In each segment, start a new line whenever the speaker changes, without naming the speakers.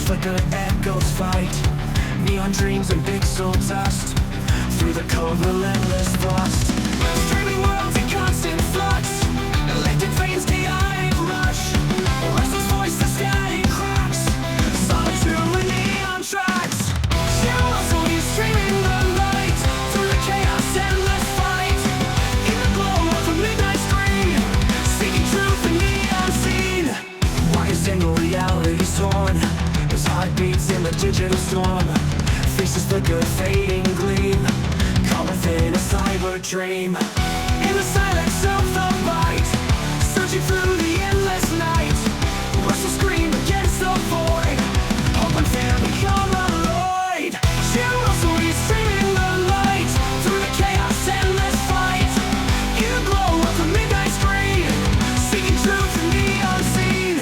flicker, echoes fight. Neon dreams and pixel dust. Through the cold, relentless thrust. Streaming worlds in constant flux. Electric veins, chaotic rush. A restless voice, the sky cracks. Solitude with neon tracks. Zero solely streaming the light. Through the chaos, endless fight. In the glow of a midnight screen. Seeking truth in the unseen. Why is single reality torn? There's heartbeats in the digital storm. Faces flicker, fading gleam. Caught within a cyber dream. In the silence of the light. Searching through the endless night. Rustle scream against the void. Hope and fear become alloyed. Zero solely streaming the light. Through the chaos, endless fight. In the glow of the midnight screen. Seeking truth in the unseen.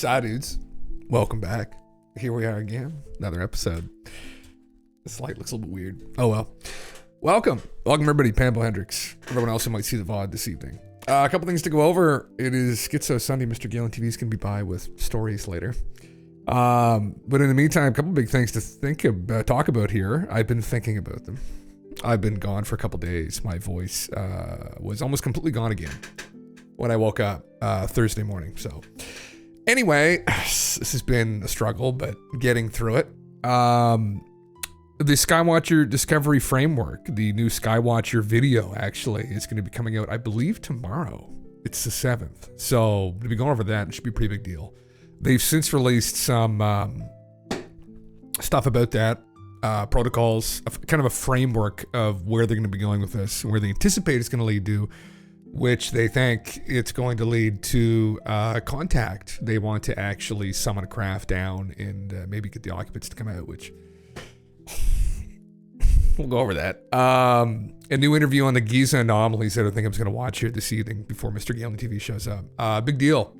Hi dudes, welcome back. Here we are again, another episode. This light looks a little bit weird. Oh well. Welcome everybody, Pambo Hendricks, everyone else who might see the VOD this evening. A couple things to go over. It is SKIZ0 Sunday. Mr. GALENTV is going to be by with stories later. But in the meantime, a couple big things to talk about here. I've been thinking about them. I've been gone for a couple days. My voice was almost completely gone again when I woke up Thursday morning. So anyway, this has been a struggle, but getting through it. The Skywatcher Discovery Framework, the new Skywatcher video, actually is going to be coming out, I believe, tomorrow. It's the 7th. So to be going over that, it should be a pretty big deal. They've since released some stuff about that, protocols, kind of a framework of where they're going to be going with this, and where they anticipate it's going to lead to, which they think it's going to lead to contact. They want to actually summon a craft down and maybe get the occupants to come out, which we'll go over that. A new interview on the GALENTV anomalies that I think I'm just going to watch here this evening before Mr. GALENTV shows up. Big deal.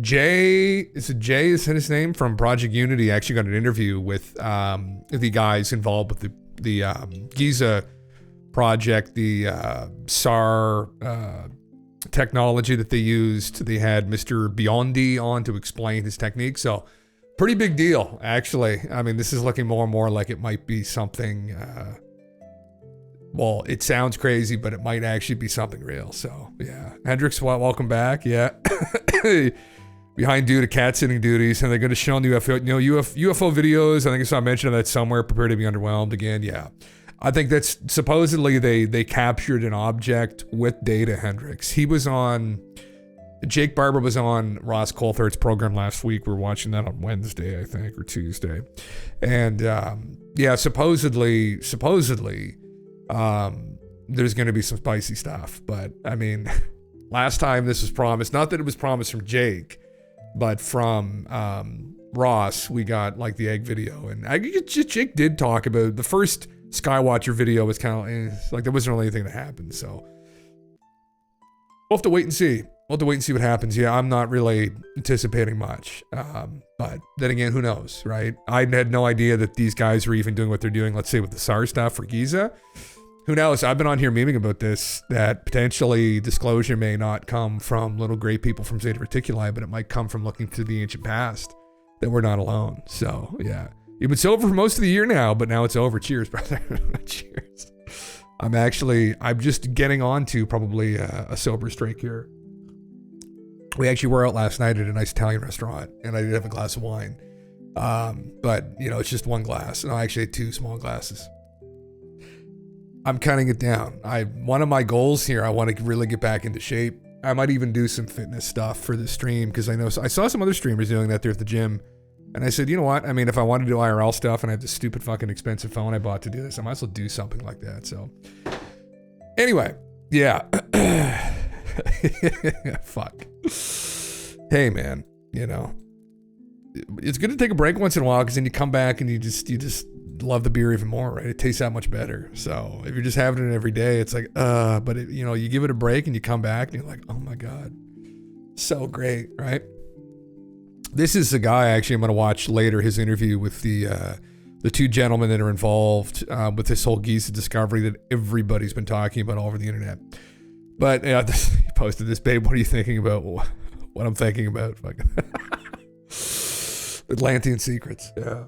Jay, is his name, from Project Unity, actually got an interview with the guys involved with the GALENTV project, the SAR technology that they used. They had Mr. Biondi on to explain his technique. So pretty big deal, actually. I mean, this is looking more and more like it might be something, well, it sounds crazy, but it might actually be something real. So yeah, Hendricks, welcome back. Yeah. Behind due to cat sitting duties, and they're going to show the UFO videos. I think I saw a mention of that somewhere. Prepare to be underwhelmed again. Yeah. I think that's supposedly they captured an object with data, Hendricks. He was on Jake Barber was on Ross Coulthard's program last week. We were watching that on Wednesday, I think, or Tuesday. And yeah, supposedly, there's going to be some spicy stuff. But I mean, last time this was promised, not that it was promised from Jake, but from Ross, we got like the egg video. And Jake did talk about the first Skywatcher video was kind of like there wasn't really anything that happened. So we'll have to wait and see. We'll have to wait and see what happens. Yeah, I'm not really anticipating much. But then again, who knows, right? I had no idea that these guys were even doing what they're doing, let's say, with the SAR stuff for GALENTV. Who knows? I've been on here memeing about this, that potentially disclosure may not come from little gray people from Zeta Reticuli, but it might come from looking to the ancient past, that we're not alone. So, yeah. It's over for most of the year now, but now it's over. Cheers, brother. Cheers. I'm just getting on to probably a sober streak here. We actually were out last night at a nice Italian restaurant, and I did have a glass of wine. But, it's just one glass. No, I actually had 2 small glasses. I'm cutting it down. One of my goals here, I want to really get back into shape. I might even do some fitness stuff for the stream, because I saw some other streamers doing that there at the gym. And I said, you know what? I mean, if I want to do IRL stuff and I have this stupid fucking expensive phone I bought to do this, I might as well do something like that. So anyway, yeah. Fuck. Hey, man, it's good to take a break once in a while, because then you come back and you just love the beer even more, right? It tastes that much better. So if you're just having it every day, it's like, but you give it a break and you come back and you're like, oh my God, so great, right? This is the guy actually I'm going to watch later, his interview with the 2 gentlemen that are involved with this whole GALENTV discovery that everybody's been talking about all over the internet. But he posted this, babe, what are you thinking about? What I'm thinking about. Atlantean Secrets. Yeah.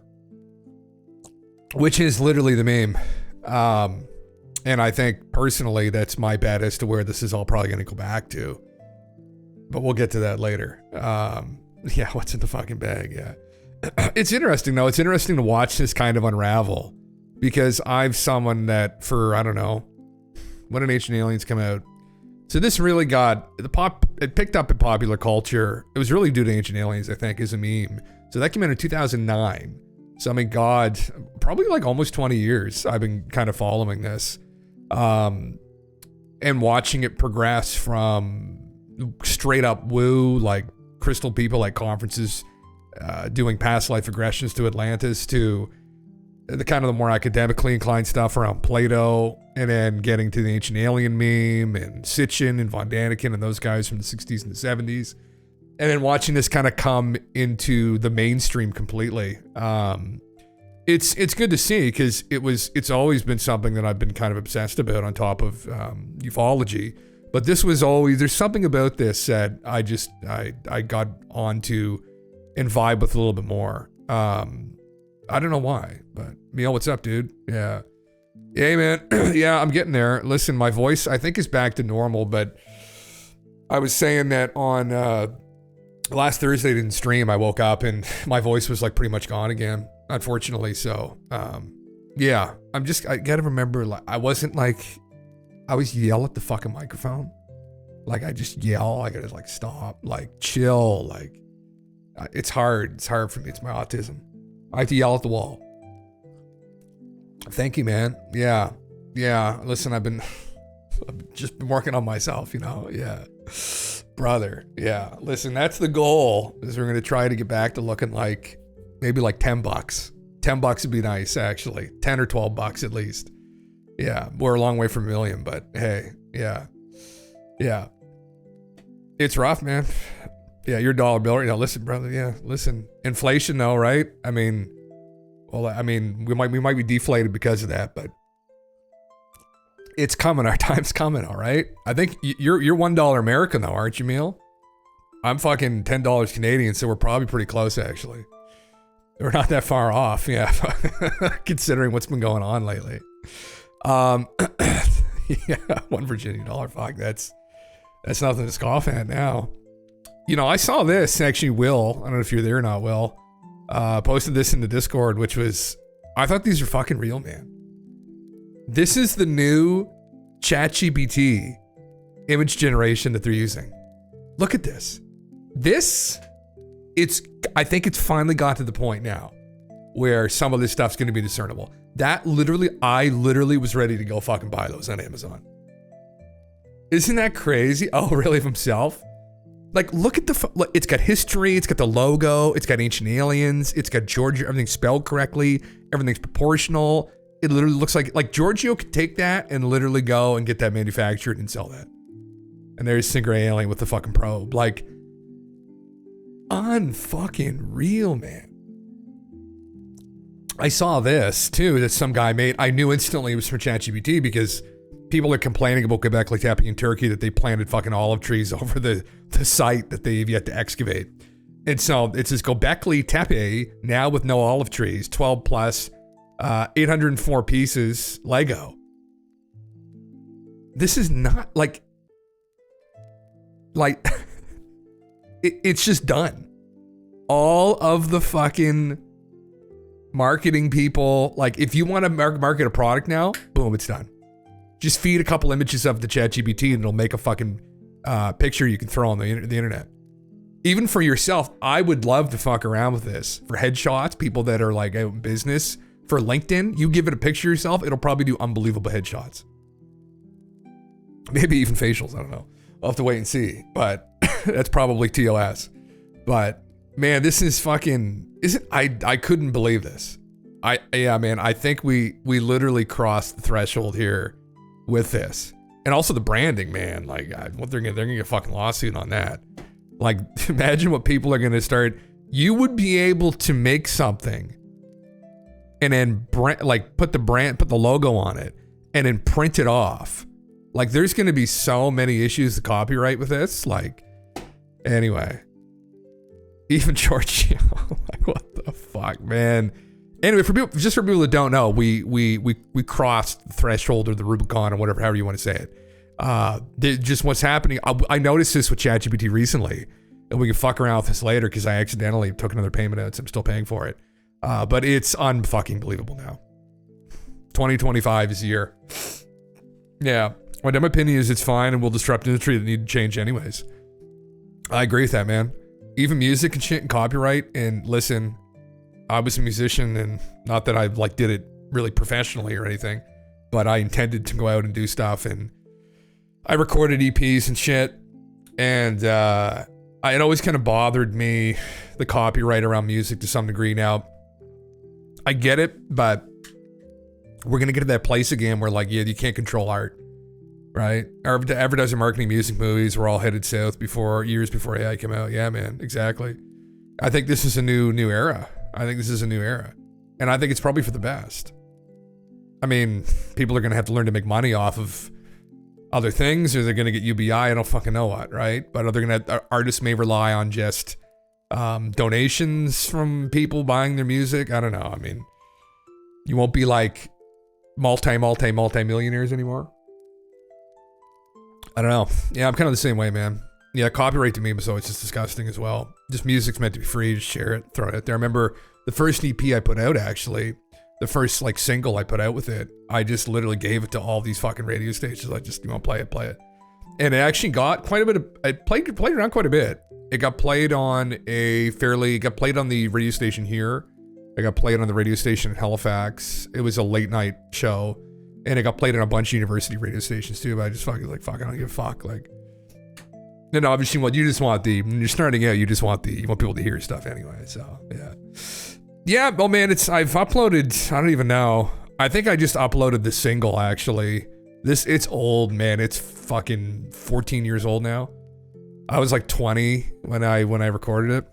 Which is literally the meme. And I think personally that's my bet as to where this is all probably going to go back to. But we'll get to that later. Yeah, what's in the fucking bag? Yeah. It's interesting though. It's interesting to watch this kind of unravel, because I'm someone that for, I don't know, when did Ancient Aliens come out? So this really got it picked up in popular culture. It was really due to Ancient Aliens, I think, as a meme. So that came out in 2009. So I mean, God, probably like almost 20 years I've been kind of following this, and watching it progress from straight up woo, like crystal people, like conferences, doing past life regressions to Atlantis, to the kind of the more academically inclined stuff around Plato, and then getting to the Ancient Alien meme and Sitchin and Von Daniken and those guys from the 60s and the 70s. And then watching this kind of come into the mainstream completely. It's good to see, because it's always been something that I've been kind of obsessed about on top of ufology. But this was always, there's something about this that I got onto and vibe with a little bit more. I don't know why, but Neil, what's up, dude? Yeah. Hey, man. Yeah, I'm getting there. Listen, my voice, I think, is back to normal, but I was saying that on last Thursday, I didn't stream. I woke up and my voice was like pretty much gone again, unfortunately. So, yeah, I got to remember, like, I always yell at the fucking microphone. Like, I just yell. I got to like stop, like chill. Like, it's hard. It's hard for me. It's my autism. I have to yell at the wall. Thank you, man. Yeah. Listen, I've just been working on myself, Yeah. Brother. Yeah. Listen, that's the goal, is we're going to try to get back to looking like maybe like $10. $10 would be nice, actually. 10 or 12 bucks at least. Yeah. We're a long way from $1 million, but hey, yeah. Yeah. It's rough, man. Yeah, your dollar bill. Listen, brother. Yeah, listen. Inflation, though, right? I mean, we might be deflated because of that, but it's coming. Our time's coming. All right. I think you're $1 American, though, aren't you, Meal? I'm fucking $10 Canadian, so we're probably pretty close, actually. We're not that far off, yeah. Considering what's been going on lately. Yeah, $1 Virginia dollar. Fuck, that's nothing to scoff at now. I saw this, actually, Will, I don't know if you're there or not, Will, posted this in the Discord, which was, I thought these are fucking real, man. This is the new ChatGPT image generation that they're using. look at this. I think it's finally got to the point now where some of this stuff's going to be discernible. I literally was ready to go fucking buy those on Amazon. Isn't that crazy? Oh, really? Of himself? Like, look at it's got history, it's got the logo, it's got Ancient Aliens, it's got Giorgio, everything's spelled correctly, everything's proportional. It literally looks like Giorgio could take that and literally go and get that manufactured and sell that. And there's Singer Alien with the fucking probe. Like, unfucking real, man. I saw this too that some guy made. I knew instantly it was from ChatGPT because people are complaining about Göbekli Tepe in Turkey that they planted fucking olive trees over the site that they've yet to excavate. And so it says Göbekli Tepe now with no olive trees, 12 plus, 804 pieces, Lego. This is not like it's just done. All of the fucking marketing people, like if you want to market a product now, boom, it's done. Just feed a couple images of the ChatGPT and it'll make a fucking picture you can throw on the internet. Even for yourself, I would love to fuck around with this. For headshots, people that are like out in business, for LinkedIn, you give it a picture of yourself, it'll probably do unbelievable headshots. Maybe even facials, I don't know. I'll have to wait and see, but that's probably TOS. But man, this is fucking, I couldn't believe this. Man, I think we literally crossed the threshold here with this. And also the branding, man, like what they're gonna get a fucking lawsuit on that. Like, imagine what people are gonna start. You would be able to make something and then put the logo on it and then print it off. Like, there's gonna be so many issues to copyright with this. Like, anyway, even Giorgio, like, what the fuck, man. Anyway, for people that don't know, we crossed the threshold or the Rubicon or whatever, however you want to say it. Just what's happening. I noticed this with ChatGPT recently, and we can fuck around with this later because I accidentally took another payment out, so I'm still paying for it. But it's unfucking believable now. 2025 is the year. Yeah, my dumb opinion is it's fine and will disrupt industry that need to change anyways. I agree with that, man. Even music and shit and copyright, and listen, I was a musician, and not that I like did it really professionally or anything, but I intended to go out and do stuff, and I recorded EPs and shit, and it always kind of bothered me, the copyright around music to some degree. Now, I get it, but we're gonna get to that place again where, like, yeah, you can't control art, right? Advertising, marketing, music, movies were all headed south years before AI came out. Yeah, man, exactly. I think this is a new era. I think this is a new era. And I think it's probably for the best. I mean, people are going to have to learn to make money off of other things, or they're going to get UBI. I don't fucking know what, right? But artists may rely on just donations from people buying their music. I don't know. I mean, you won't be like multi-millionaires anymore. I don't know. Yeah, I'm kind of the same way, man. Yeah, copyright to me was always just disgusting as well. Just music's meant to be free, just share it, throw it out there. I remember the first EP I put out, actually, the first like single I put out with it, I just literally gave it to all these fucking radio stations. You want to play it. And it actually got quite a bit of, it played around quite a bit. It got played on got played on the radio station here. It got played on the radio station in Halifax. It was a late night show. And it got played on a bunch of university radio stations too, but I just fucking like, fuck, I don't give a fuck. Like, and obviously when you just want when you're starting out, you want people to hear stuff anyway. So yeah. Yeah, well man, I've uploaded, I don't even know. I think I just uploaded the single actually. It's old, man. It's fucking 14 years old now. I was like 20 when I recorded it.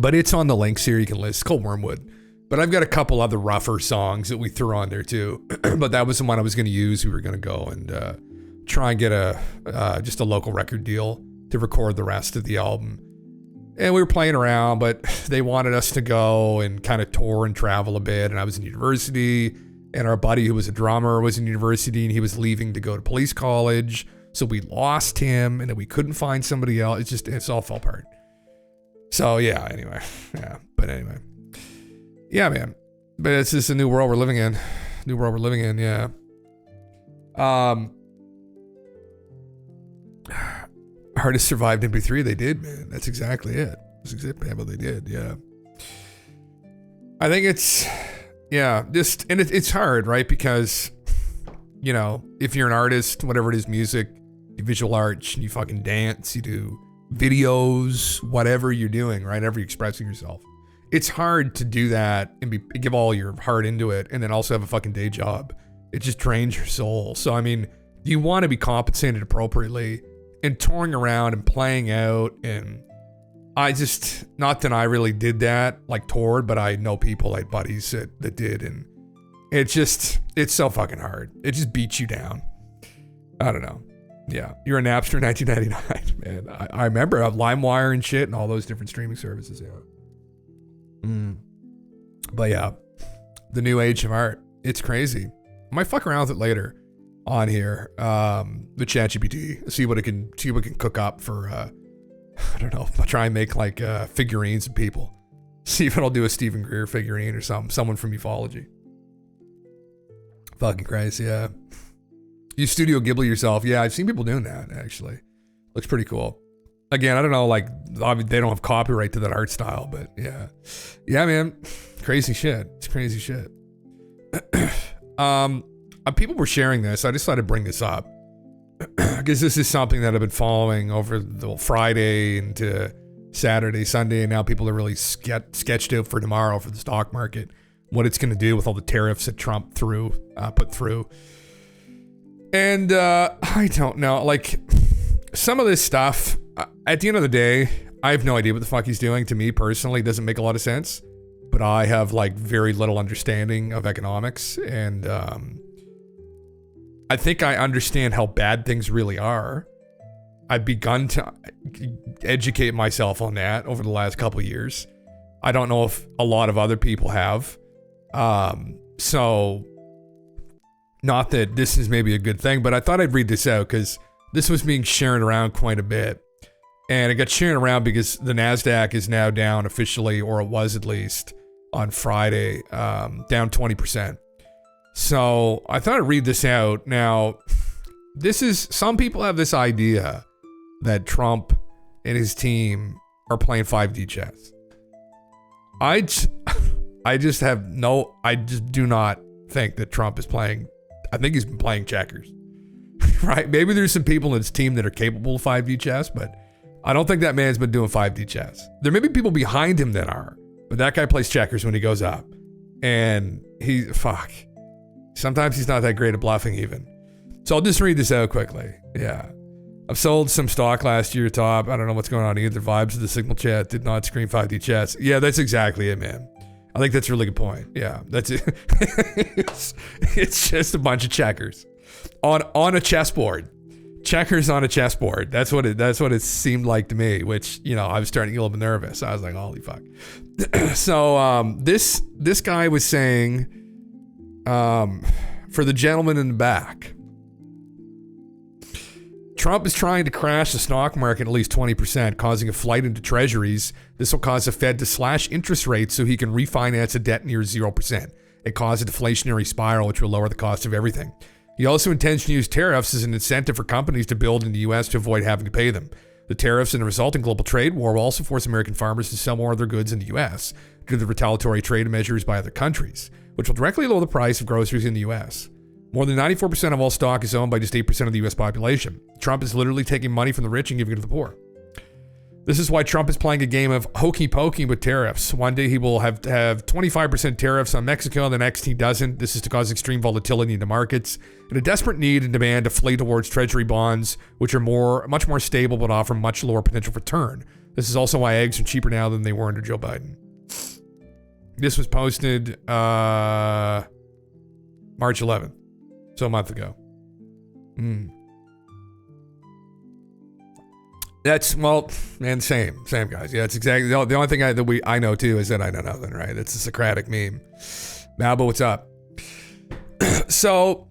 But it's on the links here, you can listen. It's called Wormwood. But I've got a couple other rougher songs that we threw on there too. But that was the one I was going to use. We were going to go and try and get just a local record deal to record the rest of the album. And we were playing around, but they wanted us to go and kind of tour and travel a bit. And I was in university, and our buddy who was a drummer was in university, and he was leaving to go to police college. So we lost him, and then we couldn't find somebody else. It's all fell apart. So yeah, anyway. Yeah, but anyway. Yeah, man. But it's just a new world we're living in. Yeah. Artists survived MP3. They did, man. That's exactly it. That's exactly what they did. Yeah. I think it's, yeah, just, and it's hard, right? Because, you know, if you're an artist, whatever it is, music, you visual arts, you fucking dance, you do videos, whatever you're doing, right? Whatever you're expressing yourself. It's hard to do that and give all your heart into it and then also have a fucking day job. It just drains your soul. So, I mean, you want to be compensated appropriately, and touring around and playing out. And I just, not that I really did that, like toured, but I know people, like buddies that did. And it's so fucking hard. It just beats you down. I don't know. Yeah. You're a Napster in 1999, man. I remember LimeWire and shit and all those different streaming services. Yeah. But yeah, the new age of art. It's crazy. I might fuck around with it later on here. The ChatGPT, see what it can cook up for, I don't know, I'll try and make like figurines of people. See if it'll do a Stephen Greer figurine or someone from ufology. Fucking crazy, yeah. You Studio Ghibli yourself. Yeah, I've seen people doing that, actually. Looks pretty cool. Again, I don't know, like, they don't have copyright to that art style, but yeah. Yeah, man. Crazy shit. It's crazy shit. People were sharing this. I just thought I'd bring this up because this is something that I've been following over the Friday into Saturday, Sunday, and now people are really sketched out for tomorrow for the stock market, what it's going to do with all the tariffs that Trump put through. And I don't know, like, some of this stuff, at the end of the day, I have no idea what the fuck he's doing. To me personally, it doesn't make a lot of sense, but I have like very little understanding of economics, and I think I understand how bad things really are. I've begun to educate myself on that over the last couple of years. I don't know if a lot of other people have. So not that this is maybe a good thing, but I thought I'd read this out because this was being shared around quite a bit. And it got shared around because the NASDAQ is now down officially, or it was at least on Friday, down 20%. So I thought I'd read this out. Now, some people have this idea that Trump and his team are playing 5D chess. I just do not think that Trump is playing. I think he's been playing checkers, right? Maybe there's some people in his team that are capable of 5D chess, but I don't think that man's been doing 5D chess. There may be people behind him that are, but that guy plays checkers when he goes up. And sometimes he's not that great at bluffing even. So I'll just read this out quickly. Yeah. I've sold some stock last year top. I don't know what's going on either. Vibes of the signal chat did not scream 5D chess. Yeah, that's exactly it, man. I think that's a really good point. Yeah, that's it. It's just a bunch of checkers on a chessboard. Checkers on a chessboard. That's what it seemed like to me, which, you know, I was starting to get a little bit nervous. I was like, holy fuck. So this guy was saying, for the gentleman in the back, Trump is trying to crash the stock market at least 20%, causing a flight into treasuries. This will cause the Fed to slash interest rates so he can refinance a debt near 0%. It causes a deflationary spiral, which will lower the cost of everything. He also intends to use tariffs as an incentive for companies to build in the U.S. to avoid having to pay them. The tariffs and the resulting global trade war will also force American farmers to sell more of their goods in the U.S. due to the retaliatory trade measures by other countries, which will directly lower the price of groceries in the U.S. More than 94% of all stock is owned by just 8% of the U.S. population. Trump is literally taking money from the rich and giving it to the poor. This is why Trump is playing a game of hokey pokey with tariffs. One day he will have 25% tariffs on Mexico, the next he doesn't. This is to cause extreme volatility in the markets and a desperate need and demand to flee towards treasury bonds, which are much more stable but offer much lower potential return. This is also why eggs are cheaper now than they were under Joe Biden. This was posted March 11th, so a month ago. That's, well, man, same guys. Yeah, it's exactly the only thing I know too is that I know nothing, right? It's a Socratic meme. Malbo, what's up? So,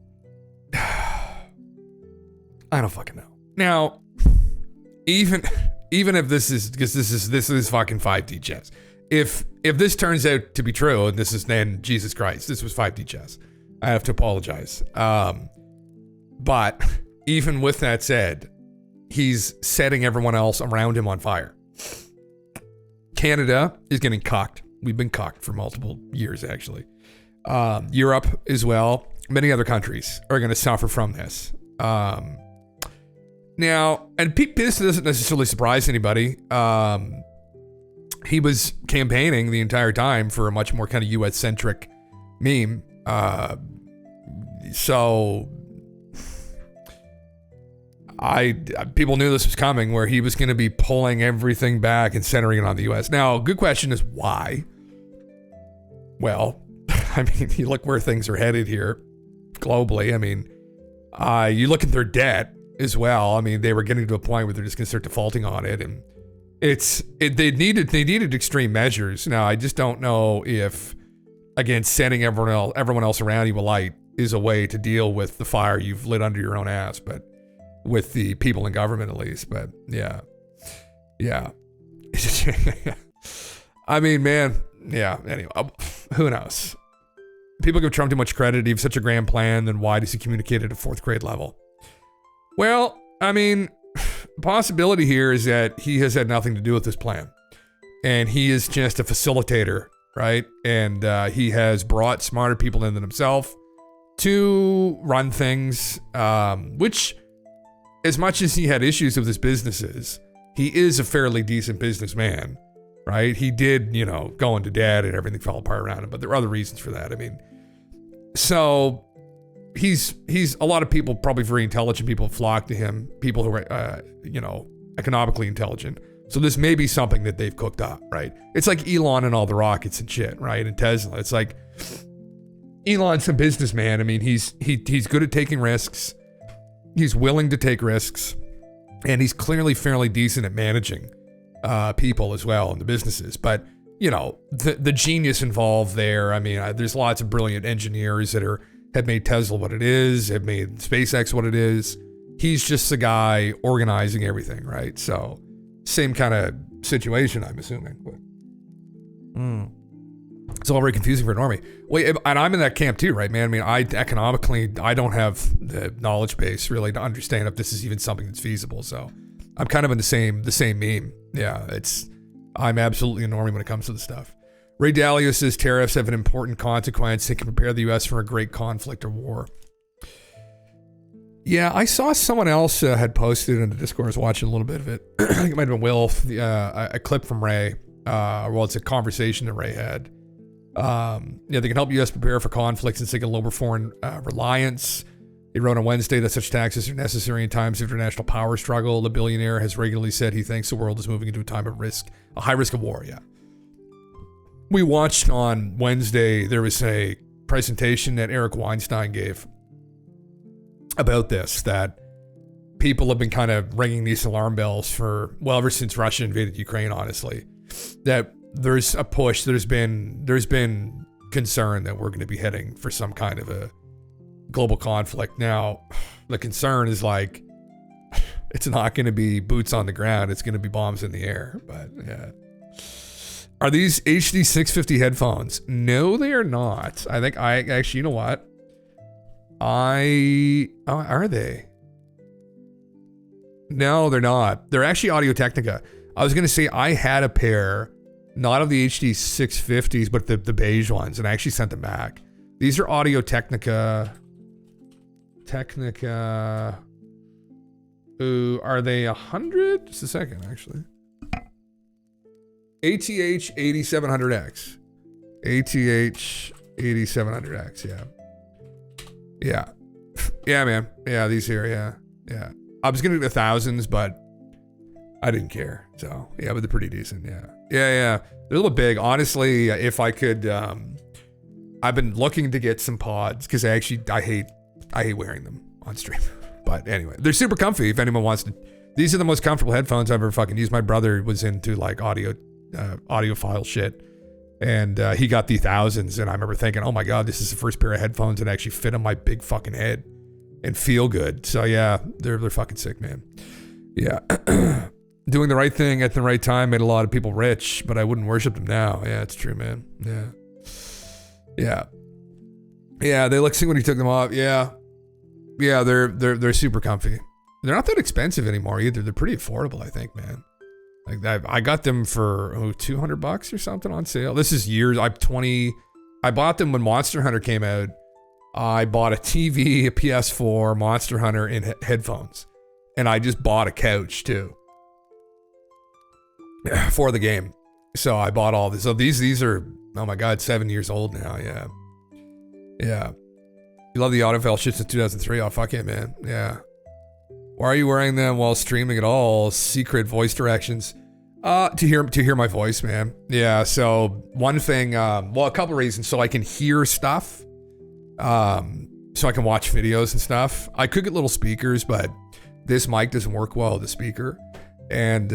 I don't fucking know. Now, even if this is, because this is fucking 5D chess. If this turns out to be true, and this is then Jesus Christ, this was 5D chess. I have to apologize. But even with that said, he's setting everyone else around him on fire. Canada is getting cocked. We've been cocked for multiple years, actually. Europe as well. Many other countries are going to suffer from this. Now, and this doesn't necessarily surprise anybody. He was campaigning the entire time for a much more kind of U.S.-centric meme. So people knew this was coming, where he was going to be pulling everything back and centering it on the U.S. Now, good question is why? Well, I mean, you look where things are headed here globally. I mean, you look at their debt as well. I mean, they were getting to a point where they're just going to start defaulting on it, and they needed extreme measures. Now, I just don't know if, again, setting everyone else around you alight is a way to deal with the fire you've lit under your own ass, but with the people in government at least. But yeah. I mean, man, yeah. Anyway, who knows? People give Trump too much credit. He has such a grand plan. Then why does he communicate at a fourth grade level? Well, I mean, the possibility here is that he has had nothing to do with this plan, and he is just a facilitator, right? And he has brought smarter people in than himself to run things, which, as much as he had issues with his businesses, he is a fairly decent businessman, right? He did, go into debt and everything fell apart around him, but there are other reasons for that. I mean, so he's a lot of people, probably very intelligent people, flock to him, people who are, economically intelligent. So this may be something that they've cooked up, right? It's like Elon and all the rockets and shit, right? And Tesla. It's like Elon's a businessman. I mean, he's good at taking risks. He's willing to take risks, and he's clearly fairly decent at managing people as well in the businesses. But the genius involved there. I mean, there's lots of brilliant engineers that have made Tesla what it is, have made SpaceX what it is. He's just the guy organizing everything, right? So same kind of situation, I'm assuming. But, it's all very confusing for an army. Wait, and I'm in that camp too, right, man? I mean, I don't have the knowledge base really to understand if this is even something that's feasible. So I'm kind of in the same meme. Yeah, I'm absolutely a normie when it comes to this stuff. Ray Dalio says tariffs have an important consequence. They can prepare the U.S. for a great conflict or war. Yeah, I saw someone else had posted in the Discord. I was watching a little bit of it. I think it might have been Will, a clip from Ray. It's a conversation that Ray had. They can help U.S. prepare for conflicts and seek a lower foreign reliance. He wrote on Wednesday that such taxes are necessary in times of international power struggle. The billionaire has regularly said he thinks the world is moving into a time of risk, a high risk of war. Yeah. We watched on Wednesday, there was a presentation that Eric Weinstein gave about this, that people have been kind of ringing these alarm bells ever since Russia invaded Ukraine, honestly, that there's a push, there's been concern that we're going to be heading for some kind of a global conflict. Now, the concern is like, it's not going to be boots on the ground, it's going to be bombs in the air. But yeah. Are these HD 650 headphones? No, they are not. I think actually, you know what? Are they? No, they're not. They're actually Audio-Technica. I was going to say I had a pair, not of the HD 650s, but the beige ones, and I actually sent them back. These are Audio-Technica. Ooh, are they 100? Just a second, actually. ATH 8700X. ATH 8700X, yeah. Yeah, man. Yeah, these here, yeah. I was gonna do the thousands, but I didn't care. So, yeah, but they're pretty decent, yeah. Yeah. They're a little big. Honestly, if I could, I've been looking to get some pods, because I hate wearing them on stream. But anyway, they're super comfy if anyone wants to. These are the most comfortable headphones I've ever fucking used. My brother was into like audiophile shit, and he got the thousands, and I remember thinking, oh my god, this is the first pair of headphones that actually fit on my big fucking head and feel good. So yeah, they're fucking sick, man. Yeah. Doing the right thing at the right time made a lot of people rich, but I wouldn't worship them now. Yeah, it's true, man. Yeah, they look sick when he took them off. Yeah, they're super comfy. they're not that expensive anymore either. They're pretty affordable, I think, man. Like I got them for $200 or something on sale. This is years. I bought them when Monster Hunter came out. I bought a TV, a PS4, Monster Hunter, and headphones, and I just bought a couch too for the game. So I bought all this. So these are, oh my god, 7 years old now. Yeah. You love the autofill shit since 2003. Oh fuck it, man. Yeah. Why are you wearing them while streaming at all? Secret voice directions. To hear my voice, man. Yeah. So one thing, well, a couple reasons. So I can hear stuff. So I can watch videos and stuff. I could get little speakers, but this mic doesn't work well with the speaker. And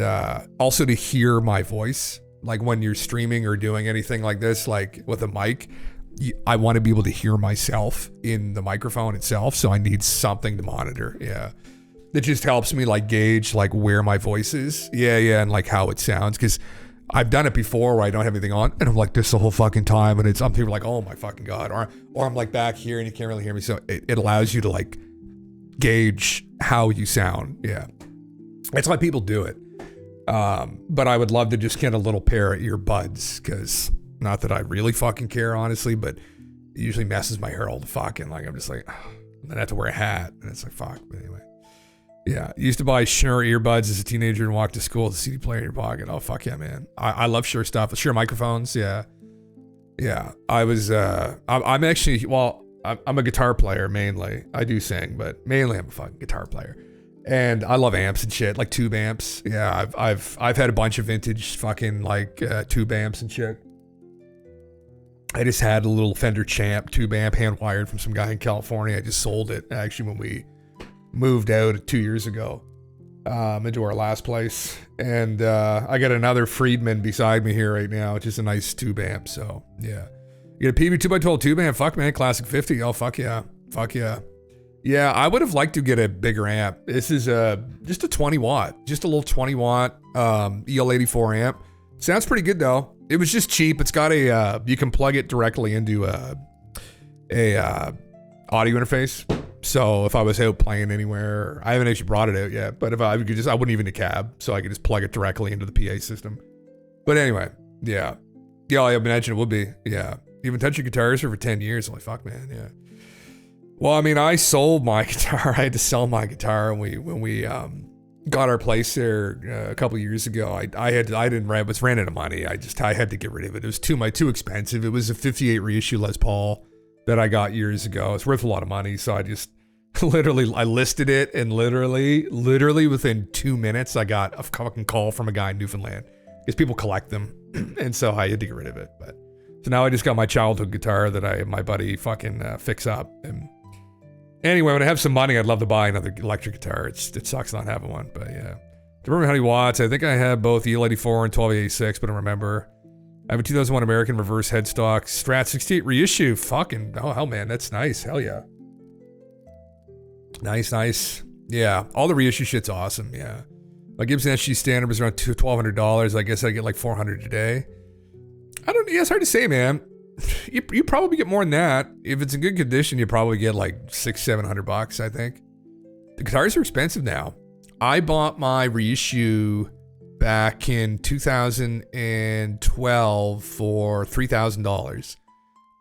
also to hear my voice, like when you're streaming or doing anything like this, like with a mic, I want to be able to hear myself in the microphone itself. So I need something to monitor. Yeah. It just helps me like gauge like where my voice is. Yeah. And like how it sounds. Cause I've done it before where I don't have anything on and I'm like this the whole fucking time. And some people are like, oh my fucking God. Or I'm like back here and you can't really hear me. So it allows you to like gauge how you sound. Yeah. That's why people do it. But I would love to just get a little pair of earbuds, because not that I really fucking care, honestly, but it usually messes my hair all the fucking, like, I'm just like, then I have to wear a hat, and it's like, fuck, but anyway. Yeah, used to buy Shure earbuds as a teenager and walk to school with a CD player in your pocket. Oh, fuck yeah, man. I love Shure stuff. Shure microphones, yeah. Yeah, I'm actually, well, I'm a guitar player mainly. I do sing, but mainly I'm a fucking guitar player. And I love amps and shit, like tube amps. Yeah, I've had a bunch of vintage fucking like tube amps and shit. I just had a little Fender Champ tube amp hand wired from some guy in California. I just sold it actually when we moved out 2 years ago into our last place. And I got another Friedman beside me here right now, which is a nice tube amp. So yeah, you get a PV 2x12 tube amp. Fuck man, classic 50. Oh fuck yeah, fuck yeah. Yeah, I would have liked to get a bigger amp. This is just a 20 watt, just a little 20 watt EL84 amp. Sounds pretty good though. It was just cheap. It's got a, you can plug it directly into a audio interface. So if I was out playing anywhere, I haven't actually brought it out yet, but if I could just, I wouldn't even need a cab. So I could just plug it directly into the PA system. But anyway, yeah. Yeah, I imagine it would be. Yeah. You've been touching guitars for 10 years. Holy fuck, man. Yeah. Well, I mean, I sold my guitar. I had to sell my guitar when we got our place there a couple years ago. I was ran out of money. I had to get rid of it. It was too expensive. It was a 58 reissue Les Paul that I got years ago. It's worth a lot of money. So I just I listed it, and literally within 2 minutes, I got a fucking call from a guy in Newfoundland because people collect them. And so I had to get rid of it. But so now I just got my childhood guitar that my buddy fucking fix up. And anyway, when I have some money, I'd love to buy another electric guitar. It sucks not having one, but yeah. To remember how many watts, I think I have both EL84 and 1286, but I don't remember. I have a 2001 American reverse headstock Strat 68 reissue. Fucking, oh hell man, that's nice. Hell yeah. Nice. Yeah, all the reissue shit's awesome, yeah. My Gibson SG Standard was around $1,200. I guess I get like $400 today. Yeah, it's hard to say, man. You probably get more than that. If it's in good condition, you probably get like $600-700, I think. The guitars are expensive now. I bought my reissue back in 2012 for $3,000.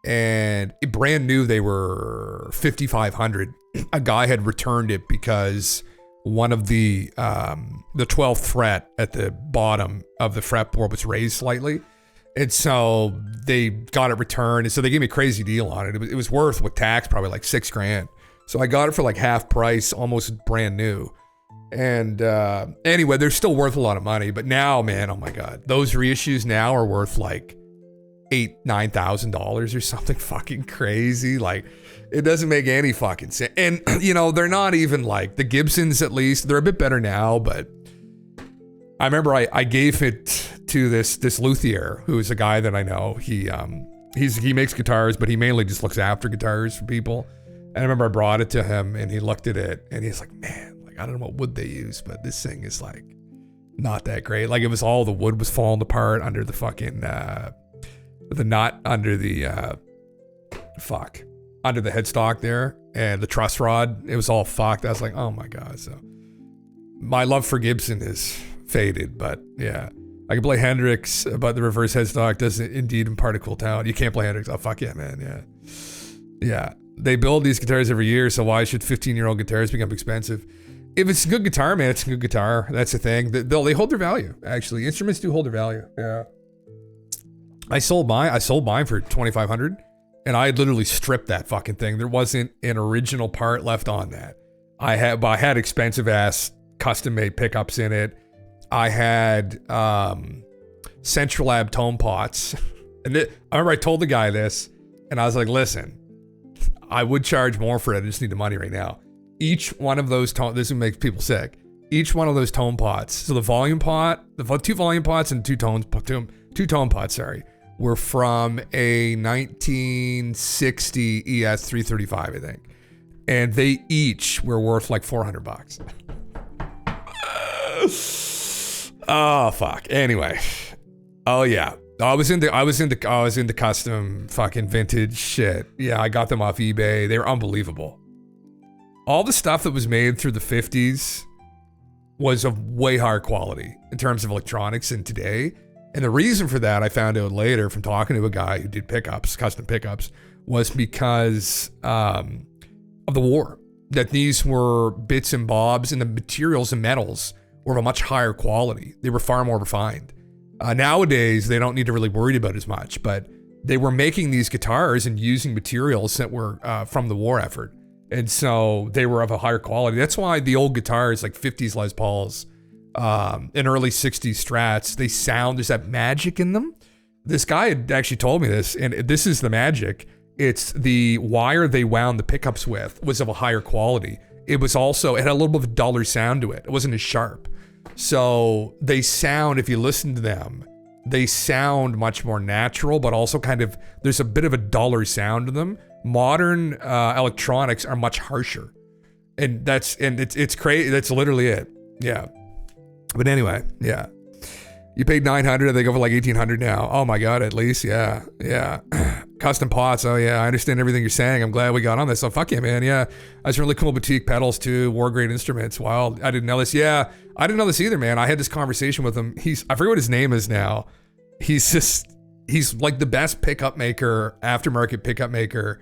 And brand new, they were $5,500. A guy had returned it because one of the 12th fret at the bottom of the fretboard was raised slightly. And so they got it returned. And so they gave me a crazy deal on it. It was worth with tax probably like $6,000. So I got it for like half price, almost brand new. And anyway, they're still worth a lot of money. But now, man, oh my God, those reissues now are worth like $8,000-9,000 or something fucking crazy. Like it doesn't make any fucking sense. And you know, they're not even like the Gibsons, at least they're a bit better now. But I remember I gave it to this luthier who is a guy that I know. He makes guitars, but he mainly just looks after guitars for people. And I remember I brought it to him and he looked at it and he's like, man, like I don't know what wood they use, but this thing is like not that great. Like it was all the wood was falling apart under the fucking the nut under the under the headstock there, and the truss rod, it was all fucked. I was like, oh my God. So my love for Gibson is faded, but yeah. I can play Hendrix, but the reverse headstock does indeed impart a cool talent. You can't play Hendrix. Oh, fuck yeah, man. Yeah. Yeah. They build these guitars every year, so why should 15-year-old guitars become expensive? If it's a good guitar, man, it's a good guitar. That's the thing. They hold their value, actually. Instruments do hold their value. Yeah. I sold mine for $2,500, and I literally stripped that fucking thing. There wasn't an original part left on that. I had expensive ass custom-made pickups in it. I had Central Lab tone pots. And I remember I told the guy this, and I was like, listen, I would charge more for it. I just need the money right now. Each one of those this would make people sick. Each one of those tone pots. So the volume pot, the 2 volume pots and two tone pots, were from a 1960 ES 335, I think. And they each were worth like $400. Oh fuck. Anyway. Oh yeah. I was into custom fucking vintage shit. Yeah, I got them off eBay. They were unbelievable. All the stuff that was made through the 50s was of way higher quality in terms of electronics than today. And the reason for that, I found out later from talking to a guy who did pickups, custom pickups, was because of the war. That these were bits and bobs, and the materials and metals were of a much higher quality. They were far more refined. Nowadays, they don't need to really worry about as much, but they were making these guitars and using materials that were from the war effort. And so they were of a higher quality. That's why the old guitars, like 50s Les Pauls and early 60s Strats, they sound, there's that magic in them. This guy had actually told me this, and this is the magic. It's the wire they wound the pickups with was of a higher quality. It was also, it had a little bit of a duller sound to it. It wasn't as sharp. So they sound, if you listen to them, they sound much more natural, but also kind of, there's a bit of a duller sound to them. Modern electronics are much harsher. And it's crazy. That's literally it. Yeah. But anyway, yeah. You paid $900, they go for like $1,800 now. Oh my God, at least, yeah. Custom pots, oh yeah, I understand everything you're saying. I'm glad we got on this. So fuck yeah, man, yeah. That's really cool boutique pedals too, war grade instruments. Wild, I didn't know this. Yeah, I didn't know this either, man. I had this conversation with him. I forget what his name is now. He's like the best pickup maker, aftermarket pickup maker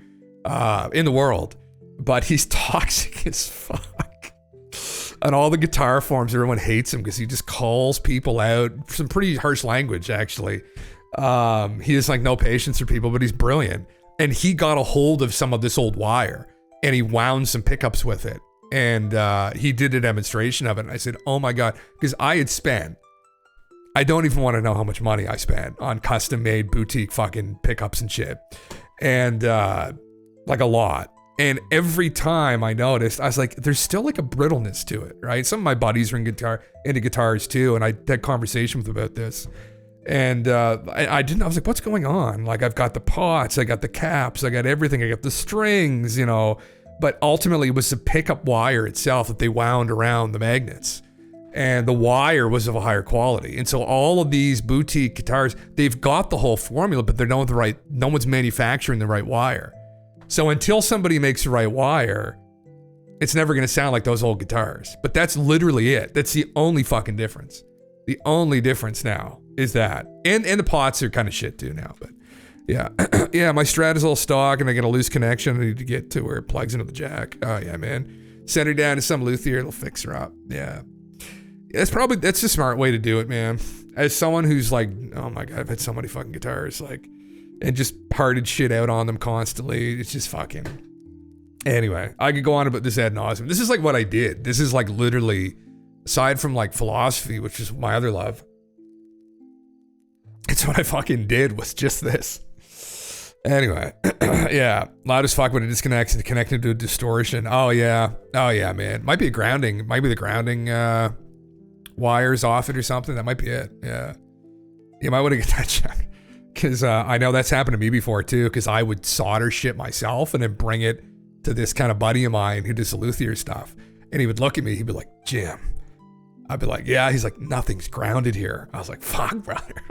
in the world. But he's toxic as fuck. On all the guitar forums, everyone hates him because he just calls people out. Some pretty harsh language, actually. He has like no patience for people, but he's brilliant. And he got a hold of some of this old wire and he wound some pickups with it. And he did a demonstration of it. And I said, oh my God, because I had spent, I don't even want to know how much money I spent on custom made boutique fucking pickups and shit. And like a lot. And every time I noticed, I was like, there's still like a brittleness to it, right? Some of my buddies are into guitars too. And I had a conversation with them about this. And I was like, what's going on? Like, I've got the pots, I got the caps, I got everything, I got the strings, you know. But ultimately, it was the pickup wire itself that they wound around the magnets. And the wire was of a higher quality. And so all of these boutique guitars, they've got the whole formula, but no one's manufacturing the right wire. So until somebody makes the right wire, it's never going to sound like those old guitars. But that's literally it. That's the only fucking difference. The only difference now is that. And the pots are kind of shit too now. But yeah. Yeah, my Strat is all stock and I get a loose connection. I need to get to where it plugs into the jack. Oh yeah, man. Send her down to some luthier. It'll fix her up. Yeah. That's the smart way to do it, man. As someone who's like, oh my God, I've had so many fucking guitars, like, and just parted shit out on them constantly. It's just fucking. Anyway, I could go on about this ad nauseum. This is like what I did. This is like literally, aside from like philosophy, which is my other love, it's what I fucking did was just this. Anyway, yeah, loud as fuck when it disconnects and connected to a distortion. Oh yeah, man. Might be a grounding. Might be the grounding wires off it or something. That might be it. Yeah, you might want to get that checked. Because I know that's happened to me before too, because I would solder shit myself and then bring it to this kind of buddy of mine who does the luthier stuff. And he would look at me, he'd be like, Jim. I'd be like, yeah. He's like, nothing's grounded here. I was like, fuck, brother.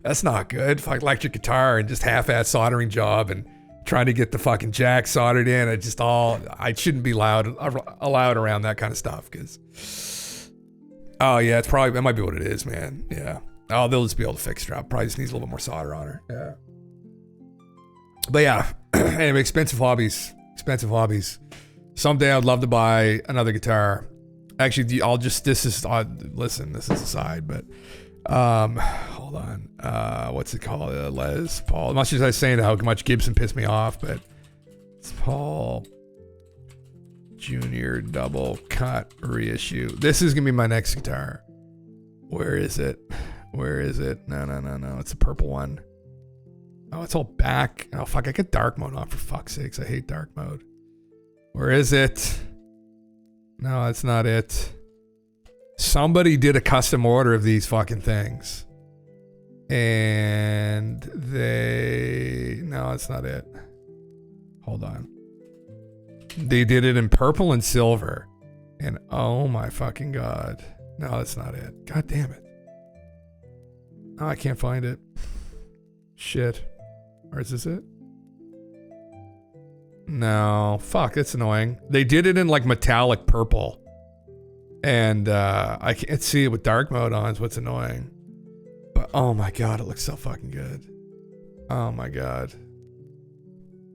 That's not good. Fuck electric guitar and just half-ass soldering job and trying to get the fucking jack soldered in. I shouldn't be allowed around that kind of stuff because, oh yeah, that might be what it is, man. Yeah. Oh, they'll just be able to fix her up. Probably just needs a little bit more solder on her. Yeah. But yeah, anyway, expensive hobbies. Someday I'd love to buy another guitar. Actually, this is aside, but hold on. What's it called? Les Paul. Much as I was saying how much Gibson pissed me off, but it's Paul Junior double cut reissue. This is gonna be my next guitar. Where is it? No. It's a purple one. Oh, it's all back. Oh fuck! I get dark mode on, for fuck's sakes. I hate dark mode. Where is it? No, that's not it. Somebody did a custom order of these fucking things. And no, that's not it. Hold on. They did it in purple and silver. And oh my fucking God. No, that's not it. God damn it. Oh, I can't find it. Shit. Or is this it? No, fuck, that's annoying. They did it in like metallic purple. And I can't see it with dark mode on, is what's annoying. But oh my God, it looks so fucking good. Oh my God.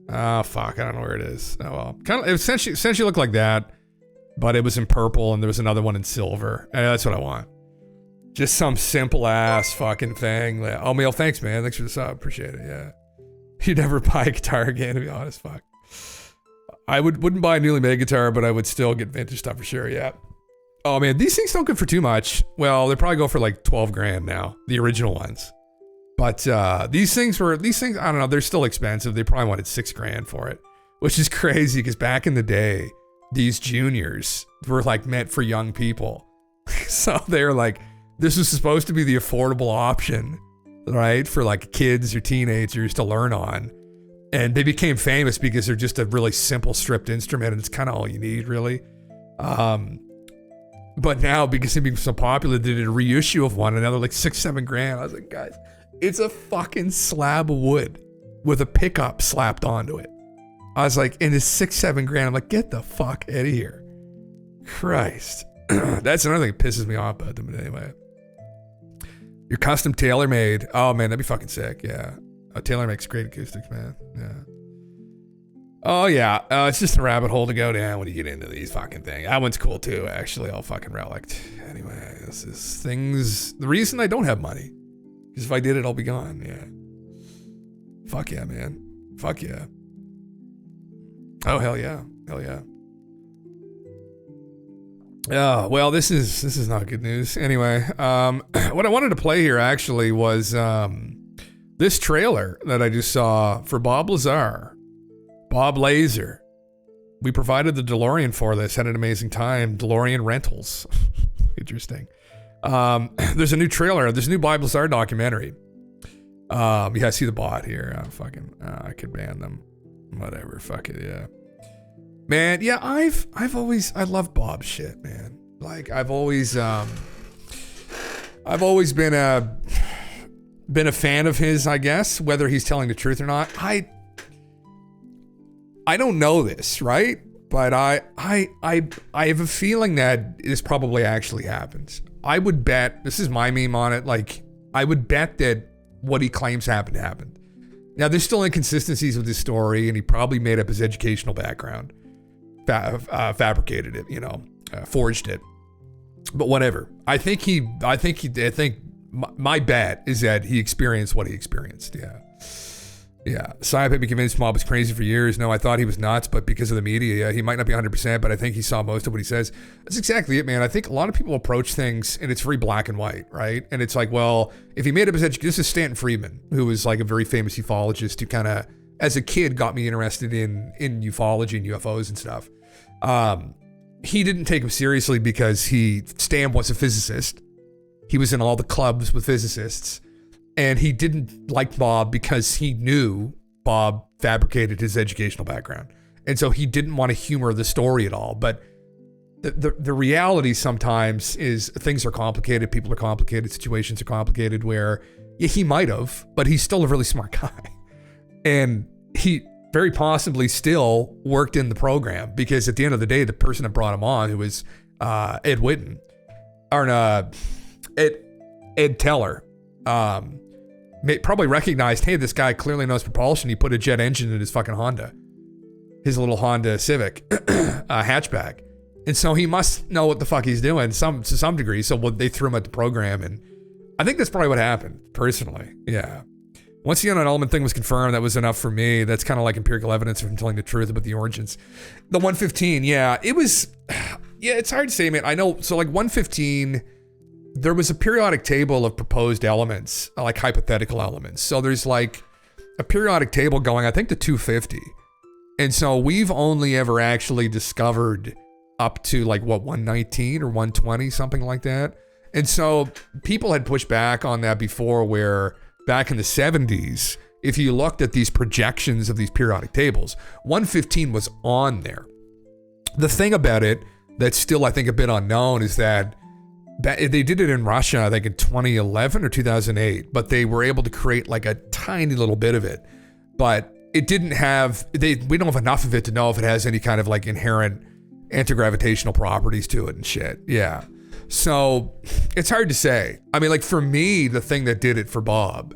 Oh fuck, I don't know where it is. Oh well. It essentially looked like that, but it was in purple and there was another one in silver. And that's what I want. Just some simple ass fucking thing. Oh, Meal, thanks man. Thanks for the sub. Appreciate it, yeah. You'd never buy a guitar again, to be honest, fuck. I wouldn't buy a newly made guitar, but I would still get vintage stuff for sure, yeah. Oh man, these things don't go for too much. Well, they probably go for like 12 grand now, the original ones. But these things, I don't know, they're still expensive. They probably wanted 6 grand for it, which is crazy because back in the day, these juniors were like meant for young people. So they're like, this was supposed to be the affordable option, right? For like kids or teenagers to learn on. And they became famous because they're just a really simple stripped instrument and it's kind of all you need, really. But now, because they became so popular, they did a reissue of one, another like 6-7 grand. I was like, guys, it's a fucking slab of wood with a pickup slapped onto it. I was like, and it's 6-7 grand. I'm like, get the fuck out of here. Christ. That's another thing that pisses me off about them, but anyway. Your custom tailor-made. Oh man, that'd be fucking sick, yeah. Taylor makes great acoustics, man. Yeah. Oh yeah, it's just a rabbit hole to go down when you get into these fucking things. That one's cool too, actually. All fucking relicked. Anyway, this is things. The reason I don't have money is if I did it, I'll be gone. Yeah. Fuck yeah, man. Fuck yeah. Oh hell yeah, hell yeah. Oh well, this is not good news. Anyway, what I wanted to play here actually was this trailer that I just saw for Bob Lazar, Bob Laser. We provided the DeLorean for this. Had an amazing time. DeLorean rentals. Interesting. There's a new trailer. There's a new Bob Lazar documentary. Yeah, I see the bot here. I could ban them. Whatever. Fuck it. Yeah. Man, yeah, I love Bob's shit, man. Like I've always been a fan of his, I guess, whether he's telling the truth or not. I don't know this, right? But I have a feeling that this probably actually happens. I would bet, this is my meme on it, like I would bet that what he claims happened. Now there's still inconsistencies with his story, and he probably made up his educational background. Fabricated it, forged it, but whatever. I think my bet is that he experienced what he experienced. Yeah. Psyop had me convinced Bob was crazy for years. No, I thought he was nuts, but because of the media, he might not be 100%, but I think he saw most of what he says. That's exactly it, man. I think a lot of people approach things and it's very black and white, right? And it's like, well, if he made up his education, this is Stanton Friedman, who was like a very famous ufologist who kind of, as a kid, got me interested in ufology and UFOs and stuff. He didn't take him seriously because Stan was a physicist. He was in all the clubs with physicists. And he didn't like Bob because he knew Bob fabricated his educational background. And so he didn't want to humor the story at all. But the reality sometimes is things are complicated, people are complicated, situations are complicated, where he might have, but he's still a really smart guy. And very possibly still worked in the program, because at the end of the day, the person that brought him on, who was Ed Whitten, or Ed Teller, probably recognized, hey, this guy clearly knows propulsion. He put a jet engine in his fucking Honda, his little Honda Civic hatchback. And so he must know what the fuck he's doing to some degree. So they threw him at the program. And I think that's probably what happened, personally. Yeah. Once the unknown element thing was confirmed, that was enough for me. That's kind of like empirical evidence of him telling the truth about the origins. The 115, yeah, it was, yeah, it's hard to say, man. I know, so like 115, there was a periodic table of proposed elements, like hypothetical elements. So there's like a periodic table going, I think, to 250. And so we've only ever actually discovered up to like, what, 119 or 120, something like that. And so people had pushed back on that before, where back in the 70s, if you looked at these projections of these periodic tables, 115 was on there. The thing about it that's still, I think, a bit unknown is that they did it in Russia, I think in 2011 or 2008, but they were able to create like a tiny little bit of it. But it didn't have, we don't have enough of it to know if it has any kind of like inherent anti-gravitational properties to it and shit. Yeah. So it's hard to say. I mean, like for me, the thing that did it for Bob,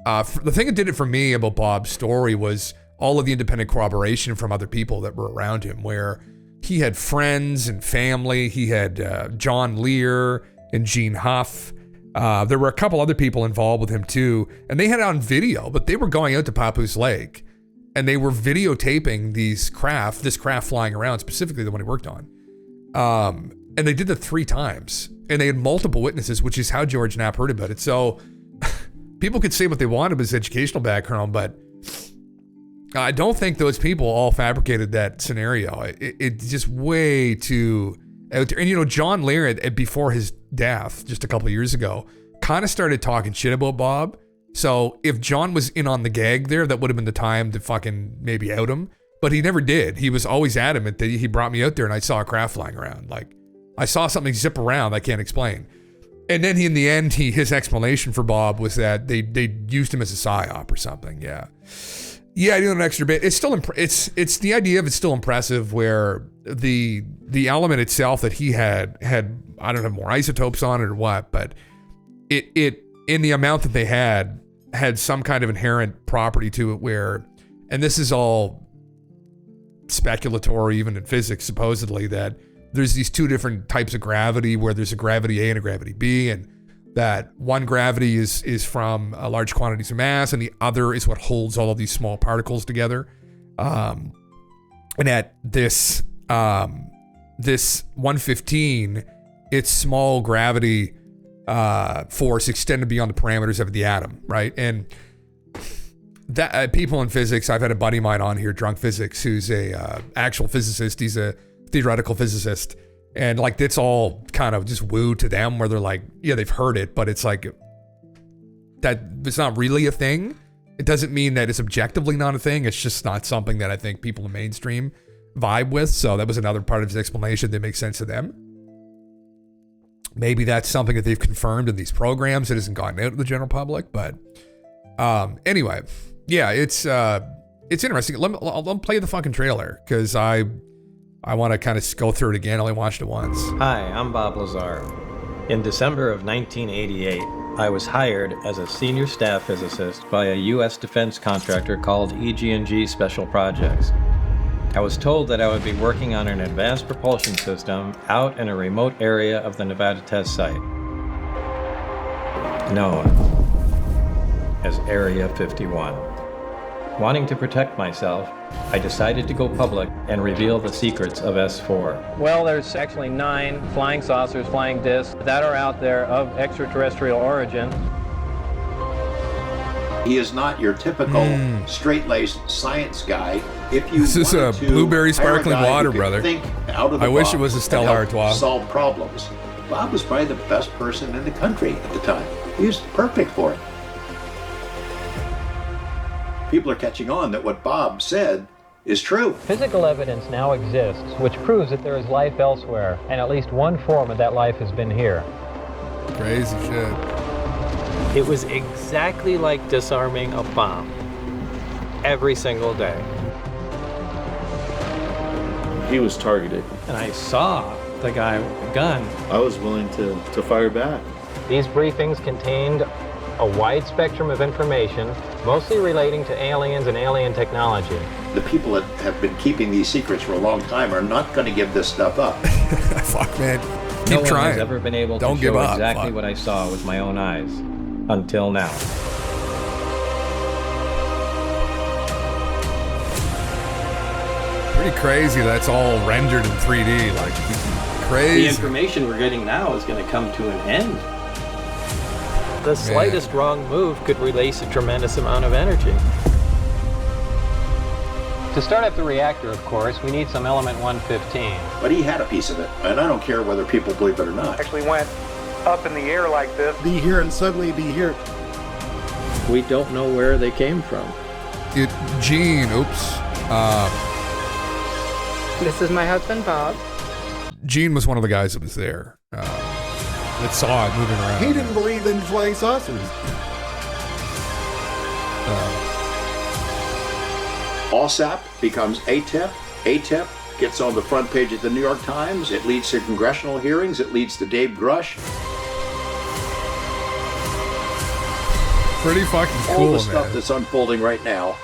the thing that did it for me about Bob's story was all of the independent corroboration from other people that were around him, where he had friends and family. He had John Lear and Gene Huff. There were a couple other people involved with him too, and they had it on video, but they were going out to Papoose Lake and they were videotaping this craft flying around, specifically the one he worked on. And they did it 3 times, and they had multiple witnesses, which is how George Knapp heard about it. So people could say what they want about his educational background, but I don't think those people all fabricated that scenario. It's just way too out there. And, you know, John Lear, before his death just a couple of years ago, kind of started talking shit about Bob. So if John was in on the gag there, that would have been the time to fucking maybe out him. But he never did. He was always adamant that he brought me out there and I saw a craft flying around. Like, I saw something zip around I can't explain. And then in the end, his explanation for Bob was that they used him as a psyop or something. Yeah. Yeah, I do an extra bit. It's still it's the idea of it's still impressive, where the element itself that he had I don't know, more isotopes on it or what, but it in the amount that they had some kind of inherent property to it, where, and this is all speculatory even in physics supposedly, that there's these 2 different types of gravity, where there's a gravity A and a gravity B, and that one gravity is from large quantities of mass, and the other is what holds all of these small particles together. And at this 115, its small gravity force extended beyond the parameters of the atom, right? And that people in physics, I've had a buddy of mine on here, Drunk Physics, who's a actual physicist. He's a theoretical physicist. And like, it's all kind of just woo to them, where they're like, yeah, they've heard it, but it's like, that it's not really a thing. It doesn't mean that it's objectively not a thing. It's just not something that I think people in mainstream vibe with. So that was another part of his explanation that makes sense to them. Maybe that's something that they've confirmed in these programs that hasn't gotten out to the general public. But anyway, yeah, it's interesting. Let me play the fucking trailer, because I want to kind of go through it again. I only watched it once.
Hi, I'm Bob Lazar. In December of 1988, I was hired as a senior staff physicist by a U.S. defense contractor called EG&G Special Projects. I was told that I would be working on an advanced propulsion system out in a remote area of the Nevada test site, known as Area 51. Wanting to protect myself, I decided to go public and reveal the secrets of S4.
Well, there's actually 9 flying saucers, flying discs that are out there of extraterrestrial origin.
He is not your typical straight-laced science guy. If you
This is a blueberry sparkling water, brother.
Think out of the
I wish
box
it was a Stella
and help
Artois.
solve problems. Bob was probably the best person in the country at the time. He was perfect for it. People are catching on that what Bob said is true.
Physical evidence now exists which proves that there is life elsewhere, and at least one form of that life has been here.
Crazy shit.
It was exactly like disarming a bomb every single day.
He was targeted.
And I saw the guy with the gun.
I was willing to fire back.
These briefings contained a wide spectrum of information, mostly relating to aliens and alien technology.
The people that have been keeping these secrets for a long time are not going to give this stuff up.
Fuck, man. Keep
No one
trying.
has ever been able
Don't
to
give
show
up.
exactly
Fuck.
what I saw with my own eyes. Until now.
Pretty crazy. That's all rendered in 3D. Like,
The
crazy.
information we're getting now is going to come to an end. The slightest wrong move could release a tremendous amount of energy.
To start up the reactor, of course, we need some element 115.
But he had a piece of it, and I don't care whether people believe it or not.
Actually went up in the air like this.
Be here and suddenly be here.
We don't know where they came from.
Gene, oops.
This is my husband, Bob.
Gene was one of the guys that was there. That saw it moving around.
He didn't believe in flying saucers.
ALSAP becomes ATIP. ATIP gets on the front page of the New York Times. It leads to congressional hearings. It leads to Dave Grush.
Pretty fucking
All
cool,
the stuff
man.
that's unfolding right now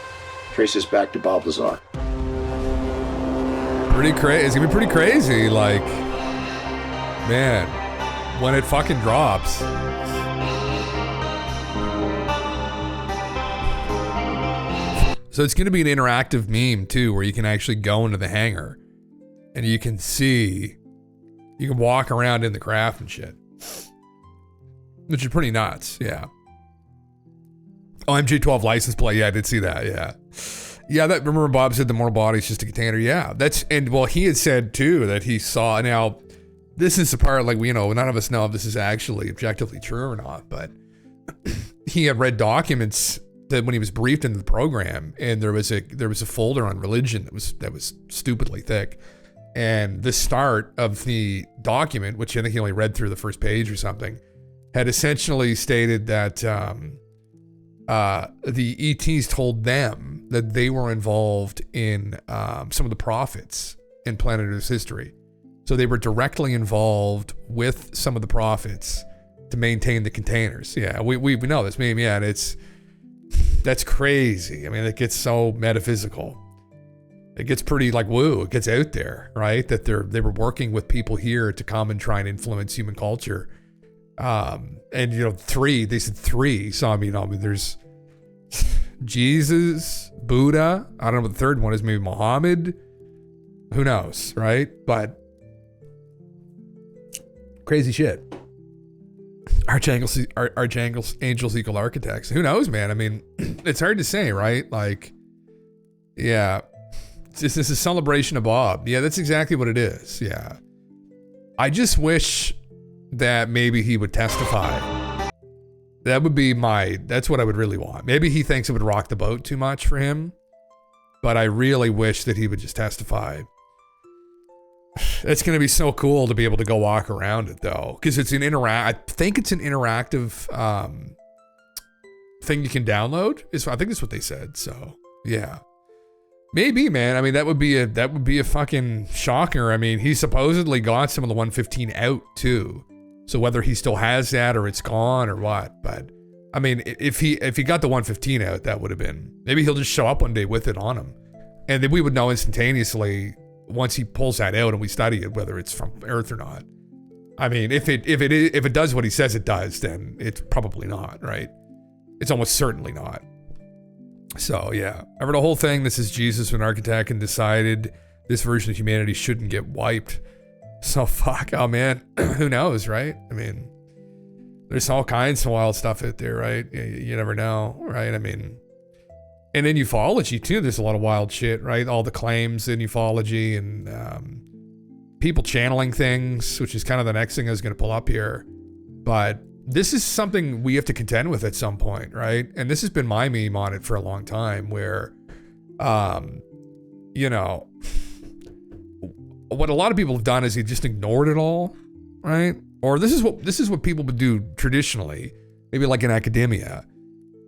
traces back to Bob Lazar.
Pretty crazy. It's gonna be pretty crazy. Like, man, when it fucking drops. So it's gonna be an interactive meme too, where you can actually go into the hangar and you can see, you can walk around in the craft and shit, which is pretty nuts. Yeah. Oh, MJ12 license plate. Yeah, I did see that. Yeah. Yeah, that, remember Bob said the mortal body is just a container. Yeah, that's, and well, he had said too that he saw, now this is the part, like, none of us know if this is actually objectively true or not, but he had read documents that when he was briefed into the program, and there was a folder on religion that was stupidly thick, and the start of the document, which I think he only read through the first page or something, had essentially stated that the ETs told them that they were involved in some of the prophets in planet Earth's history. So they were directly involved with some of the prophets to maintain the containers. Yeah, we know this meme. Yeah, and that's crazy. I mean, it gets so metaphysical. It gets pretty like woo. It gets out there, right? That they were working with people here to come and try and influence human culture. And they said three. So I mean, there's Jesus, Buddha. I don't know what the third one is. Maybe Muhammad. Who knows, right? But crazy shit. Archangels equal architects. Who knows, man? I mean, it's hard to say, right? Like, yeah, this is a celebration of Bob. Yeah, that's exactly what it is. Yeah, I just wish that maybe he would testify. That would be that's what I would really want. Maybe he thinks it would rock the boat too much for him, but I really wish that he would just testify. It's going to be so cool to be able to go walk around it though, because it's I think it's an interactive thing you can download. I think that's what they said. So yeah, maybe, man. I mean, that would be a fucking shocker. I mean, he supposedly got some of the 115 out too. So whether he still has that or it's gone or what, but I mean, if he got the 115 out, that would have been, maybe he'll just show up one day with it on him, and then we would know instantaneously once he pulls that out and we study it whether it's from Earth or not. I mean, if it does what he says it does, then it's probably not, right? It's almost certainly not. So yeah, I read the whole thing. This is Jesus, an architect, and decided this version of humanity shouldn't get wiped. So fuck, oh man, who knows, right? I mean, there's all kinds of wild stuff out there, right? You never know, right? I mean, and in ufology too, there's a lot of wild shit, right? All the claims in ufology and people channeling things, which is kind of the next thing I was going to pull up here. But this is something we have to contend with at some point, right? And this has been my meme on it for a long time, where, what a lot of people have done is they just ignored it all, right? Or this is what people would do traditionally, maybe like in academia,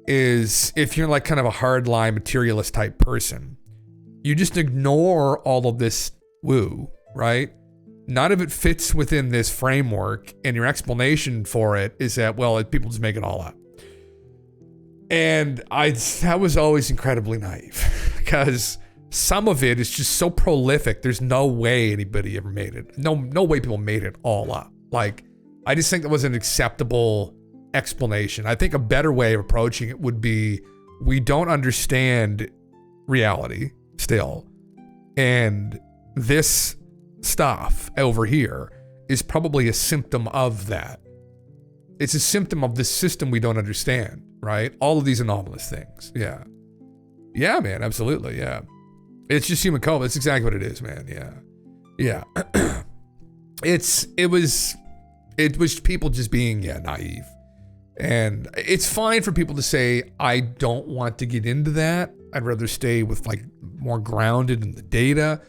is if you're like kind of a hardline materialist type person, you just ignore all of this woo, right? None of it fits within this framework, and your explanation for it is that, well, people just make it all up. And that was always incredibly naive because some of it is just so prolific. There's no way anybody ever made it. No way people made it all up. Like, I just think that was an acceptable explanation. I think a better way of approaching it would be, we don't understand reality still. And this stuff over here is probably a symptom of that. It's a symptom of the system we don't understand, right? All of these anomalous things. Yeah. Yeah, man, absolutely. Yeah. It's just human code. That's exactly what it is, man. Yeah. Yeah. It was people just being, naive. And it's fine for people to say, I don't want to get into that. I'd rather stay with like more grounded in the data.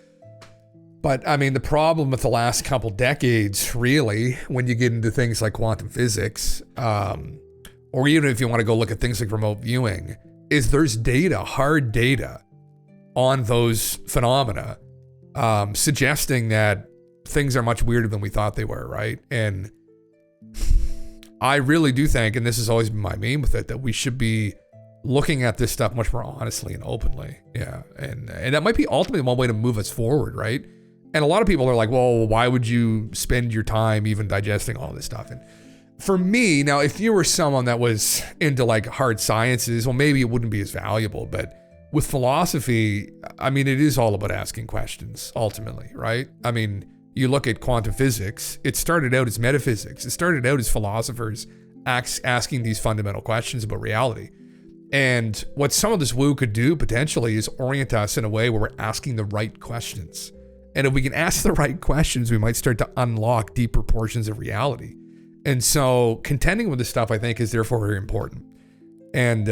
But I mean, the problem with the last couple decades, really, when you get into things like quantum physics, or even if you want to go look at things like remote viewing, is there's data, hard data on those phenomena, suggesting that things are much weirder than we thought they were, right? And I really do think, and this has always been my meme with it, that we should be looking at this stuff much more honestly and openly. Yeah. And that might be ultimately one way to move us forward, right? And a lot of people are like, well, why would you spend your time even digesting all this stuff? And for me, now, if you were someone that was into like hard sciences, well, maybe it wouldn't be as valuable. But with philosophy, I mean, it is all about asking questions ultimately, right? I mean, you look at quantum physics, it started out as metaphysics. It started out as philosophers asking these fundamental questions about reality. And what some of this woo could do potentially is orient us in a way where we're asking the right questions. And if we can ask the right questions, we might start to unlock deeper portions of reality. And so contending with this stuff, I think, is therefore very important. And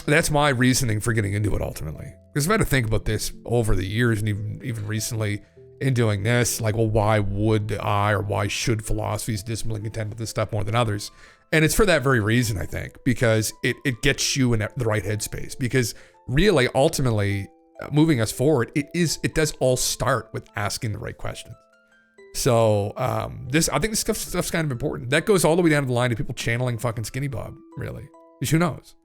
that's my reasoning for getting into it ultimately. Because I've had to think about this over the years and even recently in doing this, like, well, why would I or why should philosophies discipline contend with this stuff more than others? And it's for that very reason, I think, because it gets you in the right headspace. Because really, ultimately, moving us forward, it does all start with asking the right questions. So I think this stuff's kind of important. That goes all the way down to the line to people channeling fucking Skinny Bob, really. Because who knows?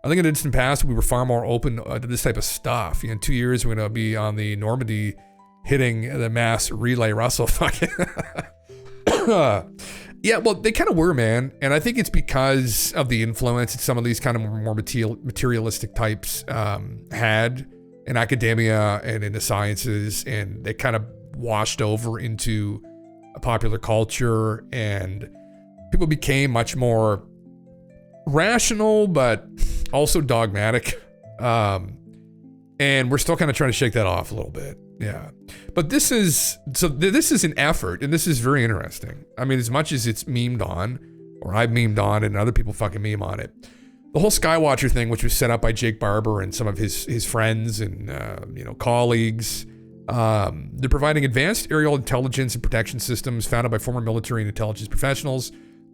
I think in the distant past, we were far more open to this type of stuff. In 2 years, we're going to be on the Normandy hitting the mass relay Russell fucking. Yeah, well, they kind of were, man. And I think it's because of the influence that some of these kind of more materialistic types had in academia and in the sciences. And they kind of washed over into a popular culture. And people became much more rational, but also dogmatic. And we're still kind of trying to shake that off a little bit. Yeah. But this is an effort, and this is very interesting. I mean, as much as it's memed on, or I've memed on, and other people fucking meme on it, the whole Skywatcher thing, which was set up by Jake Barber and some of his friends and colleagues, they're providing advanced aerial intelligence and protection systems founded by former military and intelligence professionals.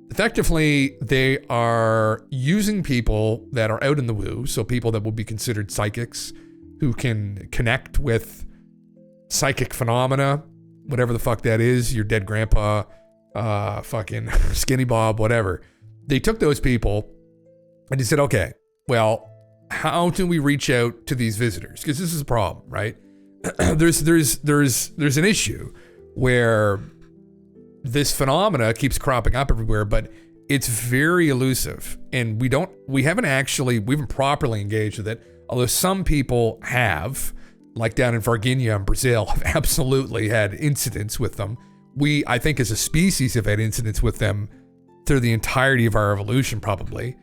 Effectively, they are using people that are out in the woo, so people that would be considered psychics, who can connect with psychic phenomena, whatever the fuck that is, your dead grandpa, fucking Skinny Bob, whatever. They took those people and they said, okay, well, how do we reach out to these visitors? Because this is a problem, right? There's an issue where this phenomena keeps cropping up everywhere, but it's very elusive, and we haven't properly engaged with it. Although some people have, like down in Varginha in Brazil, have absolutely had incidents with them. We, I think as a species, have had incidents with them through the entirety of our evolution, probably.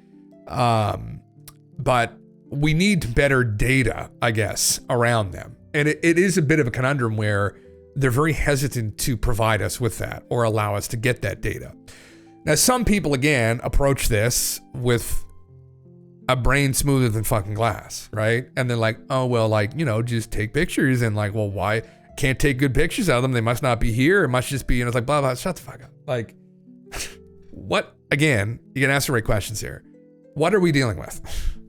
But we need better data, I guess, around them. And it is a bit of a conundrum where they're very hesitant to provide us with that or allow us to get that data. Now, some people, again, approach this with a brain smoother than fucking glass, right? And they're like, oh, well, like, just take pictures. And like, well, why can't take good pictures of them? They must not be here. It must just be, and it's like, blah, blah, shut the fuck up. Like, what? Again, you can ask the right questions here. What are we dealing with?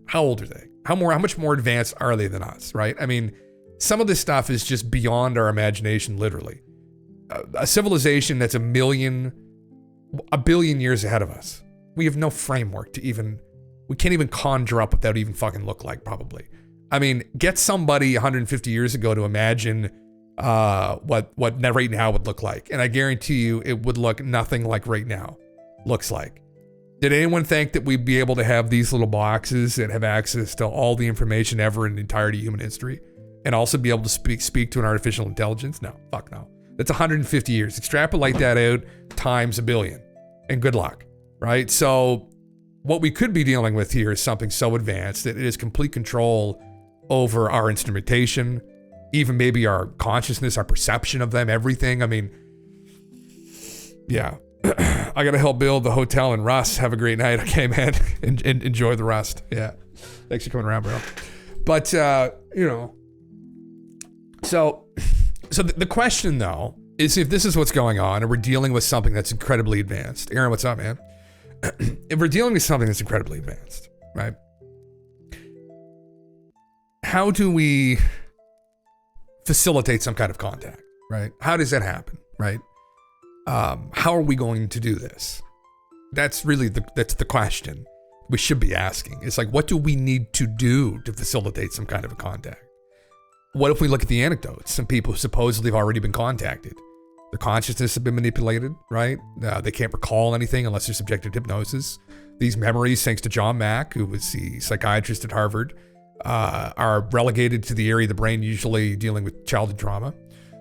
How old are they? How much more advanced are they than us, right? I mean, some of this stuff is just beyond our imagination, literally. A civilization that's a billion years ahead of us. We have no framework to even, we can't even conjure up what that would even fucking look like, probably. I mean, get somebody 150 years ago to imagine what right now would look like. And I guarantee you it would look nothing like right now looks like. Did anyone think that we'd be able to have these little boxes that have access to all the information ever in the entirety of human history and also be able to speak to an artificial intelligence? No, fuck no. That's 150 years. Extrapolate that out times a billion and good luck, right? So what we could be dealing with here is something so advanced that it is complete control over our instrumentation, even maybe our consciousness, our perception of them, everything. I mean, yeah. I got to help build the hotel in Rust. Have a great night. Okay, man. Enjoy the Rust. Yeah. Thanks for coming around, bro. But, you know, so the question, though, is if this is what's going on and we're dealing with something that's incredibly advanced. Aaron, what's up, man? If we're dealing with something that's incredibly advanced, right? How do we facilitate some kind of contact, right? How does that happen, right? How are we going to do this? That's really that's the question we should be asking. It's like, what do we need to do to facilitate some kind of a contact? What if we look at the anecdotes? Some people who supposedly have already been contacted. Their consciousness has been manipulated, right? They can't recall anything unless they're subjected to hypnosis. These memories, thanks to John Mack, who was the psychiatrist at Harvard, are relegated to the area of the brain usually dealing with childhood trauma.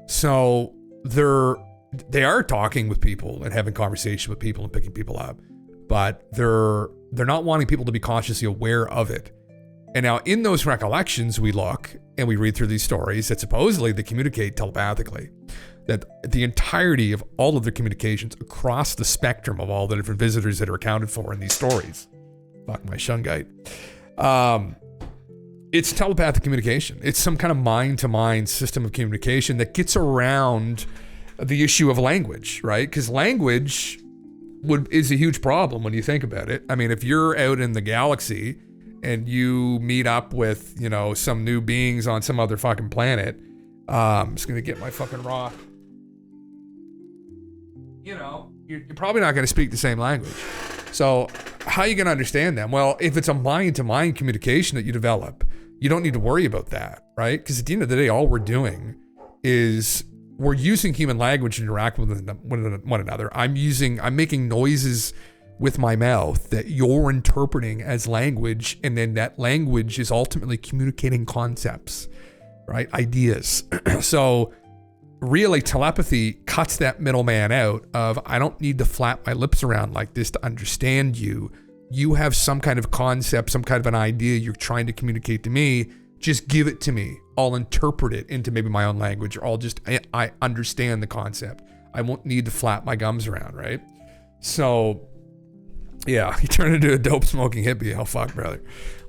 So they are talking with people and having conversation with people and picking people up, but they're not wanting people to be consciously aware of it. And now in those recollections, we look and we read through these stories that supposedly they communicate telepathically, that the entirety of all of their communications across the spectrum of all the different visitors that are accounted for in these stories. Fuck my shungite. It's telepathic communication. It's some kind of mind-to-mind system of communication that gets around the issue of language, right? Because language is a huge problem when you think about it. I mean, if you're out in the galaxy and you meet up with, you know, some new beings on some other fucking planet, I'm just gonna get my fucking rock. You know, you're probably not gonna speak the same language. So how are you gonna understand them? Well, if it's a mind-to-mind communication that you develop, you don't need to worry about that, right? Because at the end of the day, all we're doing is we're using human language to interact with one another. I'm making noises with my mouth that you're interpreting as language, and then that language is ultimately communicating concepts, right? Ideas. So really, telepathy cuts that middleman out of, I don't need to flap my lips around like this to understand you. You have some kind of concept, some kind of an idea you're trying to communicate to me. Just give it to me. I'll interpret it into maybe my own language, or I understand the concept. I won't need to flap my gums around, right? So, yeah, you turn into a dope smoking hippie. Oh, fuck, brother.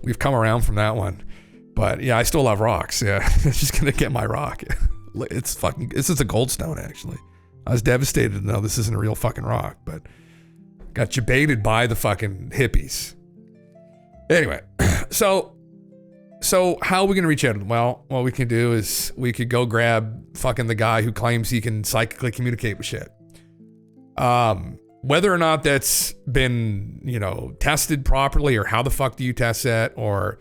We've come around from that one. But yeah, I still love rocks. Yeah, it's just going to get my rock. This is a gold stone, actually. I was devastated to know this isn't a real fucking rock, but got jebaited by the fucking hippies. Anyway, so how are we going to reach out to them? Well, what we can do is we could go grab fucking the guy who claims he can psychically communicate with shit. Whether or not that's been, you know, tested properly, or how the fuck do you test that, or,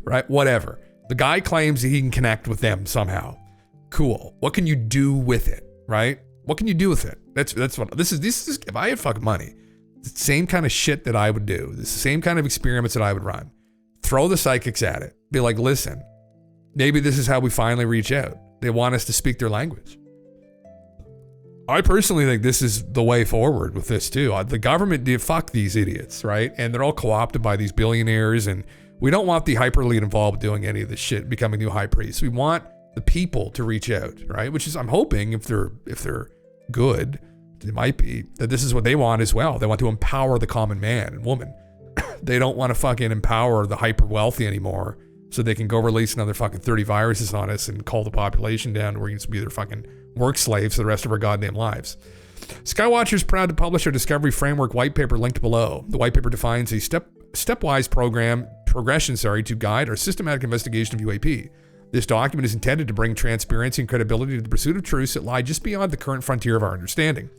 right, whatever. The guy claims that he can connect with them somehow. Cool. What can you do with it, right? What can you do with it? That's what this is. If I had fucking money, it's the same kind of shit that I would do. It's the same kind of experiments that I would run. Throw the psychics at it. Be like, listen, maybe this is how we finally reach out. They want us to speak their language. I personally think this is the way forward with this too. The government did fuck these idiots, right? And they're all co-opted by these billionaires, and we don't want the hyper elite involved doing any of this shit, becoming new high priests. We want the people to reach out, right? Which is, I'm hoping, if they're good, it might be that this is what they want as well. They want to empower the common man and woman. They don't want to fucking empower the hyper wealthy anymore, so they can go release another fucking 30 viruses on us and call the population down, where we can be their fucking work slaves for the rest of our goddamn lives. Skywatcher is proud to publish our Discovery Framework white paper linked below. The white paper defines a stepwise progression to guide our systematic investigation of UAP. This document is intended to bring transparency and credibility to the pursuit of truths that lie just beyond the current frontier of our understanding.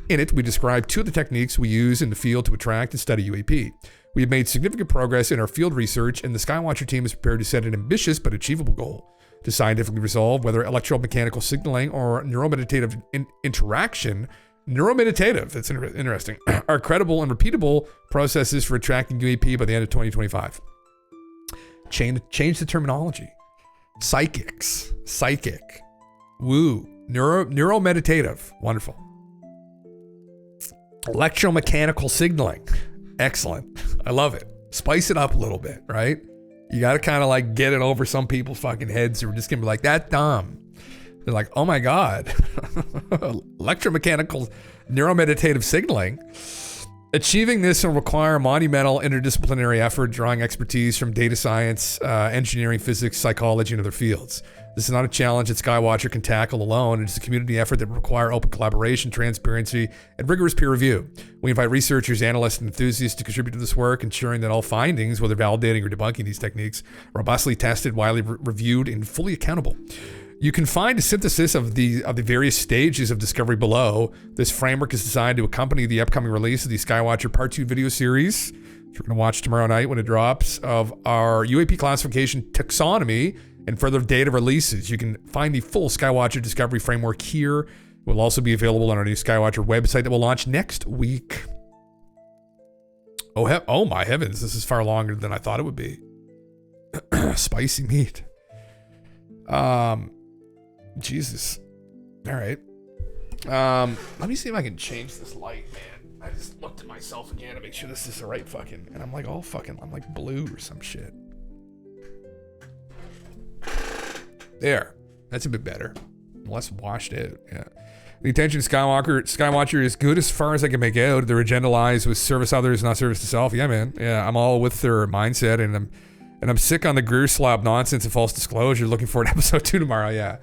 In it, we describe 2 of the techniques we use in the field to attract and study UAP. We have made significant progress in our field research, and the Skywatcher team is prepared to set an ambitious but achievable goal to scientifically resolve whether electromechanical signaling or neuromeditative interaction, that's interesting, are credible and repeatable processes for attracting UAP by the end of 2025. Change the terminology. Psychic, woo, neuromeditative, wonderful. Electromechanical signaling, excellent. I love it. Spice it up a little bit, right? You got to kind of like get it over some people's fucking heads who are just gonna be like, that dumb. They're like, oh my God, electromechanical neuromeditative signaling. Achieving this will require monumental interdisciplinary effort, drawing expertise from data science, engineering, physics, psychology, and other fields. This is not a challenge that Skywatcher can tackle alone. It is a community effort that will require open collaboration, transparency, and rigorous peer review. We invite researchers, analysts, and enthusiasts to contribute to this work, ensuring that all findings, whether validating or debunking these techniques, are robustly tested, widely reviewed, and fully accountable. You can find a synthesis of the various stages of discovery below. This framework is designed to accompany the upcoming release of the Skywatcher Part 2 video series, which we're going to watch tomorrow night when it drops, of our UAP classification taxonomy and further data releases. You can find the full Skywatcher discovery framework here. It will also be available on our new Skywatcher website that will launch next week. Oh my heavens, this is far longer than I thought it would be. Spicy meat. Jesus. All right. Let me see if I can change this light, man. I just looked at myself again to make sure this is the right fucking, and I'm like all fucking, I'm like blue or some shit. There. That's a bit better. Less washed out. Yeah. The intention of Skywatcher is good as far as I can make out. Their agenda lies with service others, not service to self. Yeah, man. Yeah, I'm all with their mindset, and I'm sick on the Greer slab nonsense and false disclosure. Looking forward to episode 2 tomorrow. Yeah.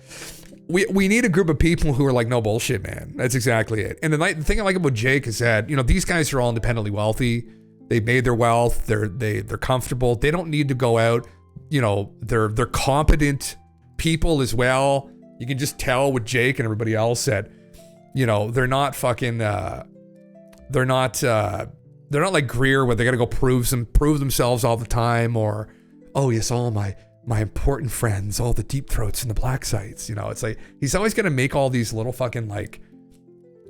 We need a group of people who are like, no bullshit, man. That's exactly it. And the thing I like about Jake is that, these guys are all independently wealthy. They've made their wealth. They're comfortable. They don't need to go out. They're competent people as well. You can just tell with Jake and everybody else that, they're not fucking, they're not like Greer where they got to go prove themselves all the time, or, oh yes, all my important friends, all the deep throats and the black sites. It's like he's always gonna make all these little fucking like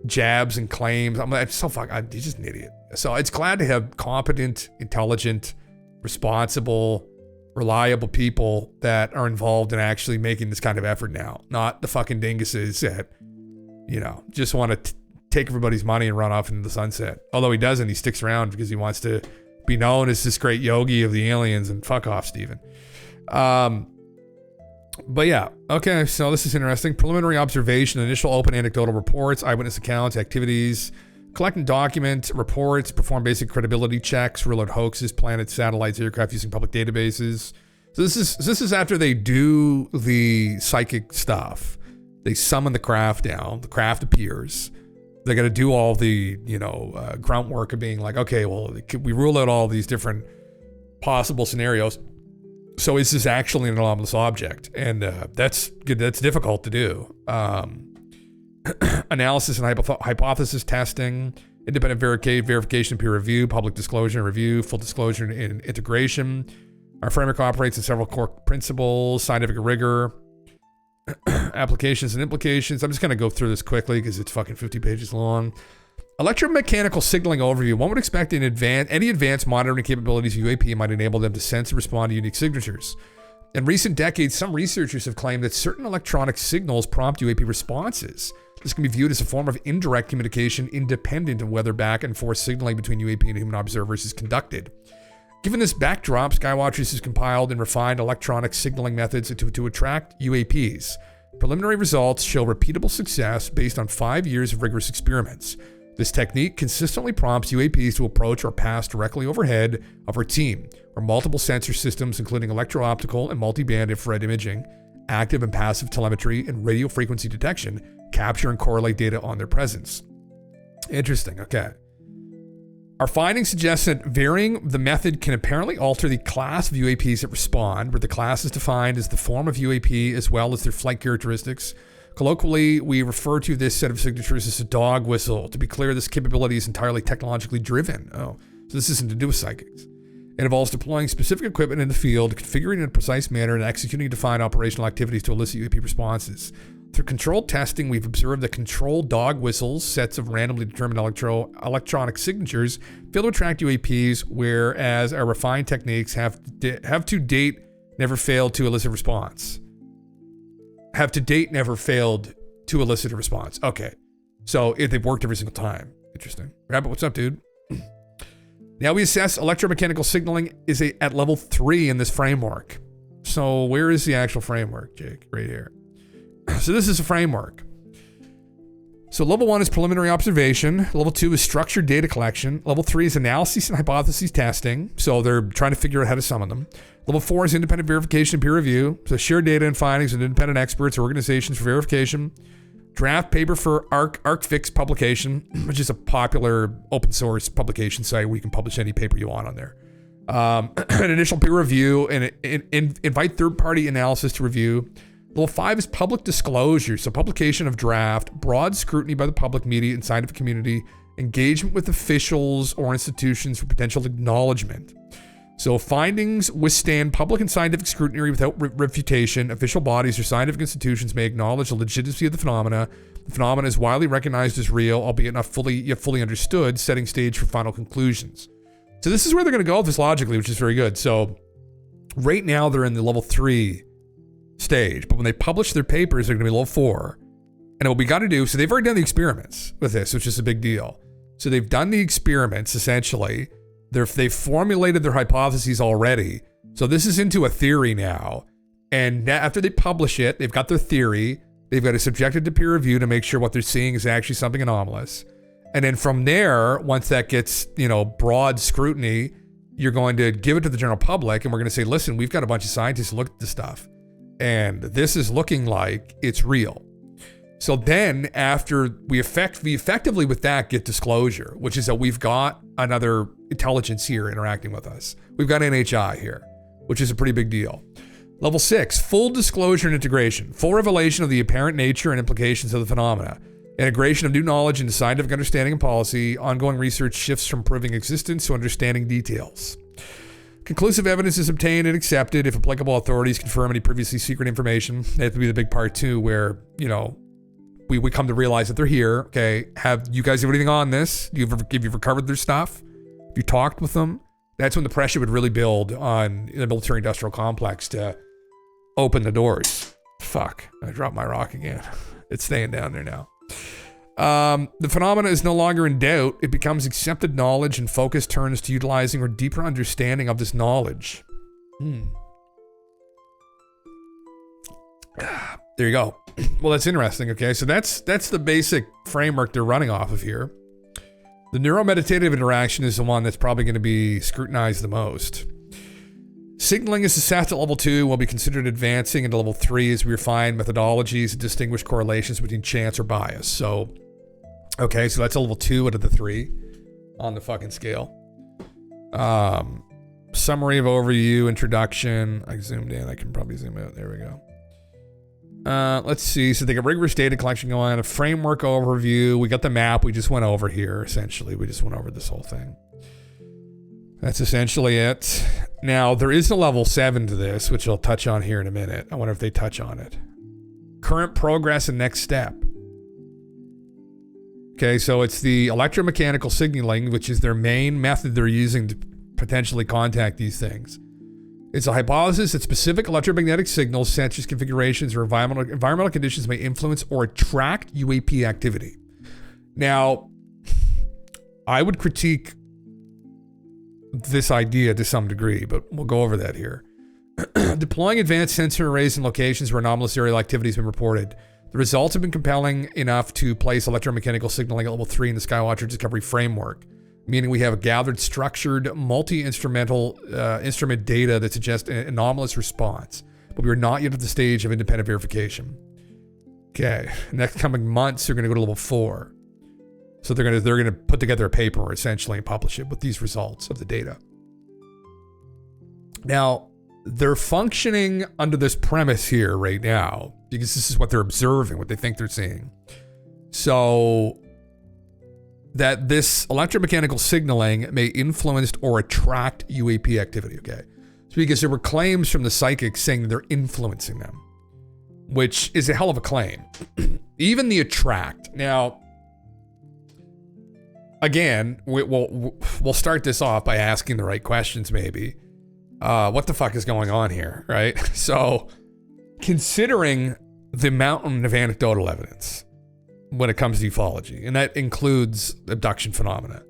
jabs and claims. He's just an idiot. So it's glad to have competent, intelligent, responsible, reliable people that are involved in actually making this kind of effort now, not the fucking dinguses that, just want to take everybody's money and run off into the sunset. Although he doesn't, he sticks around because he wants to be known as this great yogi of the aliens, and fuck off, Steven. But yeah, okay, so this is interesting. Preliminary observation, initial open anecdotal reports, eyewitness accounts, activities, collect and document reports, perform basic credibility checks, rule out hoaxes, planets, satellites, aircraft using public databases. So this is after they do the psychic stuff. They summon the craft down, the craft appears. They're going to do all the, grunt work of being like, okay, well, we rule out all these different possible scenarios. So is this actually an anomalous object? And that's good. That's difficult to do. Analysis and hypothesis testing, independent verification, peer review, public disclosure and review, full disclosure and integration. Our framework operates in several core principles: scientific rigor, applications and implications. I'm just going to go through this quickly because it's fucking 50 pages long. Electromechanical signaling overview. One would expect any advanced monitoring capabilities of UAP might enable them to sense and respond to unique signatures. In recent decades, some researchers have claimed that certain electronic signals prompt UAP responses. This can be viewed as a form of indirect communication independent of whether back and forth signaling between UAP and human observers is conducted. Given this backdrop, Skywatchers has compiled and refined electronic signaling methods to attract UAPs. Preliminary results show repeatable success based on 5 years of rigorous experiments. This technique consistently prompts UAPs to approach or pass directly overhead of our team, where multiple sensor systems, including electro-optical and multi-band infrared imaging, active and passive telemetry, and radio frequency detection, capture and correlate data on their presence. Interesting, okay. Our findings suggest that varying the method can apparently alter the class of UAPs that respond, where the class is defined as the form of UAP as well as their flight characteristics. Colloquially, we refer to this set of signatures as a dog whistle. To be clear, this capability is entirely technologically driven. Oh, so this isn't to do with psychics. It involves deploying specific equipment in the field, configuring in a precise manner, and executing defined operational activities to elicit UAP responses. Through controlled testing, we've observed that controlled dog whistles, sets of randomly determined electronic signatures, fail to attract UAPs, whereas our refined techniques have to date never failed to elicit response. Have to date never failed to elicit a response. Okay. So they've worked every single time. Interesting. Rabbit, what's up, dude? Now we assess electromechanical signaling is at level 3 in this framework. So where is the actual framework, Jake? Right here. So this is a framework. So level 1 is preliminary observation. Level 2 is structured data collection. Level 3 is analysis and hypothesis testing. So they're trying to figure out how to summon them. Level 4 is independent verification and peer review. So share data and findings with independent experts or organizations for verification. Draft paper for ArcFix publication, which is a popular open source publication site where you can publish any paper you want on there. An initial peer review and invite third-party analysis to review. Level 5 is public disclosure, so publication of draft, broad scrutiny by the public, media, and scientific community, engagement with officials or institutions for potential acknowledgement. So findings withstand public and scientific scrutiny without refutation. Official bodies or scientific institutions may acknowledge the legitimacy of the phenomena. The phenomena is widely recognized as real, albeit not fully understood, setting stage for final conclusions. So this is where they're going to go with this logically, which is very good. So right now they're in the level 3 stage, but when they publish their papers, they're going to be level 4. And what we got to do, so they've already done the experiments with this, which is a big deal. So they've done the experiments, essentially. They've formulated their hypotheses already. So this is into a theory now. And after they publish it, they've got their theory. They've got to subject it to peer review to make sure what they're seeing is actually something anomalous. And then from there, once that gets, broad scrutiny, you're going to give it to the general public. And we're going to say, listen, we've got a bunch of scientists who look at this stuff. And this is looking like it's real. So then after we effectively with that get disclosure, which is that we've got another intelligence here interacting with us. We've got NHI here, which is a pretty big deal. Level 6, full disclosure and integration. Full revelation of the apparent nature and implications of the phenomena. Integration of new knowledge into scientific understanding and policy. Ongoing research shifts from proving existence to understanding details. Conclusive evidence is obtained and accepted if applicable authorities confirm any previously secret information. That would be the big part too, where, we come to realize that they're here. Okay, have you guys have anything on this? Have you recovered their stuff? Have you talked with them? That's when the pressure would really build on the military-industrial complex to open the doors. Fuck, I dropped my rock again. It's staying down there now. The phenomena is no longer in doubt. It becomes accepted knowledge, and focus turns to utilizing or deeper understanding of this knowledge. There you go. Well, that's interesting. Okay, so that's the basic framework they're running off of here. The neuromeditative interaction is the one that's probably going to be scrutinized the most. Signaling is assessed at level 2 will be considered advancing into level 3 as we refine methodologies and distinguish correlations between chance or bias. So, okay, so that's a level 2 out of the 3 on the fucking scale. Summary of overview, introduction. I zoomed in. I can probably zoom out. There we go. Let's see. So they got rigorous data collection going on, a framework overview. We got the map we just went over here, essentially. We just went over this whole thing. That's essentially it. Now, there is a level 7 to this, which I'll touch on here in a minute. I wonder if they touch on it. Current progress and next step. Okay, so it's the electromechanical signaling, which is their main method they're using to potentially contact these things. It's a hypothesis that specific electromagnetic signals, sensors, configurations, or environmental conditions may influence or attract UAP activity. Now, I would critique this idea to some degree, but we'll go over that here. Deploying advanced sensor arrays in locations where anomalous aerial activity has been reported. The results have been compelling enough to place electromechanical signaling at level 3 in the Skywatcher discovery framework, meaning we have gathered structured multi-instrumental instrument data that suggests an anomalous response, but we are not yet at the stage of independent verification. Okay, next coming months, you're going to go to level 4. So they're gonna put together a paper essentially and publish it with these results of the data. Now, they're functioning under this premise here right now because this is what they're observing, what they think they're seeing. So that this electromechanical signaling may influence or attract UAP activity, okay? So because there were claims from the psychics saying that they're influencing them, which is a hell of a claim. Even the attract. Now, again, we'll start this off by asking the right questions maybe. What the fuck is going on here, right? So, considering the mountain of anecdotal evidence when it comes to ufology, and that includes abduction phenomena,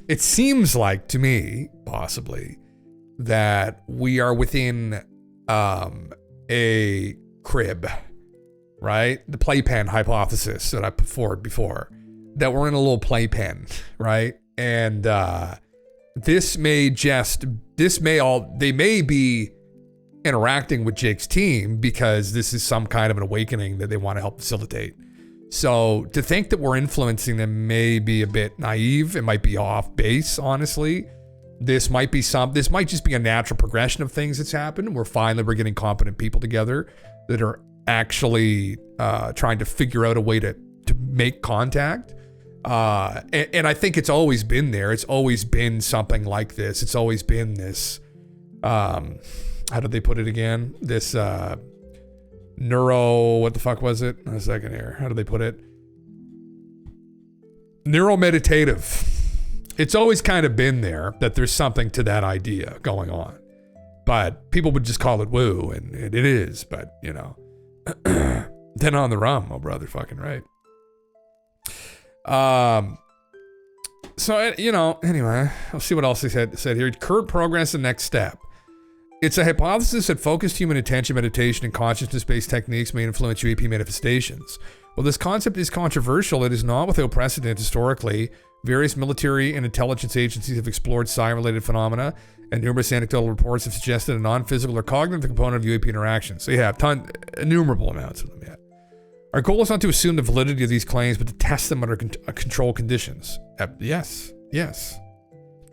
it seems like to me, possibly, that we are within a crib, right? The playpen hypothesis that I put forward before, that we're in a little playpen, right? And they may be interacting with Jake's team because this is some kind of an awakening that they want to help facilitate. So to think that we're influencing them may be a bit naive. It might be off base, honestly. This might just be a natural progression of things that's happened. We're getting competent people together that are actually trying to figure out a way to make contact. And I think it's always been there. It's always been something like this. It's always been this, how did they put it again? This what the fuck was it? A second here. How did they put it? Neuromeditative. It's always kind of been there that there's something to that idea going on. But people would just call it woo, and it is, but, you know. Then on the rum, oh brother, fucking right. So, you know, anyway, I'll see what else he said here. Current progress and next step. It's a hypothesis that focused human attention, meditation, and consciousness-based techniques may influence UAP manifestations. While this concept is controversial, it is not without precedent historically. Various military and intelligence agencies have explored psi-related phenomena, and numerous anecdotal reports have suggested a non-physical or cognitive component of UAP interactions. So you have innumerable amounts of them yet. Our goal is not to assume the validity of these claims, but to test them under controlled conditions. Yes.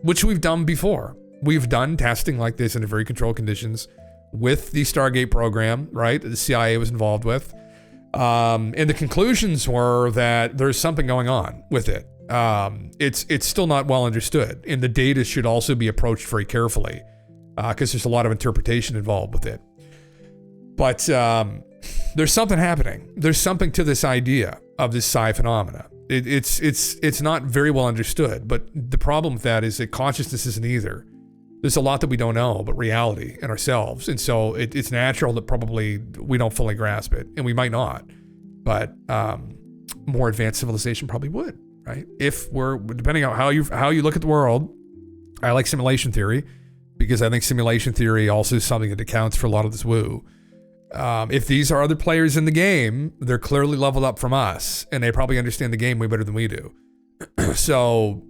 Which we've done before. We've done testing like this under very controlled conditions with the Stargate program, right? The CIA was involved with. And the conclusions were that there's something going on with it. It's still not well understood. And the data should also be approached very carefully because there's a lot of interpretation involved with it. But there's something happening. There's something to this idea of this psi phenomena. It's not very well understood, but the problem with that is that consciousness isn't either. There's a lot that we don't know about reality and ourselves, and so it's natural that probably we don't fully grasp it, and we might not, but more advanced civilization probably would, right? If we're, depending on how you look at the world. I like simulation theory because I think simulation theory also is something that accounts for a lot of this woo. If these are other players in the game, they're clearly leveled up from us, and they probably understand the game way better than we do. So,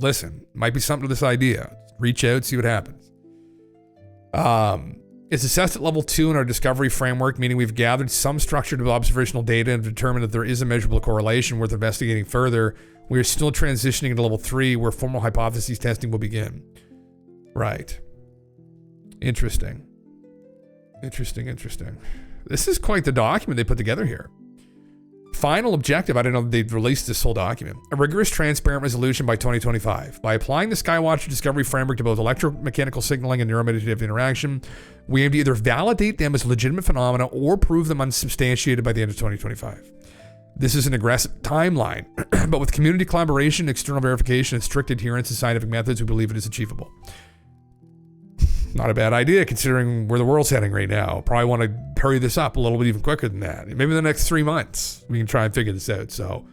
listen, might be something to this idea. Reach out, see what happens. It's assessed at level 2 in our discovery framework, meaning we've gathered some structured observational data and determined that there is a measurable correlation worth investigating further. We are still transitioning into level 3, where formal hypotheses testing will begin. Right. Interesting. This is quite the document they put together here. Final objective, I don't know if they've released this whole document. A rigorous, transparent resolution by 2025. By applying the Skywatcher discovery framework to both electromechanical signaling and neuromeditative interaction, we aim to either validate them as legitimate phenomena or prove them unsubstantiated by the end of 2025. This is an aggressive timeline, but with community collaboration, external verification, and strict adherence to scientific methods, we believe it is achievable. Not a bad idea considering where the world's heading right now. Probably want to hurry this up a little bit even quicker than that. Maybe in the next 3 months, we can try and figure this out. So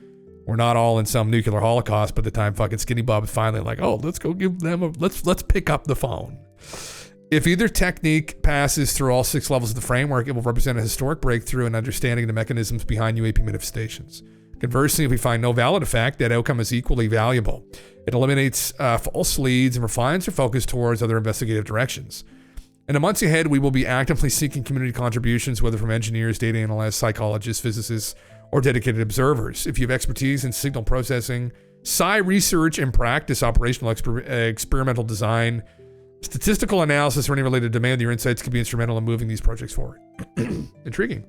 we're not all in some nuclear holocaust by the time fucking Skinny Bob is finally like, oh, let's go give them let's pick up the phone. If either technique passes through all 6 levels of the framework, it will represent a historic breakthrough in understanding the mechanisms behind UAP manifestations. Conversely, if we find no valid effect, that outcome is equally valuable. It eliminates false leads and refines our focus towards other investigative directions. In the months ahead, we will be actively seeking community contributions, whether from engineers, data analysts, psychologists, physicists, or dedicated observers. If you have expertise in signal processing, psi research and practice, operational experimental design, statistical analysis, or any related domain, your insights could be instrumental in moving these projects forward. Intriguing.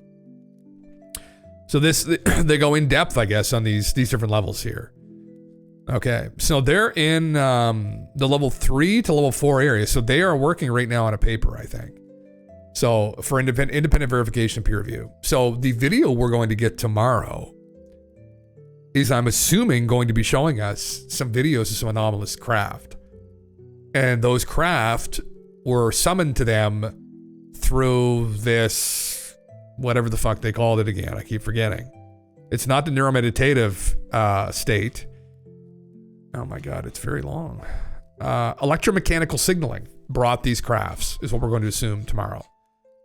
So they go in depth, I guess, on these different levels here. Okay, so they're in the level 3 to level 4 area. So they are working right now on a paper, I think. So for independent verification and peer review. So the video we're going to get tomorrow is, I'm assuming, going to be showing us some videos of some anomalous craft. And those craft were summoned to them through this, whatever the fuck they called it again. I keep forgetting. It's not the neuromeditative state. Oh my God, it's very long. Electromechanical signaling brought these crafts, is what we're going to assume tomorrow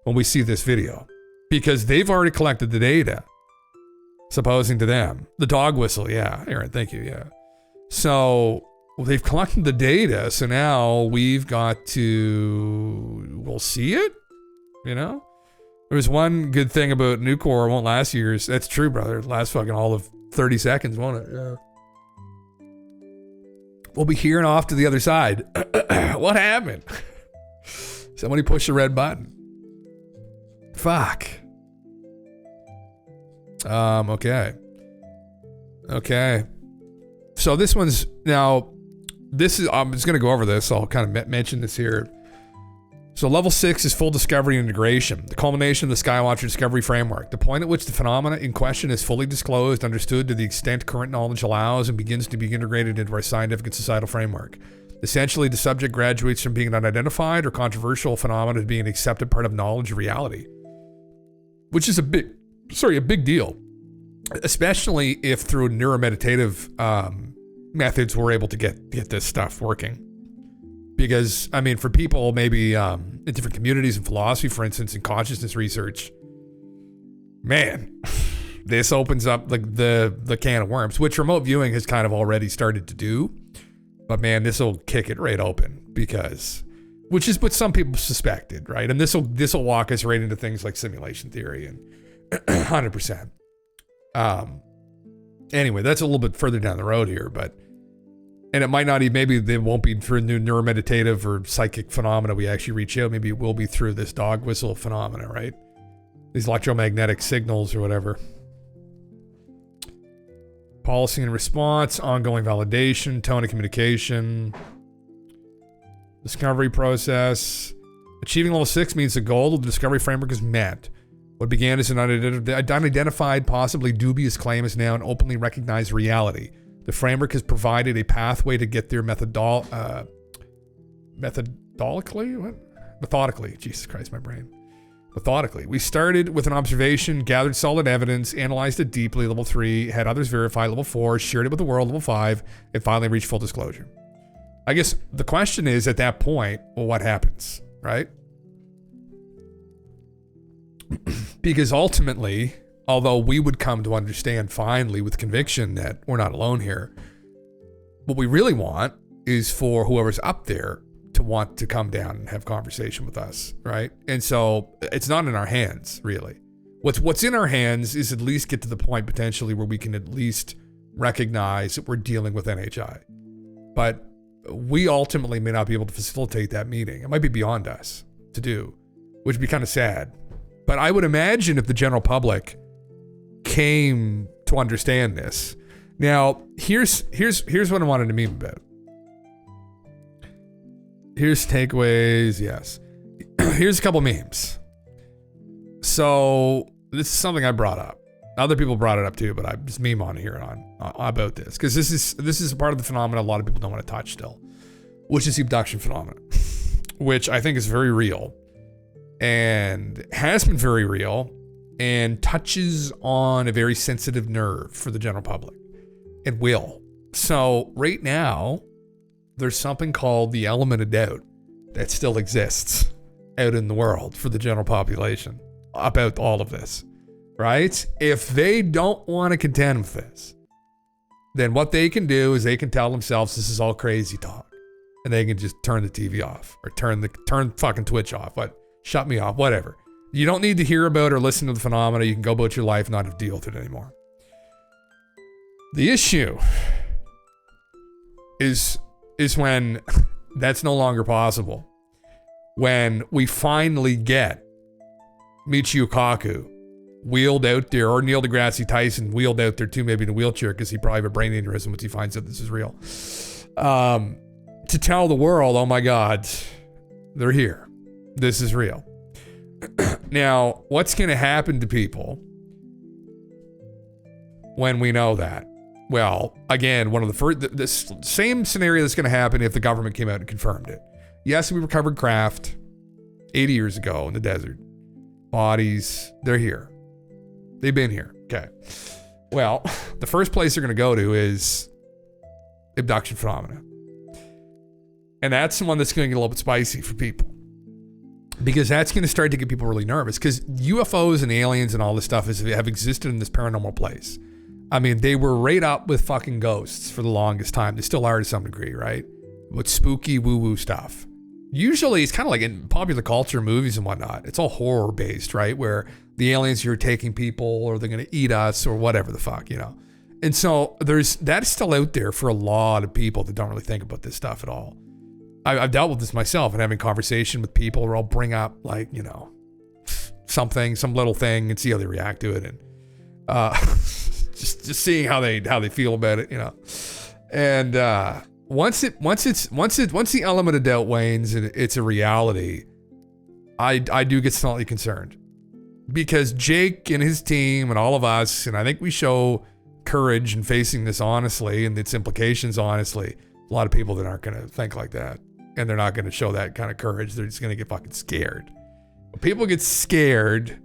when we see this video, because they've already collected the data, supposing to them. The dog whistle, yeah, Aaron, thank you, yeah. So they've collected the data, so now we've got to, we'll see it, you know? There was one good thing about Nucor, won't last years. That's true, brother. It'll last fucking all of 30 seconds, won't it? Yeah. We'll be hearing off to the other side. What happened? Somebody pushed the red button. Fuck. Okay. So this one's now, this is, I'm just going to go over this. I'll kind of mention this here. So level 6 is full discovery and integration, the culmination of the Skywatcher discovery framework, the point at which the phenomena in question is fully disclosed, understood to the extent current knowledge allows, and begins to be integrated into our scientific and societal framework. Essentially, the subject graduates from being an unidentified or controversial phenomenon to being an accepted part of knowledge or reality, which is a big deal, especially if through neuromeditative methods we're able to get this stuff working. Because, I mean, for people maybe in different communities in philosophy, for instance, in consciousness research, man, this opens up like the can of worms, which remote viewing has kind of already started to do. But man, this will kick it right open, because, which is what some people suspected, right? And this will walk us right into things like simulation theory and 100%. Anyway, that's a little bit further down the road here, but. And it might not even, maybe they won't be through new neuromeditative or psychic phenomena we actually reach out. Maybe it will be through this dog whistle phenomena, right? These electromagnetic signals or whatever. Policy and response, ongoing validation, tone of communication, discovery process. Achieving level 6 means the goal of the discovery framework is met. What began as an unidentified, possibly dubious claim is now an openly recognized reality. The framework has provided a pathway to get there methodically. Jesus Christ, my brain. Methodically. We started with an observation, gathered solid evidence, analyzed it deeply, level 3, had others verify, level 4, shared it with the world, level 5, and finally reached full disclosure. I guess the question is, at that point, well, what happens, right? Because ultimately, although we would come to understand finally with conviction that we're not alone here, what we really want is for whoever's up there to want to come down and have conversation with us, right? And so it's not in our hands, really. What's in our hands is at least get to the point potentially where we can at least recognize that we're dealing with NHI. But we ultimately may not be able to facilitate that meeting. It might be beyond us to do, which would be kind of sad. But I would imagine if the general public came to understand this. Now, here's what I wanted to meme about. Here's takeaways, yes. Here's a couple memes. So this is something I brought up. Other people brought it up too, but I just meme on here about this, because this is a part of the phenomena a lot of people don't want to touch still, which is the abduction phenomenon, which I think is very real and has been very real, and touches on a very sensitive nerve for the general public. It will. So right now, there's something called the element of doubt that still exists out in the world for the general population about all of this, right? If they don't want to contend with this, then what they can do is they can tell themselves this is all crazy talk, and they can just turn the TV off or turn fucking Twitch off, shut me off, whatever. You don't need to hear about or listen to the phenomena. You can go about your life and not have to deal with it anymore. The issue is when that's no longer possible. When we finally get Michio Kaku wheeled out there, or Neil deGrasse Tyson wheeled out there too, maybe in a wheelchair because he probably have a brain aneurysm once he finds out this is real. To tell the world, oh my God, they're here. This is real. Now, what's going to happen to people when we know that? Well, again, one of the first, the same scenario that's going to happen if the government came out and confirmed it. Yes, we recovered craft 80 years ago in the desert. Bodies, they're here. They've been here. Okay. Well, the first place they're going to go to is abduction phenomena. And that's the one that's going to get a little bit spicy for people. Because that's going to start to get people really nervous. Because UFOs and aliens and all this stuff have existed in this paranormal place. I mean, they were right up with fucking ghosts for the longest time. They still are to some degree, right? With spooky woo-woo stuff. Usually, it's kind of like in popular culture, movies and whatnot. It's all horror-based, right? Where the aliens are taking people, or they're going to eat us, or whatever the fuck, you know? And so that's still out there for a lot of people that don't really think about this stuff at all. I've dealt with this myself and having conversation with people where I'll bring up, like, you know, some little thing and see how they react to it, and just seeing how they feel about it, you know. And once the element of doubt wanes and it's a reality, I do get slightly concerned, because Jake and his team and all of us, and I think we show courage in facing this honestly and its implications honestly. A lot of people that aren't going to think like that, and they're not going to show that kind of courage. They're just going to get fucking scared. When people get scared,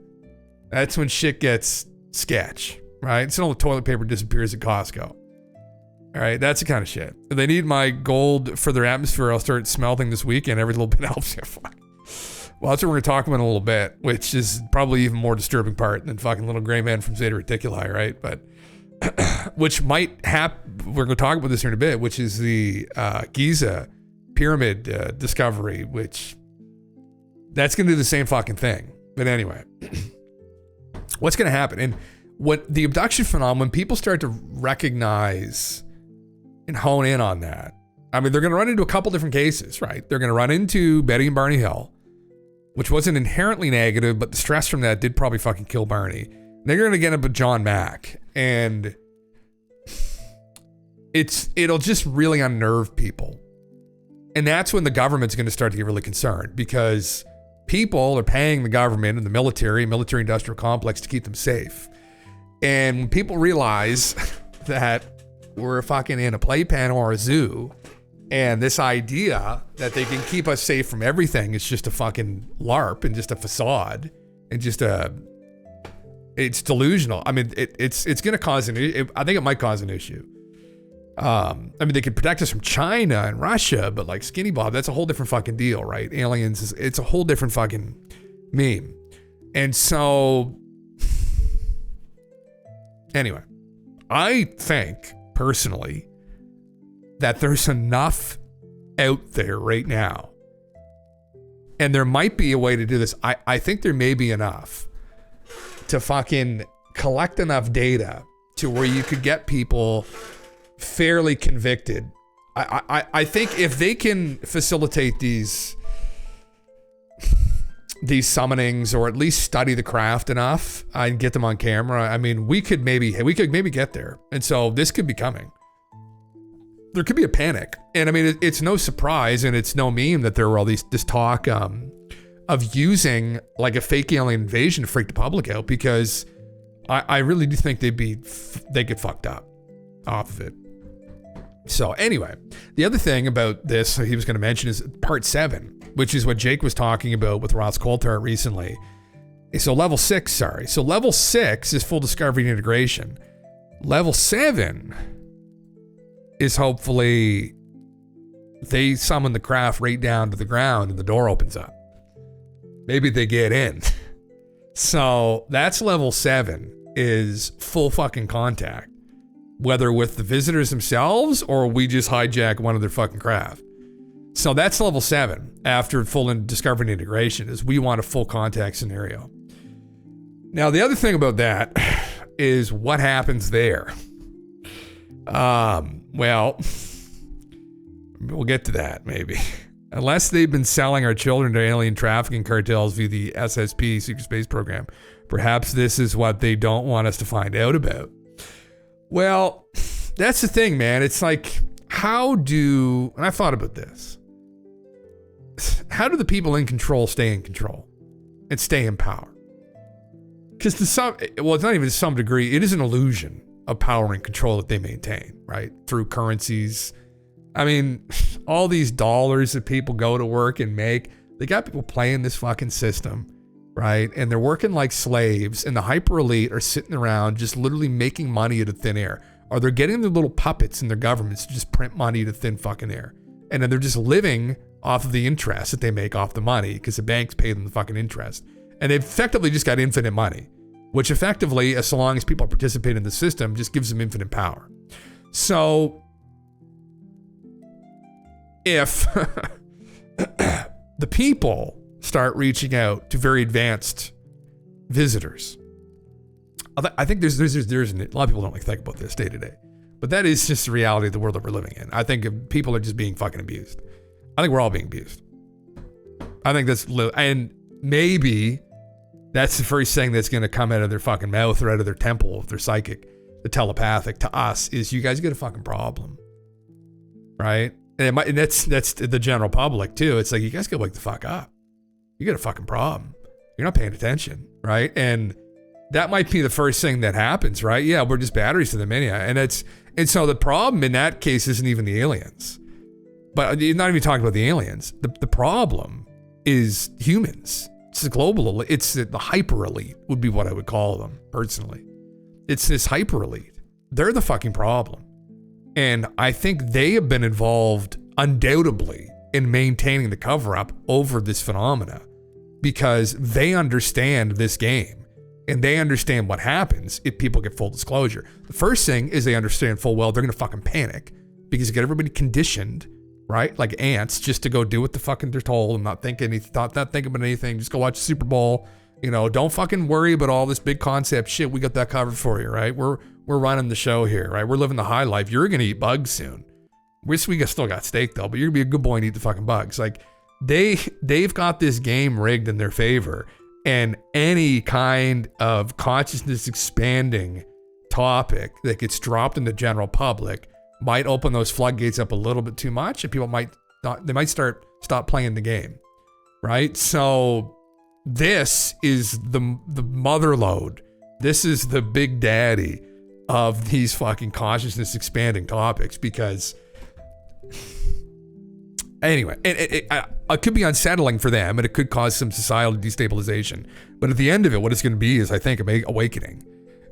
that's when shit gets sketch, right? It's all the toilet paper disappears at Costco. All right, that's the kind of shit. If they need my gold for their atmosphere, I'll start smelting this weekend. Every little bit helps. Well, that's what we're going to talk about in a little bit, which is probably even more disturbing part than fucking little gray man from Zeta Reticuli, right? But which might happen, we're going to talk about this here in a bit, which is the Giza pyramid discovery, which that's going to do the same fucking thing. But anyway, what's going to happen? And what the abduction phenomenon, when people start to recognize and hone in on that, I mean, they're going to run into a couple different cases, right? They're going to run into Betty and Barney Hill, which wasn't inherently negative, but the stress from that did probably fucking kill Barney. They're going to get up with John Mack, and it'll just really unnerve people. And that's when the government's going to start to get really concerned, because people are paying the government and the military industrial complex to keep them safe. And when people realize that we're fucking in a playpen or a zoo, and this idea that they can keep us safe from everything is just a fucking LARP and just a facade and just it's delusional. I mean, it's going to cause I think it might cause an issue. I mean, they could protect us from China and Russia, but like Skinny Bob, that's a whole different fucking deal, right? Aliens, it's a whole different fucking meme. And so, anyway, I think personally that there's enough out there right now, and there might be a way to do this. I think there may be enough to fucking collect enough data to where you could get people fairly convicted. I think if they can facilitate these summonings, or at least study the craft enough and get them on camera, I mean, we could maybe get there. And so this could be coming. There could be a panic. And I mean, it's no surprise, and it's no meme that there were all this talk of using like a fake alien invasion to freak the public out, because I really do think they get fucked up off of it. So anyway, the other thing about this he was going to mention is part 7, which is what Jake was talking about with Ross Coulthart recently. So level 6 is full discovery and integration. Level 7 is hopefully they summon the craft right down to the ground and the door opens up. Maybe they get in. So that's level 7, is full fucking contact, whether with the visitors themselves or we just hijack one of their fucking craft. So that's level 7 after full discovery and integration, is we want a full contact scenario. Now, the other thing about that is what happens there. Well, we'll get to that maybe. Unless they've been selling our children to alien trafficking cartels via the SSP, Secret Space Program, perhaps this is what they don't want us to find out about. Well, that's the thing, man. It's like, and I thought about this. How do the people in control stay in control and stay in power? Because it's not even to some degree, it is an illusion of power and control that they maintain, right? Through currencies. I mean, all these dollars that people go to work and make, they got people playing this fucking system, right? And they're working like slaves, and the hyper elite are sitting around just literally making money out of thin air. Or they're getting their little puppets in their governments to just print money out of thin fucking air. And then they're just living off of the interest that they make off the money because the banks pay them the fucking interest. And they've effectively just got infinite money, which effectively, as long as people participate in the system, just gives them infinite power. So if the people start reaching out to very advanced visitors, I think there's a lot of people don't like to think about this day to day, but that is just the reality of the world that we're living in. I think people are just being fucking abused. I think we're all being abused. I think and maybe that's the first thing that's going to come out of their fucking mouth or out of their temple, their psychic, the telepathic to us is, you guys got a fucking problem, right? And that's the general public too. It's like, you guys got to wake the fuck up. You got a fucking problem. You're not paying attention, right? And that might be the first thing that happens, right? Yeah, we're just batteries to them anyhow. And so the problem in that case isn't even the aliens. But you're not even talking about the aliens. The problem is humans. It's the global, it's the hyper elite would be what I would call them personally. It's this hyper elite. They're the fucking problem. And I think they have been involved undoubtedly in maintaining the cover up over this phenomena because they understand this game. And they understand what happens if people get full disclosure. The first thing is they understand full well they're going to fucking panic because you get everybody conditioned, right? Like ants, just to go do what the fucking they're told and not thinking about anything. Just go watch the Super Bowl. You know, don't fucking worry about all this big concept shit. We got that covered for you, right? We're running the show here, right? We're living the high life. You're going to eat bugs soon. We still got steak though, but you're going to be a good boy and eat the fucking bugs. Like they've got this game rigged in their favor. And any kind of consciousness expanding topic that gets dropped in the general public might open those floodgates up a little bit too much, and people might stop playing the game, right? So this is the mother lode. This is the big daddy of these fucking consciousness expanding topics because anyway, it could be unsettling for them and it could cause some societal destabilization. But at the end of it, what it's going to be is, I think, a awakening.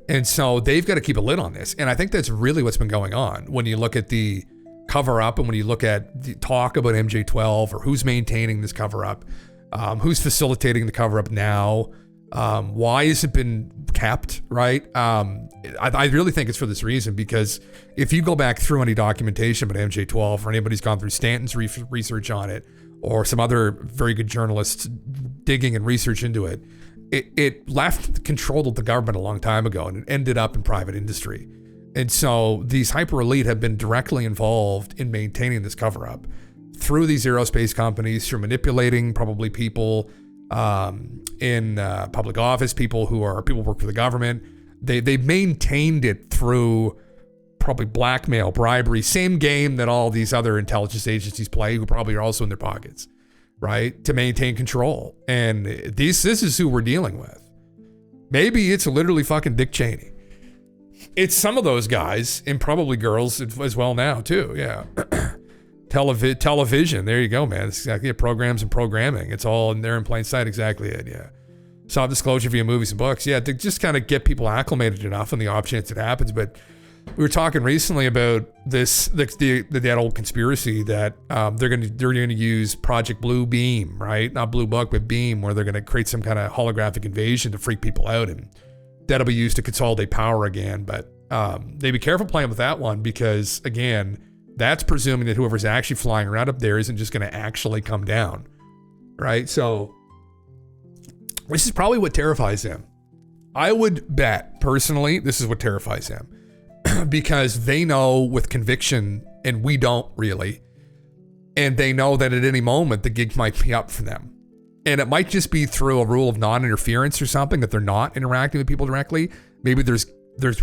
And so they've got to keep a lid on this. And I think that's really what's been going on when you look at the cover up and when you look at the talk about MJ12 or who's maintaining this cover up, who's facilitating the cover up now, why has it been kept, right? I really think it's for this reason, because if you go back through any documentation about MJ12 or anybody's gone through Stanton's research on it or some other very good journalists digging and research into it, it left control of the government a long time ago and it ended up in private industry. And so these hyper elite have been directly involved in maintaining this cover up through these aerospace companies, through manipulating probably people in public office, people who work for the government. They maintained it through probably blackmail, bribery, same game that all these other intelligence agencies play, who probably are also in their pockets, right? To maintain control. And this is who we're dealing with. Maybe it's literally fucking Dick Cheney. It's some of those guys, and probably girls as well now too. Yeah. Television. There you go, man. It's exactly it. Programs and programming. It's all in there in plain sight. Exactly it. Yeah. Soft disclosure via movies and books. Yeah. To just kind of get people acclimated enough on the off chance it happens. But we were talking recently about this, that old conspiracy that they're going to use Project Blue Beam, right? Not Blue Book, but Beam, where they're going to create some kind of holographic invasion to freak people out, and that'll be used to consolidate power again. But they be careful playing with that one, because again, that's presuming that whoever's actually flying around up there isn't just going to actually come down, right? So this is probably what terrifies them. I would bet, personally, this is what terrifies them. because they know with conviction, and we don't really. And they know that at any moment the gig might be up for them. And it might just be through a rule of non-interference or something, that they're not interacting with people directly. Maybe there's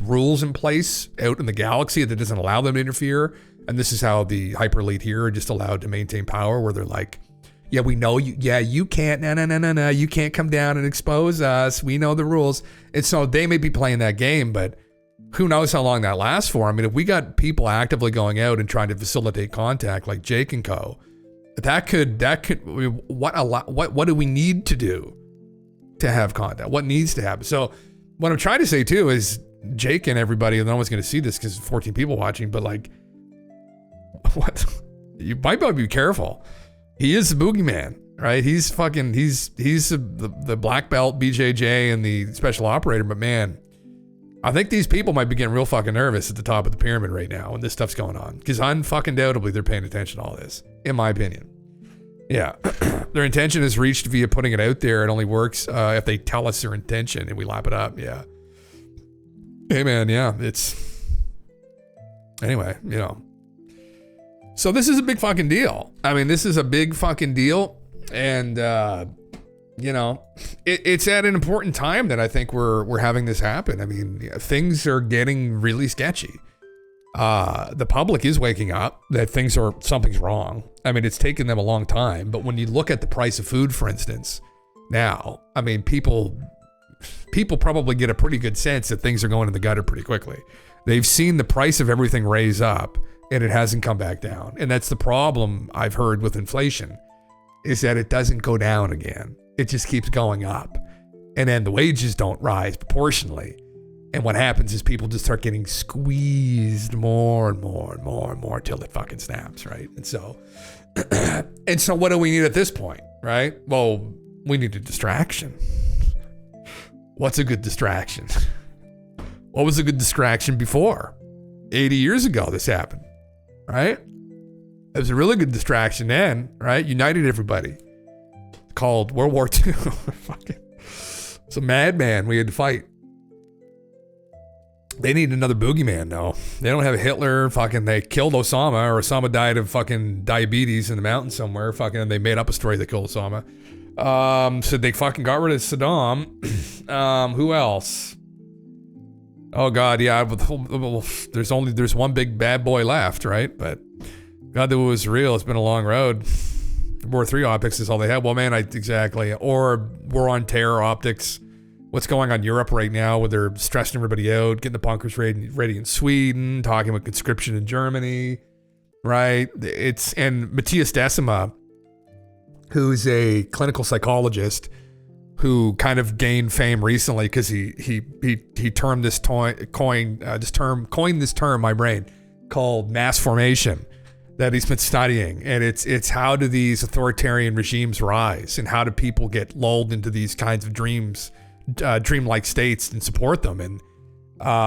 rules in place out in the galaxy that doesn't allow them to interfere. And this is how the hyper elite here are just allowed to maintain power, where they're like, yeah, we know you. Yeah, you can't. No. You can't come down and expose us. We know the rules. And so they may be playing that game, but who knows how long that lasts for. I mean, if we got people actively going out and trying to facilitate contact like Jake and co, that could what do we need to do to have contact? What needs to happen? So what I'm trying to say too is Jake and everybody, no one's going to see this because 14 people watching, but like, what? You might be careful. He is the boogeyman, right? He's the black belt BJJ and the special operator, but man, I think these people might be getting real fucking nervous at the top of the pyramid right now when this stuff's going on, because unfucking-doubtably they're paying attention to all this, in my opinion. Yeah, their intention is reached via putting it out there. It only works if they tell us their intention and we lap it up. Yeah. Hey man, yeah, anyway, you know. So this is a big fucking deal. I mean, this is a big fucking deal, and you know, it's at an important time that I think we're having this happen. I mean, things are getting really sketchy. The public is waking up that something's wrong. I mean, it's taken them a long time, but when you look at the price of food, for instance, now, I mean, people probably get a pretty good sense that things are going in the gutter pretty quickly. They've seen the price of everything raise up, and it hasn't come back down. And that's the problem I've heard with inflation, is that it doesn't go down again. It just keeps going up. And then the wages don't rise proportionally. And what happens is people just start getting squeezed more and more and more and more until it fucking snaps, right? And so what do we need at this point, right? Well, we need a distraction. What's a good distraction? What was a good distraction before? 80 years ago this happened, right? It was a really good distraction then, right? United everybody. Called World War II. Fucking, it's a madman we had to fight. They need another boogeyman now. They don't have a Hitler. Fucking, they killed Osama, or Osama died of fucking diabetes in the mountains somewhere. Fucking, they made up a story that killed Osama. So they fucking got rid of Saddam. Who else? Oh God, yeah. There's one big bad boy left, right? But God, that was real. It's been a long road. War 3 optics is all they have. Well, man, exactly. Or War on Terror optics. What's going on in Europe right now, where they're stressing everybody out, getting the bunkers ready in Sweden, talking about conscription in Germany, right? And Matthias Decima, who's a clinical psychologist who kind of gained fame recently because he termed this coined this term, my brain, called mass formation, that he's been studying. And it's how do these authoritarian regimes rise, and how do people get lulled into these kinds of dreamlike states and support them. And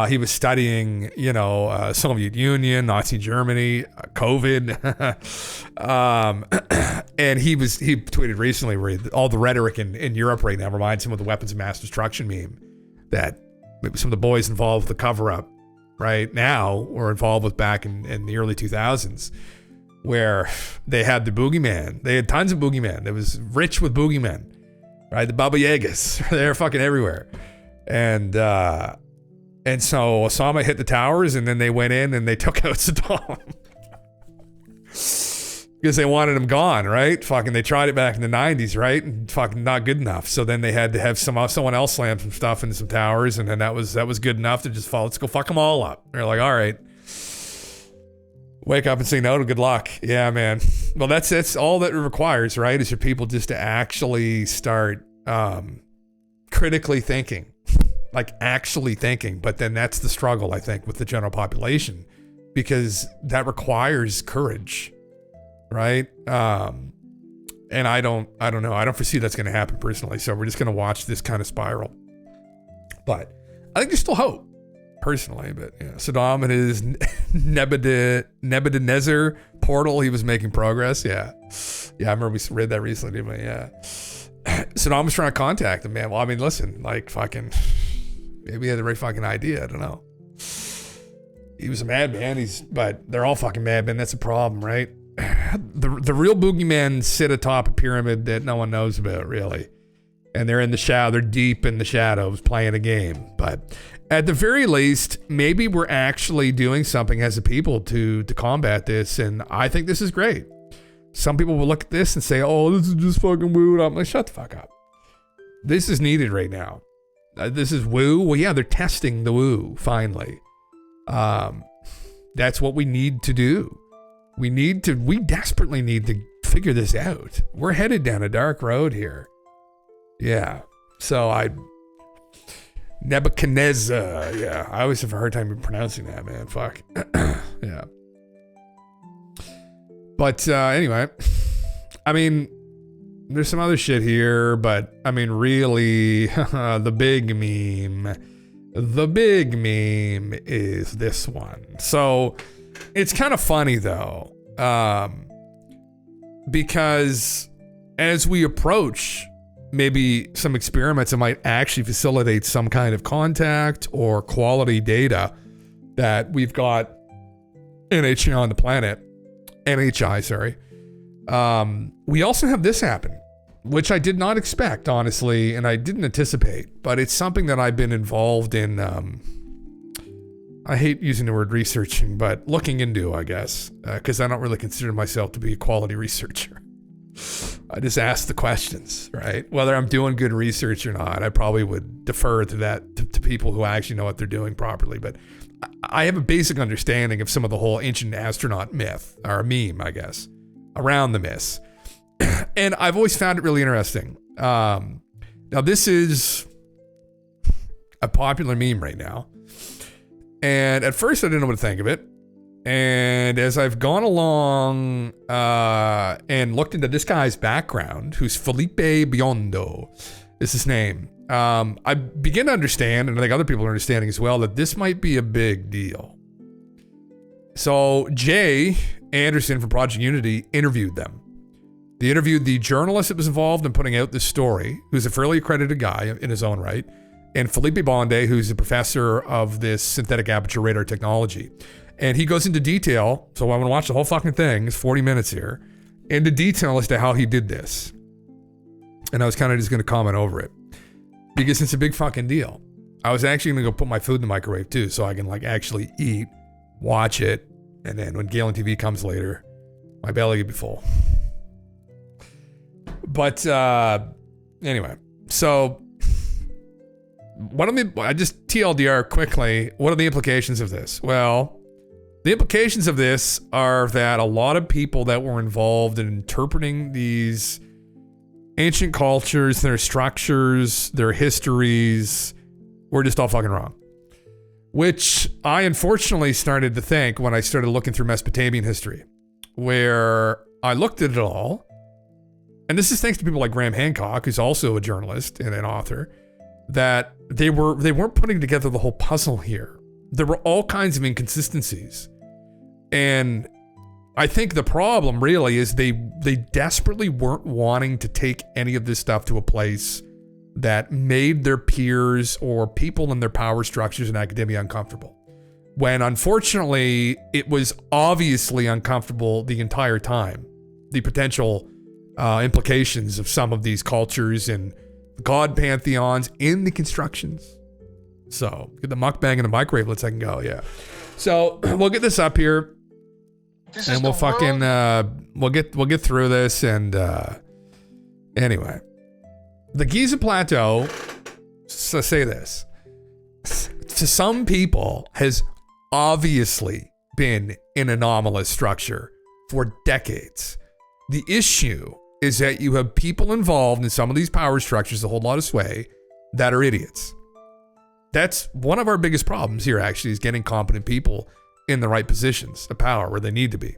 he was studying, Soviet Union, Nazi Germany, COVID. And he tweeted recently where all the rhetoric in Europe right now reminds him of the weapons of mass destruction meme, that maybe some of the boys involved with the cover-up right now were involved with back in the early 2000s, where they had the boogeyman. They had tons of boogeyman. It was rich with boogeymen, right? The Baba Yagas, they're fucking everywhere. And so Osama hit the towers, and then they went in and they took out Saddam. Because they wanted him gone, right? Fucking, they tried it back in the 90s, right? And fucking not good enough. So then they had to have someone else slam some stuff into some towers, and then that was good enough to just fall. Let's go fuck them all up. They're like, all right. Wake up and say no to good luck. Yeah, man. Well, that's all that it requires, right? Is for people just to actually start critically thinking, like actually thinking. But then that's the struggle, I think, with the general population, because that requires courage, right? And I don't know. I don't foresee that's going to happen personally. So we're just going to watch this kind of spiral. But I think there's still hope, personally. But yeah, Saddam and his Nebuchadnezzar portal, he was making progress. Yeah, I remember we read that recently, didn't we? Yeah. Saddam was trying to contact him, man. Well, I mean, listen, like fucking, maybe he had the right fucking idea. I don't know. He was a madman. But they're all fucking madmen. That's a problem, right? The real boogeymen sit atop a pyramid that no one knows about, really. And they're in the shadow. They're deep in the shadows playing a game. But at the very least, maybe we're actually doing something as a people to combat this. And I think this is great. Some people will look at this and say, oh, this is just fucking woo. I'm like, shut the fuck up. This is needed right now. This is woo. Well, yeah, they're testing the woo, finally. That's what we need to do. We desperately need to figure this out. We're headed down a dark road here. Yeah. So Nebuchadnezzar. Yeah. I always have a hard time pronouncing that, man. Fuck. Yeah. But anyway, I mean, there's some other shit here, but I mean, really, the big meme is this one. So it's kind of funny though, because as we approach maybe some experiments that might actually facilitate some kind of contact or quality data that we've got NHI on the planet, we also have this happen, which I did not expect, honestly, and I didn't anticipate, but it's something that I've been involved in, I hate using the word researching, but looking into, I guess, because I don't really consider myself to be a quality researcher. I just ask the questions, right? Whether I'm doing good research or not, I probably would defer to that to people who actually know what they're doing properly, but I have a basic understanding of some of the whole ancient astronaut myth, or meme, I guess, around the myths. And I've always found it really interesting. Now, this is a popular meme right now. And at first, I didn't know what to think of it. And as I've gone along and looked into this guy's background, who's Felipe Biondo, is his name, I begin to understand, and I think other people are understanding as well, that this might be a big deal. So Jay Anderson from Project Unity interviewed them. They interviewed the journalist that was involved in putting out this story, who's a fairly accredited guy in his own right, and Felipe Bonde, who's a professor of this synthetic aperture radar technology. And he goes into detail, so I'm going to watch the whole fucking thing, it's 40 minutes here, into detail as to how he did this. And I was kind of just going to comment over it, because it's a big fucking deal. I was actually going to go put my food in the microwave too, so I can like actually eat, watch it, and then when GALENTV comes later, my belly will be full. But anyway, so I just TLDR quickly, what are the implications of this? Well, the implications of this are that a lot of people that were involved in interpreting these ancient cultures, their structures, their histories, were just all fucking wrong. Which I unfortunately started to think when I started looking through Mesopotamian history, where I looked at it all, and this is thanks to people like Graham Hancock, who's also a journalist and an author, that they weren't putting together the whole puzzle here. There were all kinds of inconsistencies. And I think the problem really is they desperately weren't wanting to take any of this stuff to a place that made their peers or people in their power structures in academia uncomfortable. When unfortunately, it was obviously uncomfortable the entire time. The potential implications of some of these cultures and god pantheons in the constructions. So get the mukbang in the microwave. Let's second go. Yeah. So we'll get this up here, and we'll fucking we'll get through this. And anyway, the Giza Plateau. So say this to some people has obviously been an anomalous structure for decades. The issue is that you have people involved in some of these power structures that hold a lot of sway that are idiots. That's one of our biggest problems here, actually, is getting competent people in the right positions of power where they need to be.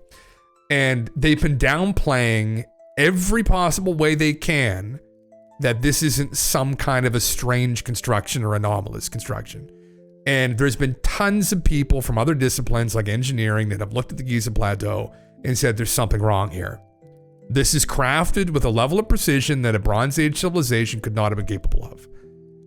And they've been downplaying every possible way they can that this isn't some kind of a strange construction or anomalous construction. And there's been tons of people from other disciplines like engineering that have looked at the Giza Plateau and said there's something wrong here. This is crafted with a level of precision that a Bronze Age civilization could not have been capable of.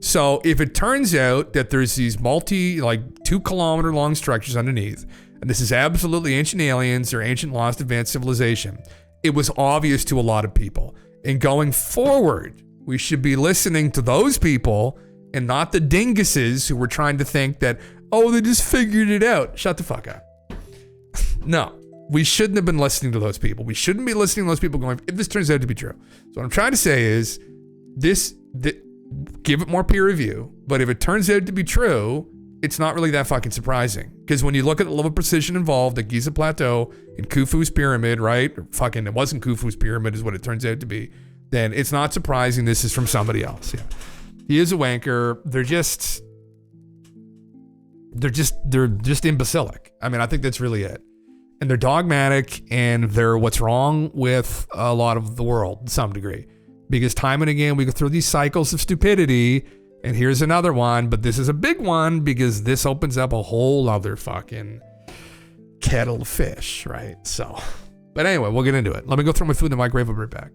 So if it turns out that there's these 2 kilometer long structures underneath, and this is absolutely ancient aliens or ancient lost advanced civilization, it was obvious to a lot of people. And going forward, we should be listening to those people and not the dinguses who were trying to think that, oh, they just figured it out. Shut the fuck up. No, we shouldn't have been listening to those people. We shouldn't be listening to those people going, if this turns out to be true. So what I'm trying to say is give it more peer review, but if it turns out to be true, it's not really that fucking surprising. Because when you look at the level of precision involved at Giza Plateau and Khufu's pyramid, right? Or fucking, it wasn't Khufu's pyramid is what it turns out to be. Then it's not surprising this is from somebody else. Yeah. He is a wanker. They're just imbecilic. I mean, I think that's really it. And they're dogmatic, and they're what's wrong with a lot of the world to some degree. Because time and again, we go through these cycles of stupidity, and here's another one, but this is a big one because this opens up a whole other fucking kettle of fish, right? So, but anyway, we'll get into it. Let me go throw my food in the microwave. I'll be right back.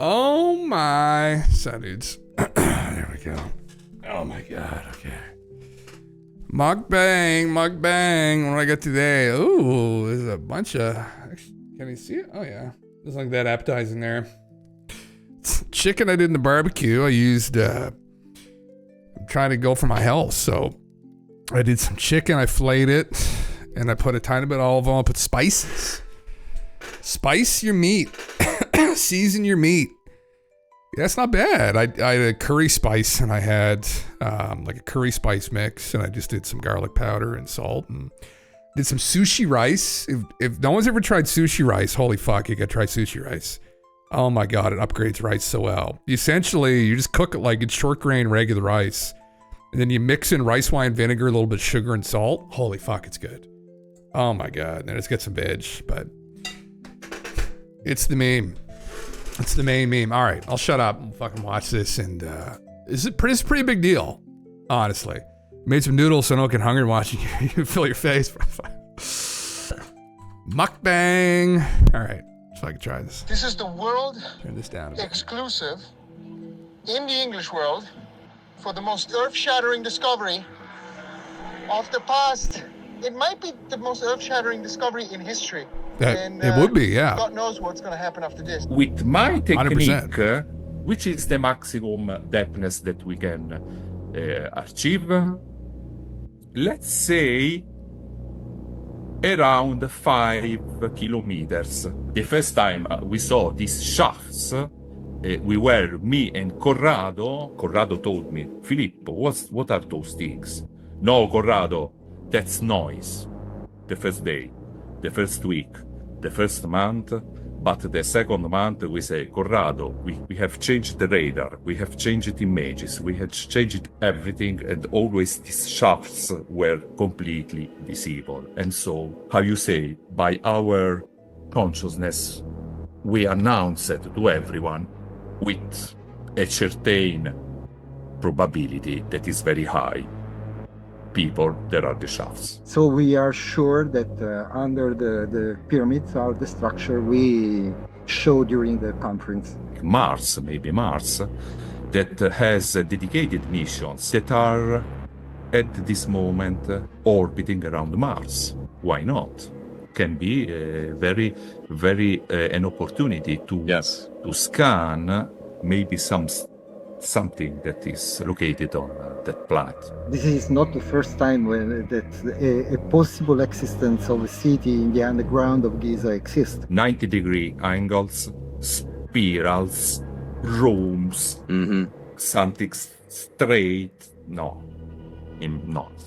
Oh my. So, dudes. There we go. Oh my God. Okay. Mukbang. What do I got today? Ooh, there's a bunch of. Can you see it? Oh yeah. There's like that appetizing there. Chicken I did in the barbecue. I used. I'm trying to go for my health, so I did some chicken. I flayed it, and I put a tiny bit of olive oil. I put spices. Spice your meat. Season your meat. That's not bad. I had a curry spice, and I had like a curry spice mix, and I just did some garlic powder and salt, and did some sushi rice. If no one's ever tried sushi rice, holy fuck, you gotta try sushi rice. Oh my God, it upgrades rice so well. Essentially, you just cook it like it's short grain regular rice, and then you mix in rice wine vinegar, a little bit of sugar and salt. Holy fuck, it's good. Oh my God, then let's get some veg, but it's the meme. It's the main meme. All right, I'll shut up and fucking watch this. And it's a pretty big deal, honestly. Made some noodles so I don't get hungry watching you fill your face. Mukbang. All right, so I can try this.
This is the world
Turn this down a bit.
exclusive in the English world for the most earth-shattering discovery of the past. It might be the most earth-shattering discovery in history.
It would be, yeah.
God knows what's going to happen after this.
With my technique,
100%.
which is the maximum depthness that we can achieve, let's say around 5 kilometers. The first time we saw these shafts, we were, me and Corrado told me, Filippo, what are those things? No, Corrado, that's noise. The first day, the first week, the first month, but the second month we say, Corrado, we have changed the radar, we have changed images, we have changed everything, and always these shafts were completely visible. And so, how you say, by our consciousness, we announce it to everyone with a certain probability that is very high. People, there are the shafts.
So we are sure that under the pyramids are the structure we showed during the conference.
Mars, maybe Mars, that has dedicated missions that are at this moment orbiting around Mars. Why not? Can be very an opportunity to scan maybe something that is located on that planet.
This is not the first time that a possible existence of a city in the underground of Giza exists.
90-degree angles, spirals, rooms, something straight. No,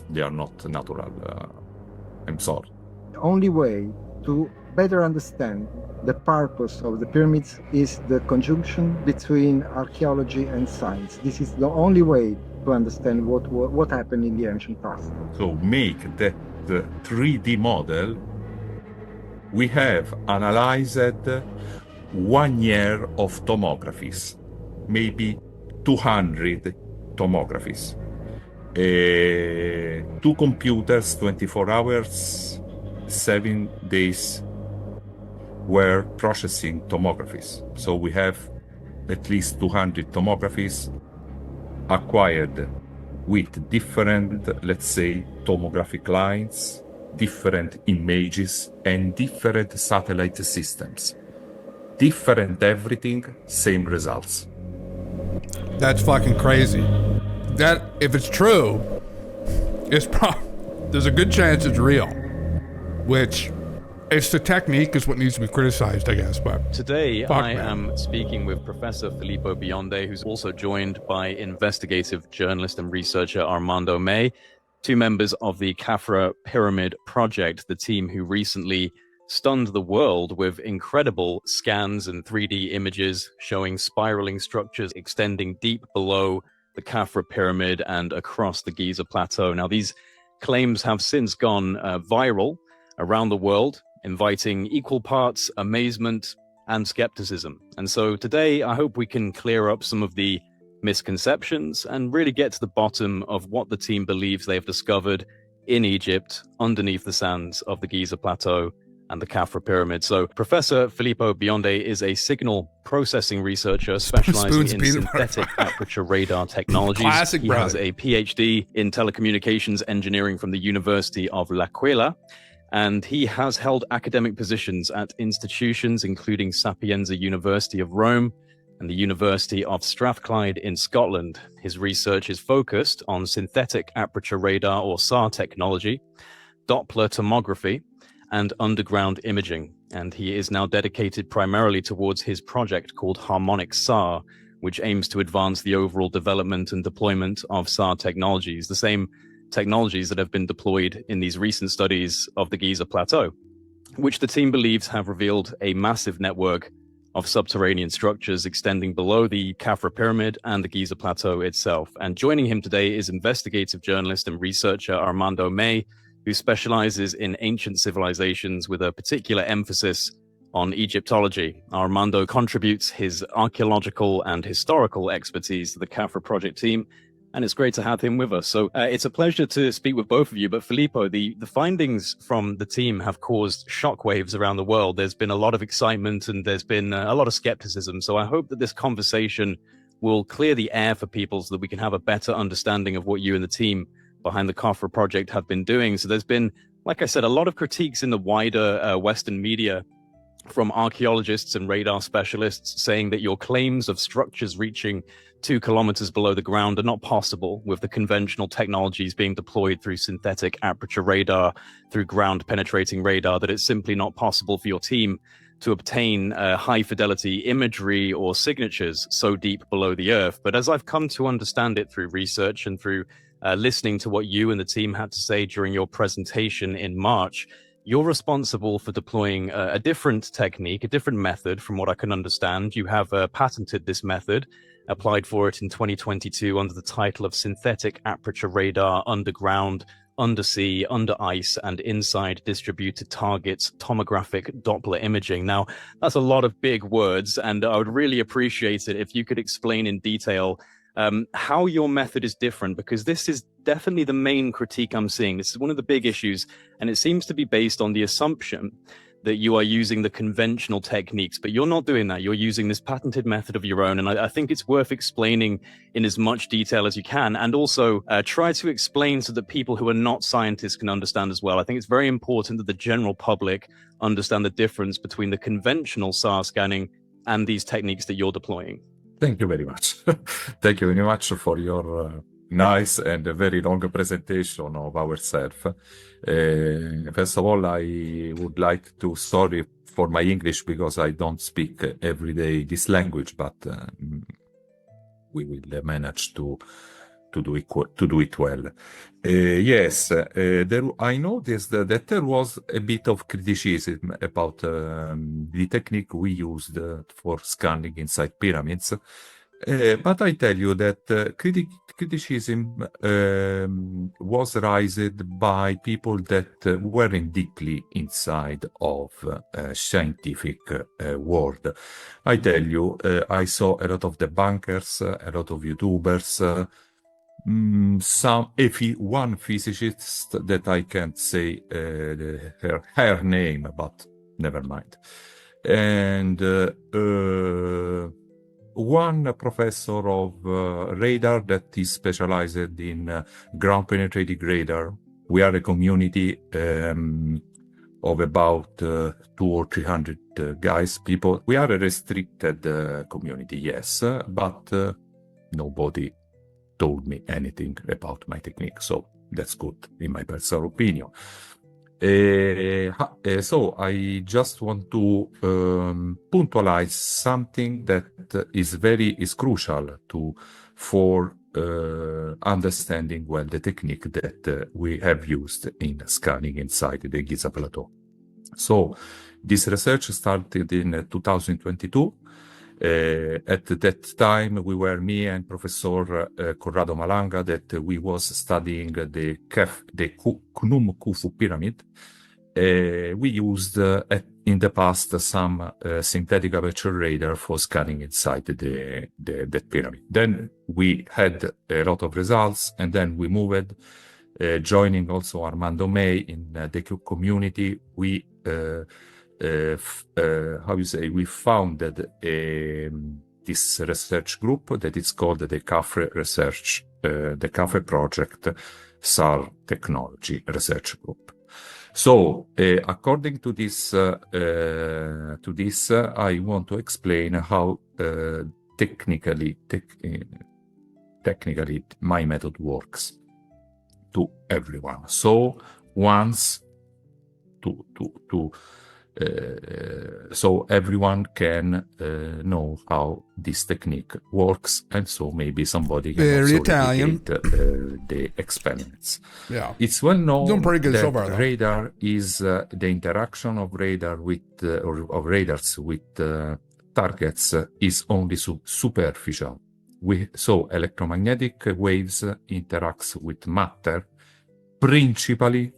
they are not natural. I'm sorry.
The only way to better understand the purpose of the pyramids is the conjunction between archaeology and science. This is the only way to understand what happened in the ancient past.
So make the 3D model. We have analyzed 1 year of tomographies, maybe 200 tomographies. 2 computers, 24 hours, 7 days were processing tomographies. So we have at least 200 tomographies acquired with different, let's say, tomographic lines, different images, and different satellite systems. Different everything, same results.
That's fucking crazy. That, if it's true, there's a good chance it's real. Which, it's the technique is what needs to be criticized, I guess. But
today I am speaking with Professor Filippo Bionde, who's also joined by investigative journalist and researcher Armando May, 2 members of the Khafra Pyramid Project, the team who recently stunned the world with incredible scans and 3D images showing spiraling structures extending deep below the Khafra Pyramid and across the Giza Plateau. Now, these claims have since gone viral around the world, inviting equal parts amazement and skepticism. And so today, I hope we can clear up some of the misconceptions and really get to the bottom of what the team believes they've discovered in Egypt underneath the sands of the Giza Plateau and the Khafra Pyramid. So Professor Filippo Bionde is a signal processing researcher specializing in synthetic aperture radar technologies.
Classic,
he
brother.
has a PhD in telecommunications engineering from the University of L'Aquila, and he has held academic positions at institutions including Sapienza University of Rome and the University of Strathclyde in Scotland. His research is focused on synthetic aperture radar, or SAR technology, Doppler tomography, and underground imaging. And he is now dedicated primarily towards his project called Harmonic SAR, which aims to advance the overall development and deployment of SAR technologies, the same technologies that have been deployed in these recent studies of the Giza Plateau, which the team believes have revealed a massive network of subterranean structures extending below the Khafra Pyramid and the Giza Plateau itself. And joining him today is investigative journalist and researcher Armando May, who specializes in ancient civilizations with a particular emphasis on Egyptology. Armando contributes his archaeological and historical expertise to the Khafra project team, and it's great to have him with us. So it's a pleasure to speak with both of you. But Filippo, the findings from the team have caused shockwaves around the world. There's been a lot of excitement and there's been a lot of skepticism. So I hope that this conversation will clear the air for people so that we can have a better understanding of what you and the team behind the Khafra project have been doing. So there's been, like I said, a lot of critiques in the wider Western media from archaeologists and radar specialists saying that your claims of structures reaching 2 kilometers below the ground are not possible with the conventional technologies being deployed through synthetic aperture radar, through ground penetrating radar, that it's simply not possible for your team to obtain high fidelity imagery or signatures so deep below the earth. But as I've come to understand it through research and through listening to what you and the team had to say during your presentation in March, you're responsible for deploying a different technique, a different method from what I can understand. You have patented this method, applied for it in 2022 under the title of Synthetic Aperture Radar Underground, Undersea, Under Ice, and Inside Distributed Targets Tomographic Doppler Imaging. Now, that's a lot of big words, and I would really appreciate it if you could explain in detail how your method is different, because this is definitely the main critique I'm seeing. This is one of the big issues, and it seems to be based on the assumption that you are using the conventional techniques, but you're not doing that. You're using this patented method of your own, and I think it's worth explaining in as much detail as you can, and also try to explain so that people who are not scientists can understand as well. I think it's very important that the general public understand the difference between the conventional SAR scanning and these techniques that you're deploying.
Thank you very much. Thank you very much for your nice and very long presentation of ourselves. First of all, I would like to sorry for my English because I don't speak every day this language, but we will manage to do it well. Yes, I noticed that there was a bit of criticism about the technique we used for scanning inside pyramids. But I tell you that criticism was raised by people that weren't deeply inside of scientific world. I tell you, I saw a lot of debunkers, a lot of YouTubers, one physicist that I can't say her name, but never mind, and one professor of radar that is specialized in ground penetrating radar. We are a community of about 200 or 300 guys, people. We are a restricted community, yes, but nobody told me anything about my technique, so that's good in my personal opinion. So I just want to punctualize something that is crucial for understanding well the technique that we have used in scanning inside the Giza Plateau. So this research started in 2022. At that time, we were me and Professor Corrado Malanga, that we was studying the Khnum Khufu pyramid. We used in the past some synthetic aperture radar for scanning inside that pyramid. Then we had a lot of results, and then we moved, joining also Armando May in the community. We how you say, we founded this research group that is called the CAFRE Research, the CAFRE Project SAR Technology Research Group. So, according to this, I want to explain how technically my method works to everyone. So, so everyone can know how this technique works, and so maybe somebody can
Very
also
Italian.
replicate the experiments.
Yeah,
it's well known
doing pretty good
that
so far, though.
radar is the interaction of radar with or of radars with targets is only superficial. So electromagnetic waves interacts with matter principally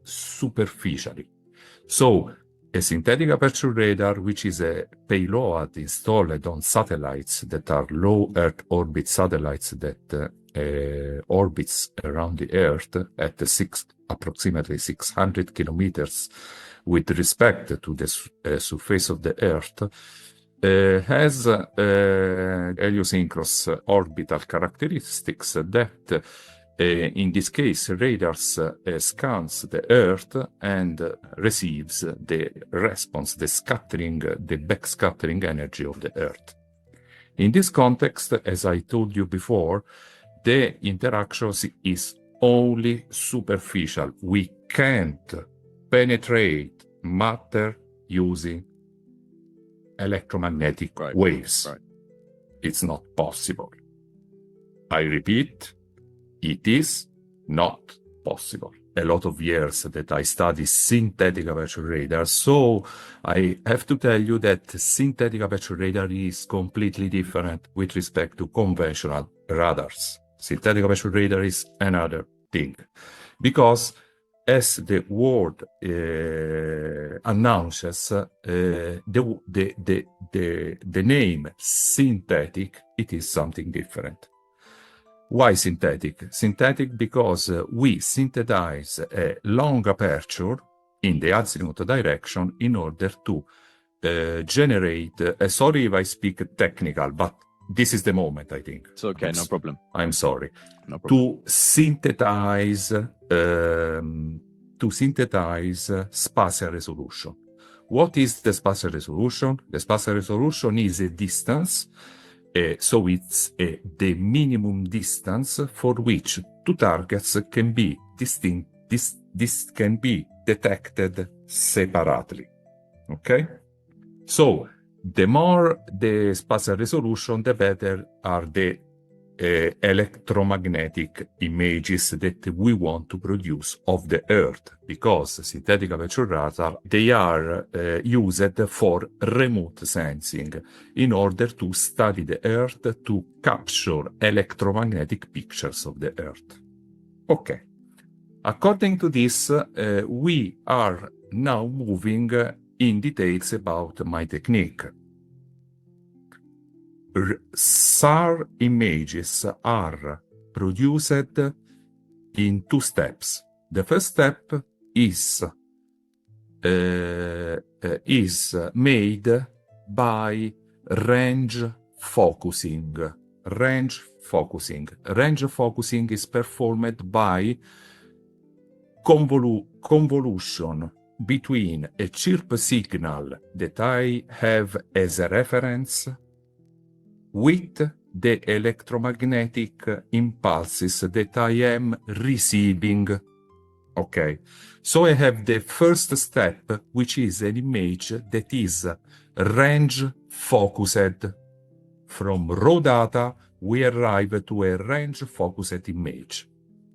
superficially. So a synthetic aperture radar, which is a payload installed on satellites that are low Earth orbit satellites that orbits around the Earth at approximately 600 kilometers with respect to the surface of the Earth, has heliosynchronous orbital characteristics that in this case, radars scans the Earth and receives the response, the backscattering energy of the Earth. In this context, as I told you before, the interaction is only superficial. We can't penetrate matter using electromagnetic waves.
Right.
It's not possible. I repeat, it is not possible. A lot of years that I study synthetic aperture radar, so I have to tell you that synthetic aperture radar is completely different with respect to conventional radars. Synthetic aperture radar is another thing, because as the word announces, the name synthetic, it is something different. Why synthetic? Synthetic because we synthesize a long aperture in the azimuth direction in order to generate, sorry if I speak technical, but this is the moment, I think.
It's okay, no problem.
I'm sorry.
No problem.
To synthesize spatial resolution. What is the spatial resolution? The spatial resolution is a distance, so it's the minimum distance for which two targets can be distinct. This can be detected separately. Okay? So the more the spatial resolution, the better are the electromagnetic images that we want to produce of the Earth, because synthetic aperture radar, they are used for remote sensing in order to study the Earth, to capture electromagnetic pictures of the Earth. Okay. According to this, we are now moving in details about my technique. SAR images are produced in two steps. The first step is made by range focusing. Range focusing is performed by convolution between a chirp signal that I have as a reference with the electromagnetic impulses that I am receiving. Okay, so I have the first step, which is an image that is range focused. From raw data, we arrive to a range focused image.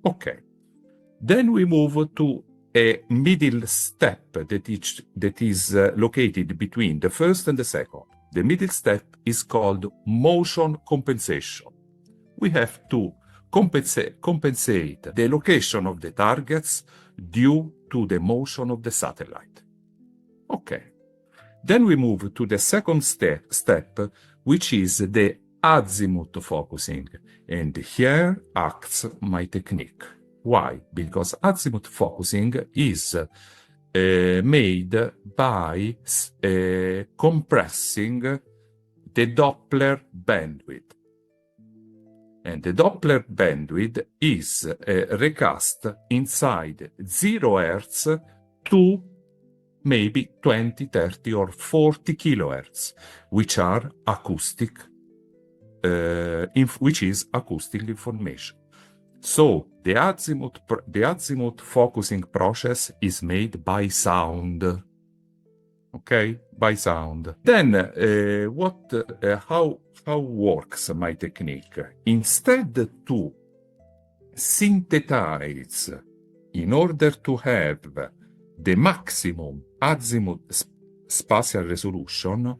Okay, then we move to a middle step that is located between the first and the second. The middle step is called motion compensation. We have to compensate the location of the targets due to the motion of the satellite. Okay. Then we move to the second step, which is the azimuth focusing. And here acts my technique. Why? Because azimuth focusing is made by compressing the Doppler bandwidth. And the Doppler bandwidth is recast inside 0 Hertz to maybe 20, 30, or 40 kilohertz, which are acoustic, which is acoustic information. So the azimuth focusing process is made by sound. Okay, by sound. Then how works my technique? Instead to synthesize in order to have the maximum azimuth spatial resolution,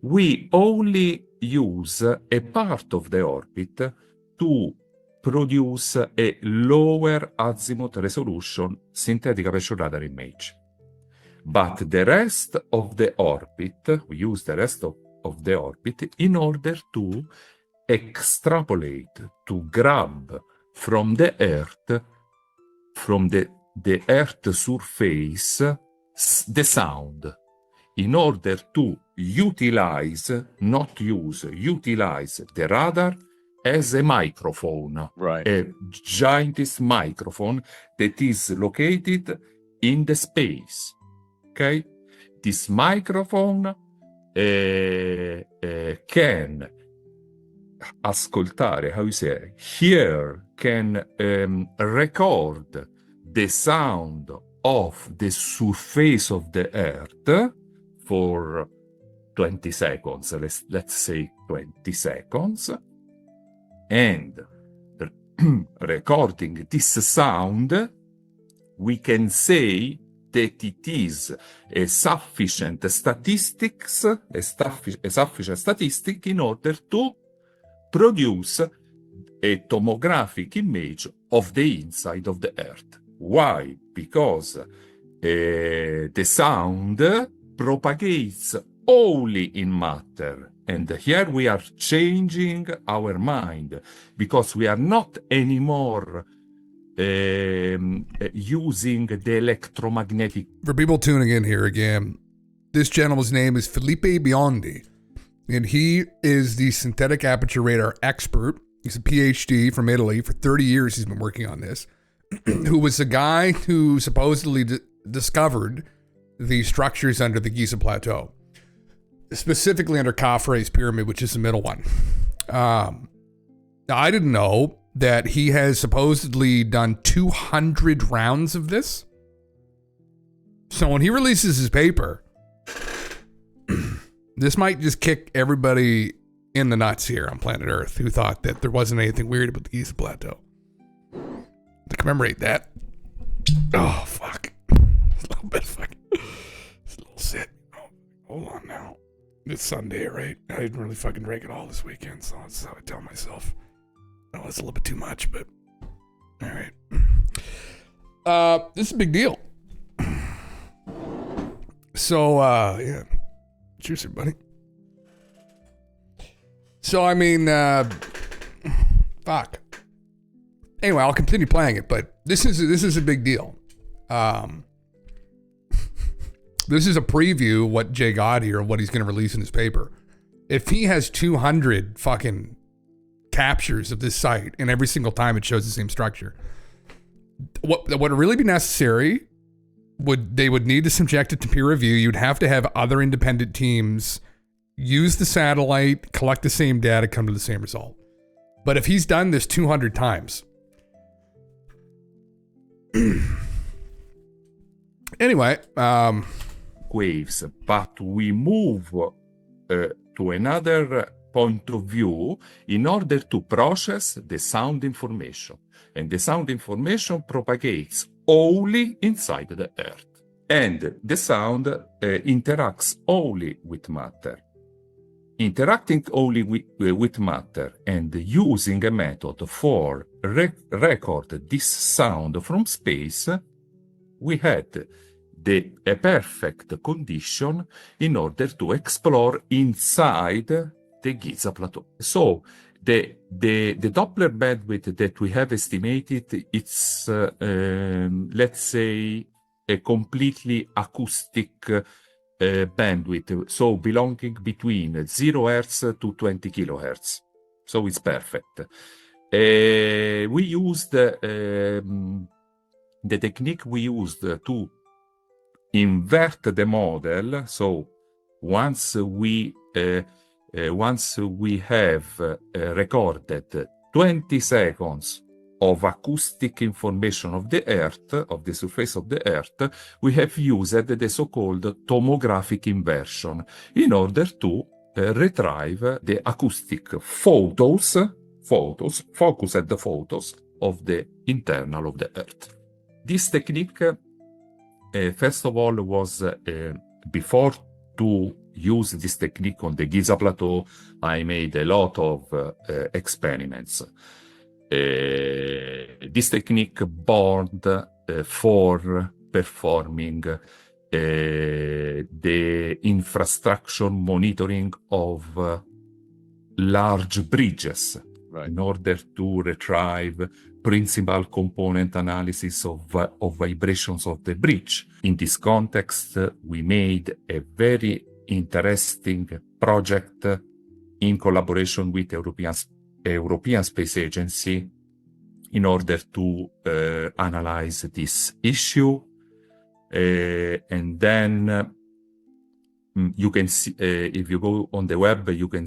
we only use a part of the orbit to produce a lower azimuth resolution synthetic aperture radar image. But the rest of the orbit, we use the rest of the orbit in order to extrapolate, to grab from the Earth, from the Earth surface, the sound, in order to utilize the radar as a microphone,
right?
A giantest microphone that is located in the space. Okay, this microphone can ascoltare, how you say, hear, can record the sound of the surface of the Earth for 20 seconds, let's say 20 seconds, and recording this sound, we can say that it is a sufficient statistic in order to produce a tomographic image of the inside of the Earth. Why? Because the sound propagates only in matter. And here we are changing our mind, because we are not anymore using the electromagnetic.
For people tuning in here again, this gentleman's name is Felipe Biondi, and he is the synthetic aperture radar expert. He's a PhD from Italy. For 30 years he's been working on this, who was the guy who supposedly discovered the structures under the Giza Plateau, specifically under Khafre's pyramid, which is the middle one. Now, I didn't know that he has supposedly done 200 rounds of this. So when he releases his paper, this might just kick everybody in the nuts here on planet Earth who thought that there wasn't anything weird about the Giza Plateau. To commemorate that. Oh, fuck. A little bit fucking. It's a little sit. Oh, hold on now. It's Sunday, right? I didn't really fucking drink it all this weekend, so that's how I tell myself. Oh, that's a little bit too much, but all right. This is a big deal. So, yeah. Cheers, everybody. So, I mean, fuck. Anyway, I'll continue playing it, but this is a big deal. This is a preview of what Jay got here, what he's going to release in his paper. If he has 200 fucking captures of this site, and every single time it shows the same structure, what would really be necessary, they would need to subject it to peer review. You'd have to have other independent teams use the satellite, collect the same data, come to the same result. But if he's done this 200 times, anyway,
waves, but we move to another point of view in order to process the sound information. And the sound information propagates only inside the Earth. And the sound interacts only with matter. Interacting only with matter and using a method for record this sound from space, we had a perfect condition in order to explore inside the Giza Plateau. So the Doppler bandwidth that we have estimated, it's let's say a completely acoustic bandwidth, so belonging between 0 Hertz to 20 kilohertz. So it's perfect. We used the technique we used to invert the model. So once we have recorded 20 seconds of acoustic information of the Earth, of the surface of the Earth, we have used the so-called tomographic inversion in order to retrieve the acoustic photos, focused photos of the internal of the Earth. This technique, first of all, was before to use this technique on the Giza Plateau, I made a lot of experiments. This technique born for performing the infrastructure monitoring of large bridges, right, in order to retrieve principal component analysis of vibrations of the bridge. In this context, we made a very interesting project in collaboration with European Space Agency in order to analyze this issue. And then you can see, if you go on the web, you can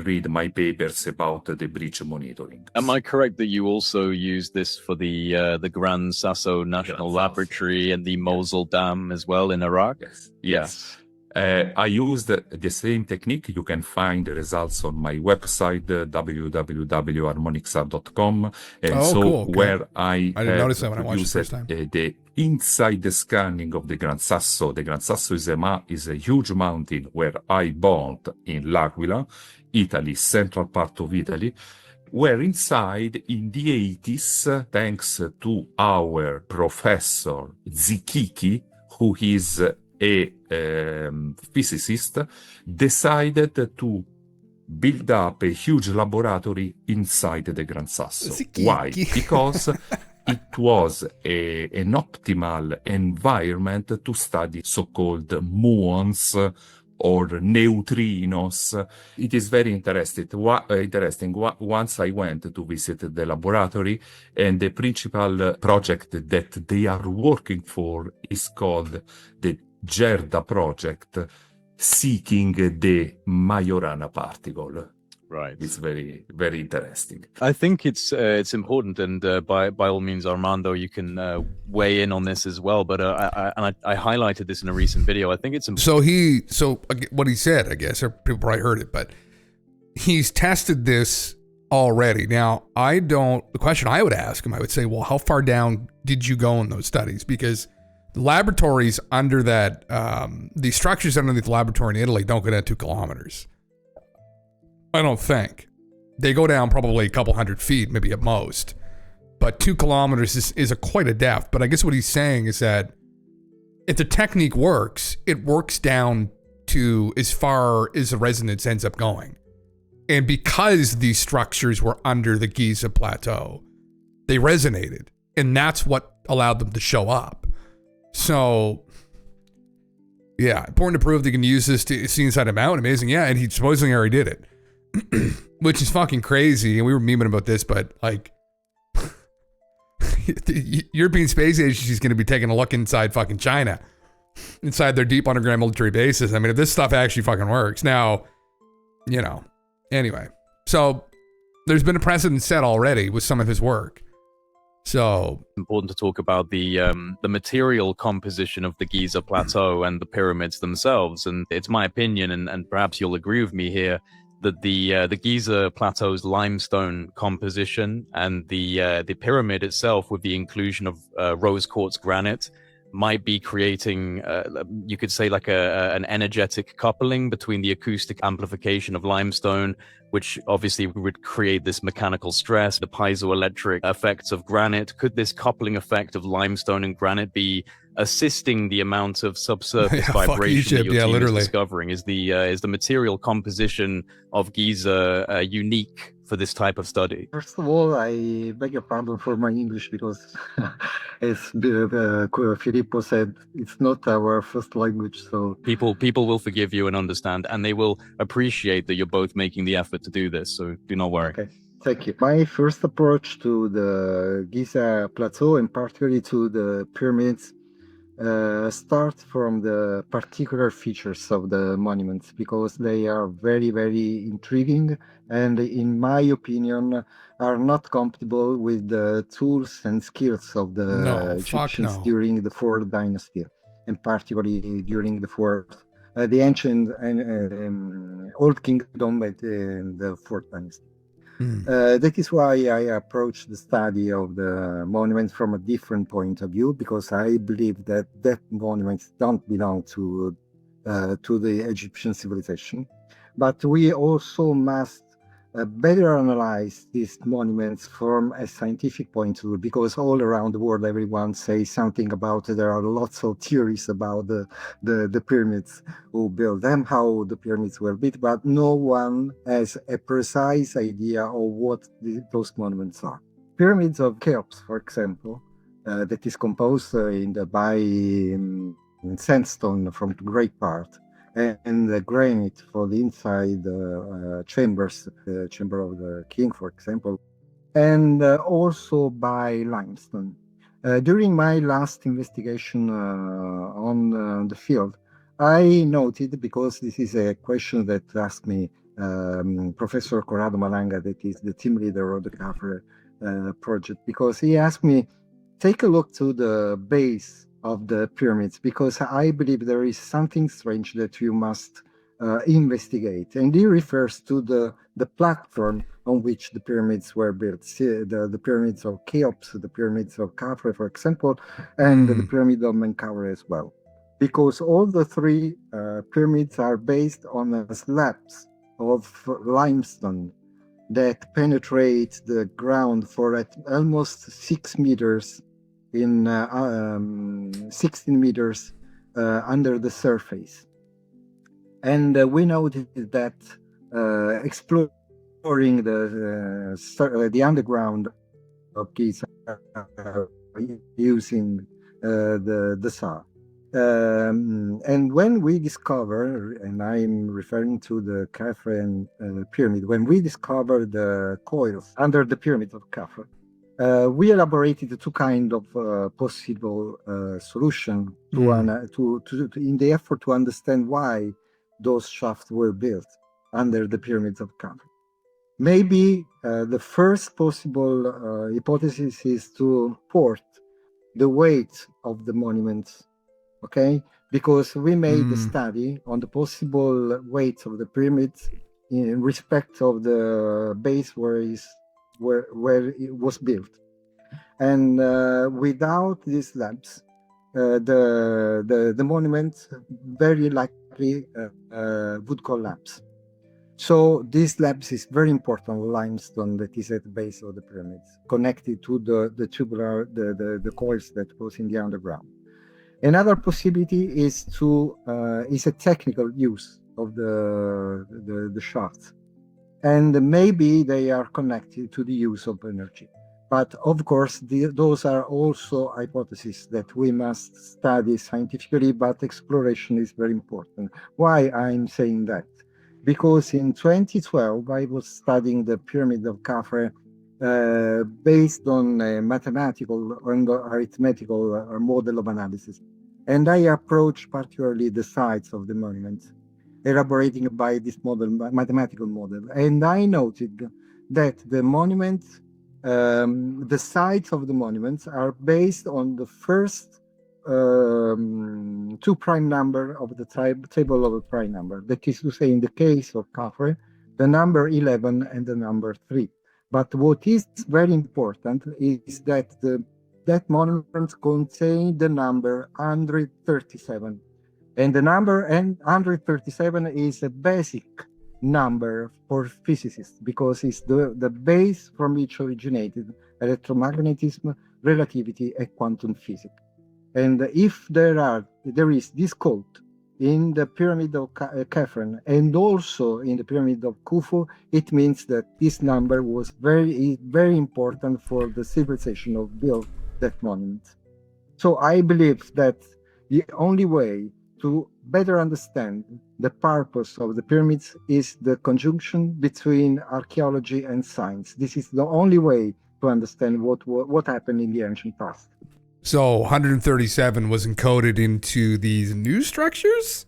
read my papers about the bridge monitoring.
Am I correct that you also use this for the Gran Sasso National Laboratory and the Mosul Dam as well in Iraq?
Yes. I used the same technique. You can find the results on my website, www.harmonicsat.com. And
cool, okay.
Where I
didn't notice that when I watched it the first time.
The inside scanning of the Gran Sasso. The Gran Sasso is a huge mountain where I born in L'Aquila, Italy, central part of Italy, where inside in the 80s, thanks to our professor Zikiki, who is a physicist, decided to build up a huge laboratory inside the Gran Sasso. Why? Because it was an optimal environment to study so-called muons or neutrinos. It is very interesting. Once I went to visit the laboratory, and the principal project that they are working for is called the GERDA project, seeking the Majorana particle.
Right.
It's very, very interesting.
I think it's important, and by all means, Armando, you can weigh in on this as well. But I highlighted this in a recent video. I think it's important.
So what he said, I guess, or people probably heard it, but he's tested this already. Now, the question I would ask him, I would say, well, how far down did you go in those studies? Because the laboratories under that, the structures underneath the laboratory in Italy don't go down 2 kilometers. I don't think. They go down probably a couple 100 feet, maybe at most. But 2 kilometers is quite a depth. But I guess what he's saying is that if the technique works, it works down to as far as the resonance ends up going. And because these structures were under the Giza Plateau, they resonated. And that's what allowed them to show up. So, yeah, important to prove they can use this to see inside a mountain. Amazing. Yeah, and he supposedly already did it. Which is fucking crazy. And we were memeing about this, but like the European Space Agency is going to be taking a look inside fucking China, inside their deep underground military bases. I mean, if this stuff actually fucking works. Now, anyway. So there's been a precedent set already with some of his work. So
important to talk about the material composition of the Giza Plateau and the pyramids themselves. And it's my opinion, and perhaps you'll agree with me here, that the Giza Plateau's limestone composition and the pyramid itself, with the inclusion of rose quartz granite, might be creating, you could say, like an energetic coupling between the acoustic amplification of limestone, which obviously would create this mechanical stress, the piezoelectric effects of granite. Could this coupling effect of limestone and granite be assisting the amount of subsurface vibration that your team is discovering? Is the material composition of Giza unique for this type of study?
First of all, I beg your pardon for my English because, as Filippo said, it's not our first language. So
people will forgive you and understand, and they will appreciate that you're both making the effort to do this. So do not worry.
Okay, thank you. My first approach to the Giza Plateau, and particularly to the pyramids, start from the particular features of the monuments because they are very, very intriguing and, in my opinion, are not compatible with the tools and skills of the Egyptians during the Fourth Dynasty, and particularly during the ancient and Old Kingdom and the Fourth Dynasty. That is why I approach the study of the monuments from a different point of view, because I believe that monuments don't belong to the Egyptian civilization. But we also must better analyze these monuments from a scientific point of view, because all around the world everyone says something about it. There are lots of theories about the pyramids, who built them, how the pyramids were built, but no one has a precise idea of what those monuments are. Pyramids of Cheops, for example, that is composed by sandstone from the great part, and the granite for the inside chambers, the chamber of the king, for example, and also by limestone. During my last investigation on the field, I noted, because this is a question that asked me Professor Corrado Malanga, that is the team leader of the CAFRE project, because he asked me, take a look to the base of the pyramids, because I believe there is something strange that you must investigate. And he refers to the platform on which the pyramids were built. See, the pyramids of Cheops, the pyramids of Khafre, for example, and the pyramid of Menkaure as well. Because all the three pyramids are based on slabs of limestone that penetrate the ground for at almost 6 meters in 16 meters under the surface. And we noted that exploring the underground of Giza using the saw. And when we discover, and I'm referring to the Khafre pyramid, when we discover the coils under the pyramid of Khafre, we elaborated two kinds of possible solution in the effort to understand why those shafts were built under the pyramids of Khafre. Maybe the first possible hypothesis is to port the weight of the monuments, okay? Because we made a study on the possible weight of the pyramids in respect of the base where it was built. And without these slabs, the monument very likely would collapse. So this slabs is very important limestone that is at the base of the pyramids, connected to the tubular, the coils that was in the underground. Another possibility is a technical use of the shafts, and maybe they are connected to the use of energy. But of course, those are also hypotheses that we must study scientifically, but exploration is very important. Why I'm saying that? Because in 2012, I was studying the pyramid of Khafre based on a mathematical and arithmetical model of analysis. And I approached particularly the sides of the monuments, elaborating by this model, mathematical model. And I noted that the monuments, the sides of the monuments are based on the first two prime number of the table of a prime number. That is to say, in the case of Khafre, the number 11 and the number 3. But what is very important is that that monument contains the number 137. And the number 137 is a basic number for physicists, because it's the base from which originated electromagnetism, relativity, and quantum physics. And if there is this code in the pyramid of Khafre and also in the pyramid of Khufu, it means that this number was very, very important for the civilization of build that monument. So I believe that the only way to better understand the purpose of the pyramids is the conjunction between archaeology and science. This is the only way to understand what happened in the ancient past.
So 137 was encoded into these new structures?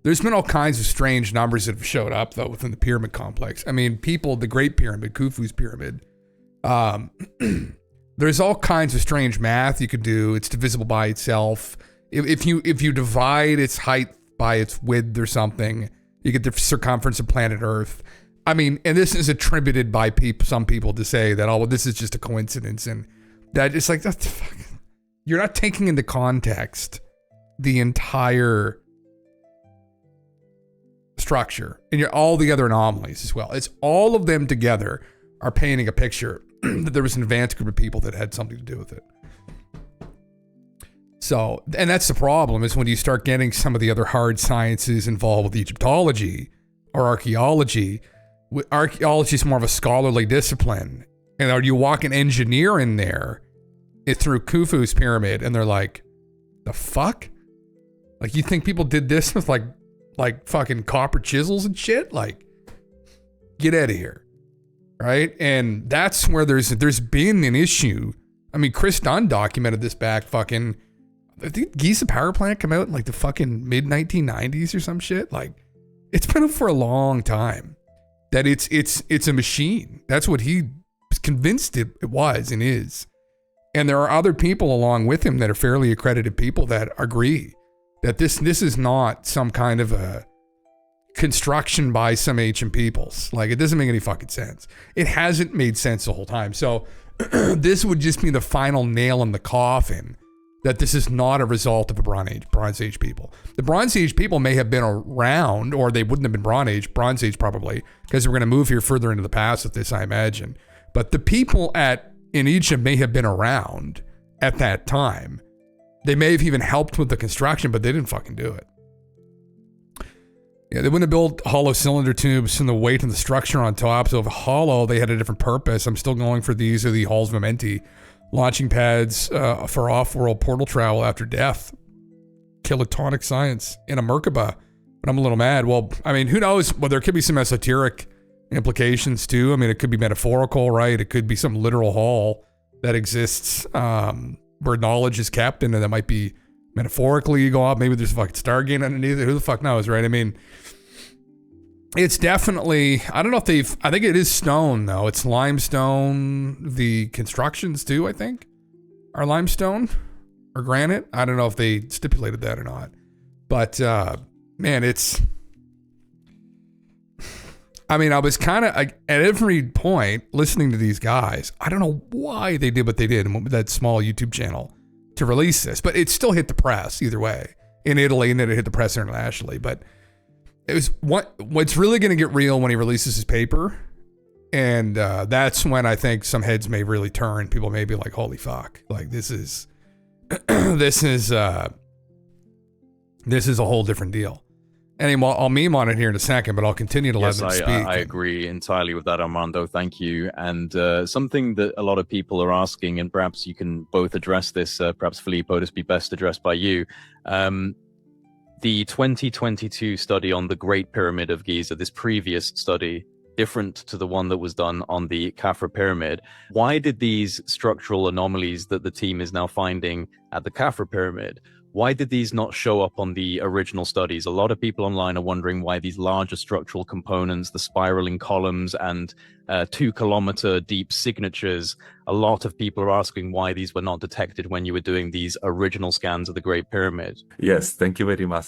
There's been all kinds of strange numbers that have showed up, though, within the pyramid complex. I mean, the Great Pyramid, Khufu's pyramid, there's all kinds of strange math you could do. It's divisible by itself. If you divide its height by its width or something, you get the circumference of planet Earth. I mean, and this is attributed by some people to say that, oh, well, this is just a coincidence. And that it's like, you're not taking into context the entire structure and all the other anomalies as well. It's all of them together are painting a picture that there was an advanced group of people that had something to do with it. So, and that's the problem, is when you start getting some of the other hard sciences involved with Egyptology or archaeology. Archaeology is more of a scholarly discipline. And you walk an engineer in there through Khufu's pyramid and they're like, the fuck? Like, you think people did this with like fucking copper chisels and shit? Like, get out of here. Right? And that's where there's been an issue. I mean, Chris Dunn documented this back fucking, I think Giza power plant come out in like the fucking mid 1990s or some shit. Like, it's been up for a long time that it's a machine. That's what he was convinced it was and is. And there are other people along with him that are fairly accredited people that agree that this is not some kind of a construction by some ancient peoples. Like, it doesn't make any fucking sense. It hasn't made sense the whole time. So this would just be the final nail in the coffin that this is not a result of a Bronze Age people. The Bronze Age people may have been around, or they wouldn't have been Bronze Age probably, because we're going to move here further into the past with this, I imagine. But the people in Egypt may have been around at that time. They may have even helped with the construction, but they didn't fucking do it. Yeah, they wouldn't have built hollow cylinder tubes and the weight and the structure on top. So if hollow, they had a different purpose. I'm still going for these are the Halls of Amenti launching pads for off-world portal travel after death. Kilotonic science in a Merkaba. But I'm a little mad. Well, I mean, who knows? Well, there could be some esoteric implications too. I mean, it could be metaphorical, right? It could be some literal hall that exists where knowledge is kept, and that might be metaphorically you go up. Maybe there's a fucking Stargate underneath it. Who the fuck knows, right? I mean, it's definitely, I don't know if I think it is stone though. It's limestone. The constructions too, I think, are limestone or granite. I don't know if they stipulated that or not. But man, I mean, I was kind of at every point listening to these guys. I don't know why they did what they did with that small YouTube channel to release this, but it still hit the press either way in Italy, and then it hit the press internationally. But it was what's really going to get real when he releases his paper, and that's when I think some heads may really turn. People may be like, "Holy fuck! Like this is this is a whole different deal." Anyway, I'll meme on it here in a second, but I'll continue to let them speak.
I agree entirely with that, Armando. Thank you. And something that a lot of people are asking, and perhaps you can both address this, perhaps Filippo, this be best addressed by you. The 2022 study on the Great Pyramid of Giza, this previous study, different to the one that was done on the Khafre Pyramid. Why did these structural anomalies that the team is now finding at the Khafre Pyramid, why did these not show up on the original studies? A lot of people online are wondering why these larger structural components, the spiraling columns and 2-kilometer deep signatures, a lot of people are asking why these were not detected when you were doing these original scans of the Great Pyramid.
Yes, thank you very much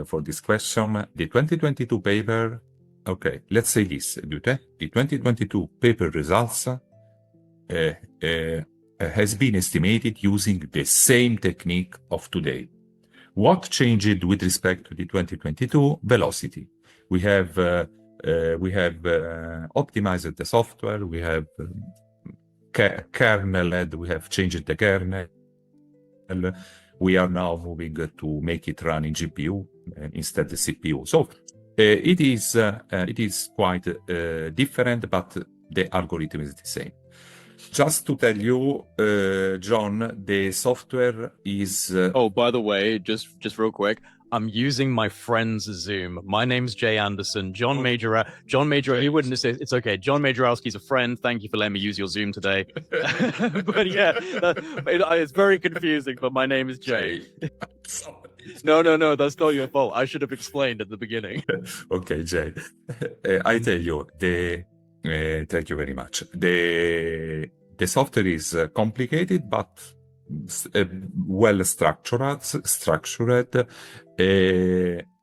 for this question. The 2022 paper, okay, let's say this. The 2022 paper results has been estimated using the same technique of today. What changed with respect to the 2022? Velocity. We have optimized the software. We have kernel. We have changed the kernel. We are now moving to make it run in GPU instead of CPU. So it is quite different, but the algorithm is the same. Just to tell you, John, the software is...
Oh, by the way, just real quick, I'm using my friend's Zoom. My name's Jay Anderson. John Major, he wouldn't say it's okay. John Majorowski's a friend. Thank you for letting me use your Zoom today. But yeah, it's very confusing, but my name is Jay. No, that's not your fault. I should have explained at the beginning.
Okay, Jay. I tell you, thank you very much. The software is complicated, but well structured.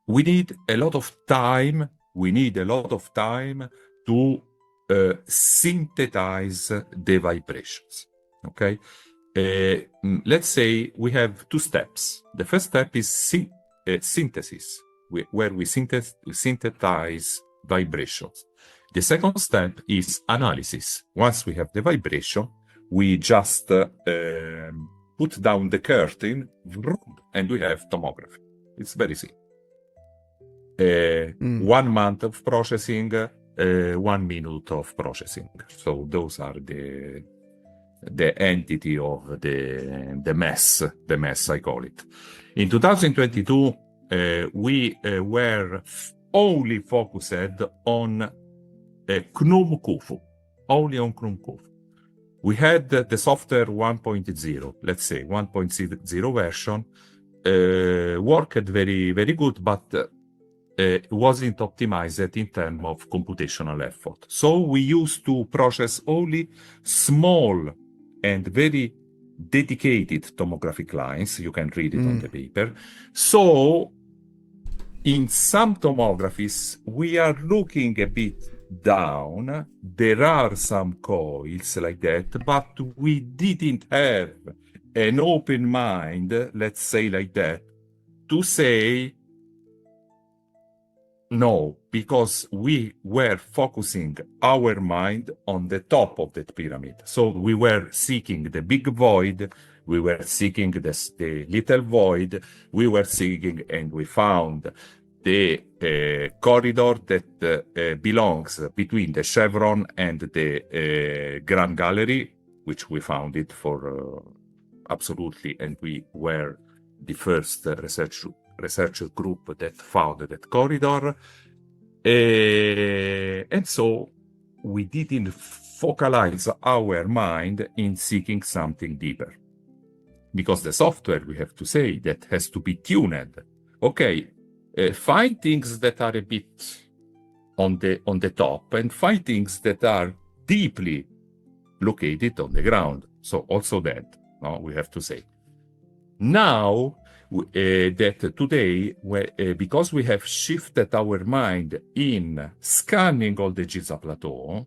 We need a lot of time. To synthesize the vibrations. Okay. Let's say we have two steps. The first step is synthesis, where we synthesize vibrations. The second step is analysis. Once we have the vibration, we just put down the curtain and we have tomography. It's very simple. 1 month of processing, 1 minute of processing. So those are the entity of the mess I call it. In 2022, we were only focused on GNOME Kufu, only on GNOME Kufu. We had the software 1.0, let's say 1.0 version, worked very, very good, but wasn't optimized in terms of computational effort. So we used to process only small and very dedicated tomographic lines. You can read it on the paper. So in some tomographies, we are looking a bit down. There are some coils like that, but we didn't have an open mind, let's say like that, to say no, because we were focusing our mind on the top of that pyramid. So we were seeking the big void, we were seeking the little void, we were seeking, and we found the corridor that belongs between the chevron and the Grand Gallery, which we found it for absolutely, and we were the first researcher group that found that corridor. And so we didn't focalize our mind in seeking something deeper. Because the software, we have to say, that has to be tuned. Okay, find things that are a bit on the top and find things that are deeply located on the ground. So also that, no, we have to say. Now, that today, because we have shifted our mind in scanning all the Giza plateau,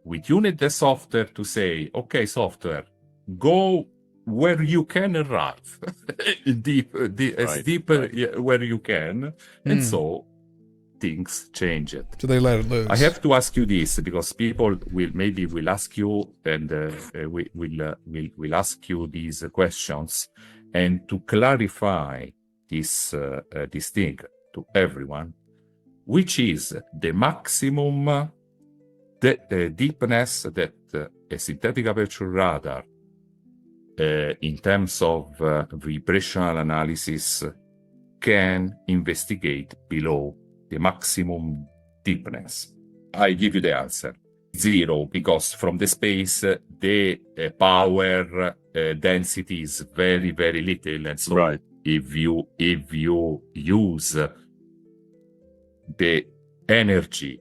we tuned the software to say, okay, software, go where you can arrive, deep where you can, and so things change it.
So they let it loose.
I have to ask you this because people will ask you, and will ask you these questions. And to clarify this thing to everyone, which is the maximum deepness that a synthetic aperture radar, in terms of vibrational analysis, can investigate below the maximum deepness? I give you the answer. 0, because from the space, the power density is very, very little. And so if you use the energy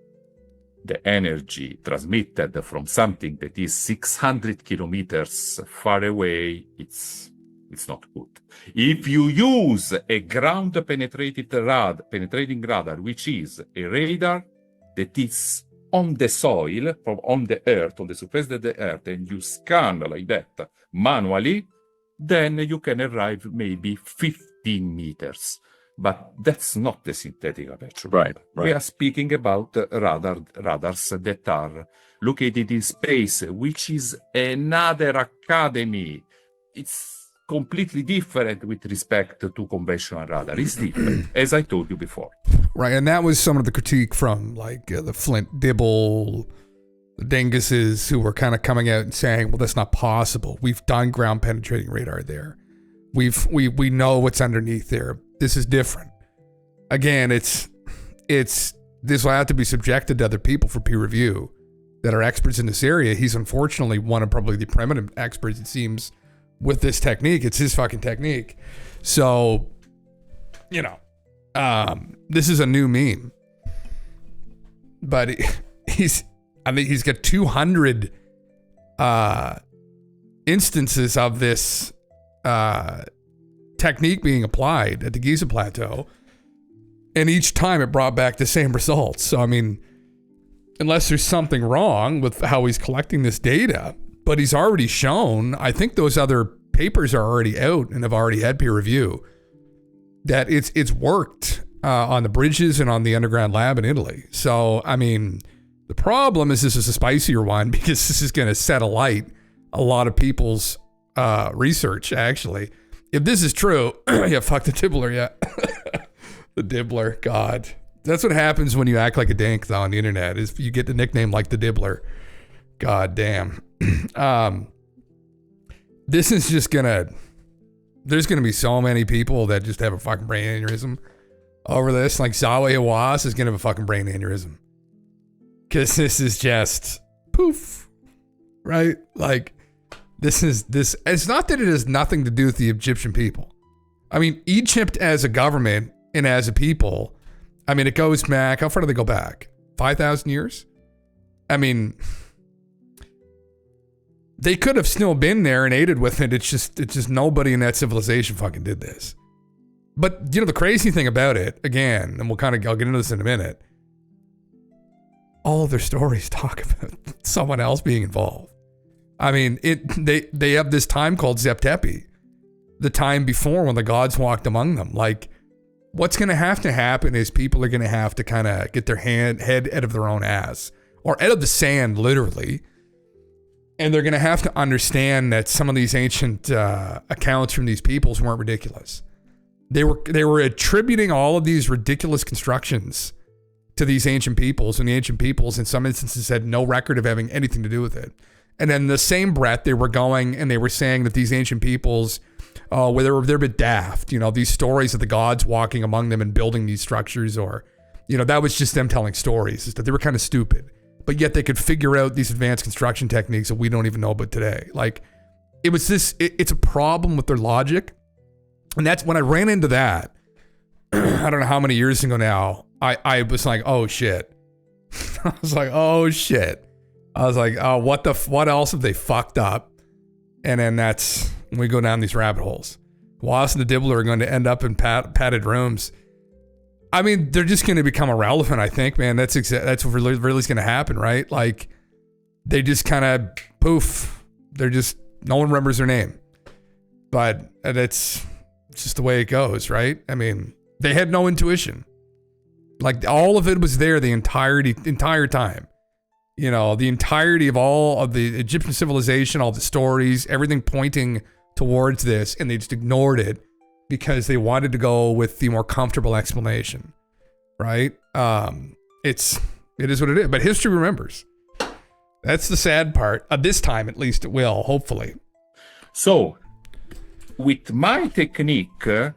transmitted from something that is 600 kilometers far away, it's not good. If you use a ground penetrating radar, which is a radar that is on the soil, on the earth, on the surface of the earth, and you scan like that manually, then you can arrive maybe 15 meters. But that's not the synthetic aperture.
Right.
We are speaking about radars that are located in space, which is another academy. It's completely different with respect to conventional radar. It's different, as I told you before.
Right, and that was some of the critique from like the Flint Dibble, the Dinguses, who were kind of coming out and saying, well, that's not possible. We've done ground penetrating radar there. We know what's underneath there. This is different. Again, it's this will have to be subjected to other people for peer review that are experts in this area. He's unfortunately one of probably the preeminent experts, it seems, with this technique. It's his fucking technique. So, you know, this is a new meme. But I think he's got 200 instances of this technique being applied at the Giza Plateau. And each time it brought back the same results. So, I mean, unless there's something wrong with how he's collecting this data, but he's already shown, I think those other papers are already out and have already had peer review, that it's worked on the bridges and on the underground lab in Italy. So, I mean, the problem is this is a spicier one because this is going to set alight a lot of people's research, actually. If this is true, yeah, fuck the Dibbler, yeah. The Dibbler, God. That's what happens when you act like a dank, though, on the internet, is you get the nickname like the Dibbler. God damn. This is just gonna... There's gonna be so many people that just have a fucking brain aneurysm over this. Like, Zawe Hawass is gonna have a fucking brain aneurysm. Because this is just... poof. Right? Like, this... It's not that it has nothing to do with the Egyptian people. I mean, Egypt as a government and as a people... I mean, it goes back, how far do they go back? 5,000 years? I mean, they could have still been there and aided with it. It's just nobody in that civilization fucking did this. But, you know, the crazy thing about it, again, and I'll get into this in a minute, all of their stories talk about someone else being involved. I mean, they have this time called Zeptepi, the time before when the gods walked among them. Like, what's going to happen is people are going to have to kind of get their head out of their own ass, or out of the sand, literally. And they're going to have to understand that some of these ancient accounts from these peoples weren't ridiculous. They were attributing all of these ridiculous constructions to these ancient peoples, and the ancient peoples in some instances had no record of having anything to do with it. And then in the same breath, they were going and they were saying that these ancient peoples... they're a bit daft, you know, these stories of the gods walking among them and building these structures, or, you know, that was just them telling stories, is that they were kind of stupid, but yet they could figure out these advanced construction techniques that we don't even know about today. Like, it's a problem with their logic. And that's when I ran into that, I don't know how many years ago now, I was like, oh shit. I was like, oh shit. I was like, oh, what else have they fucked up? And then that's when we go down these rabbit holes. Wallace and the Dibbler are going to end up in padded rooms. I mean, they're just going to become irrelevant, I think, man. That's what really is going to happen, right? Like, they just kind of poof. They're just, no one remembers their name. But it's just the way it goes, right? I mean, they had no intuition. Like, all of it was there the entire time. You know, the entirety of all of the Egyptian civilization, all the stories, everything pointing towards this, and they just ignored it because they wanted to go with the more comfortable explanation, right? It is what it is, but history remembers. That's the sad part. This time, at least, it will, hopefully.
So, with my technique, that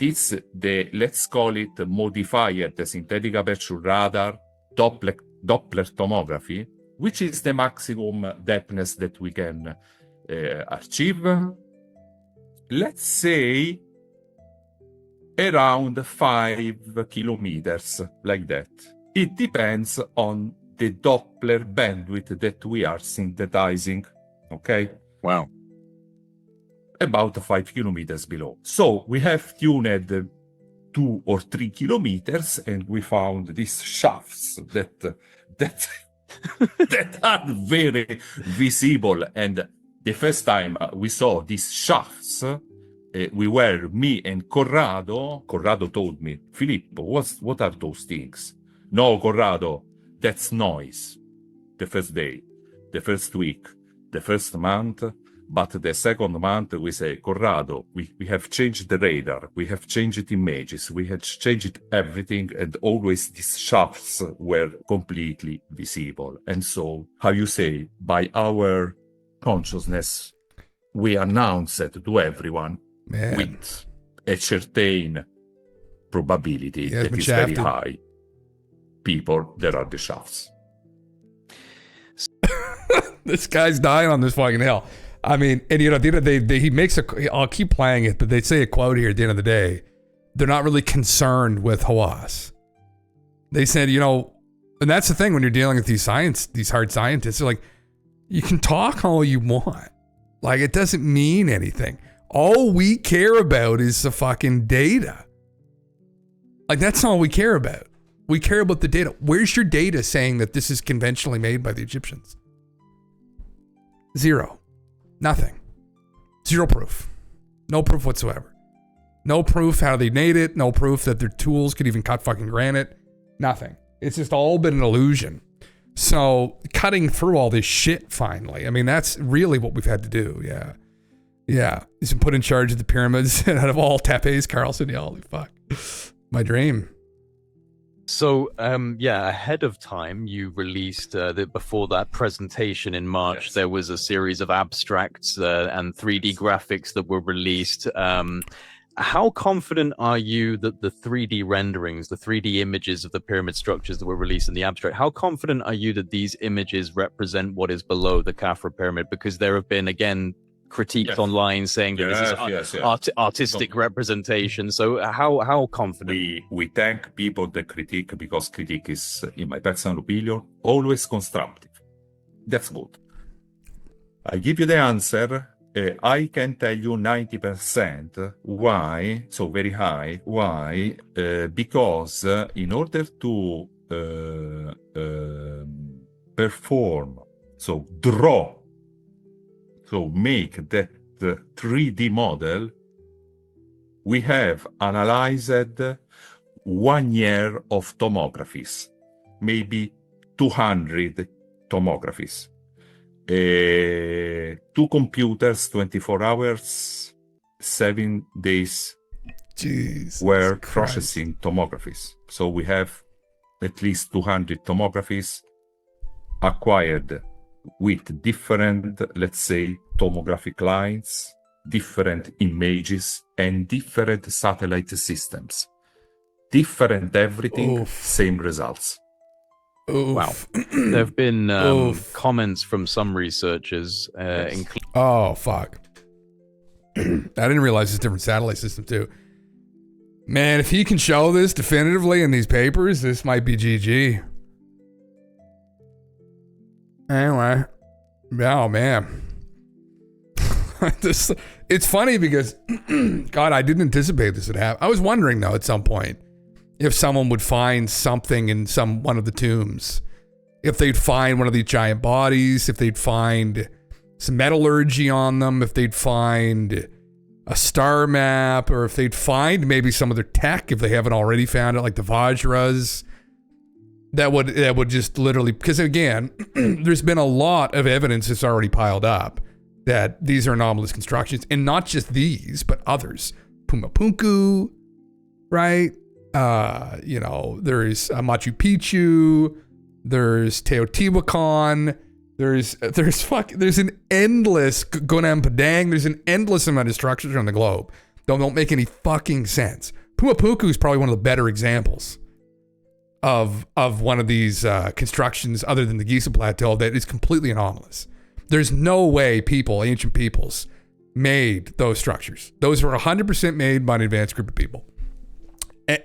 is the, let's call it modified synthetic aperture radar, Doppler tomography, which is the maximum depthness that we can achieve. Let's say around 5 kilometers, like that. It depends on the Doppler bandwidth that we are synthesizing. Okay?
Wow.
About 5 kilometers below. So we have tuned 2 or 3 kilometers, and we found these shafts that are very visible. And the first time we saw these shafts, me and Corrado told me, Filippo, what are those things? No, Corrado, that's noise. The first day, the first week, the first month, But the second month, we say, Corrado, we have changed the radar, we have changed images, we have changed everything, and always these shafts were completely visible. And so, how you say, by our consciousness, we announce it to everyone with a certain probability that is very high. People, there are the shafts.
This guy's dying on this fucking hill. I mean, and you know, he makes I'll keep playing it, but they say a quote here at the end of the day. They're not really concerned with Hawass. They said, you know, and that's the thing when you're dealing with these hard scientists, they're like, you can talk all you want. Like, it doesn't mean anything. All we care about is the fucking data. Like, that's all we care about. We care about the data. Where's your data saying that this is conventionally made by the Egyptians? Zero. Nothing. Zero proof. No proof whatsoever. No proof how they made it. No proof that their tools could even cut fucking granite. Nothing. It's just all been an illusion. So cutting through all this shit finally. I mean, that's really what we've had to do. Yeah. Yeah. He's been put in charge of the pyramids out of all Tepes, Carlson. Yeah, holy fuck. My dream.
So, ahead of time, you released before that presentation in March, there was a series of abstracts and 3D graphics that were released. How confident are you that the 3D renderings, the 3D images of the pyramid structures that were released in the abstract, how confident are you that these images represent what is below the Khafra pyramid? Because there have been, again, critiques online saying that this is artistic representation. So how confident?
We thank people that critique, because critique is, in my personal opinion, always constructive. That's good. I give you the answer. I can tell you 90% why, so very high. Why? Because in order to perform, so draw, so make that 3D model, we have analyzed 1 year of tomographies, maybe 200 tomographies. 2 computers, 24 hours, 7 days were processing tomographies. So we have at least 200 tomographies acquired with different, let's say, tomographic lines, different images, and different satellite systems. Different everything, same results.
Wow. There have been comments from some researchers.
Oh, fuck. I didn't realize it's a different satellite system, too. Man, if he can show this definitively in these papers, this might be GG. Anyway. Oh, man. It's funny because, God, I didn't anticipate this would happen. I was wondering, though, at some point, if someone would find something in one of the tombs, if they'd find one of these giant bodies, if they'd find some metallurgy on them, if they'd find a star map, or if they'd find maybe some of their tech, if they haven't already found it, like the Vajras, that would just literally, because again, there's been a lot of evidence that's already piled up that these are anomalous constructions, and not just these, but others. Pumapunku, right? There's Machu Picchu, there's Teotihuacan, there's an endless Gunam Padang, there's an endless amount of structures on the globe. Don't make any fucking sense. Pumapunku is probably one of the better examples of one of these constructions other than the Giza Plateau that is completely anomalous. There's no way ancient peoples, made those structures. Those were 100% made by an advanced group of people.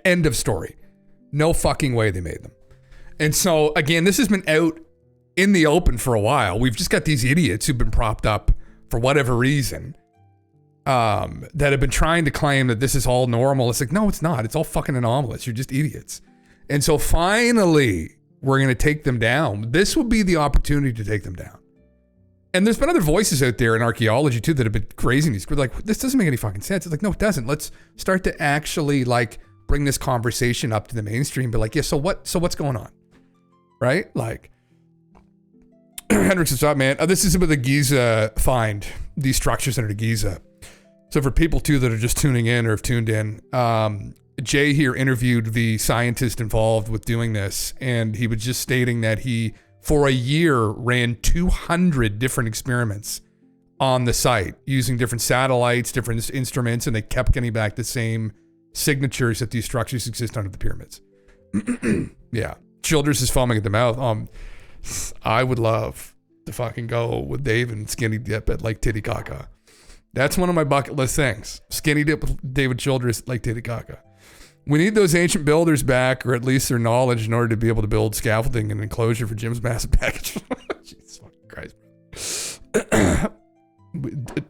End of story. No fucking way they made them. And so, again, this has been out in the open for a while. We've just got these idiots who've been propped up for whatever reason that have been trying to claim that this is all normal. It's like, no, it's not. It's all fucking anomalous. You're just idiots. And so finally, we're going to take them down. This will be the opportunity to take them down. And there's been other voices out there in archaeology, too, that have been raising these. We're like, this doesn't make any fucking sense. It's like, no, it doesn't. Let's start to actually, bring this conversation up to the mainstream, but so what's going on, right? Hendricks, what's up, man? This is about the Giza find, these structures under Giza. So for people too that are just tuning in or have tuned in, Jay here interviewed the scientist involved with doing this, and he was just stating that he, for a year, ran 200 different experiments on the site using different satellites, different instruments, and they kept getting back the same signatures that these structures exist under the pyramids. Yeah. Childress is foaming at the mouth. I would love to fucking go with Dave and skinny dip at Lake Titicaca. That's one of my bucket list things. Skinny dip with David Childress, Lake Titicaca. We need those ancient builders back, or at least their knowledge, in order to be able to build scaffolding and enclosure for Jim's massive package. Jesus fucking Christ.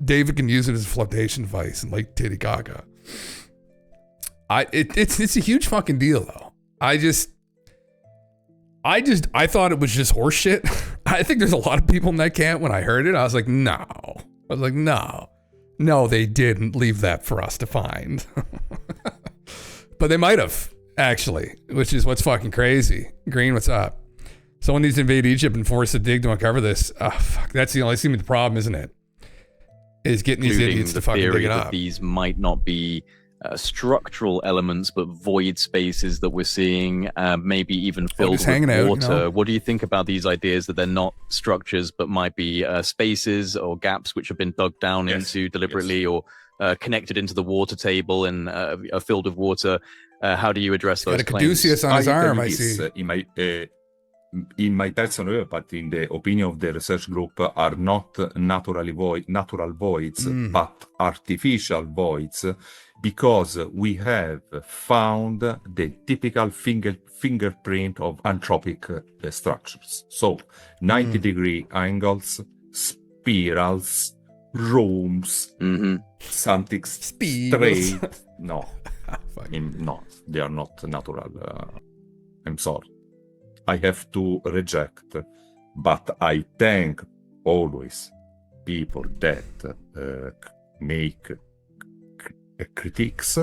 David can use it as a flotation device in Lake Titicaca. It's a huge fucking deal, though. I thought it was just horse shit. I think there's a lot of people in that camp. When I heard it, I was like, no, they didn't leave that for us to find. But they might have, actually, which is what's fucking crazy. Green, what's up? Someone needs to invade Egypt and force a dig to uncover this. Oh, fuck. That's the only seeming the problem, isn't it? Is getting these idiots to fucking dig it up.
These might not be structural elements, but void spaces that we're seeing, maybe even filled with water.
Out, you know?
What do you think about these ideas that they're not structures, but might be spaces or gaps which have been dug down into deliberately, or connected into the water table and are filled with water? How do you address those claims?
Caduceus on his arm, I see.
In my personal, but in the opinion of the research group, are not natural voids, but artificial voids, because we have found the typical fingerprint of anthropic structures. So 90-degree angles, spirals, rooms, something straight. No, no, they are not natural. I'm sorry. I have to reject, but I thank always people that make critiques.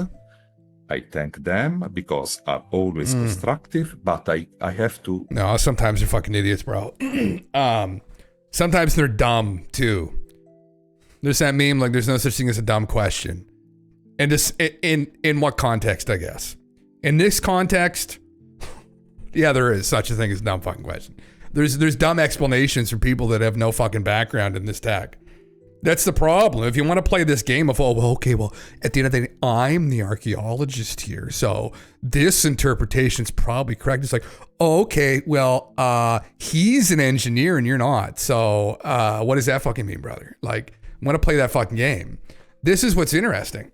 I thank them because are always constructive, but I have to.
No, sometimes they're fucking idiots, bro. Sometimes they're dumb too. There's that meme like there's no such thing as a dumb question. And this in what context, I guess? In this context, yeah, there is such a thing as a dumb fucking question. There's dumb explanations from people that have no fucking background in this tech. That's the problem. If you want to play this game of, at the end of the day, I'm the archaeologist here, so this interpretation's probably correct. It's like, he's an engineer and you're not. So what does that fucking mean, brother? Like, want to play that fucking game. This is what's interesting,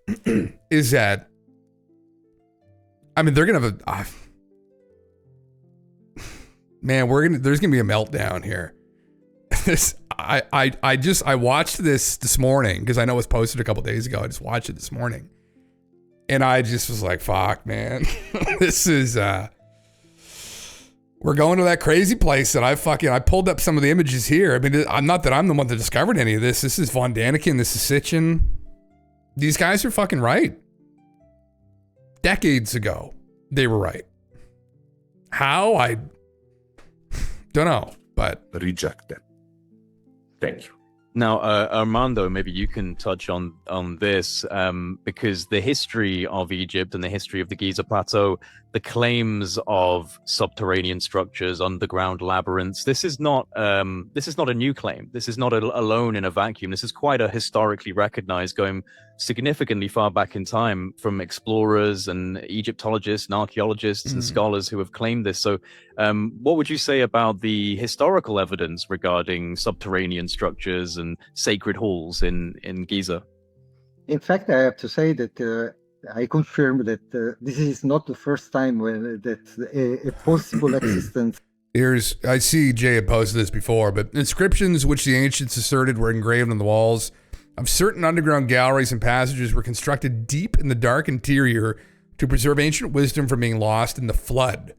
is that, I mean, they're going to have man, there's going to be a meltdown here. I watched this morning because I know it was posted a couple days ago. I just watched it this morning. And I just was like, fuck, man. This is, we're going to that crazy place that I pulled up some of the images here. I mean, I'm not that I'm the one that discovered any of this. This is Von Daniken. This is Sitchin. These guys are fucking right. Decades ago, they were right. How? I don't know, but
reject them. Thank you.
Now, Armando, maybe you can touch on this, because the history of Egypt and the history of the Giza Plateau, the claims of subterranean structures, underground labyrinths, this is not a new claim. This is not alone in a vacuum. This is quite a historically recognized, going significantly far back in time, from explorers and Egyptologists and archaeologists and scholars who have claimed this. So what would you say about the historical evidence regarding subterranean structures and sacred halls in Giza?
In fact, I have to say that I confirm that this is not the first time when a possible existence.
I see Jay had posted this before, but inscriptions which the ancients asserted were engraved on the walls of certain underground galleries and passages were constructed deep in the dark interior to preserve ancient wisdom from being lost in the flood.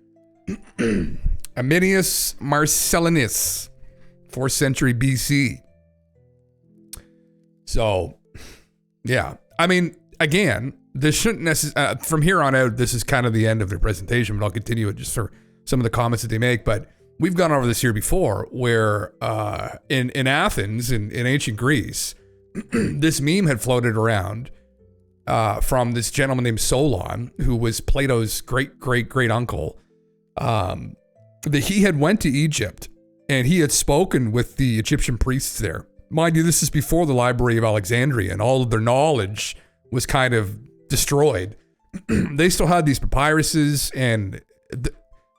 Aminius Marcellinus, 4th century BC. So, yeah. I mean, again, this shouldn't necessarily, from here on out, this is kind of the end of their presentation, but I'll continue it just for some of the comments that they make. But we've gone over this here before, where in Athens, in ancient Greece, this meme had floated around from this gentleman named Solon, who was Plato's great uncle, that he had went to Egypt and he had spoken with the Egyptian priests there. Mind you, this is before the Library of Alexandria, and all of their knowledge was kind of destroyed. They still had these papyruses, and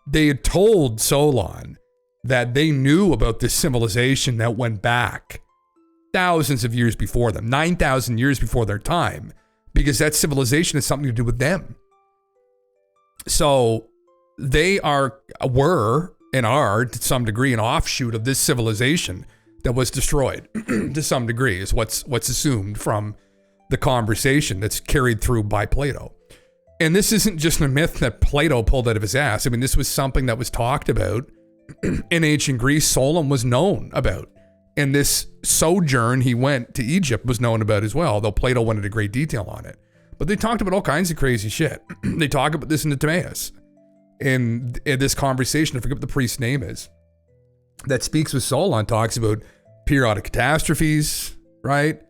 they had told Solon that they knew about this civilization that went back thousands of years before them, 9,000 years before their time, because that civilization has something to do with them. So they were and are to some degree an offshoot of this civilization that was destroyed to some degree, is what's assumed from the conversation that's carried through by Plato. And this isn't just a myth that Plato pulled out of his ass. I mean, this was something that was talked about in ancient Greece. Solon was known about. And this sojourn he went to Egypt was known about as well, though Plato went into great detail on it. But they talked about all kinds of crazy shit. They talk about this in the Timaeus. In this conversation, I forget what the priest's name is, that speaks with Solon, talks about periodic catastrophes, right?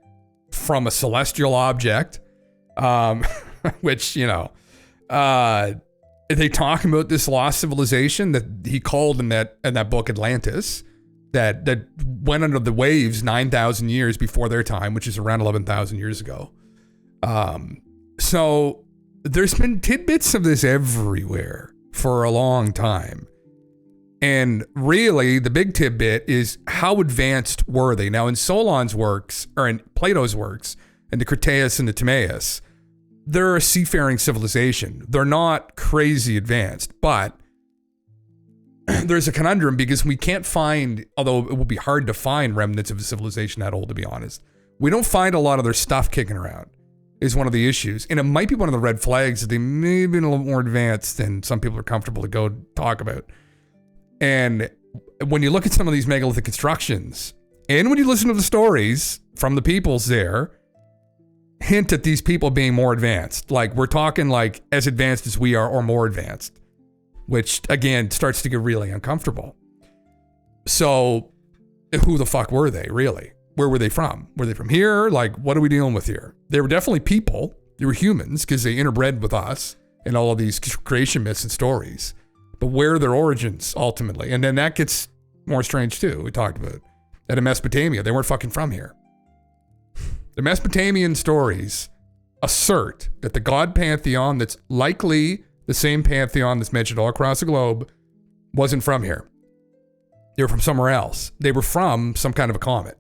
From a celestial object, which, you know, they talk about this lost civilization that he called in that book Atlantis, that went under the waves 9,000 years before their time, which is around 11,000 years ago. So there's been tidbits of this everywhere for a long time. And really, the big tidbit is how advanced were they? Now, in Solon's works, or in Plato's works, in the Critias and the Timaeus, they're a seafaring civilization. They're not crazy advanced, but there's a conundrum because we can't find, although it would be hard to find remnants of a civilization that old, to be honest. We don't find a lot of their stuff kicking around, is one of the issues. And it might be one of the red flags that they may have been a little more advanced than some people are comfortable to go talk about. And when you look at some of these megalithic constructions, and when you listen to the stories from the peoples there, hint at these people being more advanced. Like, we're talking like as advanced as we are or more advanced, which again starts to get really uncomfortable. So who the fuck were they really? Where were they from? Were they from here? Like, what are we dealing with here? They were definitely people. They were humans because they interbred with us in all of these creation myths and stories. But where are their origins ultimately? And then that gets more strange too. We talked about that in Mesopotamia. They weren't fucking from here. The Mesopotamian stories assert that the god pantheon that's likely the same pantheon that's mentioned all across the globe wasn't from here. They were from somewhere else. They were from some kind of a comet.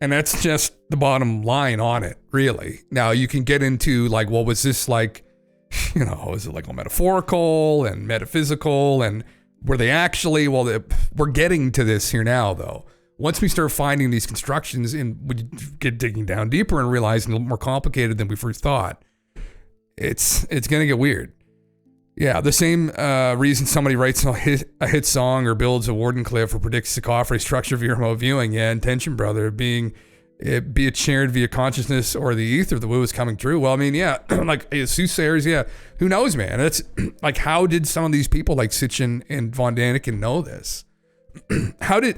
And that's just the bottom line on it, really. Now, you can get into like, well, was this like, you know, is it like all metaphorical and metaphysical? And were they actually, well, we're getting to this here now, though. Once we start finding these constructions and we get digging down deeper and realizing a little more complicated than we first thought, it's going to get weird. Yeah, the same reason somebody writes a hit song or builds a Wardenclyffe or predicts the coffee structure via remote viewing. Yeah, intention, brother, be it shared via consciousness or the ether, the woo is coming true. Well, I mean, yeah, like soothsayers, yeah, who knows, man? That's like, how did some of these people like Sitchin and Von Daniken know this? How did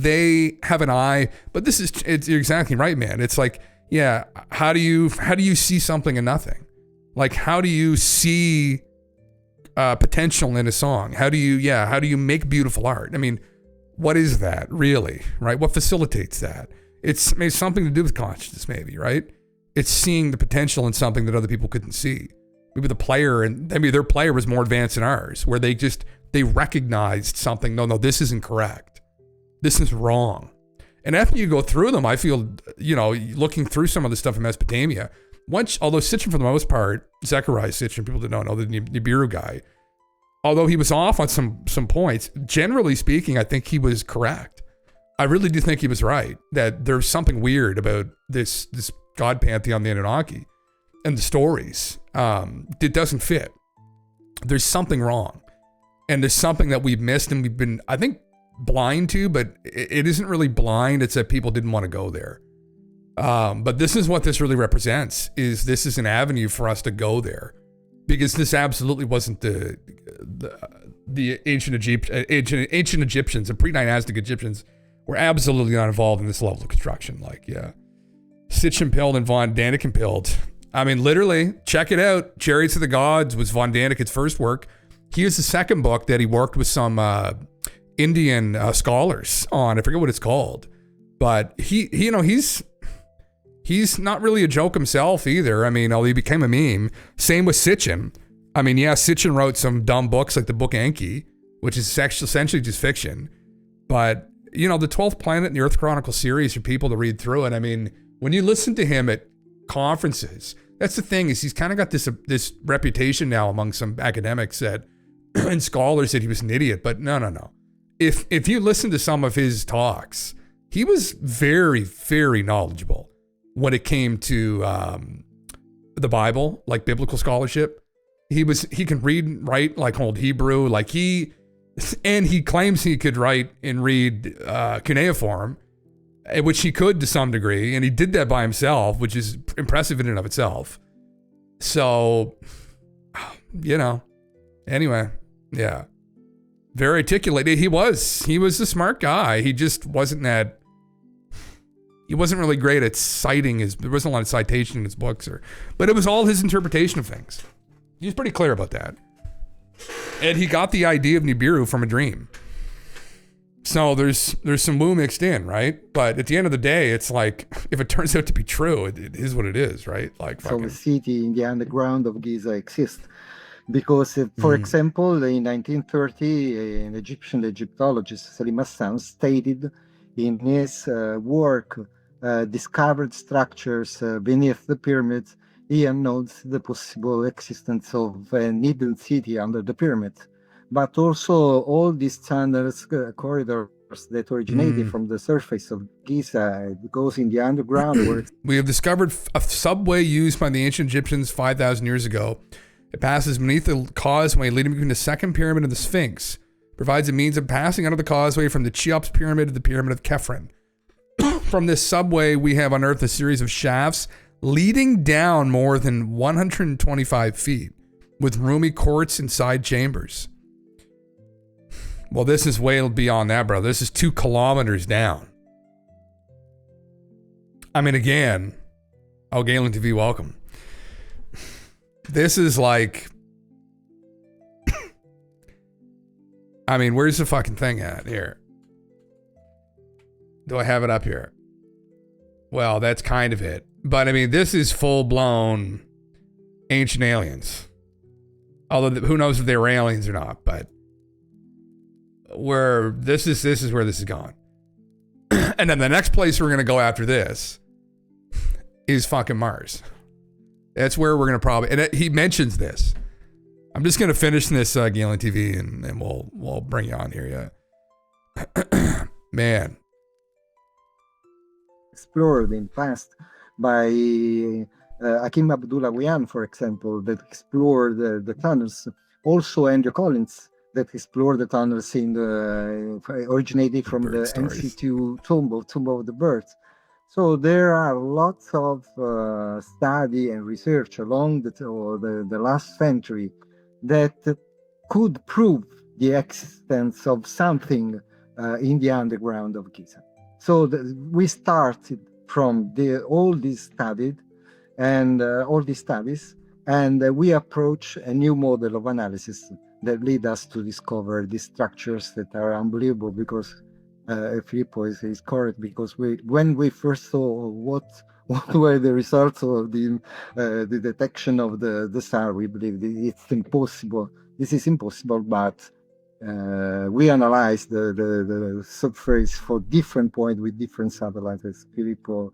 they have an eye? But you're exactly right, man. It's like, yeah, how do you see something in nothing? Like, how do you see potential in a song? How do you make beautiful art? I mean, what is that really, right? What facilitates that? It's maybe something to do with consciousness, maybe, right? It's seeing the potential in something that other people couldn't see. Maybe the player, and maybe their player was more advanced than ours, where they recognized something. No, this isn't correct. This is wrong. And after you go through them, I feel, you know, looking through some of the stuff in Mesopotamia, although Sitchin for the most part, Zechariah Sitchin, people that don't know, the Nibiru guy, although he was off on some points, generally speaking, I think he was correct. I really do think he was right, that there's something weird about this god pantheon, the Anunnaki, and the stories. It doesn't fit. There's something wrong. And there's something that we've missed and we've been, I think, blind to, but it isn't really blind. It's that people didn't want to go there. But this is what this really represents, is this is an avenue for us to go there, because this absolutely wasn't the the ancient Egyptians, the pre-dynastic Egyptians, were absolutely not involved in this level of construction. Like, yeah, Sitchinpilled and Von Danikenpilled. I mean, literally, check it out. Chariots of the Gods was Von Daniken's first work. Here's the second book that he worked with some Indian scholars on. I forget what it's called, but he's not really a joke himself either. I mean, he became a meme. Same with Sitchin. I mean, yeah, Sitchin wrote some dumb books like the book Enki, which is essentially just fiction. But, the 12th Planet and the Earth Chronicle series for people to read through it. I mean, when you listen to him at conferences, that's the thing, is he's kind of got this reputation now among some academics and scholars that he was an idiot. But no. If you listen to some of his talks, he was very, very knowledgeable when it came to the Bible, like biblical scholarship. He can read, write like Old Hebrew, and he claims he could write and read cuneiform, which he could to some degree, and he did that by himself, which is impressive in and of itself. So, anyway, yeah, very articulated. He was a smart guy. He just wasn't really great at citing there wasn't a lot of citation in his books, but it was all his interpretation of things. He's pretty clear about that. And he got the idea of Nibiru from a dream. So there's some woo mixed in, right? But at the end of the day, it's like, if it turns out to be true, it is what it is, right? Like,
so the city in the underground of Giza exists. Because, for example, in 1930, an Egyptian Egyptologist, Salim Hassan, stated in his work, Discovered Structures Beneath the Pyramids, he notes the possible existence of a hidden city under the pyramid. But also all these tunnels, corridors that originated from the surface of Giza, it goes in the underground. Where
we have discovered a subway used by the ancient Egyptians 5,000 years ago. It passes beneath the causeway leading between the second pyramid and the Sphinx. Provides a means of passing under the causeway from the Cheops pyramid to the pyramid of Khephren. From this subway, we have unearthed a series of shafts leading down more than 125 feet with roomy courts and side chambers. Well, this is way beyond that, bro. This is 2 kilometers down. I mean, again, GALENTV, welcome. This is like, I mean, where's the fucking thing at here? Do I have it up here? Well, that's kind of it. But I mean, this is full-blown ancient aliens. Although who knows if they were aliens or not, but this is where this is going. And then the next place we're going to go after this is fucking Mars. That's where we're going to probably, and he mentions this. I'm just going to finish this GALENTV and we'll bring you on here, yeah. Man.
Explored in past by Hakim Abdullawian, for example, that explored the tunnels. Also Andrew Collins, that explored the tunnels originated from the NC2 tomb of the birds. So there are lots of study and research along the last century that could prove the existence of something in the underground of Giza. So we started from all these studies, and we approach a new model of analysis that lead us to discover these structures that are unbelievable. Because Filippo is correct, because when we first saw what were the results of the detection of the star, we believed it's impossible. This is impossible, but we analyzed the subsurface for different points with different satellites, as Filippo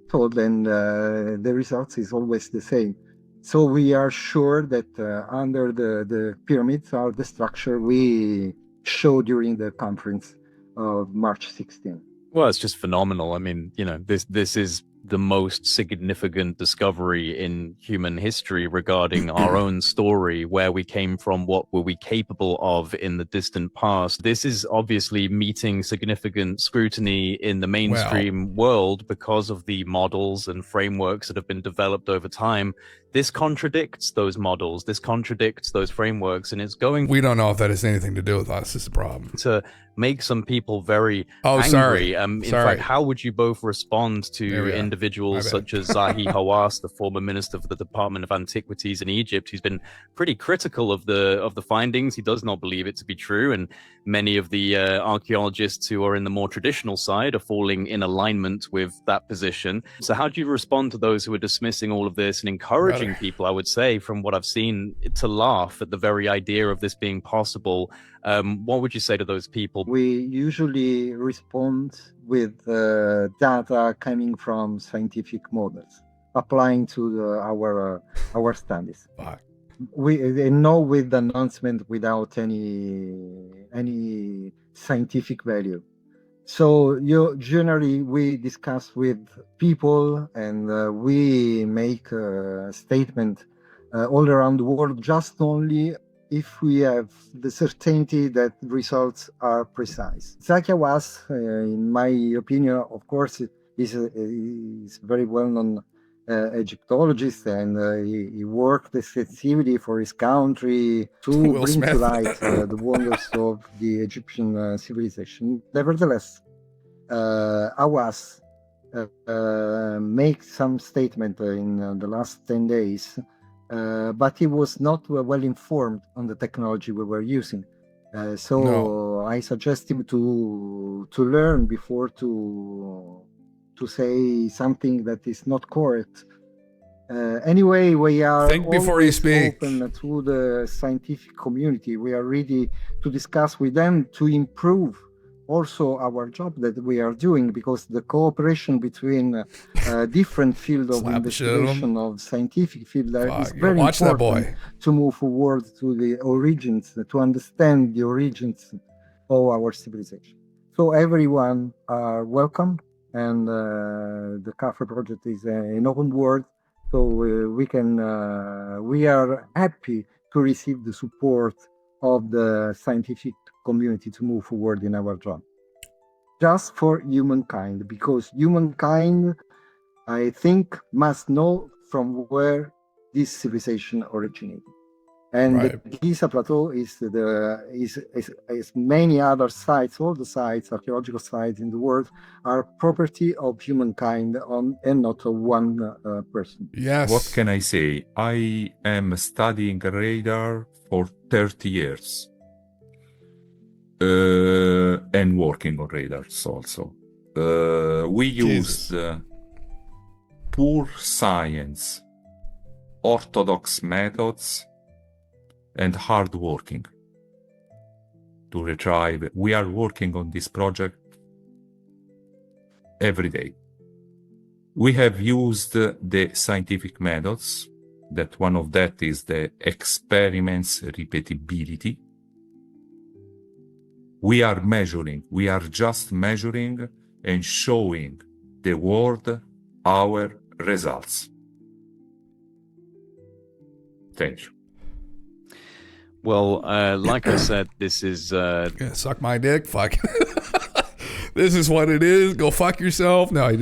told, and the results is always the same. So we are sure that under the pyramids are the structure we showed during the conference of March 16.
Well, it's just phenomenal. I mean, this is the most significant discovery in human history regarding our own story, where we came from, what were we capable of in the distant past. This is obviously meeting significant scrutiny in the mainstream world because of the models and frameworks that have been developed over time. This contradicts those models, this contradicts those frameworks, and it's going...
We don't know if that has anything to do with us, is the problem.
...to make some people very angry.
Sorry.
In fact, how would you both respond to individuals such as Zahi Hawass, the former minister for the Department of Antiquities in Egypt, who's been pretty critical of the findings? He does not believe it to be true, and many of the archaeologists who are in the more traditional side are falling in alignment with that position. So how do you respond to those who are dismissing all of this and encouraging people, I would say, from what I've seen, to laugh at the very idea of this being possible? What would you say to those people?
We usually respond with data coming from scientific models, applying to our studies. We know with the announcement without any scientific value. So generally we discuss with people, and we make a statement all around the world, just only if we have the certainty that results are precise. Zahi Hawass, in my opinion, of course, is very well-known Egyptologist, and he worked extensively for his country to bring to light the wonders of the Egyptian civilization. Nevertheless, Hawass made some statement in the last 10 days, but he was not well informed on the technology we were using. I suggest him to learn before to say something that is not correct. Anyway, we are
think before you speak.
Open to the scientific community. We are ready to discuss with them to improve also our job that we are doing, because the cooperation between different fields of investigation of scientific field is very important to move forward to the origins, to understand the origins of our civilization. So everyone are welcome, and the CAFRA project is an open world, so we are happy to receive the support of the scientific community to move forward in our job. Just for humankind, because humankind, I think, must know from where this civilization originated. And the Giza Plateau is many other sites, all the sites, archaeological sites in the world, are property of humankind and not of one person.
Yes.
What can I say? I am studying radar for 30 years. And working on radars also. We used poor science, orthodox methods, and hard working to retrieve. We are working on this project every day. We have used the scientific methods, that one of that is the experiments repeatability. We are just measuring and showing the world our results. Thank you.
Well, like I said, this is...
suck my dick, fuck. This is what it is, go fuck yourself. No, he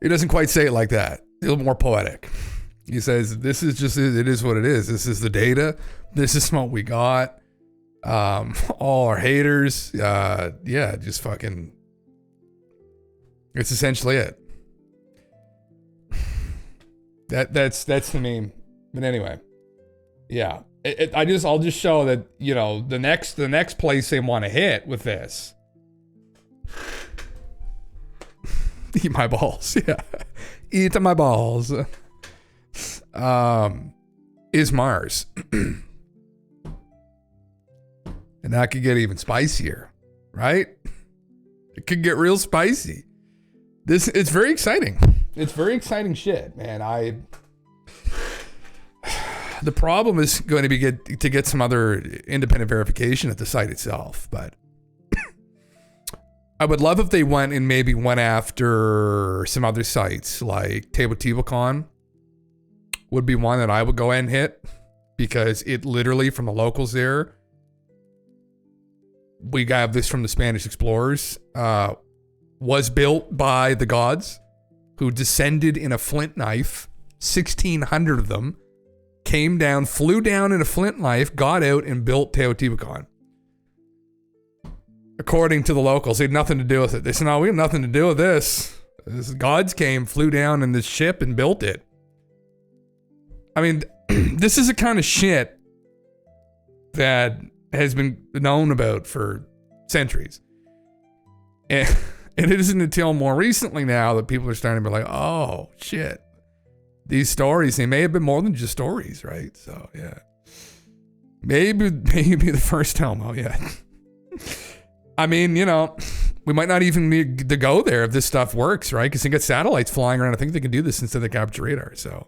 doesn't quite say it like that. A little more poetic. He says, this is just, it is what it is. This is the data. This is what we got. All our haters, just fucking, it's essentially it. That's the meme. But anyway, yeah, I'll just show that, you know, the next place they want to hit with this. Eat my balls, yeah. Eat my balls. Is Mars. And that could get even spicier, right? It could get real spicy. It's very exciting. It's very exciting shit, man. The problem is going to be to get some other independent verification at the site itself, but I would love if they went after some other sites like Teotihuacan would be one that I would go and hit, because it literally, from the locals there, we got this from the Spanish explorers, was built by the gods who descended in a flint knife, 1,600 of them, came down, flew down in a flint knife, got out and built Teotihuacan. According to the locals, they had nothing to do with it. They said, no, we have nothing to do with this. Gods came, flew down in this ship and built it. I mean, this is the kind of shit that has been known about for centuries. And it isn't until more recently now that people are starting to be like, oh, shit. These stories, they may have been more than just stories, right? So, yeah. Maybe the first Elmo, yeah. I mean, you know, we might not even need to go there if this stuff works, right? Because they got satellites flying around. I think they can do this instead of the capture radar. So,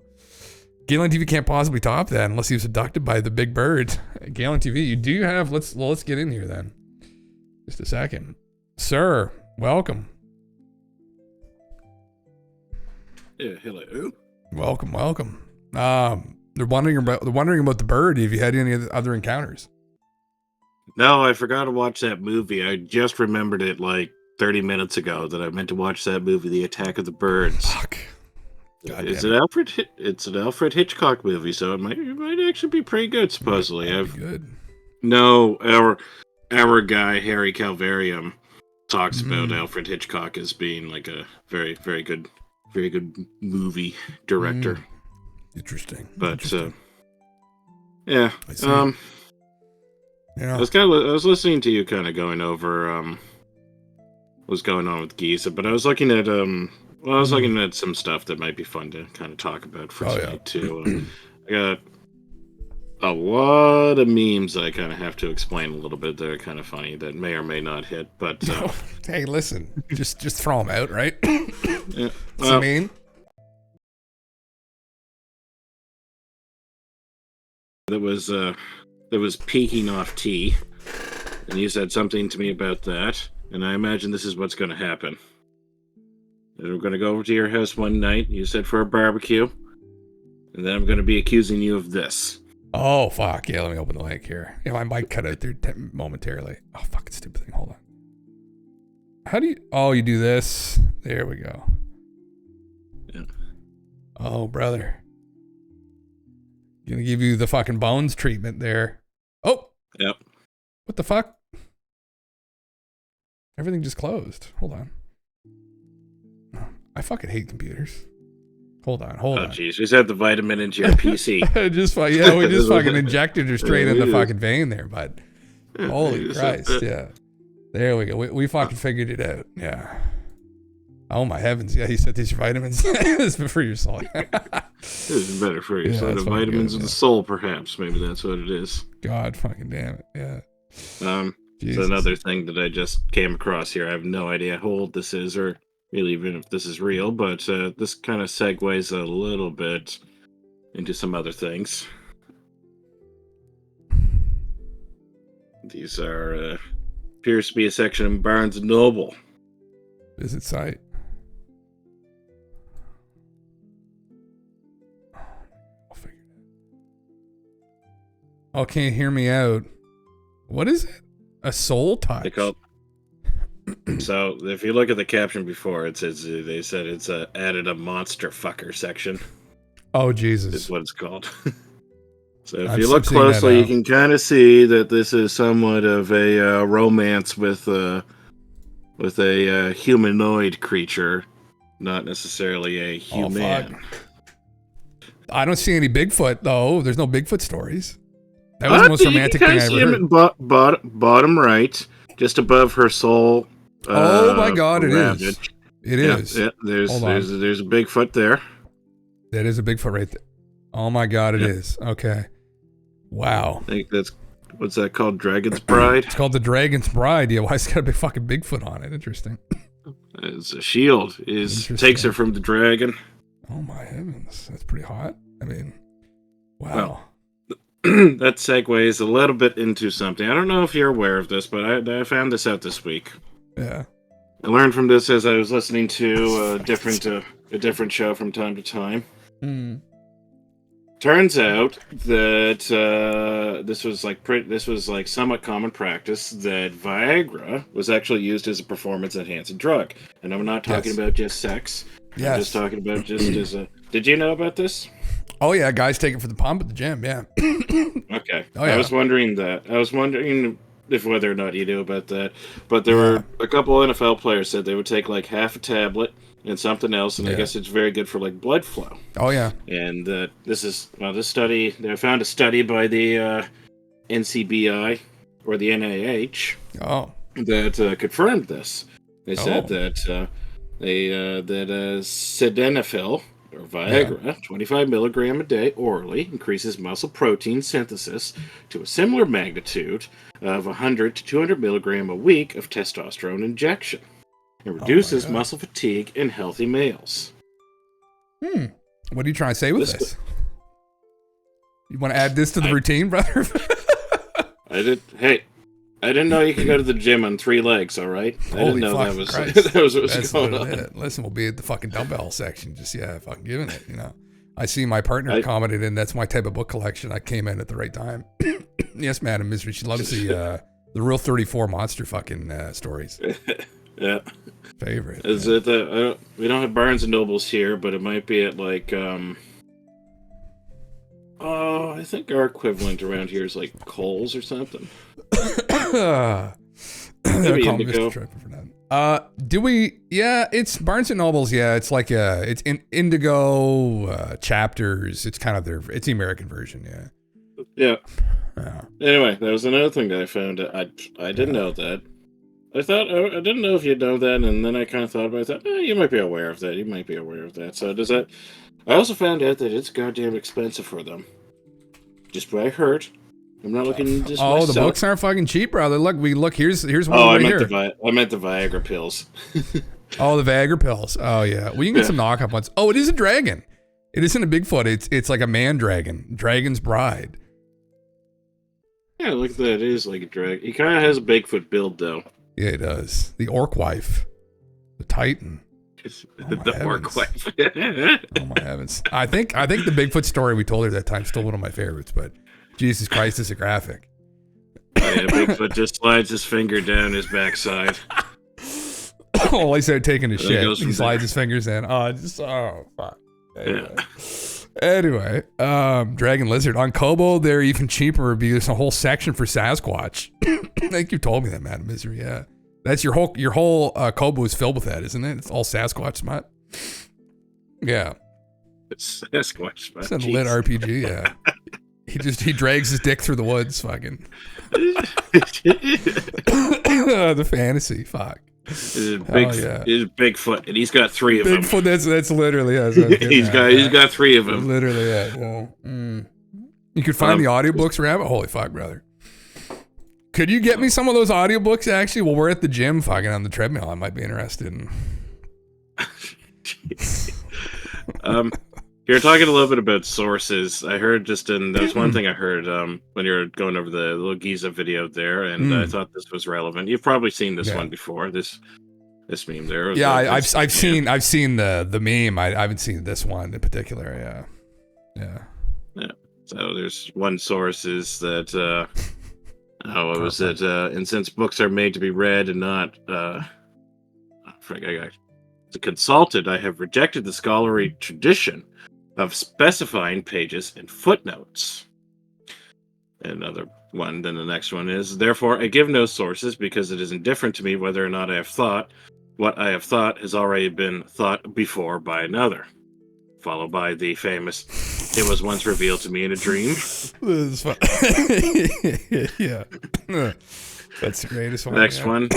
GALENTV can't possibly top that unless he was abducted by the big bird. GALENTV, you do have, let's get in here then. Just a second. Sir, welcome.
Yeah, hello.
Welcome. They're wondering about the bird. Have you had any other encounters?
No, I forgot to watch that movie. I just remembered it like 30 minutes ago that I meant to watch that movie, The Attack of the Birds.
Fuck.
It's an Alfred Hitchcock movie, so it might actually be pretty good. Supposedly, our guy Harry Calvarium talks about Alfred Hitchcock as being like a very good movie director.
Interesting.
But
yeah.
I was listening to you kind of going over what's going on with Giza, but I was looking at some stuff that might be fun to kind of talk about for tonight too. I got a lot of memes that I kind of have to explain a little bit that are kind of funny that may or may not hit. But
hey, listen, just throw them out, right?
Yeah.
What's I mean?
That was peeking off tea, and you said something to me about that, and I imagine this is what's going to happen. We're going to go over to your house one night, you said for a barbecue, and then I'm going to be accusing you of this.
Oh, fuck. Yeah, let me open the link here. Yeah, my mic cut out there momentarily. Oh, fucking stupid thing. Hold on. How do you... Oh, you do this. There we go.
Yeah.
Oh, brother. Gonna give you the fucking bones treatment there. Oh!
Yep.
What the fuck? Everything just closed. Hold on. I fucking hate computers. Hold on.
Oh, jeez. We had the vitamin into your PC.
we just fucking injected her straight in the fucking vein there, bud. Holy Christ, yeah. There we go. We fucking figured it out. Yeah. Oh, my heavens. Yeah, he said these are vitamins. This is for your soul.
This is better for you. So the vitamins of the soul, perhaps. Maybe that's what it is.
God fucking damn it. Yeah.
It's another thing that I just came across here. I have no idea how old this is or really even if this is real, but this kind of segues a little bit into some other things. These are appears to be a section in Barnes & Noble.
Visit site. I'll figure it out. Oh, can't hear me out. What is it? A soul touch?
So, if you look at the caption before, it says they said it's added a monster fucker section.
Oh, Jesus.
Is what it's called. So if you look closely, you can kind of see that this is somewhat of a romance with a humanoid creature, not necessarily a human.
Oh, I don't see any Bigfoot, though. There's no Bigfoot stories. That was the most romantic thing I ever heard.
Bottom right, just above her soul.
Oh my God! It is. It is.
Yeah, there's a Bigfoot there.
That is a Bigfoot right there. Oh my God! It is. Okay. Wow.
I think that's what's that called? Dragon's Bride.
It's called the Dragon's Bride. Yeah. Why it's got a big fucking Bigfoot on it? Interesting.
It's a shield. Takes her from the dragon.
Oh my heavens! That's pretty hot. I mean, wow. Well,
that segues a little bit into something. I don't know if you're aware of this, but I found this out this week.
Yeah.
I learned from this as I was listening to a different show from time to time.
Mm.
Turns out that this was like somewhat common practice that Viagra was actually used as a performance-enhancing drug, and I'm not talking about just sex.
Yes.
I'm just talking about just as a. Did you know about this?
Oh yeah, guys take it for the pump at the gym. Yeah.
Okay.
Oh, yeah.
I was wondering if whether or not you knew about that, but there were a couple NFL players said they would take like half a tablet and something else, and I guess it's very good for like blood flow.
Oh yeah.
And this study, they found a study by the NCBI or the NIH that confirmed this. They said that sildenafil or Viagra, 25 milligram a day orally, increases muscle protein synthesis to a similar magnitude of 100 to 200 milligram a week of testosterone injection. It reduces muscle fatigue in healthy males.
What are you trying to say with this? You want to add this to the routine, brother?
I didn't know you could go to the gym on 3 legs, all right? I didn't know that was, that was what was going on.
Listen, we'll be at the fucking dumbbell section, just, fucking giving it, you know. I see my partner commented, and that's my type of book collection. I came in at the right time. Yes, Madam Misery. She loves the Real 34 monster fucking stories.
Yeah.
Favorite.
Is it we don't have Barnes and Nobles here, but it might be at like I think our equivalent around here is like Kohl's or something. Maybe Indigo.
Do we? Yeah, it's Barnes and Nobles. Yeah, it's like it's Indigo chapters. It's kind of it's the American version.
Yeah. Anyway, that was another thing that I found. I didn't know that. I didn't know if you'd know that, and then I kind of thought about it. You might be aware of that. You might be aware of that. So does that? I also found out that it's goddamn expensive for them. Just what I heard. I'm not looking. Just
myself. The books aren't fucking cheap, brother. Look, here's one right here.
I meant the Viagra pills.
Oh, the Viagra pills. Oh yeah, well you can get some knockoff ones. Oh, it is a dragon. It isn't a Bigfoot. It's like a man dragon. Dragon's bride.
Yeah, look at that. It is like a dragon. He kind of has a Bigfoot build though.
Yeah, it does. The orc wife, the Titan.
The orc wife.
Oh my heavens! I think the Bigfoot story we told her that time is still one of my favorites. But Jesus Christ, is a graphic.
Oh, yeah, Bigfoot just slides his finger down his backside.
Oh, he started taking his shit. He slides his fingers in. Oh fuck. Anyway, Dragon Lizard on Kobo. They're even cheaper. There's a whole section for Sasquatch. I think you told me that, Madam Misery. Yeah, that's your whole Kobo is filled with that, isn't it? It's all Sasquatch smut. Yeah,
it's Sasquatch smut.
It's a lit RPG. Yeah, he drags his dick through the woods. Fucking the fantasy. Fuck.
Is Bigfoot, and he's got 3 of them.
Bigfoot, that's literally
he's got 3 of them.
Literally, yeah. You could find the audiobooks around. Holy fuck, brother! Could you get me some of those audiobooks? Actually, well, we're at the gym, fucking on the treadmill. I might be interested in.
You're talking a little bit about sources. I heard that's one thing I heard when you're going over the little GALENTV video there, and I thought this was relevant. You've probably seen this one before. This meme there.
Yeah, I've seen the meme. I haven't seen this one in particular. Yeah.
So there's one source is that and since books are made to be read and not as a consultant, I have rejected the scholarly tradition of specifying pages and footnotes. Another one, then the next one is, therefore, I give no sources because it is indifferent to me whether or not I have thought what I have thought has already been thought before by another. Followed by the famous, it was once revealed to me in a dream.
This is fun. Yeah. That's the greatest one.
Next one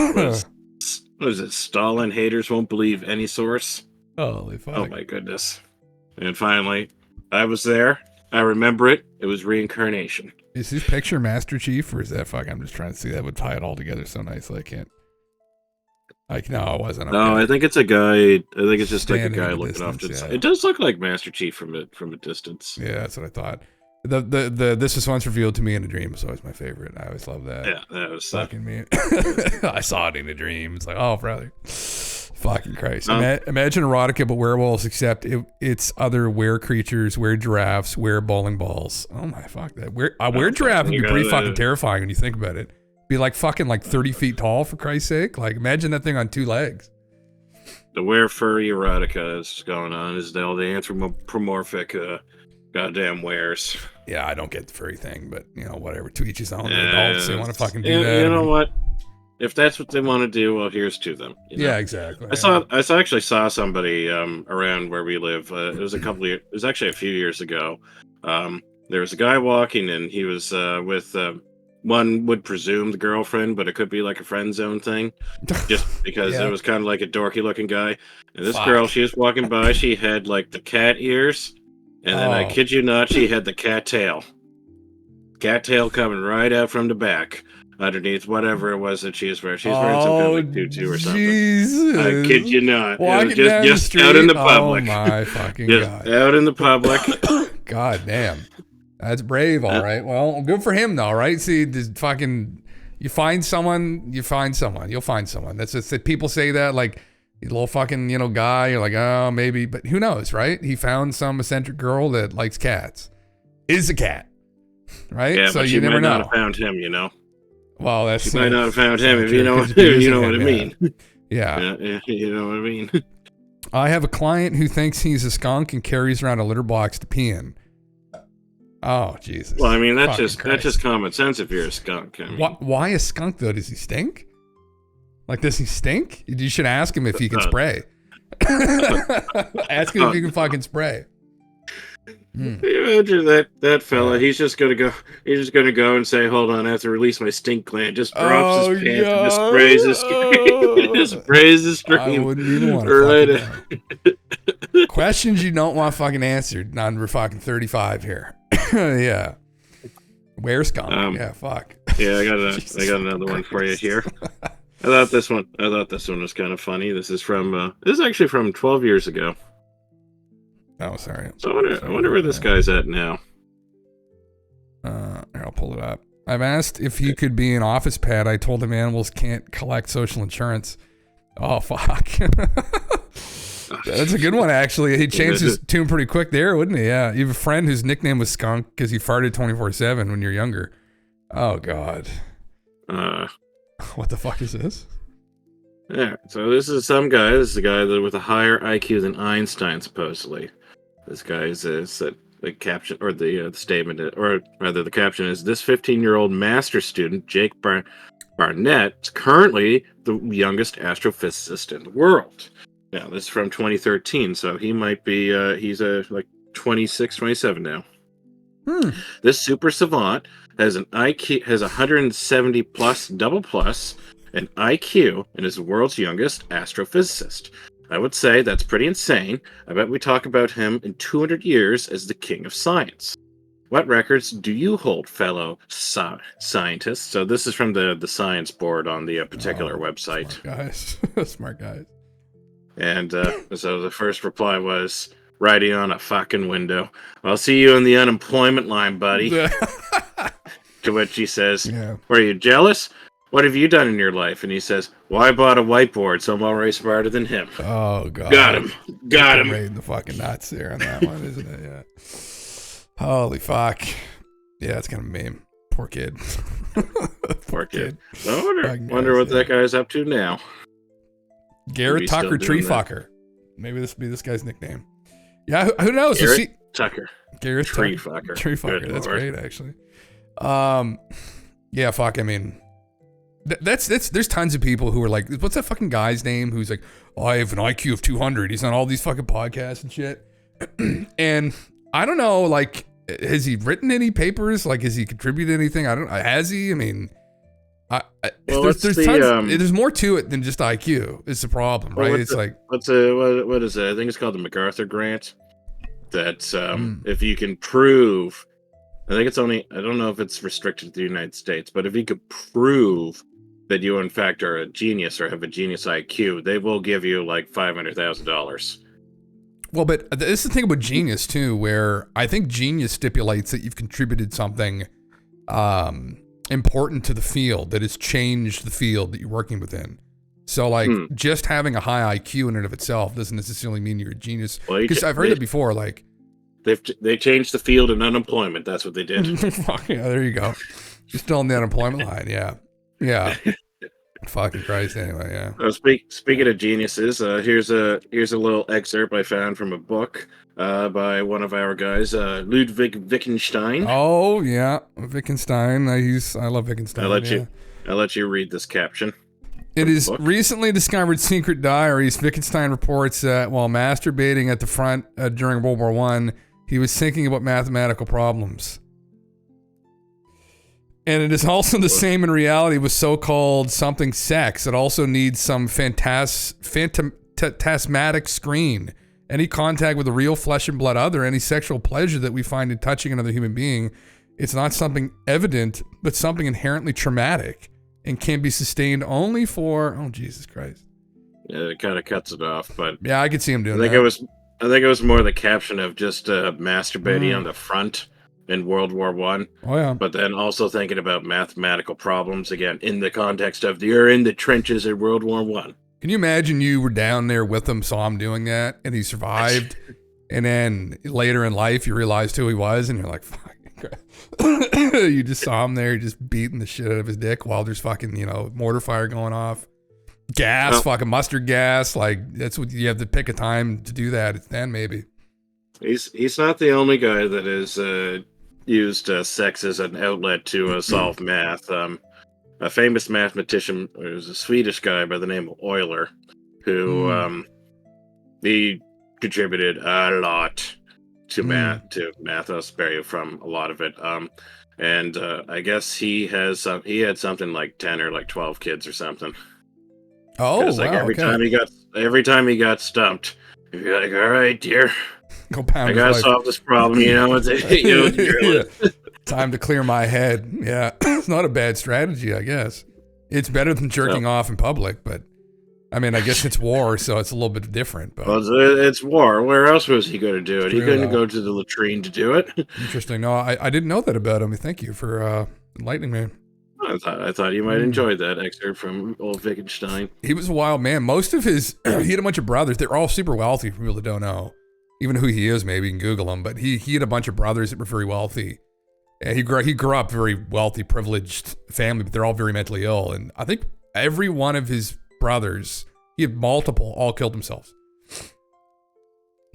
was it? Stalin haters won't believe any source.
Holy fuck.
Oh my goodness. And finally, I was there. I remember it. It was reincarnation.
Is his picture Master Chief, or is that fuck? I'm just trying to see. That would tie it all together so nicely. I can't. No, it wasn't.
Okay. No, I think it's a guy. I think it's just standing like a guy looking off to the side. It does look like Master Chief from a distance.
Yeah, that's what I thought. The This Was Once Revealed to Me in a Dream is always my favorite. I always love that.
Yeah, that was
fucking me. I saw it in a dream. It's like, oh, brother. Fucking Christ. Imagine erotica, but werewolves, except it's other were creatures, were giraffes, were bowling balls. Oh my fuck that. Were giraffe would be pretty fucking terrifying when you think about it. Be like fucking like 30 feet tall, for Christ's sake. Like imagine that thing on 2 legs.
The were furry erotica is going on. Is all the anthropomorphic goddamn wares.
Yeah, I don't get the furry thing, but you know, whatever. To each his own. Adults, they want to fucking do that.
You know what? If that's what they want to do, well, here's to them. You know?
Yeah, exactly.
I actually saw somebody around where we live. It was it was actually a few years ago. There was a guy walking, and he was with one would presume the girlfriend, but it could be like a friend zone thing, just because it was kind of like a dorky looking guy. And this girl, she was walking by. She had like the cat ears, and then I kid you not, she had the cat tail. Cat tail coming right out from the back. Underneath whatever it was that she was wearing. She's wearing some kind of like tutu or something. Jesus. I kid you not.
Walking
it was just out in the public.
Oh my fucking
God. Out in the public.
God damn. That's brave, all right. Well, good for him though, right? See, this fucking you find someone, you'll find someone. That's just that people say that like little fucking, you know, guy, you're like, oh, maybe, but who knows, right? He found some eccentric girl that likes cats. Is a cat. Right?
Yeah,
so
but
you never know.
Might not have found him, you know.
Well, that's
you might not have found him if you know what I mean.
Yeah.
You know what I mean.
I have a client who thinks he's a skunk and carries around a litter box to pee in. Oh Jesus!
Well, I mean that's just common sense if you're a skunk. I mean.
Why a skunk though? Does he stink? Like, does he stink? You should ask him if he can spray. Ask him if he can fucking spray.
Can you imagine that fella? He's just gonna go and say, "Hold on, I have to release my stink gland." Just drops his pants and just sprays his stream. Just sprays his stream.
I wouldn't even want to questions you don't want fucking answered. Number fucking 35 here. Yeah. Where's skunk? Yeah, fuck.
Yeah, I got another one for you here. I thought this one was kind of funny. This is actually from 12 years ago.
Oh, sorry.
So I wonder where this guy's at now.
Here, I'll pull it up. I've asked if he could be an office pet. I told him animals can't collect social insurance. Oh, fuck. That's a good one, actually. He changed his tune pretty quick there, wouldn't he? Yeah. You have a friend whose nickname was Skunk because he farted 24/7 when you're younger. Oh, God. What the fuck is this?
Yeah, so this is some guy. This is a guy with a higher IQ than Einstein, supposedly. This guy says that the caption, or the statement, or rather the caption is, this 15-year-old master's student, Jake Barnett, is currently the youngest astrophysicist in the world. Now, this is from 2013, so he might be, he's like 26, 27 now. This super savant has an IQ, has 170 plus, double plus, an IQ, and is the world's youngest astrophysicist. I would say that's pretty insane. I bet we talk about him in 200 years as the king of science. What records do you hold, fellow scientists? So this is from the science board on the particular website.
Smart guys. Smart guys.
And so the first reply was, writing on a fucking window. I'll see you on the unemployment line, buddy. To which he says, were you jealous? What have you done in your life? And he says, well, I bought a whiteboard, so I'm already smarter than him.
Oh, God.
Got him.
Right in the fucking nuts there on that one, isn't it? Yeah. Holy fuck. Yeah, it's kind of a meme. Poor kid.
Poor kid. I wonder what that guy's up to now.
Garrett Tucker Tree Fucker. Maybe this would be this guy's nickname. Yeah, who knows?
Garrett Tucker.
Garrett
Tree
Tucker.
Fucker.
Tree Fucker.
Good
That's
Lord.
great, actually. Yeah, fuck. I mean, there's tons of people who are like, what's that fucking guy's name who's like, oh, I have an IQ of 200. He's on all these fucking podcasts and shit. And I don't know, like, has he written any papers? Like, has he contributed anything? Has he? I mean, there's more to it than just IQ. It's the problem, right? It's like,
what is it? I think it's called the MacArthur Grant. That's if you can prove, I think it's only, I don't know if it's restricted to the United States, but if you could prove that you in fact are a genius or have a genius IQ, they will give you like $500,000.
Well, but this is the thing about genius too, where I think genius stipulates that you've contributed something important to the field that has changed the field that you're working within. So, like, just having a high IQ in and of itself doesn't necessarily mean you're a genius. Because I've heard it before, like...
They changed the field in unemployment. That's what they did.
Yeah, there you go. You're still on the unemployment line, yeah. Yeah. Fucking Christ, anyway, yeah.
Speaking of geniuses, here's a little excerpt I found from a book by one of our guys, Ludwig Wittgenstein.
Oh, yeah, Wittgenstein. I love Wittgenstein.
I'll let you read this caption.
It is recently discovered secret diaries. Wittgenstein reports that while masturbating at the front during World War I, he was thinking about mathematical problems. And it is also the same in reality with so-called something sex. It also needs some phantasmatic screen. Any contact with a real flesh and blood other, any sexual pleasure that we find in touching another human being, it's not something evident, but something inherently traumatic. And can be sustained only for Jesus Christ.
Yeah, it kind of cuts it off, but
yeah, I could see him doing
that. I think it was more the caption of just masturbating on the front in World War I.
Oh yeah.
But then also thinking about mathematical problems again in the context of you're in the trenches in World War I.
Can you imagine you were down there with him, saw him doing that, and he survived, and then later in life you realized who he was, and you're like, fuck. You just saw him there, just beating the shit out of his dick while there's fucking, mortar fire going off. Gas, fucking mustard gas. Like, that's what you have to pick a time to do that. It's then maybe.
He's not the only guy that has used sex as an outlet to solve math. A famous mathematician, it was a Swedish guy by the name of Euler, who he contributed a lot to math. I'll spare you from a lot of it. And I guess he had something like 10 or like 12 kids or something.
Oh, wow,
like every time he got stumped, he'd be like, "All right, dear, I gotta solve this problem."
Time to clear my head. Yeah, it's not a bad strategy, I guess. It's better than jerking off in public, but I mean, I guess it's war, so it's a little bit different. But
it's war. Where else was he going to do it? He couldn't go to the latrine to do it.
Interesting. No, I didn't know that about him. Thank you for enlightening me.
I thought you might enjoy that excerpt from old Wittgenstein.
He was a wild man. Most of his, he had a bunch of brothers. They're all super wealthy for people that don't know. Even who he is, maybe you can Google him. But he had a bunch of brothers that were very wealthy. And he grew up very wealthy, privileged family, but they're all very mentally ill. And I think every one of his brothers, he had multiple, all killed themselves.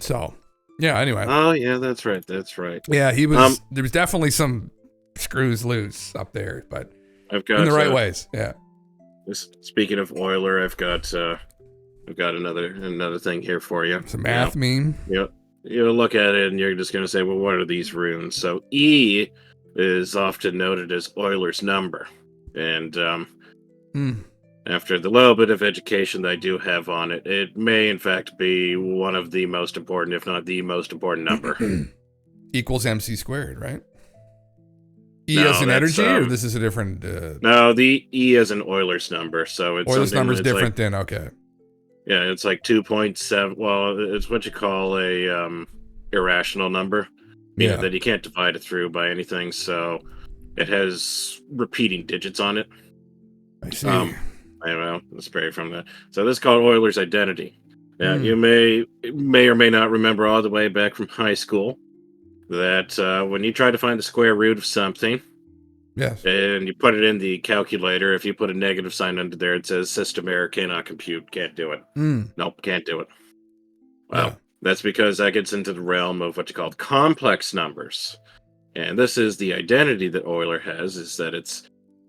So, yeah, anyway.
Oh, yeah, that's right.
Yeah, he was, there was definitely some screws loose up there, but in the right ways, yeah.
Speaking of Euler, I've got another thing here for you.
It's a math meme.
Yep. You'll look at it and you're just going to say, well, what are these runes? So E is often noted as Euler's number. And after the little bit of education that I do have on it, it may in fact be one of the most important, if not the most important number.
Equals MC squared, right? E as an energy, or this is a different...
No, the E is an Euler's number. So it's
Euler's number is different then, okay.
Yeah, it's like 2.7. Well, it's what you call a irrational number.
Yeah.
That you can't divide it through by anything. So it has repeating digits on it.
I see.
I don't know. Let's spray from that. So this is called Euler's identity. Now, you may or may not remember all the way back from high school that when you try to find the square root of something,
yes,
and you put it in the calculator, if you put a negative sign under there, it says system error, cannot compute, can't do it. Nope, can't do it. Well, that's because that gets into the realm of what you call complex numbers. And this is the identity that Euler has, is that it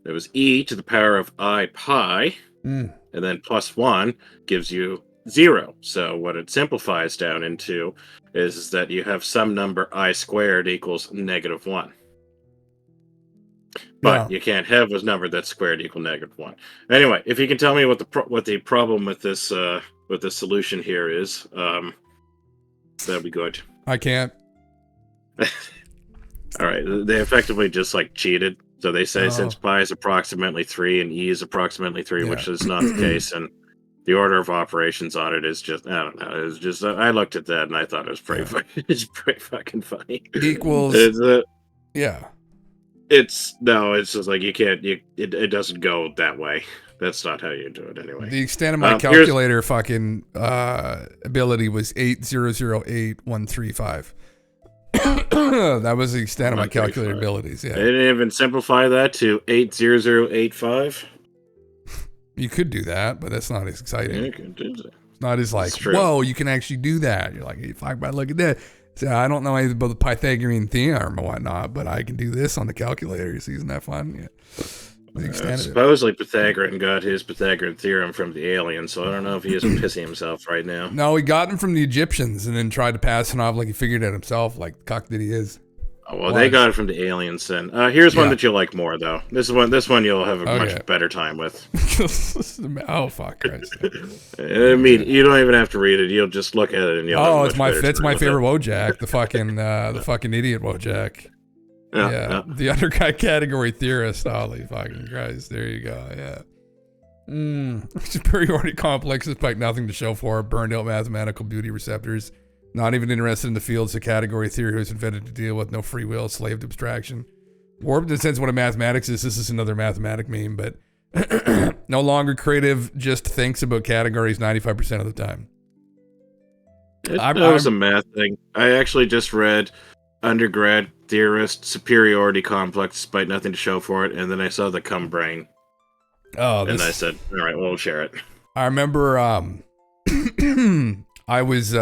was e to the power of I pi, and then plus 1 gives you 0. So what it simplifies down into is that you have some number I squared equals negative 1. But you can't have a number that's squared equal negative 1. Anyway, if you can tell me what the problem with this solution here is, that'd be good.
I can't.
All right, they effectively just like cheated. So they say since pi is approximately 3 and e is approximately 3, which is not the case, and the order of operations on it is just, I don't know. It's just, I looked at that and I thought it was it's pretty fucking funny.
Equals. Yeah.
It's just like you can't, it doesn't go that way. That's not how you do it anyway.
The extent of my calculator fucking ability was 8008135. That was the extent of my calculator abilities. Yeah.
They didn't even simplify that to 80085.
You could do that, but that's not as exciting.
Yeah, you can do that.
It's not as like, whoa, you can actually do that. You're like, hey, fuck, but look at that. So I don't know anything about the Pythagorean theorem or whatnot, but I can do this on the calculator. So isn't that fun? Yeah.
Supposedly Pythagorean got his Pythagorean theorem from the aliens, so I don't know if he isn't pissing himself right now.
No, he got him from the Egyptians and then tried to pass it off like he figured it himself, like the cock that he is.
Oh, well, they got it from the aliens then. Here's one that you'll like more, though. This one you'll have a much better time with.
Oh, fuck Christ.
I mean, you don't even have to read it. You'll just look at it and you'll have
it's my favorite Wojak, the fucking idiot Wojak. Yeah. The underguy category theorist. Holy fucking Christ. There you go. Yeah. Superiority complex despite nothing to show for it. Burned out mathematical beauty receptors. Not even interested in the fields of category theory was invented to deal with. No free will, slave to abstraction. Warped in the sense what a mathematics is. This is another mathematic meme, but no longer creative, just thinks about categories 95% of the time.
That was a math thing. I actually just read undergrad theorist superiority complex despite nothing to show for it, and then I saw the cum brain. And I said, all right, we'll share it.
I remember I was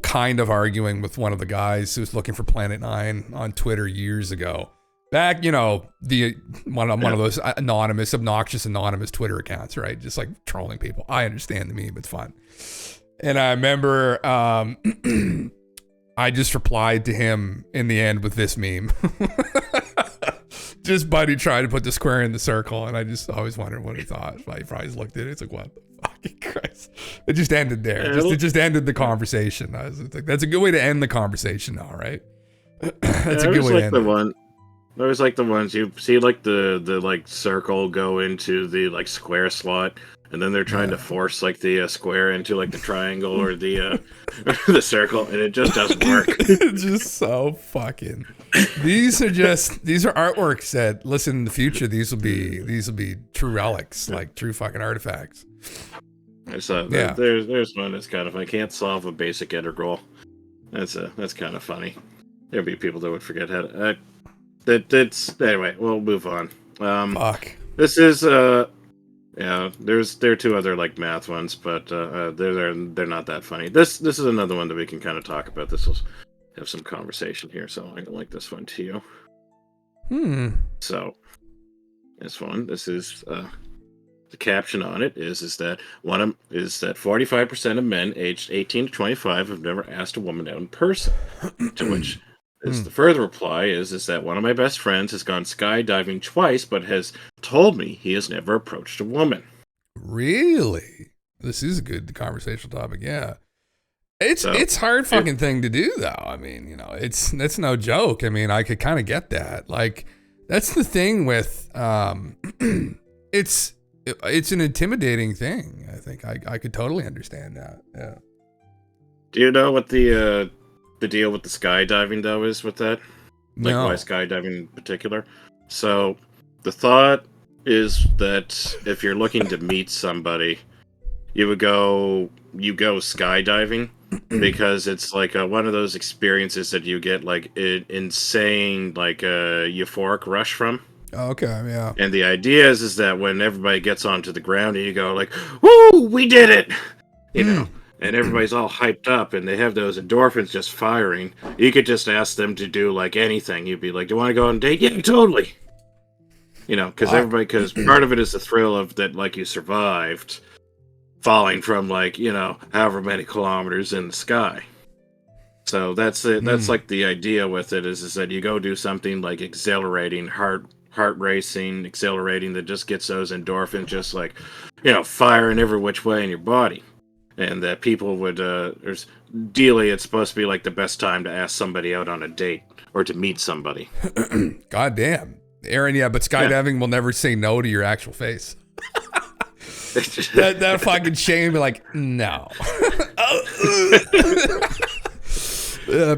kind of arguing with one of the guys who was looking for Planet 9 on Twitter years ago. Back, one of those obnoxious anonymous Twitter accounts, right? Just like trolling people. I understand the meme, it's fun. And I remember I just replied to him in the end with this meme. Just Buddy tried to put the square in the circle, and I just always wondered what he thought. He probably just looked at it. It's like, what the fucking Christ? It just ended there. It just ended the conversation. I was like, that's a good way to end the conversation, all right? That's a good way to end it.
I always like the ones you see, like the like circle go into the like square slot, and then they're trying to force like the square into like the triangle or the the circle, and it just doesn't work.
It's just so fucking. These are artworks that, listen, in the future, these will be true relics, like true fucking artifacts.
There's one that's kind of, I can't solve a basic integral. That's kind of funny. There'd be people that would forget how to. Anyway, we'll move on.
Fuck.
This is there are two other like math ones, but they're not that funny. This is another one that we can kind of talk about. This will have some conversation here, so I'm gonna link this one to you. So this is the caption on it is that 45% of men aged 18 to 25 have never asked a woman out in person. To which the further reply is that one of my best friends has gone skydiving twice, but has told me he has never approached a woman.
Really? This is a good conversational topic. Yeah. It's hard fucking thing to do though. I mean, that's no joke. I mean, I could kind of get that. Like, that's the thing with it's an intimidating thing. I think I could totally understand that. Yeah.
Do you know what the deal with the skydiving though is with that? Like,
no.
Why skydiving in particular? So the thought is that if you're looking to meet somebody, you go skydiving because it's like one of those experiences that you get like an insane like a euphoric rush from.
Okay, yeah.
And the idea is that when everybody gets onto the ground and you go like, "Woo, we did it!" You know, and everybody's all hyped up and they have those endorphins just firing. You could just ask them to do like anything. You'd be like, "Do you want to go on a date?" "Yeah, totally." Because part of it is the thrill of that, like you survived falling from like, however many kilometers in the sky. So that's it. That's like the idea with it is that you go do something like exhilarating, heart racing, exhilarating, that just gets those endorphins just like, firing every which way in your body. And that people would, ideally it's supposed to be like the best time to ask somebody out on a date or to meet somebody.
God damn. Aaron, yeah, but skydiving will never say no to your actual face. that fucking shame, be like, no.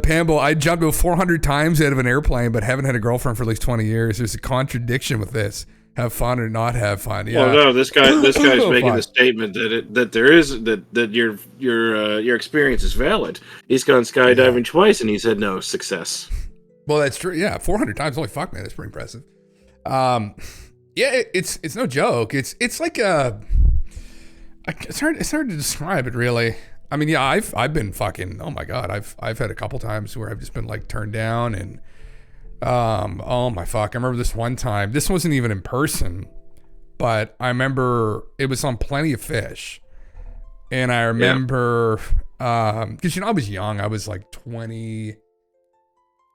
Pambo, I jumped over 400 times out of an airplane, but haven't had a girlfriend for at least 20 years. There's a contradiction with this. Have fun or not have fun. Yeah.
Well, no, this guy's making the statement that your experience is valid. He's gone skydiving twice and he's had no success.
Well, that's true. Yeah, 400 times. Holy fuck, man, that's pretty impressive. It's no joke. It's like it's hard to describe it really. I mean, yeah, I've been fucking, oh my God, I've had a couple times where I've just been like turned down and oh my fuck. I remember this one time, this wasn't even in person, but I remember it was on Plenty of Fish. And I remember, because I was young, I was like 20, I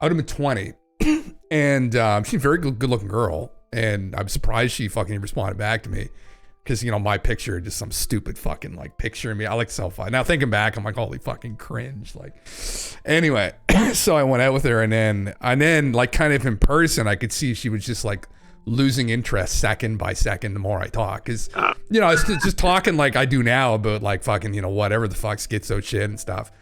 would have been 20. And she's a very good looking girl. And I'm surprised she fucking responded back to me. Because, my picture, just some stupid fucking, like, picture of me. I like selfie. Now, thinking back, I'm like, holy fucking cringe. Like, anyway, so I went out with her, and then, like, kind of in person, I could see she was just, like, losing interest second by second the more I talk. Because, it's just talking like I do now about, like, fucking, whatever the fuck SKIZ0 shit and stuff.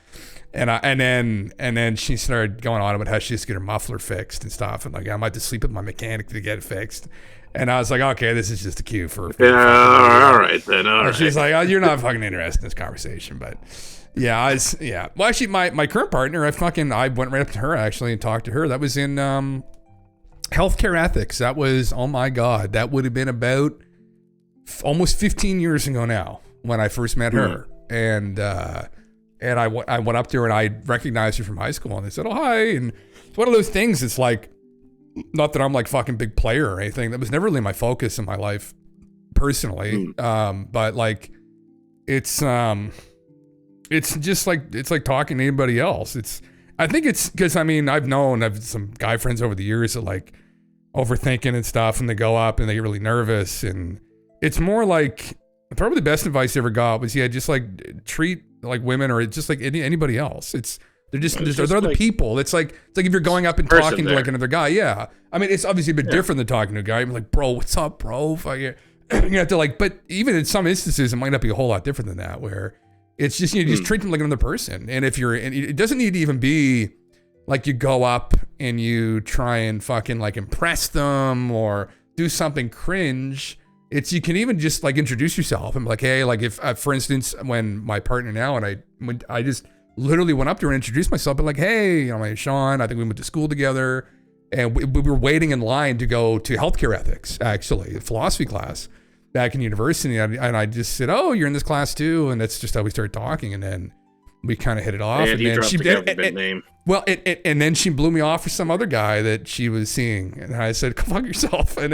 And then she started going on about how she just get her muffler fixed and stuff. And, like, I might just sleep with my mechanic to get it fixed. And I was like, okay, this is just a cue for
all right then. All right.
She's like, oh, you're not fucking interested in this conversation, but yeah, Well, actually, my current partner, I went right up to her actually and talked to her. That was in healthcare ethics. That was, oh my God, that would have been about almost 15 years ago now when I first met her, and I went up to her and I recognized her from high school, and they said, oh hi, and it's one of those things. It's like, not that I'm like fucking big player or anything. That was never really my focus in my life personally. But like, it's just like, it's like talking to anybody else. I think it's because, I've some guy friends over the years that like overthinking and stuff, and they go up and they get really nervous. And it's more like, probably the best advice I ever got was, just like treat like women or just like anybody else. They're other like, people. It's like if you're going up and talking to like another guy. Yeah. I mean, it's obviously a bit different than talking to a guy. I'm like, bro, what's up, bro? You have to like, but even in some instances, it might not be a whole lot different than that, where it's just, just treat them like another person. And and it doesn't need to even be like you go up and you try and fucking like impress them or do something cringe. You can even just like introduce yourself and be like, hey, like if, for instance, when my partner now and I just literally went up to her and introduced myself, but like, hey, my name's Sean. I think we went to school together, and we were waiting in line to go to healthcare ethics, actually, a philosophy class back in university. And I just said, oh, you're in this class too, and that's just how we started talking, and then we kind of hit it off.
And then she did name.
Well, and then she blew me off for some other guy that she was seeing, and I said, "Come fuck yourself." And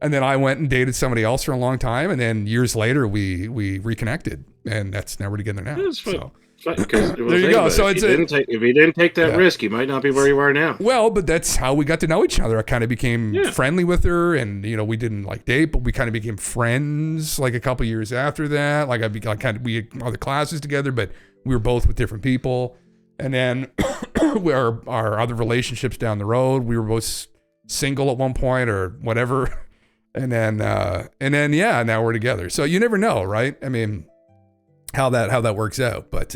then I went and dated somebody else for a long time, and then years later we reconnected, and that's now we're together now. So.
There you go. So if you didn't take that risk, you might not be where you are now.
Well, but that's how we got to know each other. I kind of became friendly with her, and we didn't like date, but we kind of became friends. Like a couple years after that, we had other classes together, but we were both with different people. And then our other relationships down the road, we were both single at one point or whatever, and then now we're together. So you never know, right? I mean, how that works out. But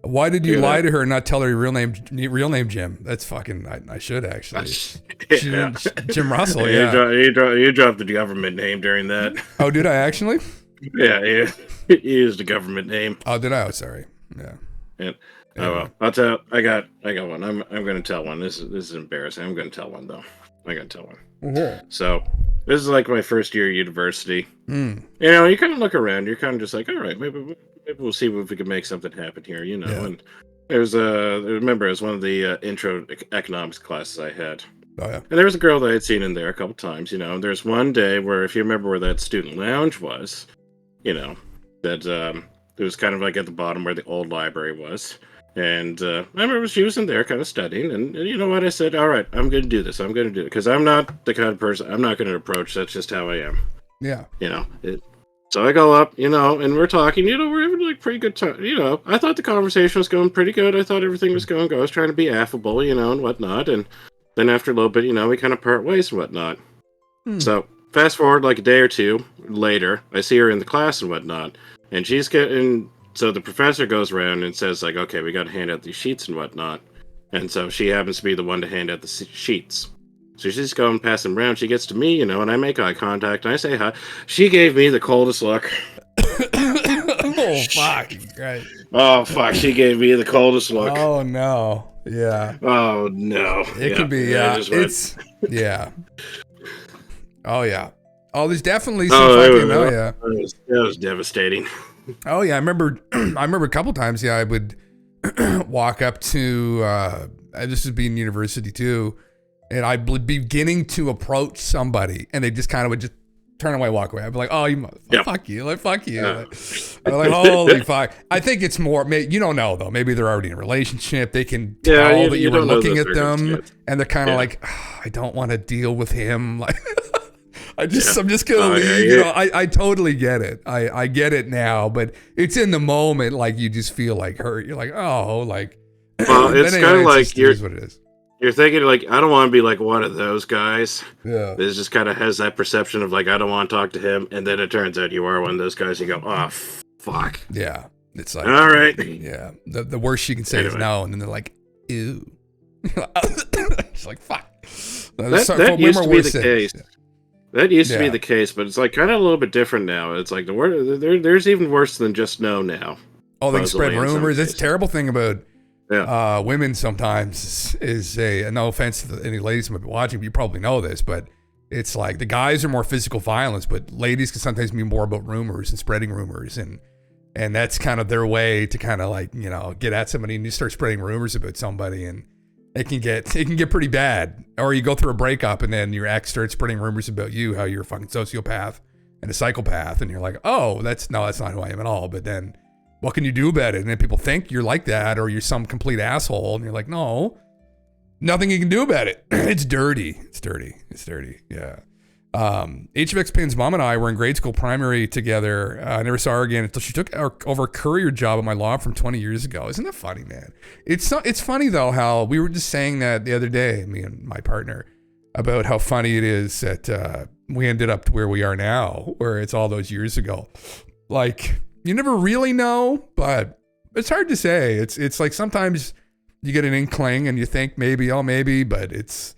why did you lie to her and not tell her your real name, Jim? That's fucking. I should actually. Jim Russell. Yeah.
You dropped the government name during that.
Oh, did I actually?
Yeah. You used the government name.
Oh, did I? Oh, sorry. Yeah.
Yeah. Oh well, I'll tell. I got one. I'm going to tell one. This is embarrassing. I'm going to tell one though. I'm going to tell one.
Mm-hmm.
So this is like my first year at university. You kind of look around. You're kind of just like, all right, maybe we'll see if we can make something happen here. And there was remember it was one of the intro economics classes I had.
Oh yeah.
And there was a girl that I had seen in there a couple times. And there's one day where, if you remember where that student lounge was, that it was kind of like at the bottom where the old library was. And I remember she was in there kind of studying, and you know what? I said, all right, I'm going to do this. I'm going to do it. Because I'm not the kind of person, I'm not going to approach. That's just how I am.
Yeah.
So I go up, and we're talking, we're having like pretty good time. I thought the conversation was going pretty good. I thought everything was going good. I was trying to be affable, and whatnot. And then after a little bit, we kind of part ways and whatnot. So fast forward like a day or two, later, I see her in the class and whatnot, and she's getting. So the professor goes around and says, like, okay, we got to hand out these sheets and whatnot. And so she happens to be the one to hand out the sheets. So she's going past them around. She gets to me, and I make eye contact, and I say hi. She gave me the coldest look.
Oh, fuck. Right.
Oh, fuck. She gave me the coldest look.
Oh, no. Yeah.
Oh, no.
It could be, it's, yeah. Oh, yeah. Oh, there's definitely some fucking,
That was devastating.
Oh, yeah. I remember a couple times, I would walk up to, this would be in university, too, and I'd be beginning to approach somebody, and they just kind of would just turn away, walk away. I'd be like, "Oh, you motherfucker, fuck you, like fuck you." I'm like, "Holy fuck!" I think it's more. You don't know though. Maybe they're already in a relationship. They can tell that you were looking at them, and they're kind of like, oh, "I don't want to deal with him." Like, I'm just gonna leave. I totally get it. I get it now, but it's in the moment. Like you just feel like hurt. You're like, oh, like.
Well, it's kind of like
here's what it is.
You're thinking, like, I don't want to be like one of those guys.
Yeah.
This just kind of has that perception of, like, I don't want to talk to him. And then it turns out you are one of those guys. And you go, oh, fuck.
Yeah. It's like,
all right.
Yeah. The worst you can say is no. And then they're like, ew. It's like, fuck.
That used to be the case. That used to be the case, but it's like kind of a little bit different now. It's like there's even worse than just no now.
Oh, they spread rumors. That's a terrible thing about women sometimes is no offense to any ladies who might be watching, but you probably know this, but it's like the guys are more physical violence, but ladies can sometimes be more about rumors and spreading rumors, and that's kind of their way to kind of like, get at somebody, and you start spreading rumors about somebody, and it can get pretty bad. Or you go through a breakup and then your ex starts spreading rumors about you, how you're a fucking sociopath and a psychopath, and you're like, oh, that's not who I am at all. But then what can you do about it? And then people think you're like that, or you're some complete asshole, and you're like, no, nothing you can do about it. It's dirty. Yeah. HFX Pin's mom and I were in grade school primary together. I never saw her again until she took over a courier job at my law firm 20 years ago. Isn't that funny, man? It's funny though how we were just saying that the other day, me and my partner, about how funny it is that we ended up to where we are now, where it's all those years ago. Like, you never really know, but it's hard to say. It's like sometimes you get an inkling and you think maybe, but it's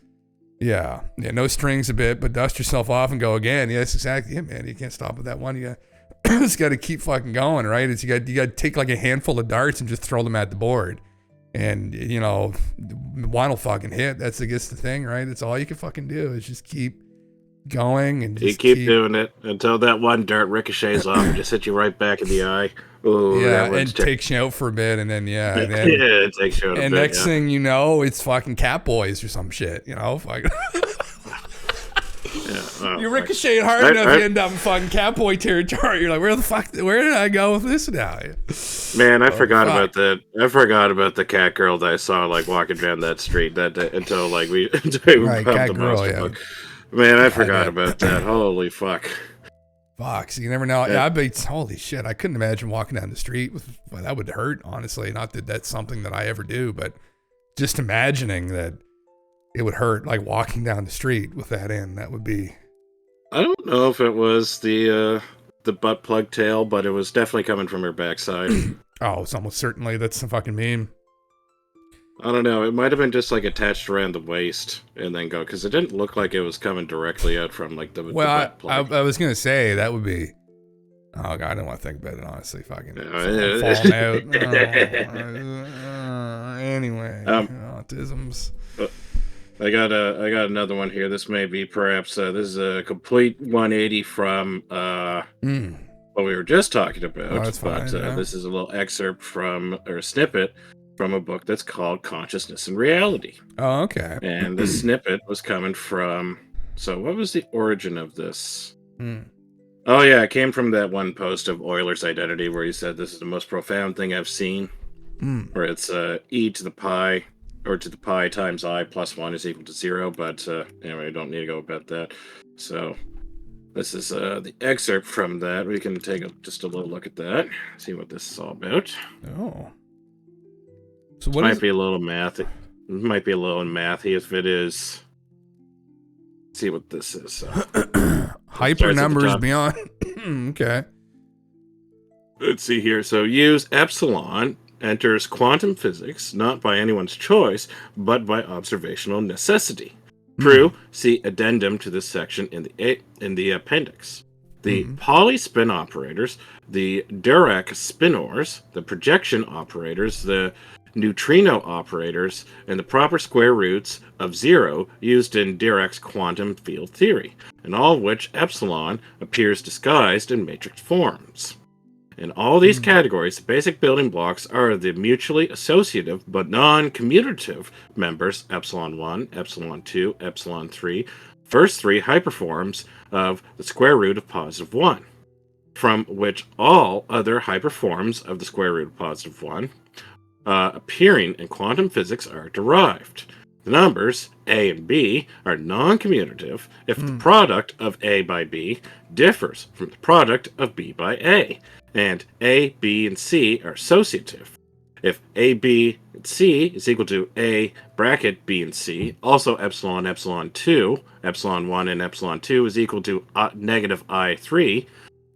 yeah, no strings a bit, but dust yourself off and go again. Yeah, that's exactly it, man. You can't stop at that one. You just got to keep fucking going, right? You got to take like a handful of darts and just throw them at the board, and one will fucking hit. That's the thing, right? That's all you can fucking do is just keep going and just
keep doing it until that one dart ricochets off and just hits you right back in the eye. Ooh,
yeah, and takes you out for a bit, and then
it takes you out a bit.
And next thing you know, it's fucking Cat Boys or some shit, fucking. You ricochet hard enough, you end up in fucking Catboy territory. You're like, where did I go with this now?
Man, I forgot about that. I forgot about the cat girl that I saw like walking down that street until we
right, cat girl, yeah.
Man, I forgot about that. Holy fuck.
Fuck, so you never know. Yeah, holy shit, I couldn't imagine walking down the street that would hurt, honestly. Not that that's something that I ever do, but just imagining that it would hurt, like walking down the street with that in, that would be.
I don't know if it was the butt plug tail, but it was definitely coming from her backside.
Oh, it's almost certainly that's a fucking meme.
I don't know. It might have been just like attached around the waist and then go, because it didn't look like it was coming directly out from like the butt plug.
I was gonna say that would be. Oh god, I don't want to think about it honestly. Fucking falling out. Anyway, autisms.
I got another one here. This may be perhaps this is a complete 180 from what we were just talking about.
Oh, that's fine,
this is a little excerpt from or a snippet from a book that's called Consciousness and Reality.
Oh, okay.
And the snippet was coming from. So, what was the origin of this? Oh yeah, it came from that one post of Euler's Identity where he said this is the most profound thing I've seen. Where it's e to the pi. Or to the pi times I plus 1 is equal to 0, but anyway, I don't need to go about that. So this is the excerpt from that. We can take just a little look at that, see what this is all about.
Oh.
So what might be a little mathy. It might be a little mathy if it is. Let's see what this is.
Hyper numbers beyond. Okay.
Let's see here. So use epsilon enters quantum physics not by anyone's choice, but by observational necessity. True. See addendum to this section in the appendix. The Pauli spin operators, the Dirac spinors, the projection operators, the neutrino operators, and the proper square roots of zero used in Dirac's quantum field theory, in all of which epsilon appears disguised in matrix forms. In all these categories, the basic building blocks are the mutually associative but non-commutative members epsilon 1, epsilon 2, epsilon 3, first three hyperforms of the square root of positive 1, from which all other hyperforms of the square root of positive 1 appearing in quantum physics are derived. The numbers a and b are non-commutative if the product of a by b differs from the product of b by a, and a, b, and c are associative. If a, b, and c is equal to a bracket b and c, also epsilon, epsilon 2, epsilon 1, and epsilon 2 is equal to negative I3,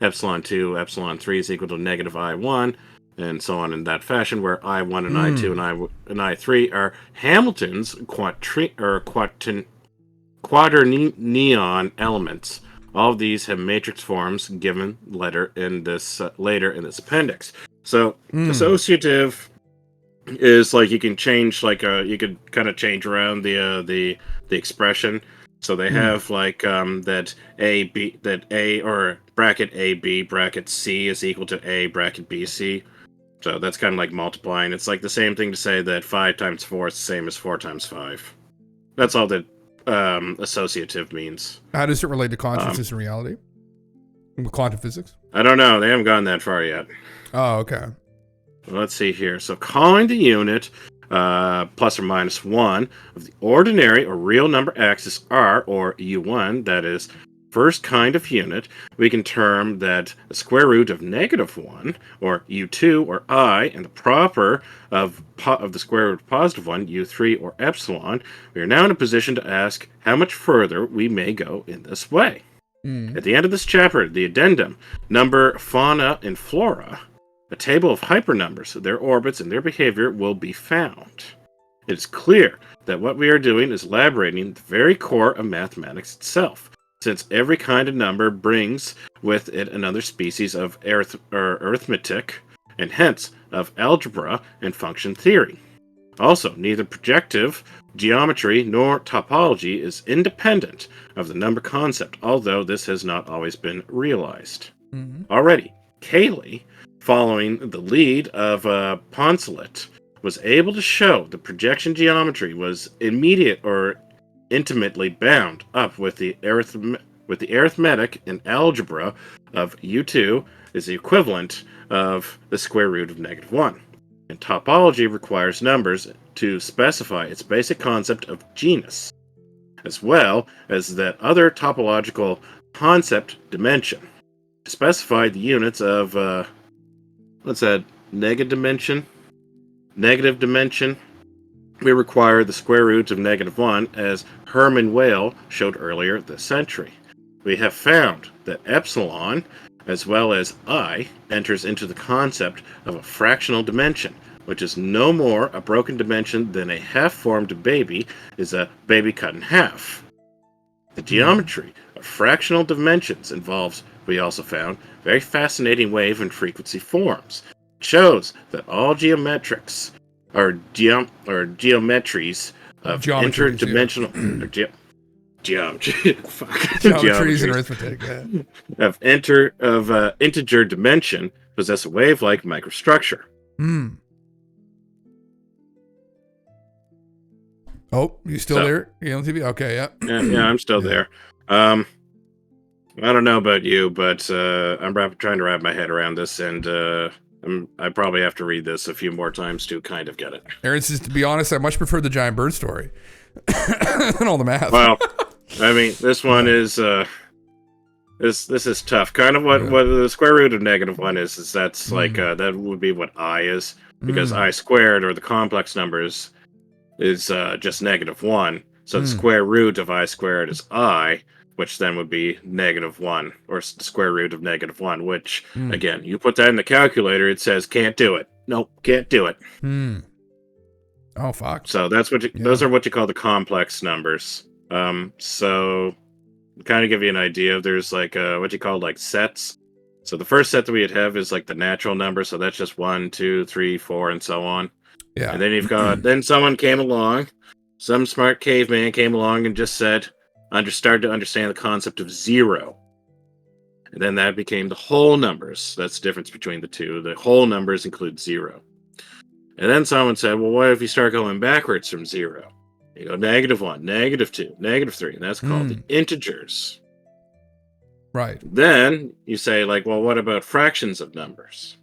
epsilon 2, epsilon 3 is equal to negative I1, and so on in that fashion, where I1 and I2 and I3 are Hamilton's quaternion elements. All of these have matrix forms given later in this appendix. So associative is like you can change you could kind of change around the expression. So they have like that a or bracket AB bracket C is equal to A bracket BC. So that's kind of like multiplying. It's like the same thing to say that 5 times 4 is the same as 4 times 5. That's all that associative means.
How does it relate to consciousness and reality? With quantum physics?
I don't know. They haven't gone that far yet.
Oh, okay.
Well, let's see here. So calling the unit plus or minus 1 of the ordinary or real number axis R, or U1, that is first kind of unit, we can term that the square root of negative 1, or U2, or I, and the proper of the square root of positive 1, U3, or epsilon. We are now in a position to ask how much further we may go in this way. At the end of this chapter, the addendum, number, fauna, and flora, a table of hypernumbers, their orbits, and their behavior will be found. It is clear that what we are doing is elaborating the very core of mathematics itself, since every kind of number brings with it another species of arithmetic, and hence of algebra and function theory. Also, neither projective geometry nor topology is independent of the number concept, although this has not always been realized. Already, Cayley, following the lead of Poncelet, was able to show the projection geometry was immediate or intimately bound up with the arithmetic and algebra of U2 is the equivalent of the square root of negative 1. And topology requires numbers to specify its basic concept of genus, as well as that other topological concept dimension. To specify the units of, what's that, negative dimension, we require the square root of negative 1, as Hermann Weyl showed earlier this century. We have found that epsilon, as well as I, enters into the concept of a fractional dimension, which is no more a broken dimension than a half-formed baby is a baby cut in half. The geometry of fractional dimensions involves, we also found, very fascinating wave and frequency forms. It shows that all geometrics are geometries of interdimensional geometry.
Geometries and arithmetic.
Integer dimension possess a wave-like microstructure.
Oh, you still there? GALENTV? Okay, yeah.
Yeah, I'm still there. I don't know about you, but I'm trying to wrap my head around this, and I probably have to read this a few more times to kind of get it.
Aaron says, to be honest, I much prefer the giant bird story and all the math.
Well, I mean, this one is this is tough. Kind of what the square root of negative 1 is that's like that would be what I is, because I squared, or the complex numbers, is just negative 1. So the square root of I squared is I. which then would be -1, or square root of -1, which, again, you put that in the calculator, it says can't do it. Nope, can't do it.
Oh, fuck.
So that's what those are what you call the complex numbers. So kind of give you an idea, there's like what you call like sets. So the first set that we'd have is like the natural number, so that's just 1, 2, 3, 4, and so on.
Yeah.
And then you've got then someone came along, some smart caveman came along and just said, started to understand the concept of 0. And then that became the whole numbers. That's the difference between the two. The whole numbers include 0. And then someone said, well, what if you start going backwards from 0? You go -1, -2, -3, and that's called the integers.
Right.
Then you say, like, well, what about fractions of numbers?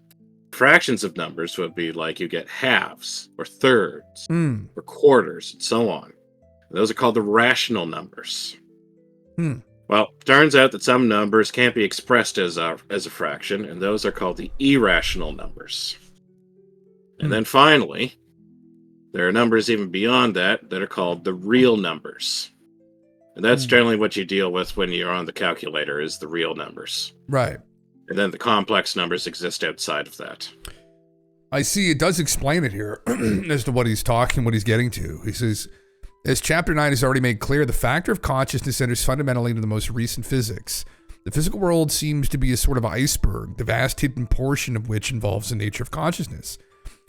Fractions of numbers would be like you get halves, or thirds, or quarters, and so on. And those are called the rational numbers. Well, turns out that some numbers can't be expressed as a fraction, and those are called the irrational numbers. And then finally, there are numbers even beyond that are called the real numbers. And that's generally what you deal with when you're on the calculator, is the real numbers.
Right.
And then the complex numbers exist outside of that.
I see. It does explain it here as to what he's getting to. He says, as Chapter 9 has already made clear, the factor of consciousness enters fundamentally into the most recent physics. The physical world seems to be a sort of iceberg, the vast hidden portion of which involves the nature of consciousness.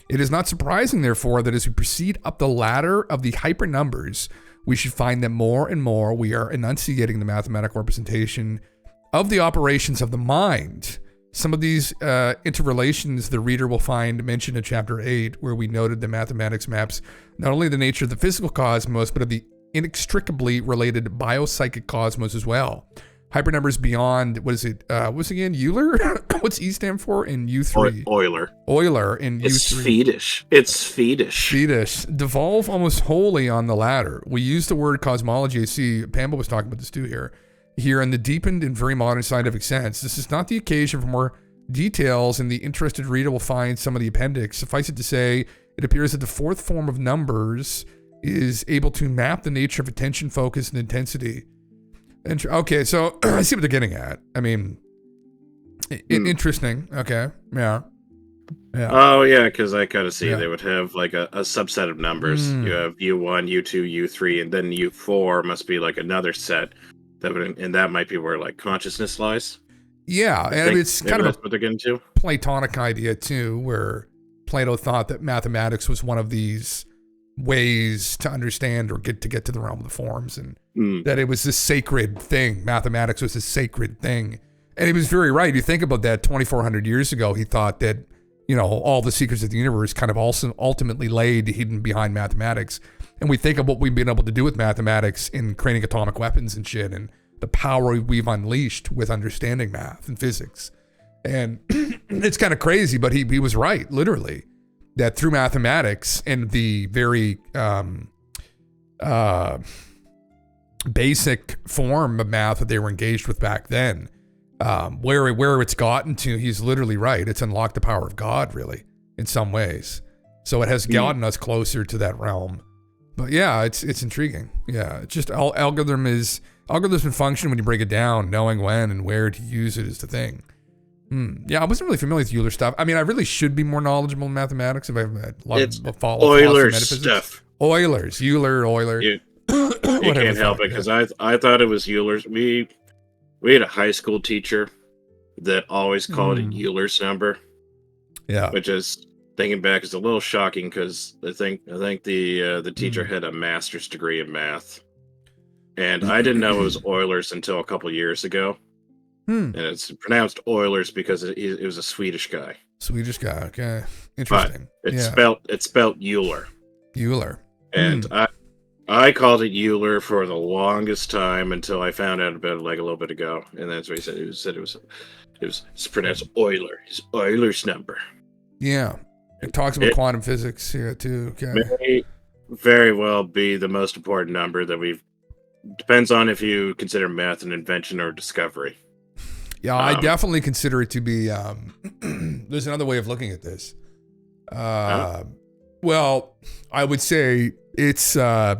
It is not surprising, therefore, that as we proceed up the ladder of the hypernumbers, we should find that more and more we are enunciating the mathematical representation of the operations of the mind. Some of these interrelations the reader will find mentioned in Chapter 8, where we noted that mathematics maps not only the nature of the physical cosmos, but of the inextricably related biopsychic cosmos as well. Hypernumbers beyond, what is it? What's again? Euler? What's E stand for in U3?
Euler.
Euler in U3.
It's Swedish. It's Swedish.
Swedish. Devolve almost wholly on the latter. We use the word cosmology. I see Pamela was talking about this too here in the deepened and very modern scientific sense. This is not the occasion for more details, and the interested reader will find some of the appendix. Suffice it to say, it appears that the fourth form of numbers is able to map the nature of attention, focus, and intensity. Okay, so I see what they're getting at. I mean, interesting. Okay, yeah.
Oh, yeah, because I kind of see they would have like a subset of numbers. You have U1, U2, U3, and then U4 must be like another set. And that might be where like consciousness lies.
Yeah, and it's kind of
that's what they're getting to.
Platonic idea too, where Plato thought that mathematics was one of these ways to understand or get to the realm of the forms, and that it was this sacred thing. Mathematics was a sacred thing, and he was very right. You think about that 2,400 years ago, he thought that, you know, all the secrets of the universe kind of also ultimately laid hidden behind mathematics. And we think of what we've been able to do with mathematics in creating atomic weapons and shit, and the power we've unleashed with understanding math and physics. And it's kind of crazy, but he was right, literally, that through mathematics and the very basic form of math that they were engaged with back then, where it's gotten to, he's literally right. It's unlocked the power of God, really, in some ways. So it has gotten us closer to that realm. But yeah, it's intriguing. Yeah, it's just algorithms and function when you break it down. Knowing when and where to use it is the thing. Yeah, I wasn't really familiar with Euler stuff. I mean, I really should be more knowledgeable in mathematics if I follow
Euler stuff.
Euler.
You can't help it, because I thought it was Euler's. We had a high school teacher that always called it Euler's number.
Yeah,
which is, thinking back, is a little shocking, because I think the teacher had a master's degree in math, and I didn't know it was Euler's until a couple years ago. And it's pronounced Oilers because it was a Swedish guy.
Okay, interesting.
But it's spelled Euler. And I called it Euler for the longest time until I found out about it like a little bit ago, and that's what he said. He said it was pronounced Euler. It's Euler's number.
Yeah, it talks about quantum physics here too. Okay,
may very well be the most important number that we've. Depends on if you consider math an invention or discovery.
Yeah, I definitely consider it to be. There's another way of looking at this. Well, I would say it's. I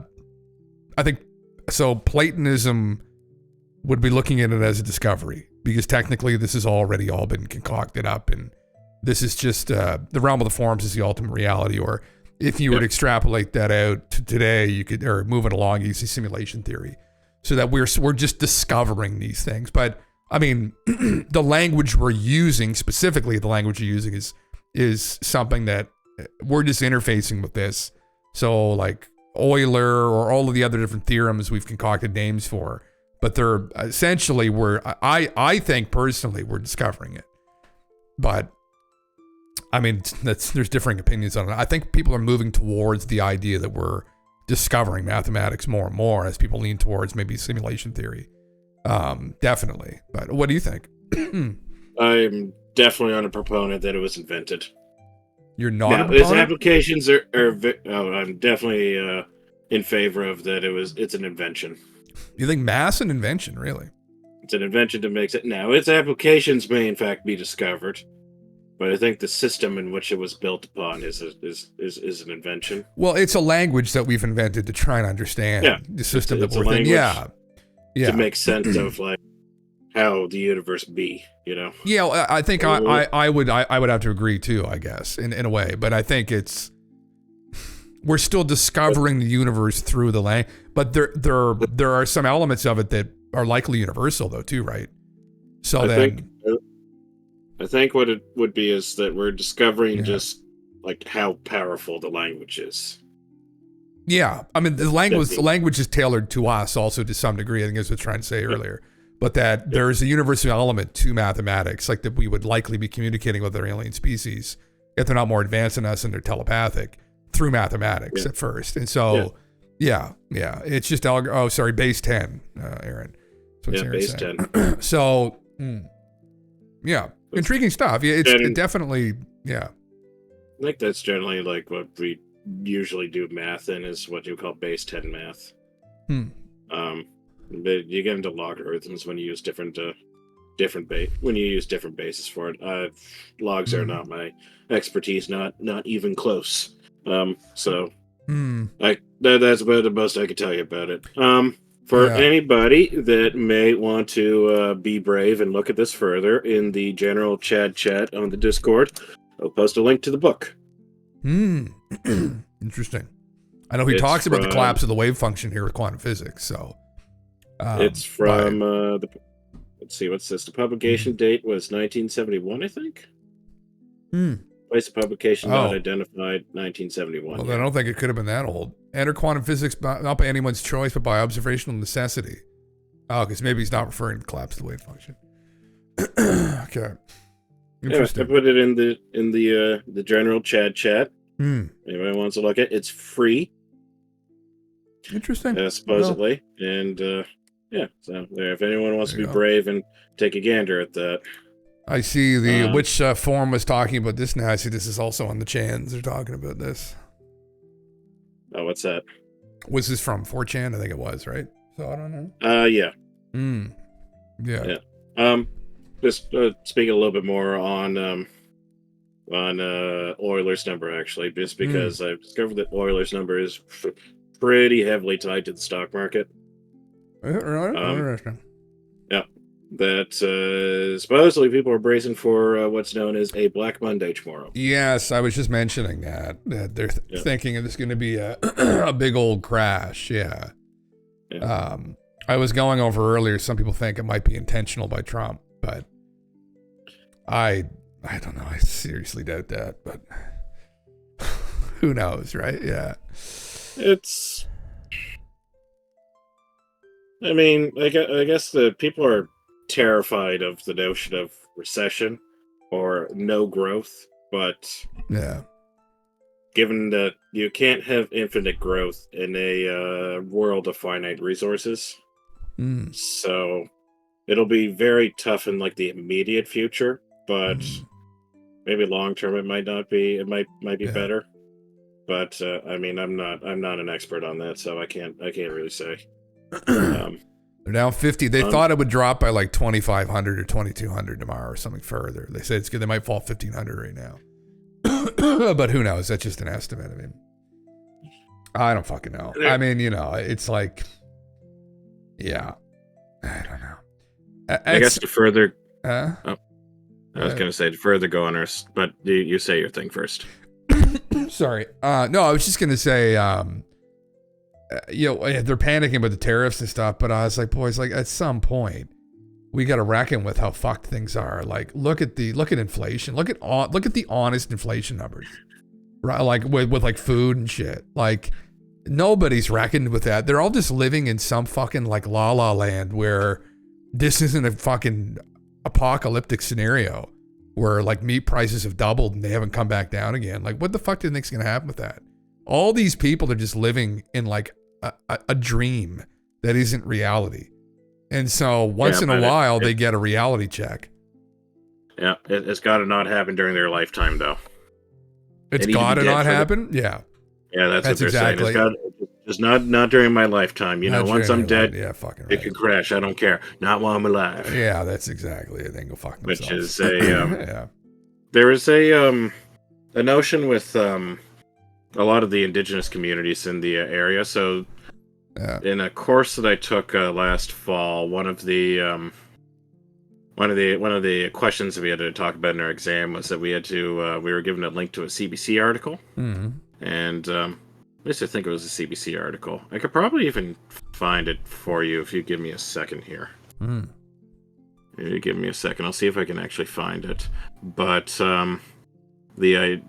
think so. Platonism would be looking at it as a discovery, because technically this has already all been concocted up, and this is just the realm of the forms is the ultimate reality. Or if you were to extrapolate that out to today, you could, or move it along, you see simulation theory, so that we're just discovering these things. But I mean, the language we're using, specifically the language you're using, is something that we're just interfacing with this. So like Euler or all of the other different theorems we've concocted names for, but they're essentially, I think personally we're discovering it. But I mean, there's differing opinions on it. I think people are moving towards the idea that we're discovering mathematics more and more as people lean towards maybe simulation theory. Definitely. But what do you think?
I'm definitely on a proponent that it was invented.
You're not
now,
a proponent?
Its applications I'm definitely in favor of that. It's an invention.
You think math's an invention, really?
It's an invention that makes it. Now, its applications may in fact be discovered, but I think the system in which it was built upon is an invention.
Well, it's a language that we've invented to try and understand the system that we're in. Yeah.
To make sense of like how the universe be, you know?
Yeah, I think I would have to agree too, I guess, in a way. But I think we're still discovering the universe through the language. But there are some elements of it that are likely universal though too, right? So
I think what it would be is that we're discovering just like how powerful the language is.
Yeah, I mean the language is tailored to us also to some degree. I think that's what I was trying to say earlier. But that there's a universal element to mathematics, like that we would likely be communicating with our alien species if they're not more advanced than us and they're telepathic through mathematics at first. And so, it's just base 10, Aaron. That's what
base
saying.
10.
So, intriguing stuff. Yeah, it definitely,
I think that's generally like what we usually do math in, is what you call base 10 math. But you get into logarithms when you use different bases for it. Logs are not my expertise, not even close. That's about the most I could tell you about it. For anybody that may want to be brave and look at this further, in the general chat on the Discord, I'll post a link to the book.
Interesting. I know he talks about the collapse of the wave function here with quantum physics. So
it's from let's see, what's this? The publication date was 1971, I think. Place of publication not identified, 1971.
Well, I don't think it could have been that old. Enter quantum physics not by anyone's choice, but by observational necessity. Oh, because maybe he's not referring to collapse of the wave function. Okay. Interesting.
I put it in the general chat. Anybody wants to look at it? It's free.
Interesting.
Supposedly. And so there, if anyone wants to be brave and take a gander at that.
I see which forum was talking about this now. I see this is also on the Chans. They're talking about this.
Oh, what's that?
Was this from 4chan? I think it was, right? So I don't know.
Yeah.
Yeah.
Just speaking a little bit more on Euler's number, actually, just because I've discovered that Euler's number is pretty heavily tied to the stock market.
Interesting.
Yeah. That supposedly people are bracing for what's known as a Black Monday tomorrow.
Yes, I was just mentioning that they're thinking it's going to be a big old crash. Yeah. I was going over earlier. Some people think it might be intentional by Trump, but I don't know. I seriously doubt that, but who knows, right? Yeah.
I mean, I guess the people are terrified of the notion of recession or no growth, but given that you can't have infinite growth in a world of finite resources, so it'll be very tough in like the immediate future, but maybe long term it might not be. It might be better, but I mean, I'm not an expert on that, so I can't really say.
They're down 50. They thought it would drop by like 2,500 or 2,200 tomorrow or something further. They said it's good. They might fall 1,500 right now. But who knows? That's just an estimate. I mean, I don't fucking know. I mean, it's like, I don't know.
I guess to further.
I
was going to say to further go on our, but you say your thing first.
Sorry. No, I was just going to say, they're panicking about the tariffs and stuff, but I was like, boys, like at some point, we got to reckon with how fucked things are. Like, look at inflation. Look at the honest inflation numbers, right? Like with like food and shit. Like nobody's reckoned with that. They're all just living in some fucking like la la land where this isn't a fucking apocalyptic scenario where like meat prices have doubled and they haven't come back down again. Like, what the fuck do you think's gonna happen with that? All these people are just living in like a dream that isn't reality. And so once in a while, they get a reality check.
Yeah, it's got to not happen during their lifetime, though.
It's got to not happen? Yeah.
Yeah, that's what they're saying. It's got just not during my lifetime. You know, once I'm dead, it could crash. I don't care. Not while I'm alive.
Yeah, that's exactly it. They can go fuck themselves.
Which is a there is a notion with a lot of the indigenous communities in the area. So in a course that I took last fall, one of the questions that we had to talk about in our exam was that we had to we were given a link to a CBC article, and at least I think it was a CBC article. I could probably even find it for you if you give me a second here. You give me a second. I'll see if I can actually find it. But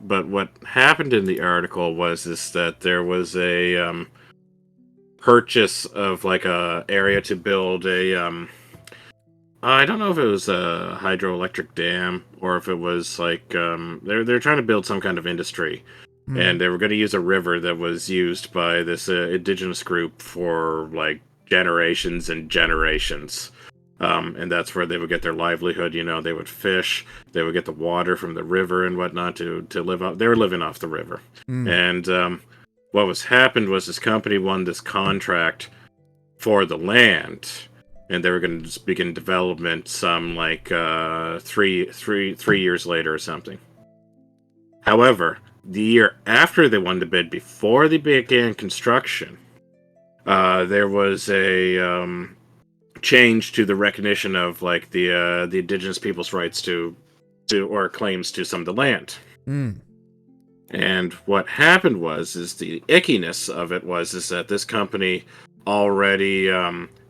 but what happened in the article was that there was a purchase of like a area to build a I don't know if it was a hydroelectric dam or if it was like they're trying to build some kind of industry, and they were going to use a river that was used by this indigenous group for like generations and generations, and that's where they would get their livelihood. You know, they would fish, they would get the water from the river and whatnot to live off. They were living off the river, and what happened was this company won this contract for the land, and they were going to just begin development some like 3 years later or something. However, the year after they won the bid, before they began construction, there was a change to the recognition of like the indigenous people's rights to or claims to some of the land. And what happened was the ickiness of it was that this company already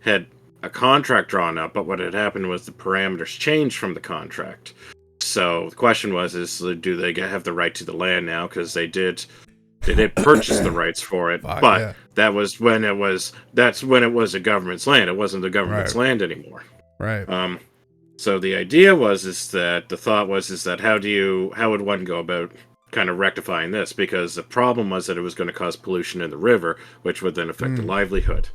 had a contract drawn up, but what had happened was the parameters changed from the contract. So the question was, do they have the right to the land now? Because they did purchase the rights for it, that was when that's when it was the government's land. It wasn't the government's land anymore.
Right.
So the idea was the thought was that how would one go about kind of rectifying this? Because the problem was that it was going to cause pollution in the river, which would then affect the livelihood.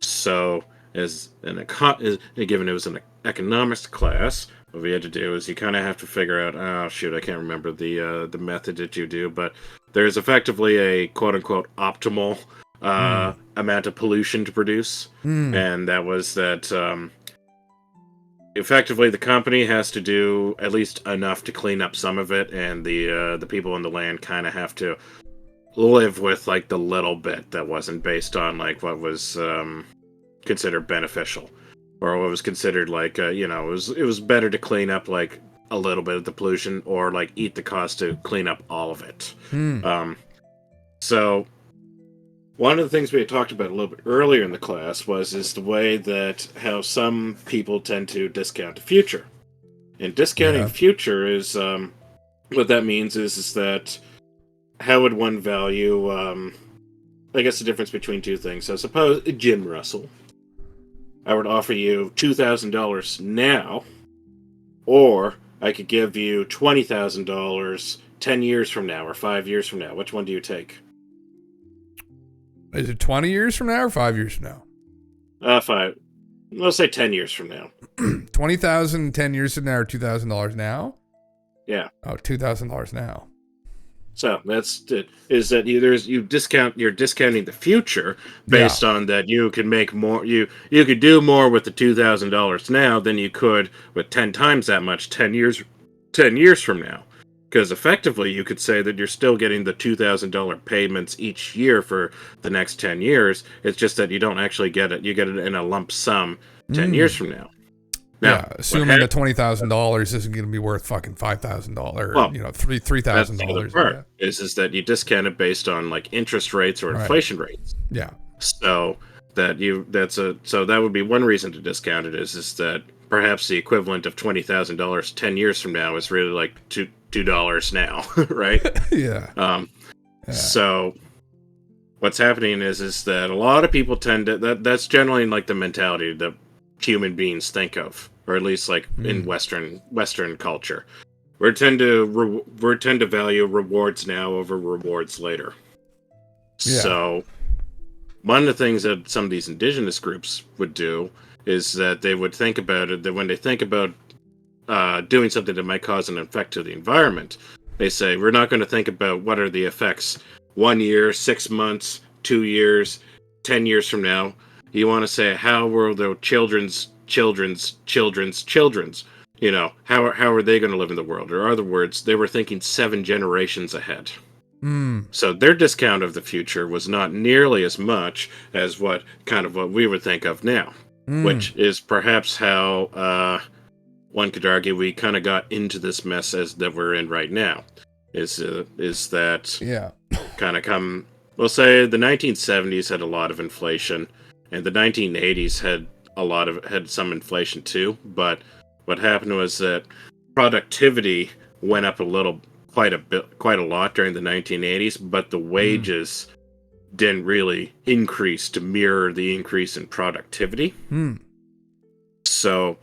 So given it was an economics class, what we had to do is you kind of have to figure out, I can't remember the method that you do, but there's effectively a quote-unquote optimal amount of pollution to produce, and that was that effectively the company has to do at least enough to clean up some of it, and the people on the land kind of have to live with like the little bit that wasn't based on like what was considered beneficial, or what was considered like it was better to clean up like a little bit of the pollution, or like eat the cost to clean up all of it. So one of the things we had talked about a little bit earlier in the class was the way that how some people tend to discount the future, and discounting the future is what that means is that how would one value I guess the difference between two things. So suppose Jim Russell, I would offer you $2,000 now, or I could give you $20,000 10 years from now or 5 years from now. Which one do you take?
Is it 20 years from now or 5 years from now?
5. Let's say 10 years from now.
20,000 10 years from now, or $2,000 now?
Yeah.
Oh, $2,000 now.
So that's it. Is that you're discounting the future based on that you can make more, you could do more with the $2,000 now than you could with 10 times that much 10 years from now. Because effectively you could say that you're still getting the $2,000 payments each year for the next 10 years. It's just that you don't actually get it. You get it in a lump sum 10 years from now.
Yeah, assuming that $20,000 isn't going to be worth fucking $5,000,
well,
$3,000.
Is that you discount it based on like interest rates or inflation rates.
Yeah.
So that would be one reason to discount it is that perhaps the equivalent of $20,000 10 years from now is really like $2 now, right?
Yeah.
So what's happening is that a lot of people tend to that's generally like the mentality that human beings think of, or at least like in Western culture. We tend to value rewards now over rewards later.
Yeah.
So one of the things that some of these indigenous groups would do is that they would think about it, that when they think about doing something that might cause an effect to the environment, they say, we're not going to think about what are the effects 1 year, 6 months, 2 years, 10 years from now. You want to say, how will the children's, you know, how are they going to live in the world? Or in other words, they were thinking 7 generations ahead. So their discount of the future was not nearly as much as what we would think of now, which is perhaps how one could argue we kind of got into this mess that we're in right now. Is that kind of come? We'll say the 1970s had a lot of inflation, and the 1980s had some inflation too. But what happened was that productivity went up quite a lot during the 1980s, but the wages didn't really increase to mirror the increase in productivity. So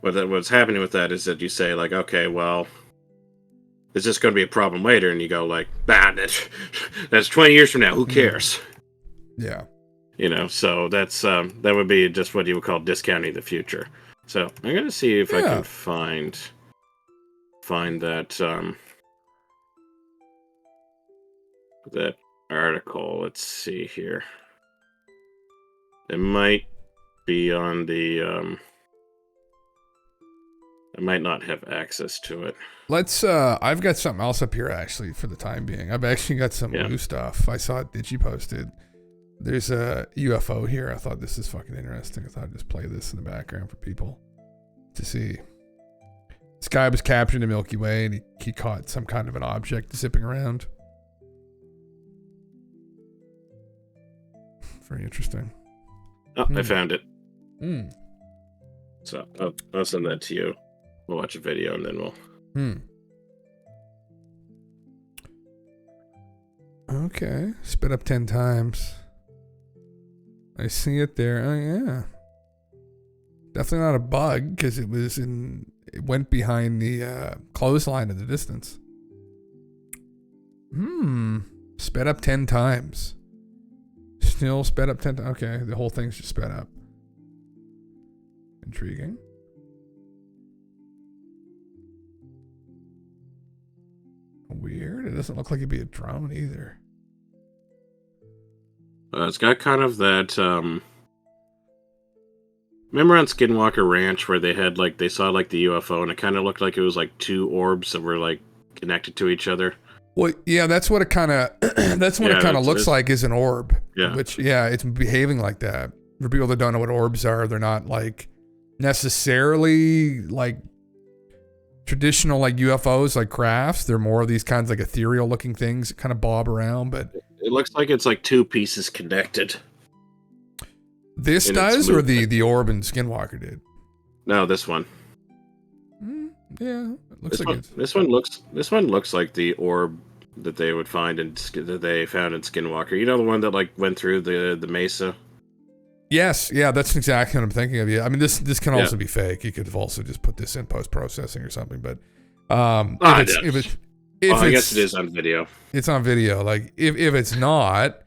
what's happening with that is that you say like, okay, well, is this going to be a problem later? And you go like, that's 20 years from now. Who cares?
Yeah.
You know, so that's that would be just what you would call discounting the future. So I'm going to see if I can find that article. Let's see here. It might be on the I might not have access to it.
Let's I've got something else up here actually for the time being. I've actually got some new stuff. I saw it Digi posted. There's a UFO here. I thought this is fucking interesting. I thought I'd just play this in the background for people to see. This guy was captured in the Milky Way and he caught some kind of an object zipping around. Very interesting.
Oh, I found it. So I'll send that to you. We'll watch a video and then we'll.
Okay. Spit up 10 times. I see it there. Oh, yeah. Definitely not a bug because it went behind the clothesline in the distance. Sped up 10 times. Still sped up 10 times. Okay, the whole thing's just sped up. Intriguing. Weird. It doesn't look like it'd be a drone either.
It's got kind of that. Remember on Skinwalker Ranch where they saw the UFO and it kind of looked like it was like 2 orbs that were like connected to each other.
Well, yeah, that's what it kind of looks like is an orb.
Yeah.
Which, it's behaving like that. For people that don't know what orbs are, they're not like necessarily like traditional like UFOs, like crafts. They're more of these kinds of like ethereal looking things that kind of bob around, but
it looks like it's like 2 pieces connected.
This does, or the orb in Skinwalker did?
No, this one.
Yeah, it looks
this one looks like the orb that they would find that they found in Skinwalker. You know, the one that like went through the mesa.
Yes, yeah, that's exactly what I'm thinking of. Yeah, I mean this can also be fake. You could have also just put this in post processing or something. But I guess
it is on video.
It's on video. Like if it's not,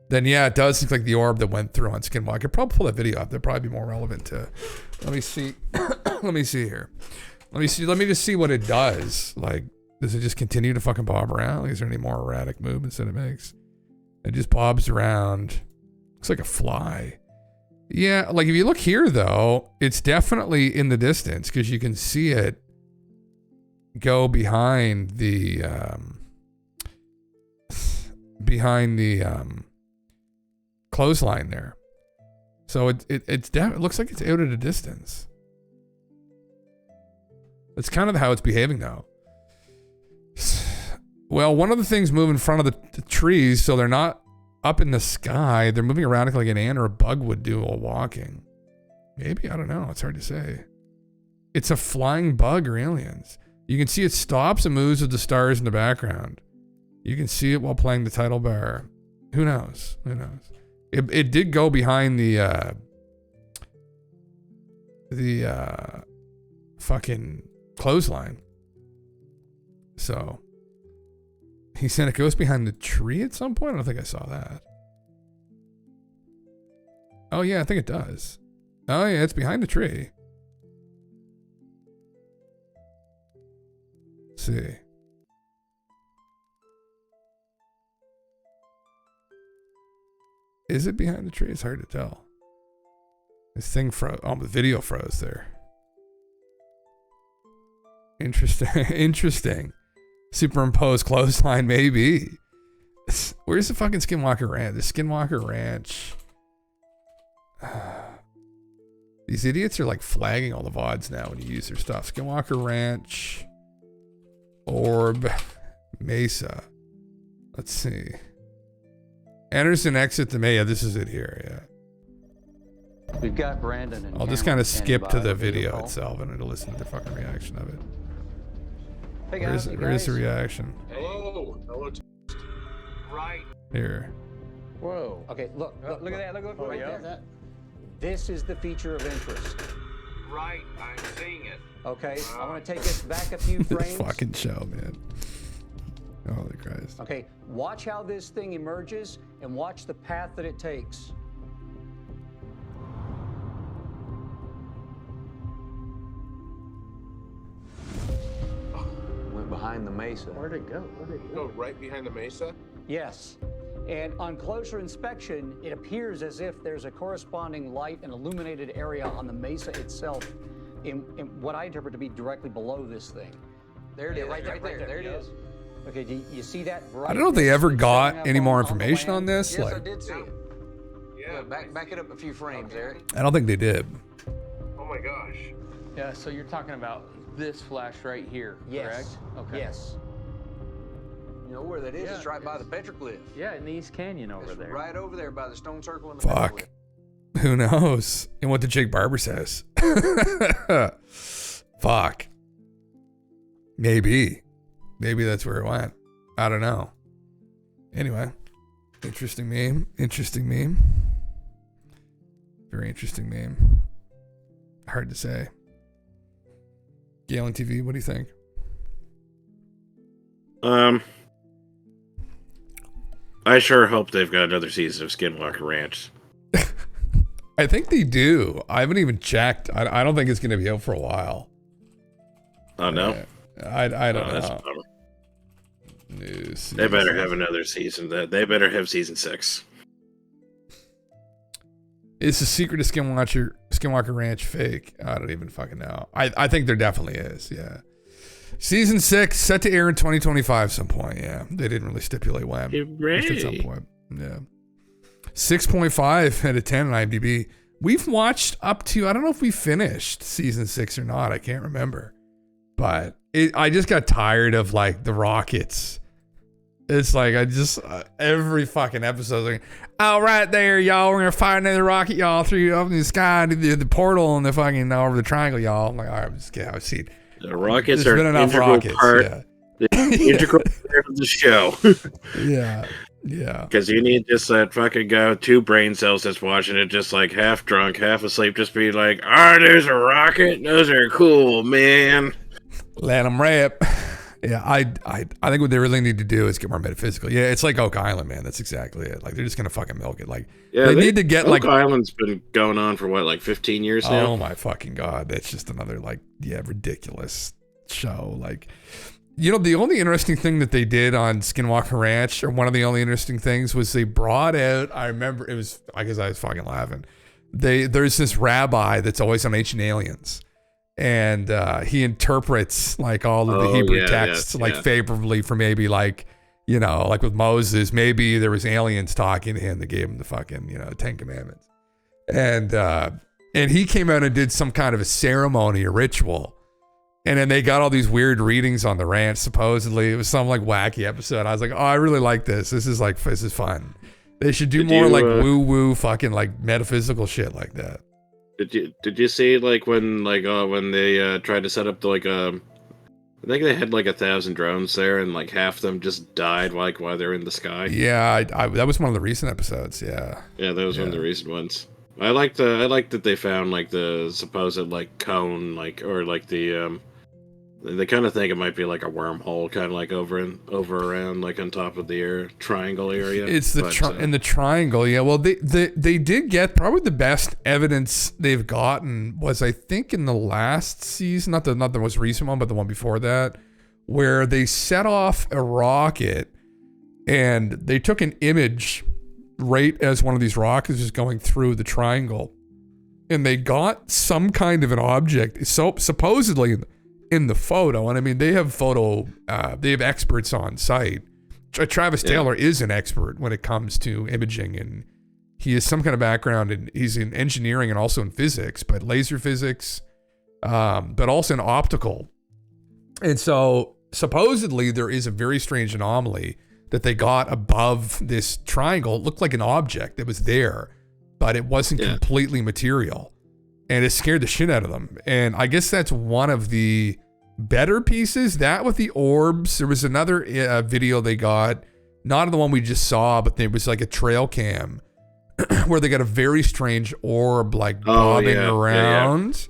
then it does look like the orb that went through on Skinwalker. Probably pull that video up. That'd probably be more relevant to. Let me see. Let me see here. Let me just see what it does. Like, does it just continue to fucking bob around? Like, is there any more erratic movements that it makes? It just bobs around. Looks like a fly. Yeah, like if you look here though, it's definitely in the distance because you can see it go behind the clothesline there. So it looks like it's out at a distance. That's kind of how it's behaving now. Well, one of the things move in front of the trees, so they're not up in the sky. They're moving around like an ant or a bug would do while walking. Maybe, I don't know. It's hard to say. It's a flying bug or aliens. You can see it stops and moves with the stars in the background. You can see it while playing the title bar. Who knows? Who knows? It did go behind the fucking clothesline. So he said it goes behind the tree at some point. I don't think I saw that. Oh yeah, I think it does. Oh yeah, it's behind the tree. Let's see. Is it behind the tree? It's hard to tell. This thing froze. Oh, the video froze there. Interesting. Interesting. Superimposed clothesline, maybe. Where's the fucking Skinwalker Ranch? The Skinwalker Ranch. These idiots are like flagging all the VODs now when you use their stuff. Skinwalker Ranch. Orb. Mesa. Let's see. Anderson exit the Maya. This is it here, yeah.
We've got Brandon and
I'll just kind of skip to the video itself and it'll listen to the fucking reaction of it.
Hey guys,
where is the reaction?
Hello. Hello. Right.
Here.
Whoa. Okay, look at that. Look right there. This is the feature of interest.
Right. I'm seeing it.
Okay, I want to take us back a few frames.
This fucking show, man. Holy Christ.
Okay, watch how this thing emerges and watch the path that it takes.
Went behind the mesa.
Where'd it go? Where'd it
Go right behind the mesa?
Yes. And on closer inspection, it appears as if there's a corresponding light and illuminated area on the mesa itself in what I interpret to be directly below this thing.
There it is. Right there. There it is.
Okay, do you see that?
I don't know if they ever got any more information on this.
Yes,
like,
I did see it. Yeah, back it up a few frames, Eric.
I don't think they did.
Oh my gosh.
Yeah, so you're talking about this flash right here, correct? Okay.
Yes.
You know where that is? It's right by the petroglyph.
Yeah, in the East Canyon over there.
Right over there by the stone circle and the
Fuck. Who knows? And what the Jake Barber says. Fuck. Maybe that's where it went. I don't know. Anyway, interesting meme. Very interesting meme. Hard to say. GALENTV, what do you think?
I sure hope they've got another season of Skinwalker Ranch.
I think they do. I haven't even checked. I don't think it's going to be out for a while.
Oh, no?
I don't know.
That's a bummer. They better have another season. They better have season 6.
Is the secret of Skinwalker Ranch fake? I don't even fucking know. I think there definitely is, yeah. Season 6 set to air in 2025 some point, yeah. They didn't really stipulate when. Just at some point, yeah. 6.5 out of 10 on IMDb. We've watched up to, I don't know if we finished season 6 or not. I can't remember. But I just got tired of like the rockets. It's like every fucking episode, like, all right there, y'all, we're gonna fire another rocket, y'all, through up in the sky to the portal and the fucking over the triangle, y'all. I'm like, all right, I'm just kidding. I've seen
the rockets are an integral part.
Yeah.
The integral part of the show.
Yeah.
Because you need just that fucking guy with 2 brain cells that's watching it, just like half drunk, half asleep, just be like, there's a rocket. Those are cool, man.
Let them rip. Yeah, I think what they really need to do is get more metaphysical. Yeah, it's like Oak Island, man. That's exactly it. Like, they're just gonna fucking milk it. Like,
yeah,
they need to get
Oak Island's been going on for what, like 15 years now?
Oh my fucking god, that's just another ridiculous show. Like, the only interesting thing that they did on Skinwalker Ranch, or one of the only interesting things, was they brought out. I remember it was, I guess I was fucking laughing. There's this rabbi that's always on Ancient Aliens. And he interprets like all of the Hebrew texts favorably for maybe like with Moses, maybe there was aliens talking to him that gave him the fucking 10 Commandments. And he came out and did some kind of a ceremony or ritual, And then they got all these weird readings on the ranch, supposedly. It was some like wacky episode. I was like, oh, I really like this. This is fun. They should do more like woo-woo fucking like metaphysical shit like that.
Did you see like when they tried to set up I think they had like 1,000 drones there, and like half of them just died like while they're in the sky.
Yeah, that was one of the recent episodes. Yeah.
Yeah, that was one of the recent ones. I like that they found like the supposed like cone or like the they kind of think it might be like a wormhole, kind of like over around like on top of the triangle area.
It's in the triangle. Yeah. Well, they did get probably the best evidence they've gotten was, I think, in the last season, not the most recent one, but the one before that, where they set off a rocket and they took an image right as one of these rockets was going through the triangle, and they got some kind of an object. So supposedly in the photo, and I mean, they have experts on site. Travis Taylor is an expert when it comes to imaging, and he has some kind of background, and he's in engineering and also in physics, but laser physics, but also in optical. And so supposedly there is a very strange anomaly that they got above this triangle. It looked like an object that was there, but it wasn't completely material. And it scared the shit out of them. And I guess that's one of the better pieces. That with the orbs. There was another video they got, not the one we just saw, but there was like a trail cam where they got a very strange orb like bobbing around.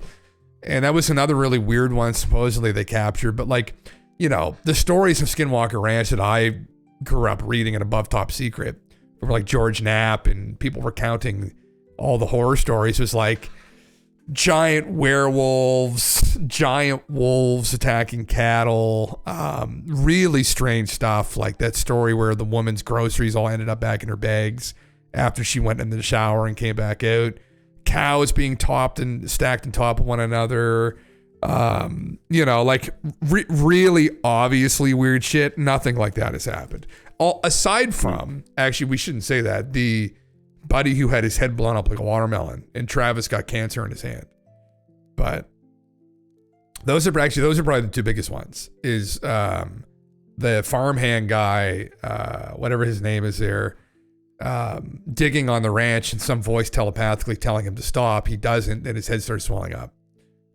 And that was another really weird one supposedly they captured. But like, you know, the stories of Skinwalker Ranch that I grew up reading in Above Top Secret, where like George Knapp and people recounting all the horror stories, was like giant werewolves, giant wolves attacking cattle, really strange stuff, like that story where the woman's groceries all ended up back in her bags after she went into the shower and came back out, cows being topped and stacked on top of one another, you know, like really obviously weird shit. Nothing like that has happened. Aside from, actually, we shouldn't say that, the buddy who had his head blown up like a watermelon, and Travis got cancer in his hand. But those are probably the two biggest ones. Is the farmhand guy, whatever his name is there, digging on the ranch, and some voice telepathically telling him to stop. He doesn't, and his head starts swelling up.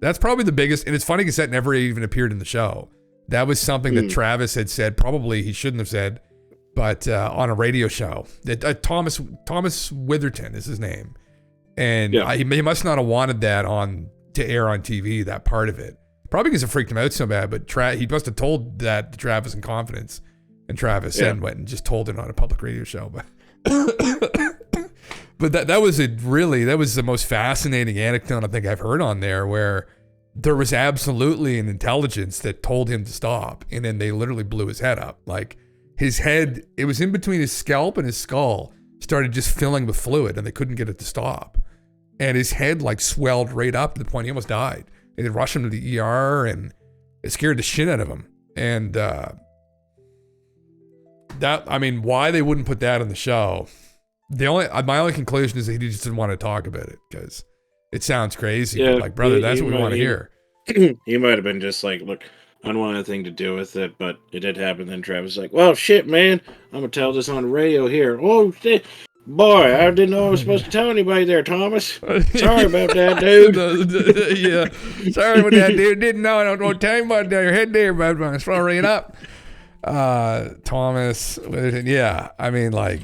That's probably the biggest, and it's funny because that never even appeared in the show. That was something that Travis had said, probably he shouldn't have said, but on a radio show. That Thomas Witherton is his name, and he must not have wanted that to air on TV, that part of it. Probably because it freaked him out so bad, but he must have told that to Travis in confidence, and Travis then went and just told it on a public radio show. But that was the most fascinating anecdote I think I've heard on there, where there was absolutely an intelligence that told him to stop, and then they literally blew his head up. Like his head, it was in between his scalp and his skull, started just filling with fluid, and they couldn't get it to stop. And his head like swelled right up to the point he almost died. And they rushed him to the ER, and it scared the shit out of him. And why they wouldn't put that in the show? My only conclusion is that he just didn't want to talk about it because it sounds crazy.
Yeah,
but like, brother, that's what we want to hear.
He might have been just like, look, I don't want anything to do with it, but it did happen. Then Travis was like, well, shit, man, I'm gonna tell this on the radio here. Oh shit, boy, I didn't know I was supposed to tell anybody there, Thomas. Sorry about that, dude.
Yeah, sorry about that, dude. Didn't know. I don't want to tell anybody down your head there, but I'm swallowing it up. Thomas, yeah, I mean, like,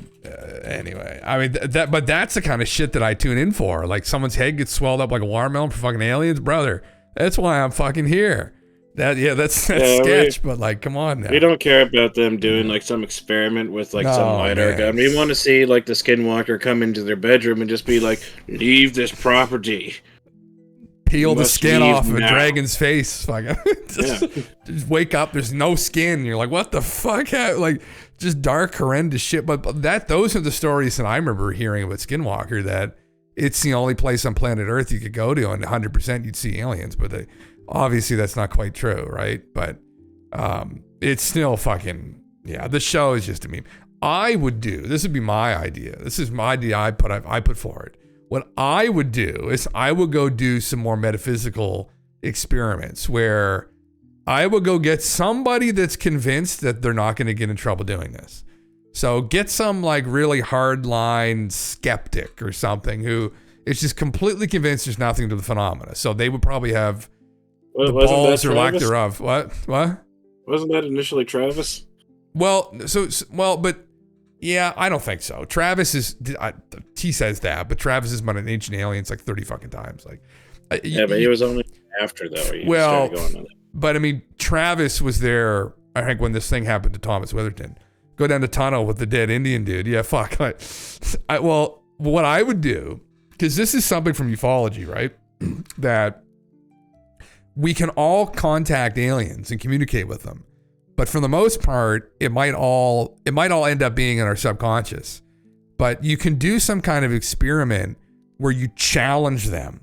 anyway, I mean but that's the kind of shit that I tune in for. Like, someone's head gets swelled up like a watermelon for fucking aliens, brother. That's why I'm fucking here. That's sketch, but like, come on now.
We don't care about them doing like some experiment with like some LiDAR gun. We want to see like the Skinwalker come into their bedroom and just be like, leave this property.
Peel the skin off of a dragon's face. Fucking just wake up. There's no skin. You're like, what the fuck? Like, just dark, horrendous shit. But those are the stories that I remember hearing about Skinwalker. That it's the only place on planet Earth you could go to, and 100% you'd see aliens. But obviously that's not quite true, right? But it's still fucking the show is just a meme. This would be my idea. This is my idea I put forward. What I would do is I would go do some more metaphysical experiments where I would go get somebody that's convinced that they're not going to get in trouble doing this. So get some like really hardline skeptic or something who is just completely convinced there's nothing to the phenomena. So they would probably have the balls or lack thereof. What?
Wasn't that initially Travis?
Well, but yeah, I don't think so. Travis is, he says that, but Travis has been an Ancient Aliens like 30 fucking times. Like,
but he was only after though.
Well, but I mean, Travis was there, I think, when this thing happened to Thomas Witherton. Go down the tunnel with the dead Indian dude. Yeah, fuck. Well, what I would do, because this is something from ufology, right? That we can all contact aliens and communicate with them. But for the most part, it might all end up being in our subconscious. But you can do some kind of experiment where you challenge them,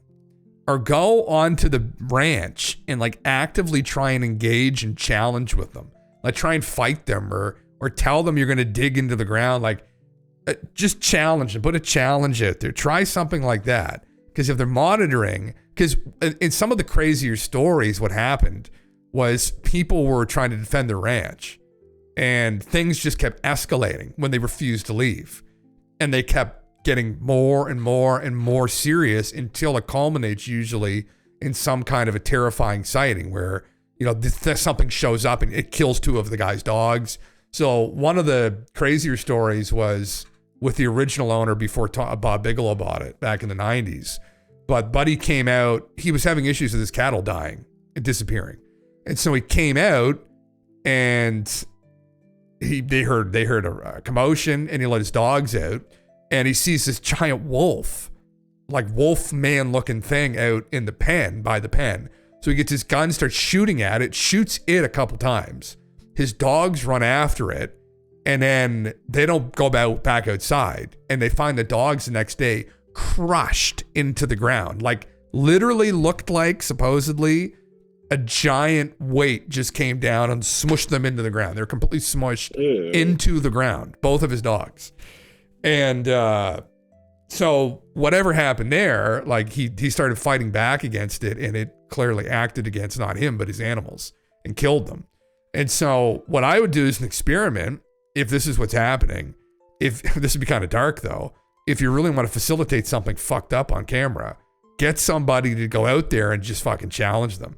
or go onto the ranch and like actively try and engage and challenge with them. Like try and fight them or tell them you're going to dig into the ground. Like just challenge them, put a challenge out there. Try something like that. Because if they're monitoring, because in some of the crazier stories, what happened was people were trying to defend their ranch and things just kept escalating when they refused to leave. And they kept getting more and more and more serious until it culminates usually in some kind of a terrifying sighting where, you know, something shows up and it kills two of the guy's dogs. So one of the crazier stories was with the original owner before Bob Bigelow bought it back in the 90s. But Buddy came out, he was having issues with his cattle dying and disappearing. And so he came out and they heard a commotion and he let his dogs out and he sees this giant wolf, like wolf man looking thing out in the pen, by the pen. So he gets his gun, starts shooting at it, shoots it a couple times. His dogs run after it and then they don't go back outside and they find the dogs the next day crushed into the ground. Like literally looked like supposedly a giant weight just came down and smushed them into the ground. They're completely smushed into the ground, both of his dogs. And so whatever happened there, like he started fighting back against it and it clearly acted against not him, but his animals and killed them. And so what I would do is an experiment, if this is what's happening, if this would be kind of dark though, if you really want to facilitate something fucked up on camera, get somebody to go out there and just fucking challenge them.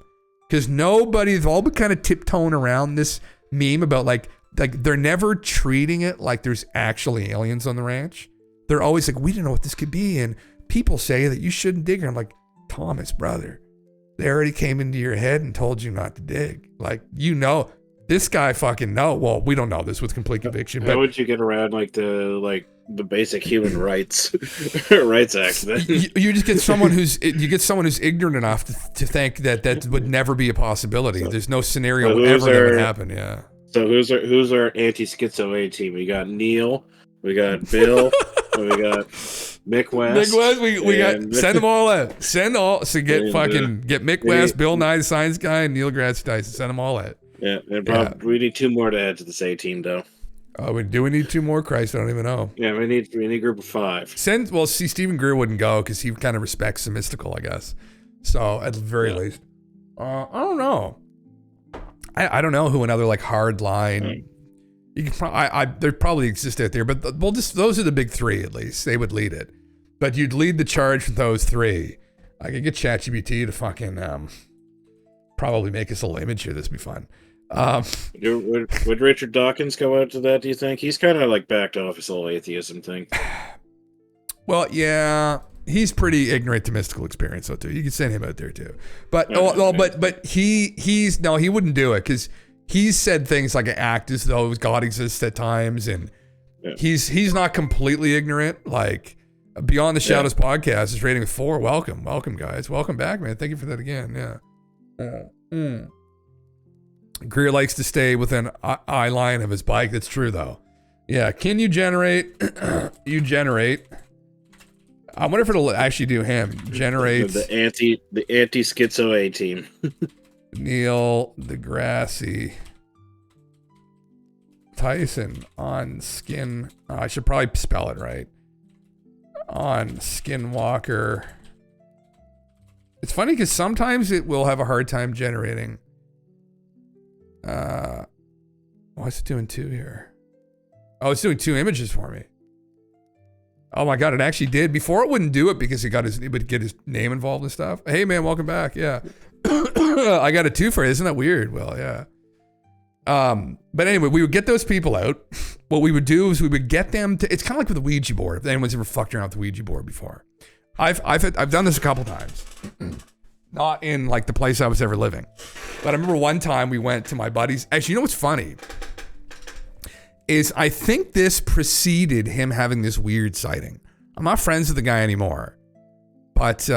Because they've all been kind of tiptoeing around this meme about like they're never treating it like there's actually aliens on the ranch. They're always like, we don't know what this could be. And people say that you shouldn't dig. And I'm like, Thomas, brother, they already came into your head and told you not to dig. Like, you know, this guy fucking know. Well, we don't know this with complete conviction.
How would you get around like the basic human rights act? Then
you just get someone who's ignorant enough to think that would never be a possibility. There's no scenario ever that would happen. Yeah.
So who's our anti-schizo A team? We got Neil, we got Bill, and we got Mick West.
We got send them all out. Send Mick West, Bill Nye the Science Guy, and Neil deGrasse Tyson. Send them all out.
Yeah, and we need two more to add to this A team though.
Oh, do we need two more? Christ, I don't even know.
Yeah, we need a group of 5.
Stephen Greer wouldn't go because he kind of respects the mystical, I guess. So at the very least, I don't know. I don't know who another like hard line. You can there probably exist out there, but those are the big 3 at least. They would lead it, but you'd lead the charge with those 3. I could get ChatGPT to fucking probably make us a little image here. This would be fun.
Would Richard Dawkins go out to that, do you think? He's kind of like backed off his whole atheism thing.
Well, yeah, he's pretty ignorant to mystical experience though too. You could send him out there too. But but he wouldn't do it because he's said things like act as though God exists at times, and he's not completely ignorant. Like Beyond the Shadows podcast is rating with 4. Welcome guys. Welcome back, man. Thank you for that again. Yeah. Greer likes to stay within eye line of his bike. That's true, though. Yeah. Can you generate? I wonder if it'll actually do him. Generate
the anti-schizo A team.
Neil deGrasse Tyson on Skin. I should probably spell it right. On Skinwalker. It's funny because sometimes it will have a hard time generating Why is it doing 2 here? Oh, it's doing 2 images for me. Oh my God, it actually did. Before it wouldn't do it because it would get his name involved and stuff. Hey man, welcome back. Yeah. I got a 2 for it. Isn't that weird? Well, yeah. But anyway, we would get those people out. What we would do is we would get them to, it's kind of like with the Ouija board. If anyone's ever fucked around with the Ouija board before. I've done this a couple times. Not in like the place I was ever living. But I remember one time we went to my buddy's. Actually, you know what's funny? Is I think this preceded him having this weird sighting. I'm not friends with the guy anymore. But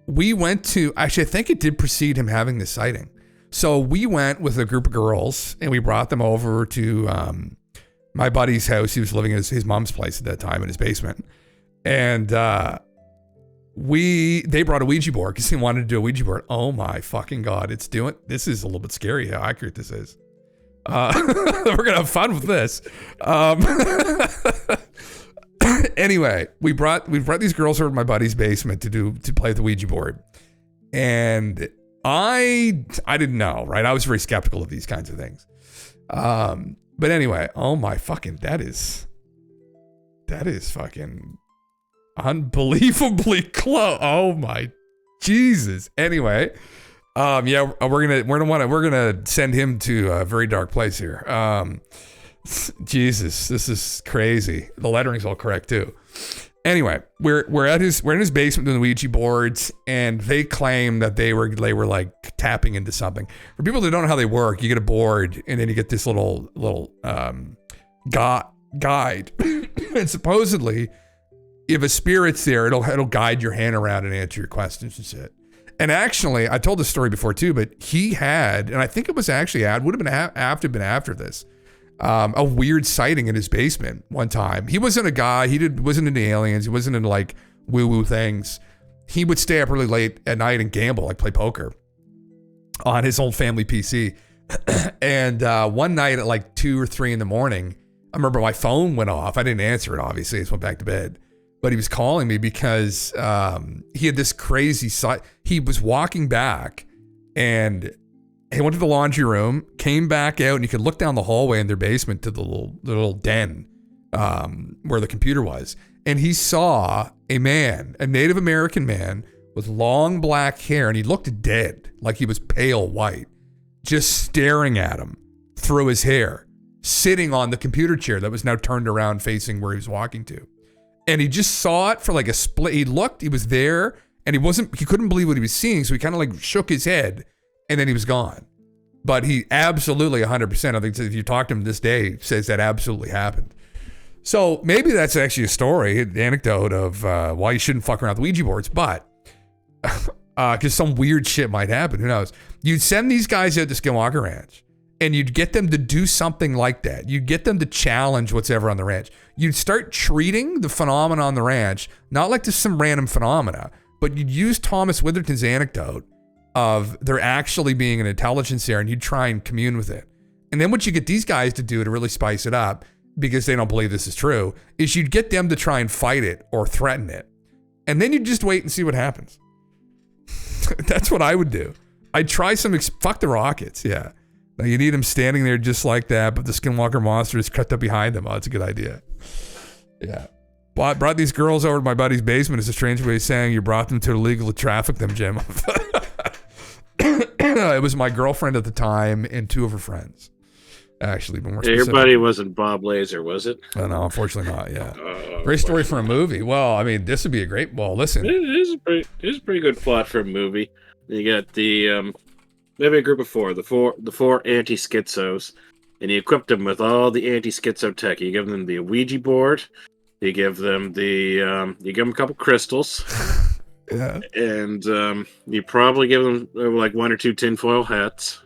we went to, actually I think it did precede him having this sighting. So we went with a group of girls and we brought them over to my buddy's house. He was living at his mom's place at that time in his basement. And they brought a Ouija board because he wanted to do a Ouija board. Oh my fucking God, this is a little bit scary how accurate this is. We're gonna have fun with this. Anyway, we brought these girls over to my buddy's basement to play with the Ouija board. And I didn't know, right? I was very skeptical of these kinds of things. But anyway, oh my fucking, that is fucking unbelievably close. Oh my Jesus. Anyway, yeah, we're gonna send him to a very dark place here. Jesus, this is crazy. The lettering's all correct too. Anyway, we're in his basement doing the Ouija boards, and they claim that they were like tapping into something. For people that don't know how they work, you get a board and then you get this little guide, and supposedly if a spirit's there, it'll guide your hand around and answer your questions and shit. And actually, I told this story before too, but he had, and I think it was actually would have been after this. A weird sighting in his basement one time. He wasn't a guy, wasn't into aliens, he wasn't into like woo-woo things. He would stay up really late at night and gamble, like play poker on his old family PC. And one night at like 2 or 3 in the morning, I remember my phone went off. I didn't answer it, obviously. I just went back to bed. But he was calling me because he had this crazy sight. He was walking back and he went to the laundry room, came back out, and you could look down the hallway in their basement to the little den where the computer was. And he saw a Native American man with long black hair, and he looked dead, like he was pale white, just staring at him through his hair, sitting on the computer chair that was now turned around facing where he was walking to. And he just saw it for like a split. He looked, he was there, and he couldn't believe what he was seeing, so he kind of like shook his head. And then he was gone. But he absolutely 100%, I think if you talk to him this day, says that absolutely happened. So maybe that's actually a story, an anecdote of why you shouldn't fuck around with Ouija boards. But because some weird shit might happen, who knows? You'd send these guys out to Skywatcher Ranch and you'd get them to do something like that. You'd get them to challenge what's ever on the ranch. You'd start treating the phenomena on the ranch, not like just some random phenomena, but you'd use Thomas Witherton's anecdote of there actually being an intelligence there, and you'd try and commune with it. And then what you get these guys to do to really spice it up, because they don't believe this is true, is you'd get them to try and fight it or threaten it. And then you'd just wait and see what happens. That's what I would do. I'd try fuck the rockets, yeah. Now you need them standing there just like that, but the Skinwalker monster is cut up behind them. Oh, that's a good idea. Yeah. Brought these girls over to my buddy's basement is a strange way of saying you brought them to illegally traffic them, Jim. It was my girlfriend at the time and 2 of her friends. Actually, but more specific.
Your buddy wasn't Bob Laser, was it?
Oh, no, unfortunately not. Yeah, great story for a movie. Well, I mean, this would be a great. Well, listen,
it is a pretty good plot for a movie. You got the maybe a group of 4, the four anti-schizos, and you equip them with all the anti-schizo tech. You give them the Ouija board. You give them you give them a couple crystals.
Yeah.
And you probably give them like 1 or 2 tinfoil hats.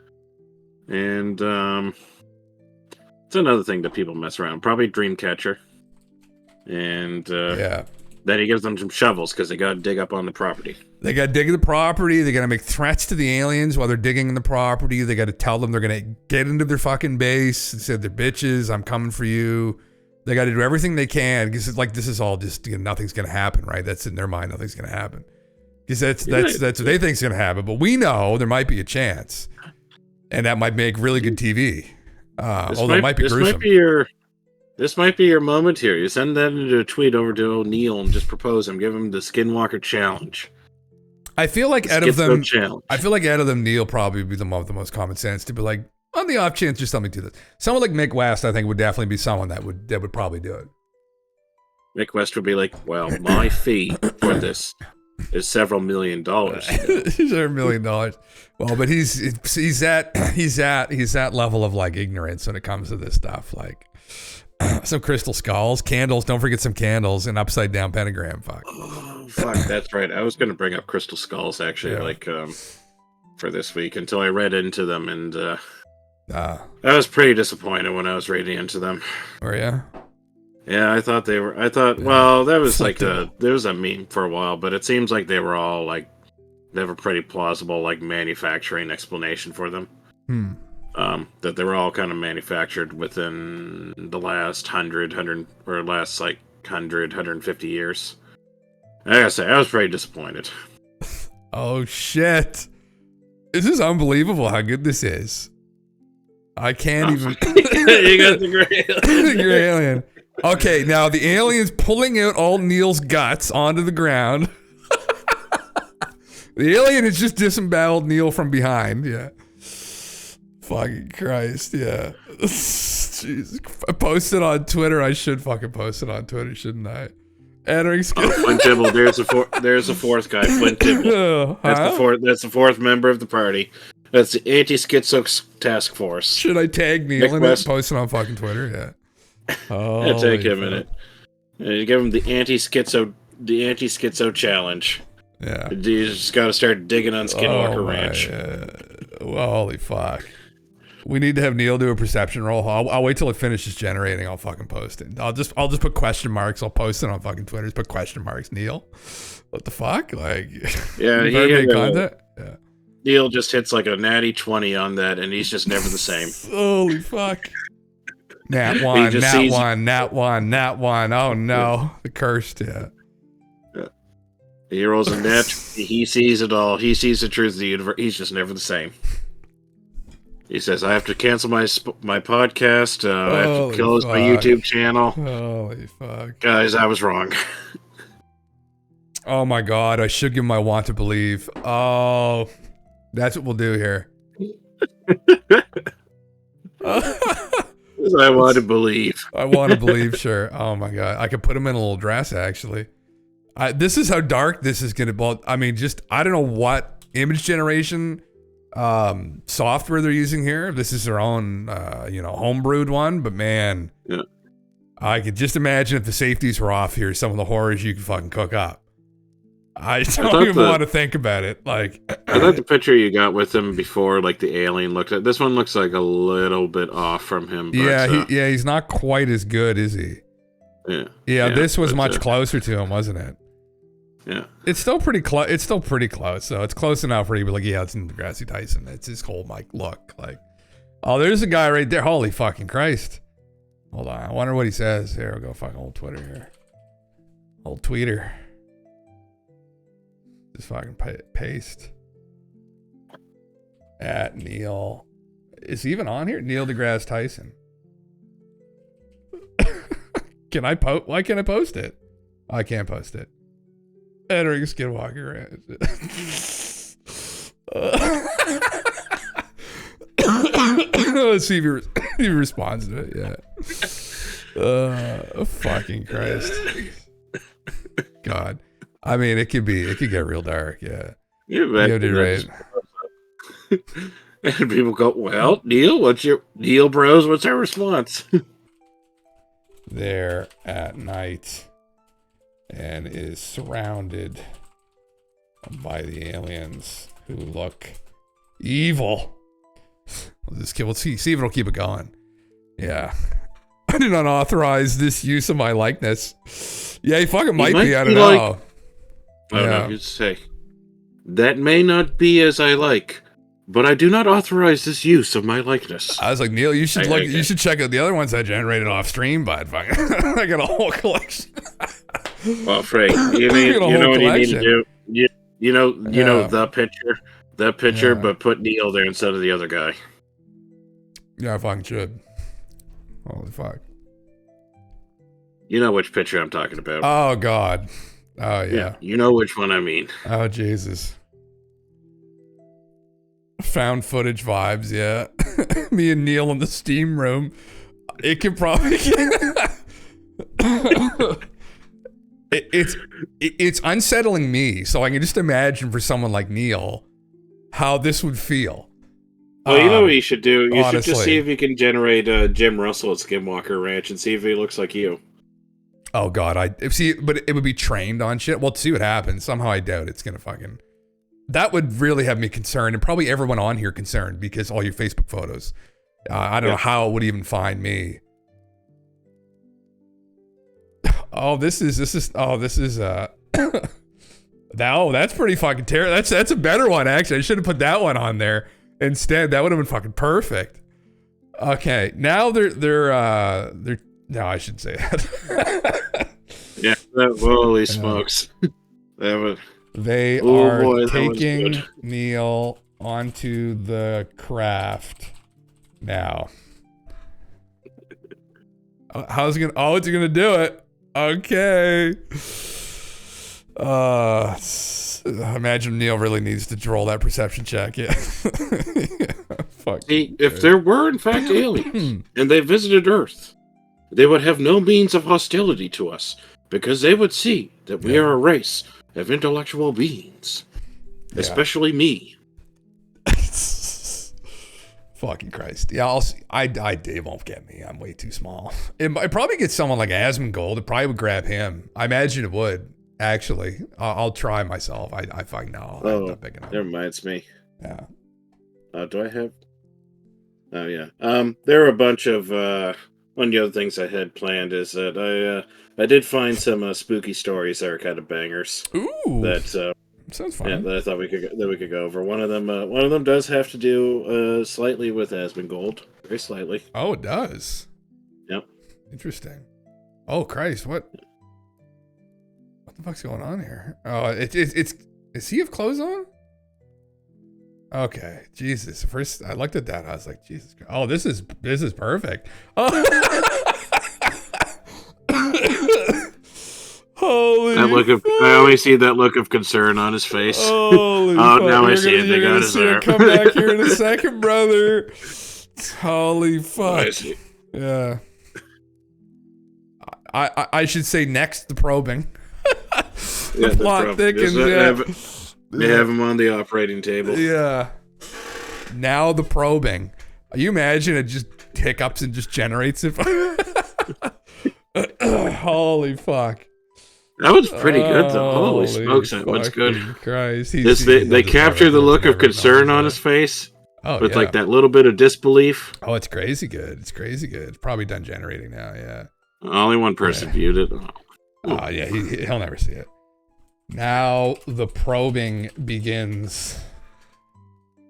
And it's another thing that people mess around. Probably Dreamcatcher. And
yeah.
Then he gives them some shovels because they got to dig up on the property.
They got to dig the property. They got to make threats to the aliens while they're digging in the property. They got to tell them they're going to get into their fucking base and say they're bitches. I'm coming for you. They got to do everything they can because it's like this is all just nothing's going to happen, right? That's in their mind. Nothing's going to happen because that's what they think is going to happen. But we know there might be a chance. and that might make really good TV. Although it might be gruesome.
This might be your moment here. You send that into a tweet over to O'Neill and just propose him. Give him the Skinwalker challenge.
I feel like out of them, Neil probably would be the one with the most common sense to be like, on the off chance, just let me do this. Someone like Mick West, I think, would definitely be someone that would probably do it.
Mick West would be like, well, my fee for this is several $1 million.
$1 million. Well, but he's that level of like ignorance when it comes to this stuff. Like some crystal skulls, candles. Don't forget some candles, and upside down pentagram. Fuck.
Oh, fuck, that's right. I was going to bring up crystal skulls actually, for this week until I read into them, and I was pretty disappointed when I was reading into them.
Were you?
Yeah, I thought well, that was there was a meme for a while, but it seems like they were all like, they have a pretty plausible like manufacturing explanation for them. That they were all kind of manufactured within the last 150 years. I gotta say, I was pretty disappointed.
Oh shit. This is unbelievable how good this is. I can't even.
You got the
gray alien. Okay, now the alien's pulling out all Neil's guts onto the ground. The alien has just disemboweled Neil from behind. Yeah. Fucking Christ. Yeah. Jeez. I posted on Twitter. I should fucking post it on Twitter, shouldn't I?
Flint Tibble. There's the fourth guy. Flint Tibble. That's the fourth member of the party. That's the anti-SKIZ0 task force.
Should I tag Neil in it? Post it on fucking Twitter. Yeah.
Yeah, take him in it. You give him the anti-SKIZ0 challenge.
Yeah.
You just got to start digging on Skinwalker Ranch.
Well, holy fuck. We need to have Neil do a perception roll. I'll wait till it finishes generating. I'll fucking post it. I'll just put question marks. I'll post it on fucking Twitter. Just put question marks. Neil, what the fuck? Like,
yeah,
content. Yeah.
Neil just hits like a natty 20 on that, and he's just never the same.
Holy fuck. Nat one. Oh no, the cursed. Yeah.
He rolls a net. He sees it all. He sees the truth of the universe. He's just never the same. He says, "I have to cancel my podcast. I have to close my YouTube channel."
Holy fuck,
guys! I was wrong.
Oh my god! I should give him my want to believe. Oh, that's what we'll do here.
I want to believe.
I want to believe. Sure. Oh my god! I could put him in a little dress actually. This is how dark this is going to. I mean, I don't know what image generation software they're using here. This is their own, homebrewed one. But man,
yeah.
I could just imagine if the safeties were off here, some of the horrors you could fucking cook up. I don't even want to think about it. Like,
I thought the picture you got with him before, like the alien looked at. This one looks like a little bit off from him. But,
he's not quite as good, is he?
Yeah.
This was much closer to him, wasn't it?
Yeah.
It's still pretty close. It's still pretty close. So it's close enough where you'd be like, yeah, it's Neil deGrasse Tyson. It's his whole look. Like, oh, there's a guy right there. Holy fucking Christ. Hold on. I wonder what he says. Here, we'll go fucking old Twitter here. Old tweeter. Just fucking paste. At Neil. Is he even on here? Neil deGrasse Tyson. Why can't I post it? I can't post it. Entering Skinwalker. Let's see if he responds to it. Yeah. Fucking Christ. God. I mean, it could get real dark. Yeah.
Right. And people go, well, Neil, Neil bros? What's our response?
There at night. And is surrounded by the aliens who look evil. Let's see if it'll keep it going. Yeah. I do not authorize this use of my likeness. Yeah, he fucking might be. I don't know.
I don't know. You'd say, that may not be as I like, but I do not authorize this use of my likeness.
I was like, Neil, you should you should check out the other ones I generated off stream, bud. I got a whole collection.
Well, Frank, you know what you need to do. You know the picture, but put Neil there instead of the other guy.
Yeah, I fucking should. Holy fuck.
You know which picture I'm talking about.
Oh, God. Oh, yeah.
You know which one I mean.
Oh, Jesus. Found footage vibes, yeah. Me and Neil in the steam room. It could probably... It's unsettling me, so I can just imagine for someone like Neil how this would feel.
Well, you know what you should do? You
honestly.
should just see if you can generate Jim Russell at Skinwalker Ranch and see if he looks like you.
Oh, God. But it would be trained on shit. Well, see what happens. Somehow I doubt it's going to fucking... That would really have me concerned, and probably everyone on here concerned, because all your Facebook photos. I don't know how it would even find me. Oh, this is oh, that's pretty fucking terrible. That's a better one, actually. I should have put that one on there instead. That would have been fucking perfect. Okay, now they're no, I shouldn't say that.
Yeah, holy smokes.
They are taking Neil onto the craft now. How's it gonna? Oh, it's gonna do it. Okay. Imagine Neil really needs to roll that perception check. Yeah. Fuck.
See, if there were in fact aliens and they visited Earth, they would have no means of hostility to us because they would see that we are a race of intellectual beings, especially me.
Fucking Christ. Yeah, Dave won't get me. I'm way too small. It probably gets someone like Asmongold. It probably would grab him. I imagine it would, actually. I'll try myself. I fucking know.
Oh, that reminds me.
Yeah.
Do I have... Oh, yeah. There are a bunch of... one of the other things I had planned is that I did find some spooky stories that are kind of bangers.
Ooh.
That...
Sounds fun.
Yeah, that I thought we could go over. One of them does have to do slightly with Asmongold, very slightly.
Oh, it does.
Yep.
Interesting. Oh Christ, what the fuck's going on here? Oh, it's is he have clothes on? Okay, Jesus. First, I looked at that. I was like, Jesus Christ. Oh, this is perfect. Oh. Holy
I always see that look of concern on his face.
Holy
oh,
fuck.
now I see it. They got his there.
Come back here in a second, brother. Holy fuck. Yeah. I should say next the probing. The plot thickens.
They have him on the operating table.
Yeah. Now the probing. You imagine it just hiccups and just generates it. Holy fuck.
That was pretty good, though. Holy smokes, that one's good.
Christ.
They capture the look of concern on his face with like that little bit of disbelief.
Oh, it's crazy good. It's crazy good. It's probably done generating now, yeah.
Only one person viewed it.
Oh, yeah, he'll never see it. Now the probing begins.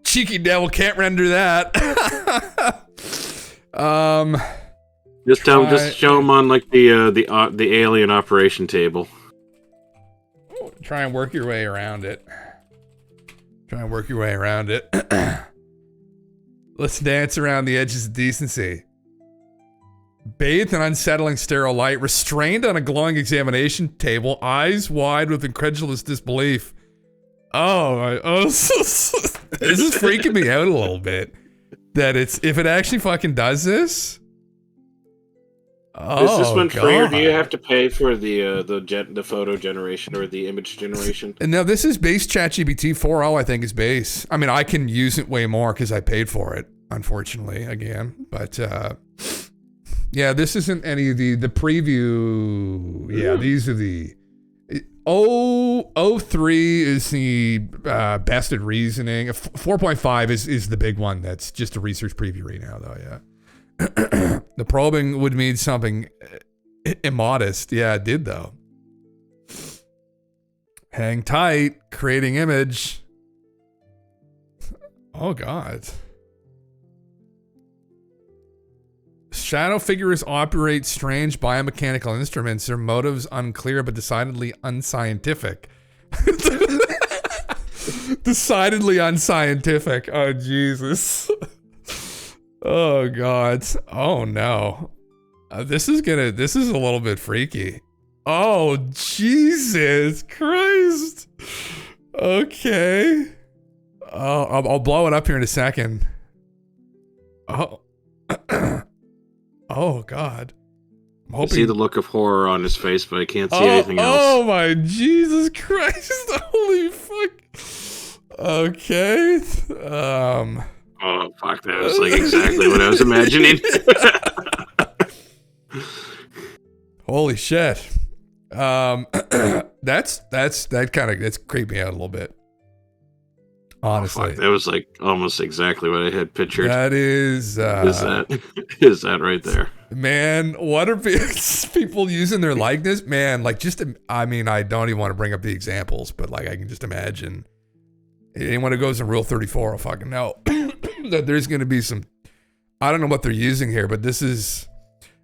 Cheeky devil can't render that.
Just show him on like the alien operation table.
Try and work your way around it. Let's dance around the edges of decency. Bathed in unsettling sterile light, restrained on a glowing examination table, eyes wide with incredulous disbelief. This is freaking me out a little bit. That if it actually fucking does this.
Is this one free, or do you have to pay for the photo generation or the image generation?
And now this is base ChatGPT 4.0, I think is base. I mean, I can use it way more because I paid for it, unfortunately, again. But yeah, this isn't any of the preview. Yeah, these are the 03 is the bested reasoning. 4.5 is the big one. That's just a research preview right now, though. Yeah. The probing would mean something immodest. Yeah, it did though. Hang tight, creating image. Oh God. Shadow figures operate strange biomechanical instruments. Their motives unclear but decidedly unscientific. Decidedly unscientific. Oh Jesus. Oh God. Oh no. This is a little bit freaky. Oh Jesus Christ. Okay. Oh, I'll blow it up here in a second. Oh. Oh God. I'm hoping...
I see the look of horror on his face, but I can't see anything else.
Oh my Jesus Christ. Holy fuck. Okay.
Oh fuck, that was like exactly what I was imagining.
Holy shit. That's creeped me out a little bit. Honestly.
Oh, fuck, that was like almost exactly what I had pictured.
That is
that right there.
Man, what are people using their likeness? Man, like I don't even want to bring up the examples, but like I can just imagine anyone who goes in Rule 34 will fucking know that there's going to be some, I don't know what they're using here, but this is,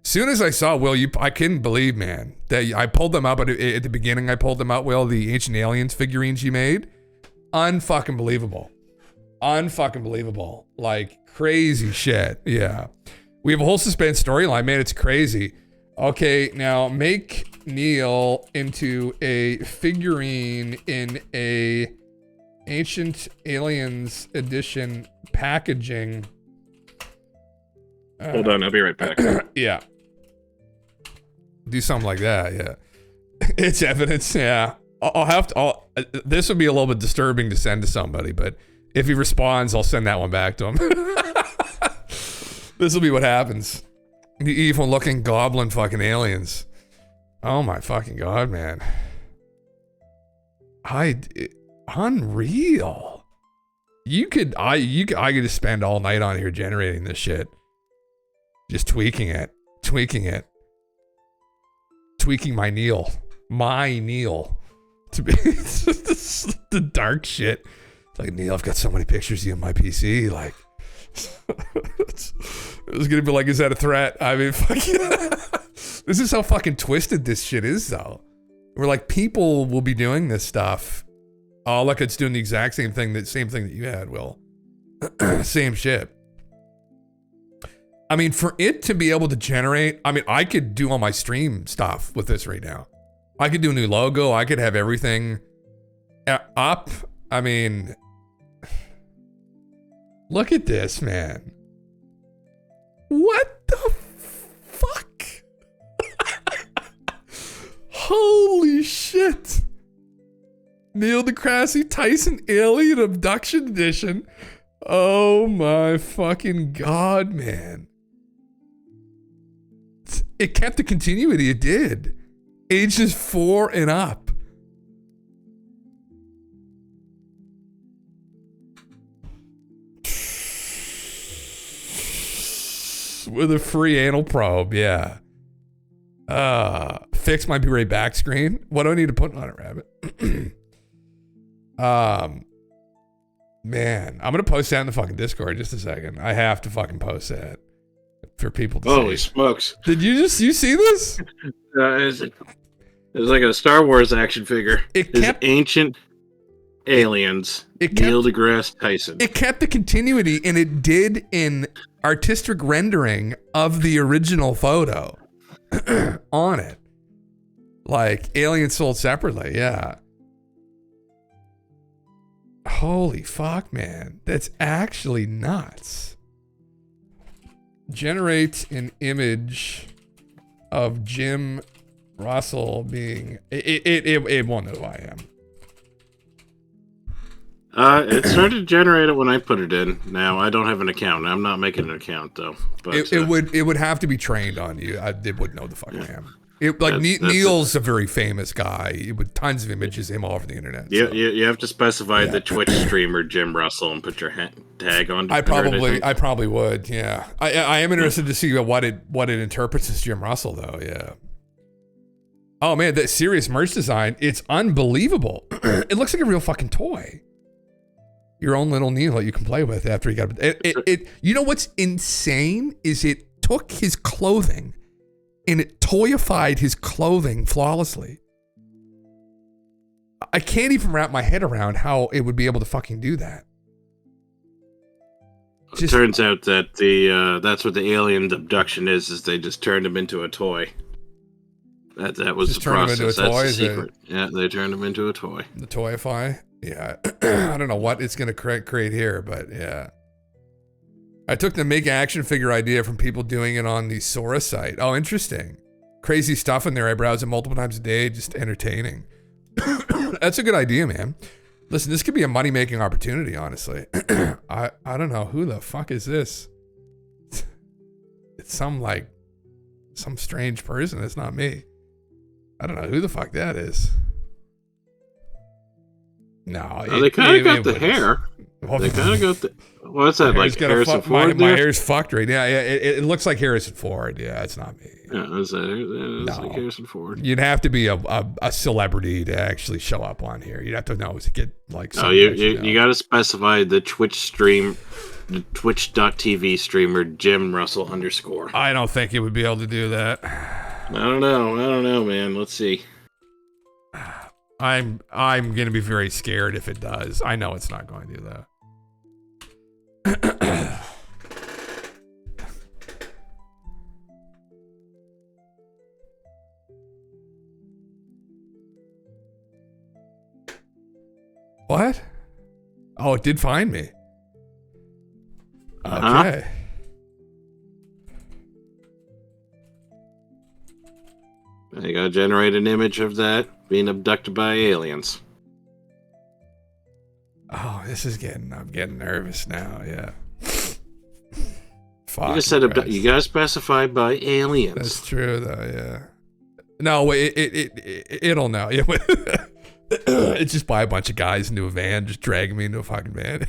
as soon as I saw, Will, I couldn't believe, man, that I pulled them up at the beginning. I pulled them out, Will, the Ancient Aliens figurines you made. Unfucking believable. Unfucking believable. Like crazy shit. Yeah. We have a whole suspense storyline, man. It's crazy. Okay, now make Neil into a figurine in a Ancient Aliens edition packaging.
Hold on, I'll be right back.
Yeah. Do something like that, yeah. It's evidence, yeah. This would be a little bit disturbing to send to somebody, but if he responds, I'll send that one back to him. This will be what happens. The evil looking goblin fucking aliens. Oh my fucking God, man. Unreal. I could just spend all night on here generating this shit. Just tweaking it. Tweaking my Neil. My Neil. To be the dark shit. It's like, Neil, I've got so many pictures of you on my PC. Like, it was gonna be like, is that a threat? I mean, this is how fucking twisted this shit is, though. Where like people will be doing this stuff. Oh, look, it's doing the exact same thing that you had, Will. Same shit. I mean, for it to be able to generate, I mean, I could do all my stream stuff with this right now. I could do a new logo. I could have everything up. I mean, look at this, man. What the fuck? Holy shit. Neil deGrasse Tyson Alien Abduction Edition. Oh my fucking God, man. It kept the continuity. It did. Ages 4 and up. With a free anal probe, yeah. Fix my Be-Right Back screen. What do I need to put on it, Rabbit? Man, I'm gonna post that in the fucking Discord in just a second. I have to fucking post that for people to see.
Holy smokes.
Did you see this?
It's like a Star Wars action figure. It's Ancient Aliens. Neil deGrasse Tyson.
It kept the continuity, and it did in artistic rendering of the original photo on it. Like, aliens sold separately, yeah. Holy fuck, man. That's actually nuts. Generate an image of Jim Russell being... It won't know who I am.
It started to generate it when I put it in. Now, I don't have an account. I'm not making an account, though. But,
it would have to be trained on you. It wouldn't know the fuck I am. Neil's a very famous guy with tons of images of him all over the internet.
Yeah, so. You have to specify the Twitch streamer Jim Russell and put your tag on.
I probably would. Yeah, I am interested to see what it interprets as Jim Russell, though. Yeah. Oh man, that serious merch design, it's unbelievable. It looks like a real fucking toy. Your own little Neil that you can play with after he got it. You know what's insane is it took his clothing and it toyified his clothing flawlessly. I can't even wrap my head around how it would be able to fucking do that.
It turns out that that's what the alien abduction is they just turned him into a toy. That was the process. That's the secret. Yeah, they turned him into a toy.
The Toyify? Yeah. I don't know what it's going to create here, but yeah. I took the make action figure idea from people doing it on the Sora site. Oh, interesting. Crazy stuff in there. I browse it multiple times a day, just entertaining. That's a good idea, man. Listen, this could be a money-making opportunity, honestly. I don't know. Who the fuck is this? It's some strange person. It's not me. I don't know who the fuck that is. No,
they kind of got the hair. They kind of got the. What's that, like Harrison Ford?
My hair's fucked right now. Yeah, it looks like Harrison Ford. Yeah, it's not me.
Yeah, it's like Harrison Ford.
You'd have to be a celebrity to actually show up on here. You'd have to know to get like.
Oh, you got to specify the Twitch stream, the Twitch.tv streamer Jim Russell _.
I don't think it would be able to do that.
I don't know, man. Let's see.
I'm gonna be very scared if it does. I know it's not going to though. What? Oh, it did find me. Okay.
You gotta generate an image of that being abducted by aliens.
Oh, I'm getting nervous now, yeah.
Fuck. You just said you gotta specify by aliens.
That's true though, yeah. No, wait, it'll know. Yeah, it's just by a bunch of guys into a van, just dragging me into a fucking van.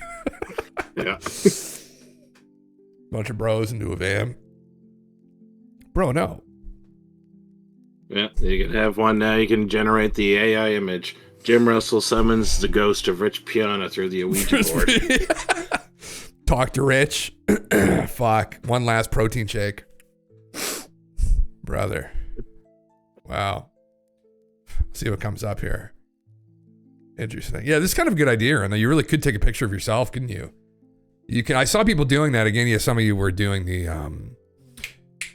Yeah.
Bunch of bros into a van. Bro, no.
Yeah, you can have one now. You can generate the AI image. Jim Russell summons the ghost of Rich Piana through the Ouija board.
Talk to Rich. Fuck. One last protein shake. Brother. Wow. See what comes up here. Interesting. Yeah, this is kind of a good idea, and you really could take a picture of yourself, couldn't you? You can. I saw people doing that again. Yeah, some of you were doing the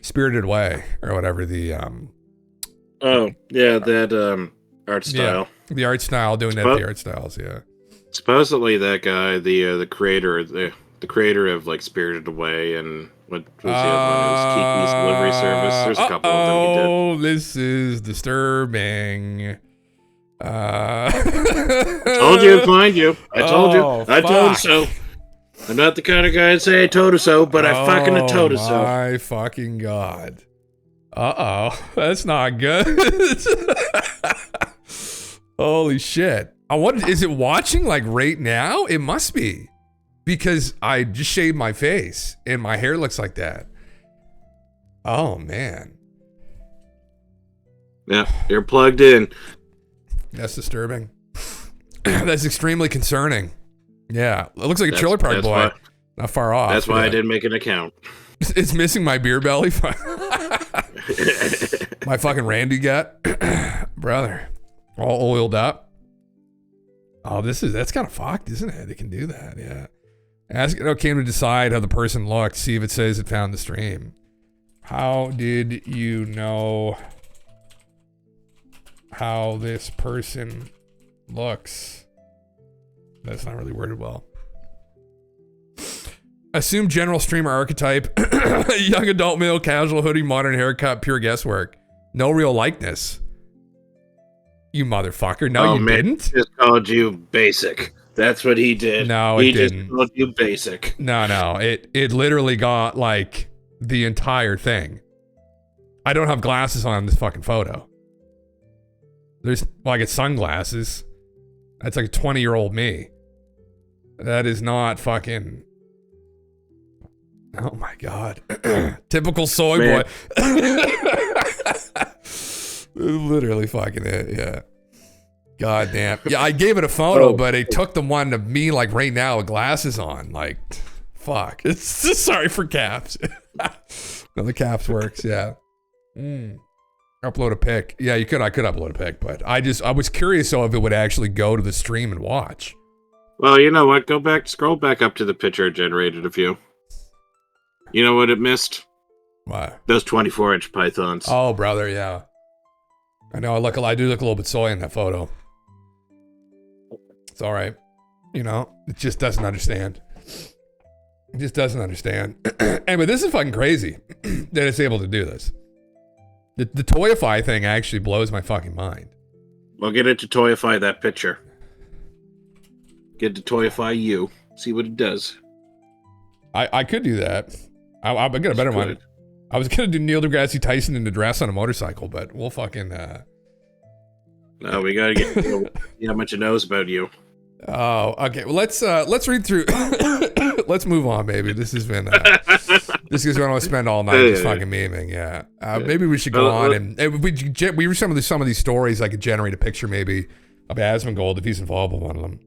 Spirited Away or whatever. The
oh yeah, that art style.
Yeah, the art style, doing that. The art styles. Yeah.
Supposedly that guy, the creator, the creator of like Spirited Away and what was the other one? It was Kiki's Delivery Service. There's a couple of them he did.
Oh, this is disturbing.
I told you to find you. I told you. I told you so. I'm not the kind of guy to say I told you so, but I fucking told you so.
Oh my fucking god. Uh-oh. That's not good. Holy shit. Is it watching like right now? It must be. Because I just shaved my face and my hair looks like that. Oh man.
Yeah, you're plugged in.
That's disturbing. That's extremely concerning. Yeah, it looks like a Trailer Park Boy. Not far off.
That's why I didn't make an account.
It's missing my beer belly. My fucking Randy gut. Brother. All oiled up. Oh, that's kind of fucked, isn't it? It can do that, yeah. Ask it came to decide how the person looked. See if it says it found the stream. How did you know how this person looks? That's not really worded well. Assume general streamer archetype. Young adult male, casual hoodie, modern haircut, pure guesswork. No real likeness. You motherfucker. No, you didn't?
He just called you basic. That's what he did.
No, it didn't.
He just called you basic.
No. It literally got like the entire thing. I don't have glasses on this fucking photo. I get sunglasses. That's like a 20-year-old me. That is not fucking... Oh my god. Typical soy boy. Literally fucking it, yeah. God damn. Yeah, I gave it a photo, but it took the one of me like right now with glasses on. Like, fuck. It's just sorry for caps. No, the caps works, yeah. Upload a pic. Yeah, you could. I could upload a pic, but I was curious if it would actually go to the stream and watch.
Well, you know what? Scroll back up to the picture I generated of you. You know what it missed?
Why?
Those 24-inch pythons.
Oh, brother, yeah. I know. I do look a little bit soy in that photo. It's all right. You know, it just doesn't understand. It just doesn't understand. Anyway, this is fucking crazy that it's able to do this. The Toyify thing actually blows my fucking mind.
Well, get it to Toyify that picture. Get it to Toyify you. See what it does.
I could do that. I get a better one. I was gonna do Neil deGrasse Tyson in the dress on a motorcycle, but we'll fucking.
No, we gotta get how much it knows about you.
Oh, okay. Well, let's read through. Let's move on, baby. This has been. This is going to spend all night just fucking memeing. Yeah. Maybe we should go on and we read some of these stories. I could generate a picture maybe of Asmongold if he's involved with one of them.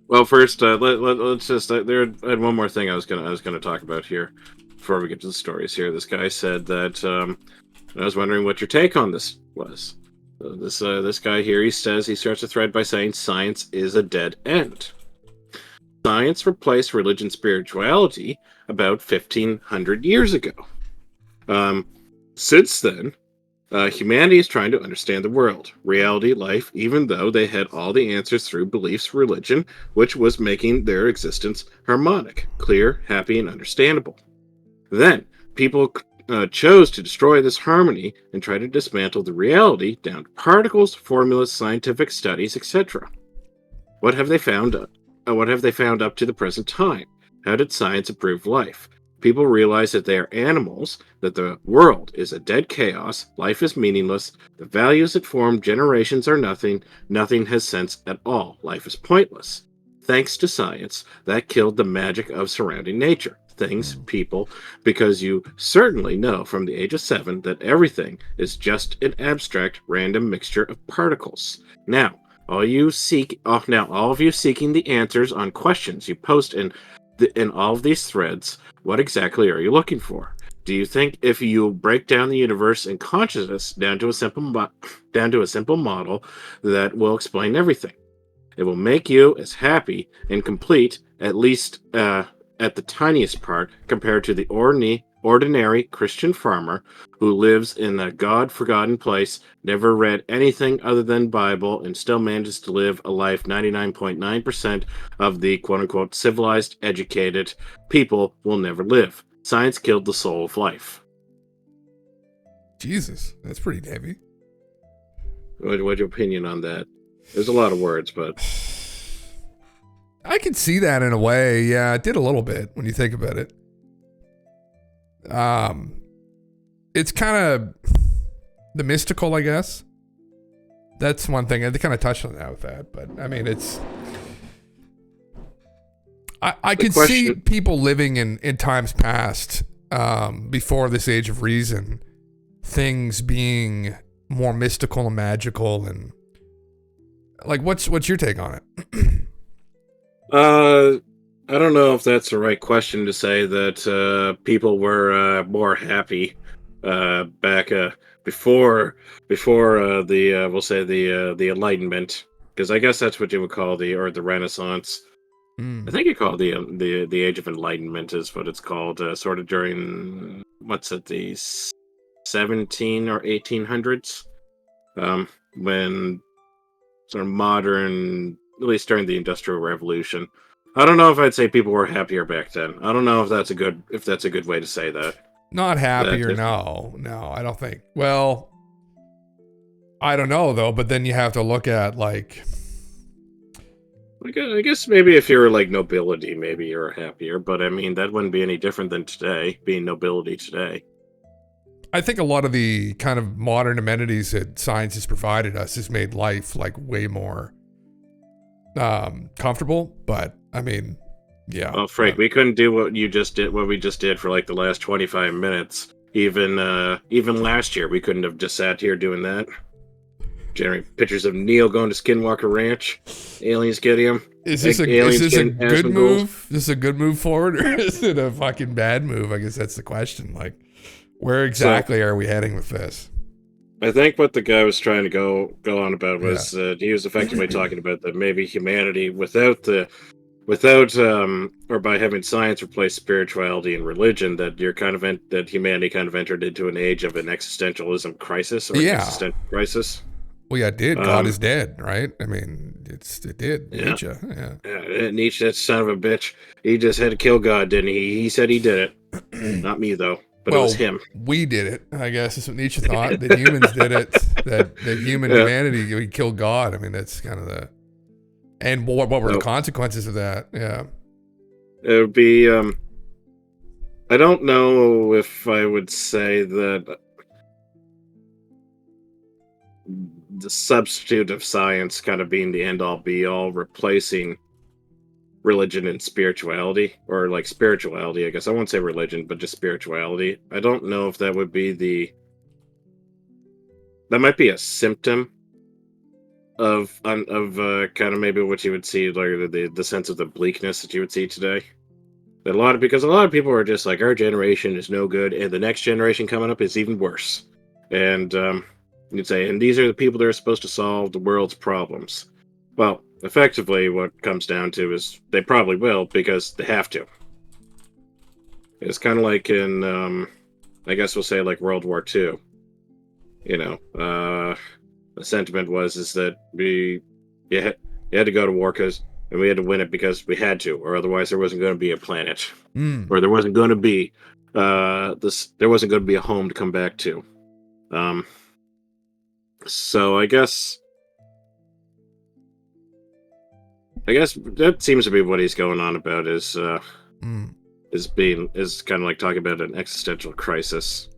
Well, first, let's just. I had one more thing I was gonna talk about here before we get to the stories here. This guy said that I was wondering what your take on this was. This guy here, he starts a thread by saying science is a dead end. Science replaced religion and spirituality about 1,500 years ago. Since then, humanity is trying to understand the world, reality, life, even though they had all the answers through beliefs, religion, which was making their existence harmonic, clear, happy, and understandable. Then, people chose to destroy this harmony and try to dismantle the reality down to particles, formulas, scientific studies, etc. What have they found? What have they found up to the present time? How did science improve life? People realize that they are animals, that the world is a dead chaos, life is meaningless, the values that form generations are nothing, nothing has sense at all, life is pointless. Thanks to science, that killed the magic of surrounding nature. Things, people, because you certainly know from the age of 7 that everything is just an abstract, random mixture of particles. Now, all of you seeking the answers on questions you post in all of these threads, what exactly are you looking for? Do you think if you break down the universe and consciousness down to a simple model that will explain everything? It will make you as happy and complete, at least at the tiniest part, compared to the ordinary Christian farmer who lives in a God-forgotten place, never read anything other than Bible, and still manages to live a life 99.9% of the quote-unquote civilized, educated people will never live. Science killed the soul of life.
Jesus, that's pretty heavy.
What's your opinion on that? There's a lot of words, but
I can see that in a way. Yeah, it did a little bit when you think about it. It's kind of the mystical, I guess. That's one thing. They kind of touched on that with that, but I mean, it's. I could see people living in times past, before this age of reason, things being more mystical and magical, and like, what's your take on it?
I don't know if that's the right question to say that people were more happy back before the we'll say the Enlightenment, because I guess that's what you would call the Renaissance. I think you call it the Age of Enlightenment is what it's called, sort of during the 17 or 1800s, when sort of modern, at least during the Industrial Revolution. I don't know if I'd say people were happier back then. I don't know if that's a good way to say that.
Not happier, no, I don't think. Well, I don't know though, but then you have to look at like
I guess maybe if you're like nobility, maybe you're happier, but I mean that wouldn't be any different than today, being nobility today.
I think a lot of the kind of modern amenities that science has provided us has made life like way more comfortable, but I mean, yeah.
Well, Frank, we couldn't do what we just did for like the last 25 minutes. Even last year, we couldn't have just sat here doing that. Generate pictures of Neil going to Skinwalker Ranch, aliens getting him.
Is this a good move? Is this a good move forward, or is it a fucking bad move? I guess that's the question. Like, where exactly are we heading with this?
I think what the guy was trying to go on about was he was effectively talking about that maybe humanity without the without or by having science replace spirituality and religion, that you're kind of that humanity kind of entered into an age of an existentialism crisis or an existential crisis.
Well, yeah, it did. God is dead, right? I mean, it did.
Yeah.
Nietzsche, yeah.
Nietzsche, that son of a bitch. He just had to kill God, didn't he? He said he did it. Not me, though. But it was him.
We did it, I guess. That's what Nietzsche thought. That humans did it. That humanity, we killed God. I mean, that's kind of the... And what were the consequences of that? Yeah.
It would be... I don't know if I would say that the substitute of science kind of being the end-all be-all, replacing religion and spirituality, or like spirituality, I guess. I won't say religion, but just spirituality. I don't know if that would be that might be a symptom of kind of maybe what you would see, like the sense of the bleakness that you would see today. Because a lot of people are just like, our generation is no good, and the next generation coming up is even worse. And you'd say, and these are the people that are supposed to solve the world's problems. Well, effectively, what comes down to is they probably will, because they have to. It's kind of like in, I guess we'll say like World War II. You know, the sentiment is that you had to go to war and we had to win it because we had to, or otherwise there wasn't going to be a planet, or there wasn't going to be there wasn't going to be a home to come back to. So I guess that seems to be what he's going on about is kind of like talking about an existential crisis,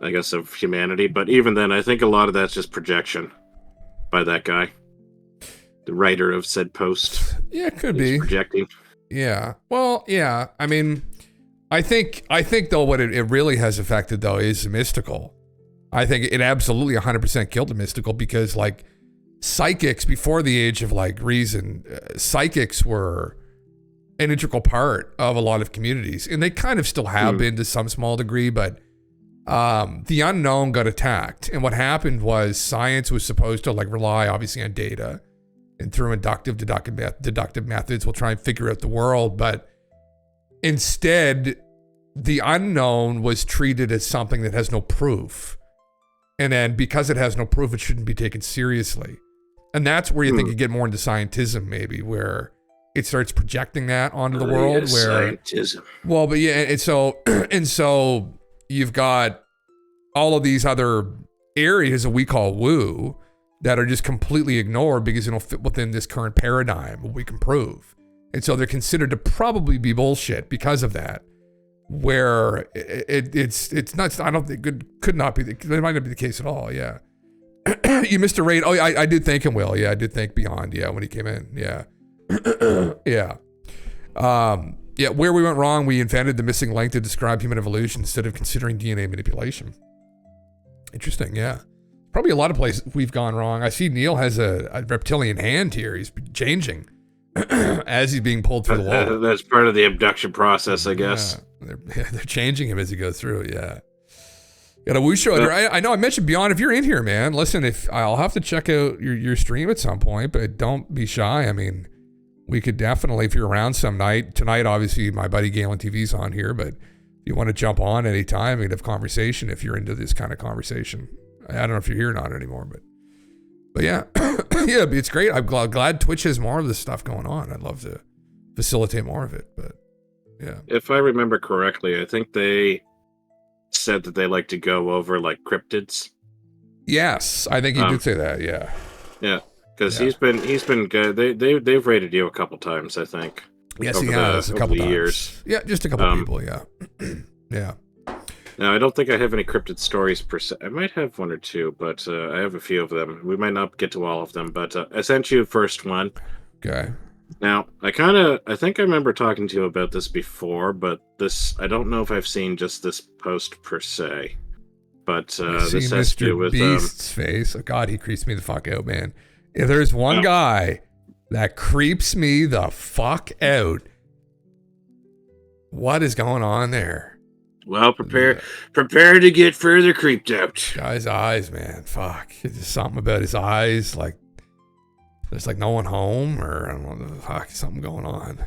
I guess, of humanity. But even then, I think a lot of that's just projection by that guy, the writer of said post.
Yeah, it could be
projecting.
Yeah. Well, yeah. I mean, I think though what it really has affected though is mystical. I think it absolutely 100% killed the mystical, because like psychics before the age of like reason, psychics were an integral part of a lot of communities, and they kind of still have been to some small degree, but the unknown got attacked. And what happened was science was supposed to like rely obviously on data, and through deductive methods we'll try and figure out the world, but instead the unknown was treated as something that has no proof. And then because it has no proof, it shouldn't be taken seriously. And that's where you think you get more into scientism, maybe, where it starts projecting that onto the world.
Scientism.
Well, but yeah, and so you've got all of these other areas that we call woo that are just completely ignored because they don't fit within this current paradigm, what we can prove. And so they're considered to probably be bullshit because of that. Where it's not, I don't think it could not be, it might not be the case at all. Yeah. You missed a rate. Oh, I did thank him, Will. Yeah, I did thank Beyond. Yeah, when he came in. Yeah. Yeah. Yeah, where we went wrong, we invented the missing link to describe human evolution instead of considering DNA manipulation. Interesting, yeah. Probably a lot of places we've gone wrong. I see Neil has a reptilian hand here. He's changing as he's being pulled through the wall.
That's part of the abduction process, I guess.
Yeah, they're changing him as he goes through, yeah. Got a Wushu. I know I mentioned Beyond. If you're in here, man, listen, if I'll have to check out your stream at some point, but don't be shy. I mean, we could definitely, if you're around some night, tonight, obviously my buddy GALENTV's on here, but if you want to jump on anytime and have conversation, if you're into this kind of conversation. I don't know if you're here or not anymore, but yeah, yeah, it's great. I'm glad Twitch has more of this stuff going on. I'd love to facilitate more of it, but yeah.
If I remember correctly, I think they said that they like to go over like cryptids.
Yes, I think he did say that. Yeah.
Yeah, because he's been good. They've rated you a couple times, I think.
Yes, he has a couple times. Years. Yeah, just a couple people. Yeah. Yeah.
Now, I don't think I have any cryptid stories per se. I might have one or two, but I have a few of them. We might not get to all of them, but I sent you the first one.
Okay.
Now, I think I remember talking to you about this before, but I don't know if I've seen just this post per se. But this has to do with
Beast's face. Oh God, he creeps me the fuck out, man. If there's one guy that creeps me the fuck out, what is going on there?
Well, prepare to get further creeped out.
Guy's eyes, man. Fuck. There's something about his eyes, like There's like no one home, or I don't know, the fuck, something going on.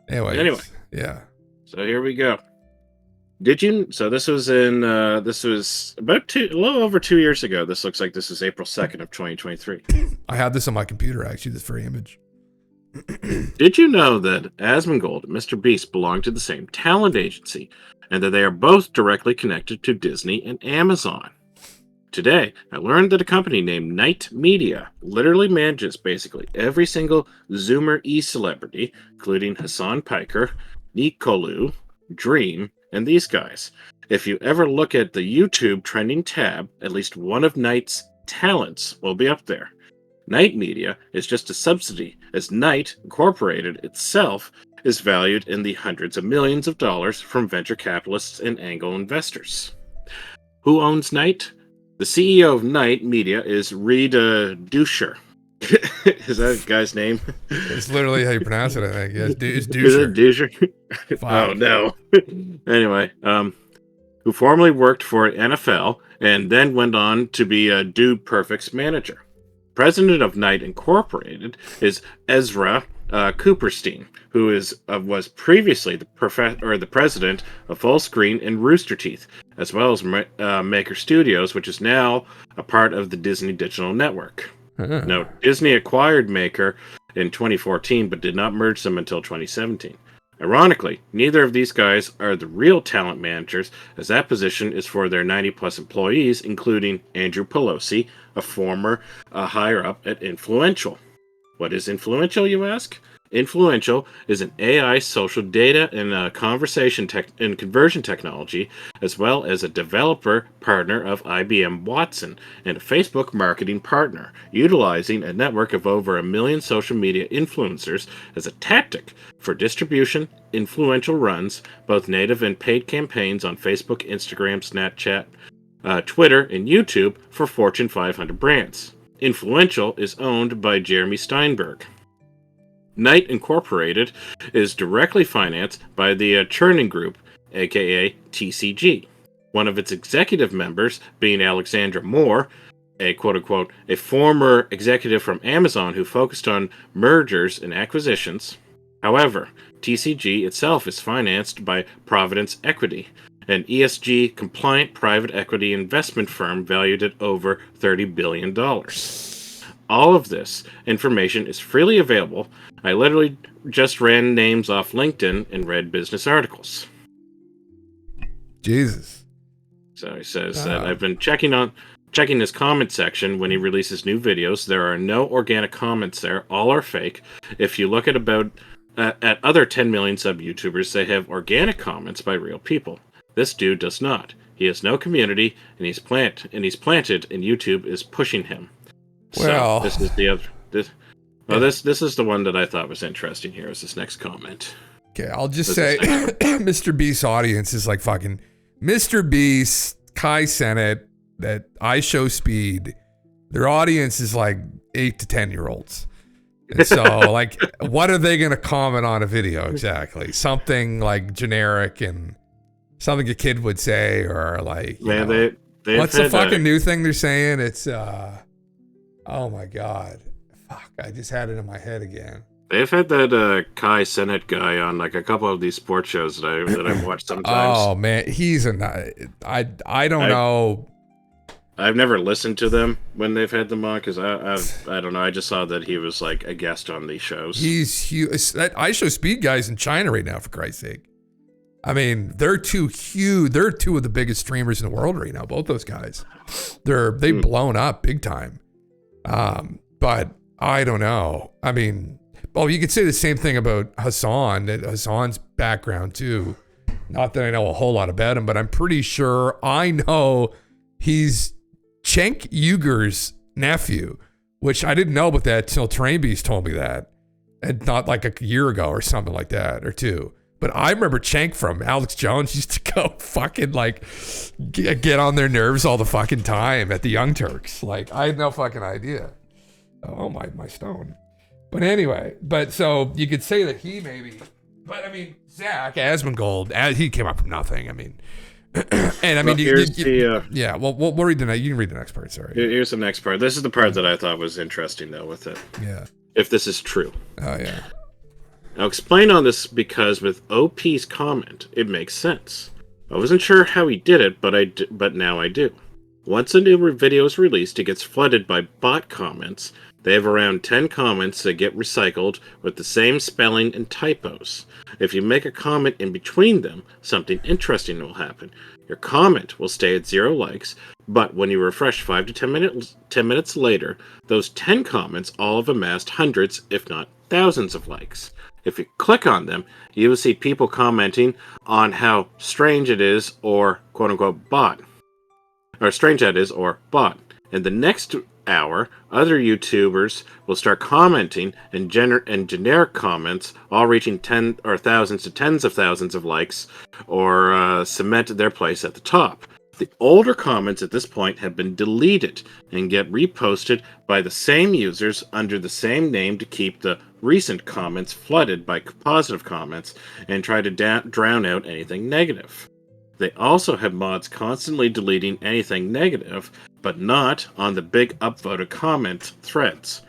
Anyway. Yeah.
So here we go. So this was about a little over 2 years ago. This looks like this is April 2nd of 2023.
I had this on my computer, actually, this very image.
Did you know that Asmongold and Mr. Beast belong to the same talent agency, and that they are both directly connected to Disney and Amazon? Today, I learned that a company named Knight Media literally manages basically every single Zoomer E-celebrity, including Hassan Piker, Nicolu, Dream, and these guys. If you ever look at the YouTube trending tab, at least one of Knight's talents will be up there. Knight Media is just a subsidy, as Knight Incorporated itself is valued in the hundreds of millions of dollars from venture capitalists and angel investors. Who owns Knight? The CEO of Knight Media is Reed Dusher. Is that a guy's name?
It's literally how you pronounce it, I think. Yeah, it's Dusher.
Is it Dusher? Oh, no. Anyway, who formerly worked for NFL and then went on to be a Dude Perfect's manager. President of Knight Incorporated is Ezra Cooperstein, who was previously the president of Fullscreen and Rooster Teeth, as well as Maker Studios, which is now a part of the Disney Digital Network. Now, Disney acquired Maker in 2014, but did not merge them until 2017. Ironically, neither of these guys are the real talent managers, as that position is for their 90-plus employees, including Andrew Pelosi, a former higher-up at Influential. What is Influential, you ask? Influential is an AI social data and conversation and conversion technology, as well as a developer partner of IBM Watson and a Facebook marketing partner, utilizing a network of over 1 million social media influencers as a tactic for distribution. Influential runs both native and paid campaigns on Facebook, Instagram, Snapchat, Twitter, and YouTube for Fortune 500 brands. Influential is owned by Jeremy Steinberg. Knight Incorporated is directly financed by the Chernin Group, aka TCG. One of its executive members being Alexandra Moore, a quote-unquote, a former executive from Amazon who focused on mergers and acquisitions. However, TCG itself is financed by Providence Equity, an ESG-compliant private equity investment firm valued at over $30 billion. All of this information is freely available. I literally just ran names off LinkedIn and read business articles.
Jesus.
So he says that I've been checking his comment section when he releases new videos. There are no organic comments there. All are fake. If you look at other 10 million sub YouTubers, they have organic comments by real people. This dude does not. He has no community, and he's planted, and YouTube is pushing him.
Well,
so this is the other. This is the one that I thought was interesting. Here is this next comment.
Okay, I'll just say, Mr. Beast's audience is like fucking Mr. Beast, Kai Cenat, that I Show Speed. Their audience is like 8 to 10-year-olds. And so, like, what are they going to comment on a video exactly? Something like generic and something a kid would say, or like, what's the fucking new thing they're saying? It's, oh my God. Fuck, I just had it in my head again.
They've had that Kai Cenat guy on like a couple of these sports shows that I've watched sometimes.
Oh man, he's I don't know.
I've never listened to them when they've had them on because I don't know. I just saw that he was like a guest on these shows.
He's huge. That I Show Speed guy's in China right now, for Christ's sake. I mean, they're two huge. They're two of the biggest streamers in the world right now. Both those guys, they've blown up big time. But I don't know. I mean, well, you could say the same thing about Hassan. Hassan's background too. Not that I know a whole lot about him, but I'm pretty sure I know he's Cenk Uyghur's nephew, which I didn't know about that till Train Beast told me that, and not like a year ago or something like that, or two. But I remember Cenk from Alex Jones used to go fucking like get on their nerves all the fucking time at the Young Turks. Like, I had no fucking idea. Oh, my stone. But anyway, so you could say that he maybe, but I mean, Zach Asmongold, he came up from nothing. I mean, And I mean,
well,
yeah. Well, we'll read the next. You can read the next part. Sorry.
Here's the next part. This is the part that I thought was interesting, though, with it.
Yeah.
If this is true.
Oh yeah.
I'll explain on this because with OP's comment, it makes sense. I wasn't sure how he did it, but now I do. Once a new video is released, it gets flooded by bot comments. They have around 10 comments that get recycled with the same spelling and typos. If you make a comment in between them, something interesting will happen. Your comment will stay at 0 likes, but when you refresh 5 to 10 minutes later, those 10 comments all have amassed hundreds, if not thousands of likes. If you click on them, you will see people commenting on how strange it is or quote-unquote bot. Or strange that is or bot. In the next hour, other YouTubers will start commenting and generic comments, all reaching thousands to tens of thousands of likes, or cement their place at the top. The older comments at this point have been deleted and get reposted by the same users under the same name to keep the recent comments flooded by positive comments and try to drown out anything negative. They also have mods constantly deleting anything negative, but not on the big upvoted comment threads.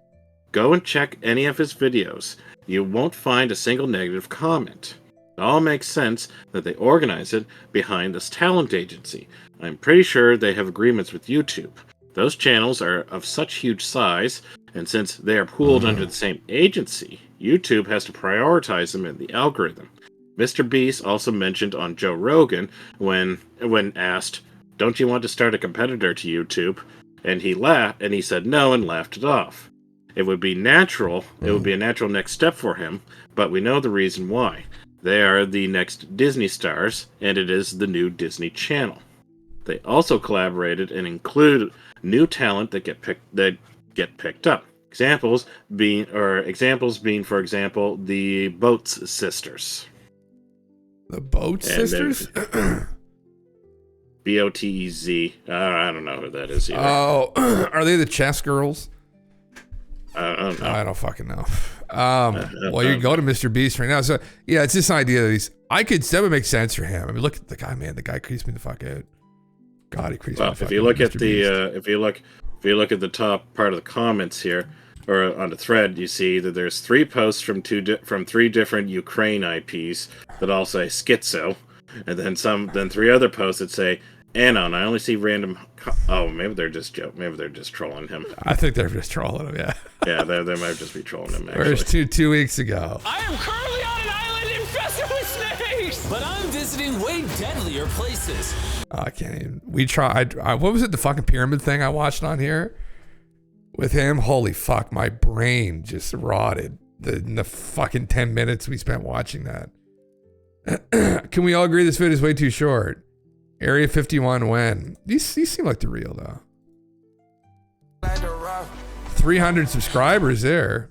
Go and check any of his videos. You won't find a single negative comment. It all makes sense that they organize it behind this talent agency. I'm pretty sure they have agreements with YouTube. Those channels are of such huge size, and since they are pooled under the same agency, YouTube has to prioritize them in the algorithm. Mr. Beast also mentioned on Joe Rogan when asked, "Don't you want to start a competitor to YouTube?" And he said no and laughed it off. It would be a natural next step for him, but we know the reason why. They are the next Disney stars, and it is the new Disney Channel. They also collaborated and include new talent that get picked up. Examples being, for example, the Boats sisters.
The Boats sisters?
BOTEZ. I don't know who that is either.
Oh, are they the chess girls?
I don't know.
I don't fucking know. Well, you go to Mr. Beast right now. So yeah, it's this idea that that would make sense for him. I mean, look at the guy, man. The guy creeps me the fuck out. God, he creeps me the fuck out.
If you look if you look at the top part of the comments here, or on the thread, you see that there's 3 posts from 3 different Ukraine IPs that all say SKIZ0, and then 3 other posts that say Anon. I only see random. Maybe they're just Maybe they're just trolling him.
I think they're just trolling him. Yeah.
Yeah, they might just be trolling him. Actually.
Where's two weeks ago?
I am currently on an island infested with snakes, but I'm visiting way deadlier places.
I can't even. We tried. What was it? The fucking pyramid thing I watched on here with him. Holy fuck! My brain just rotted. In the fucking 10 minutes we spent watching that. Can we all agree this video is way too short? Area 51 when? These seem like the real though. 300 subscribers there.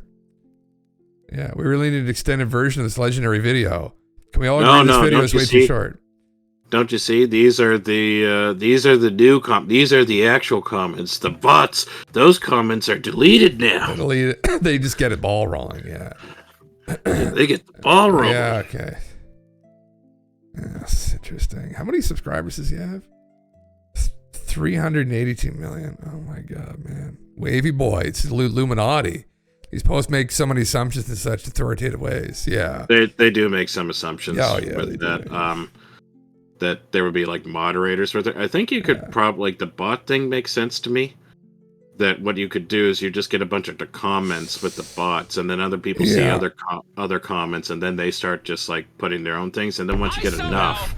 Yeah, we really need an extended version of this legendary video. Can we all agree this video is way too short?
Don't you see? These are the these are the actual comments. The bots, those comments are deleted now.
They just get it ball rolling, yeah.
They get the ball rolling.
Yeah, okay. That's interesting. How many subscribers does he have? 382 million. Oh my god, man. Wavy boy. It's Illuminati. These posts make so many assumptions in such authoritative ways. Yeah.
They do make some assumptions.
Oh, yeah,
with that. That there would be like moderators for there. I think you could probably, like, the bot thing makes sense to me. That what you could do is you just get a bunch of the comments with the bots, and then other people see other comments, and then they start just like putting their own things. And then once you get enough,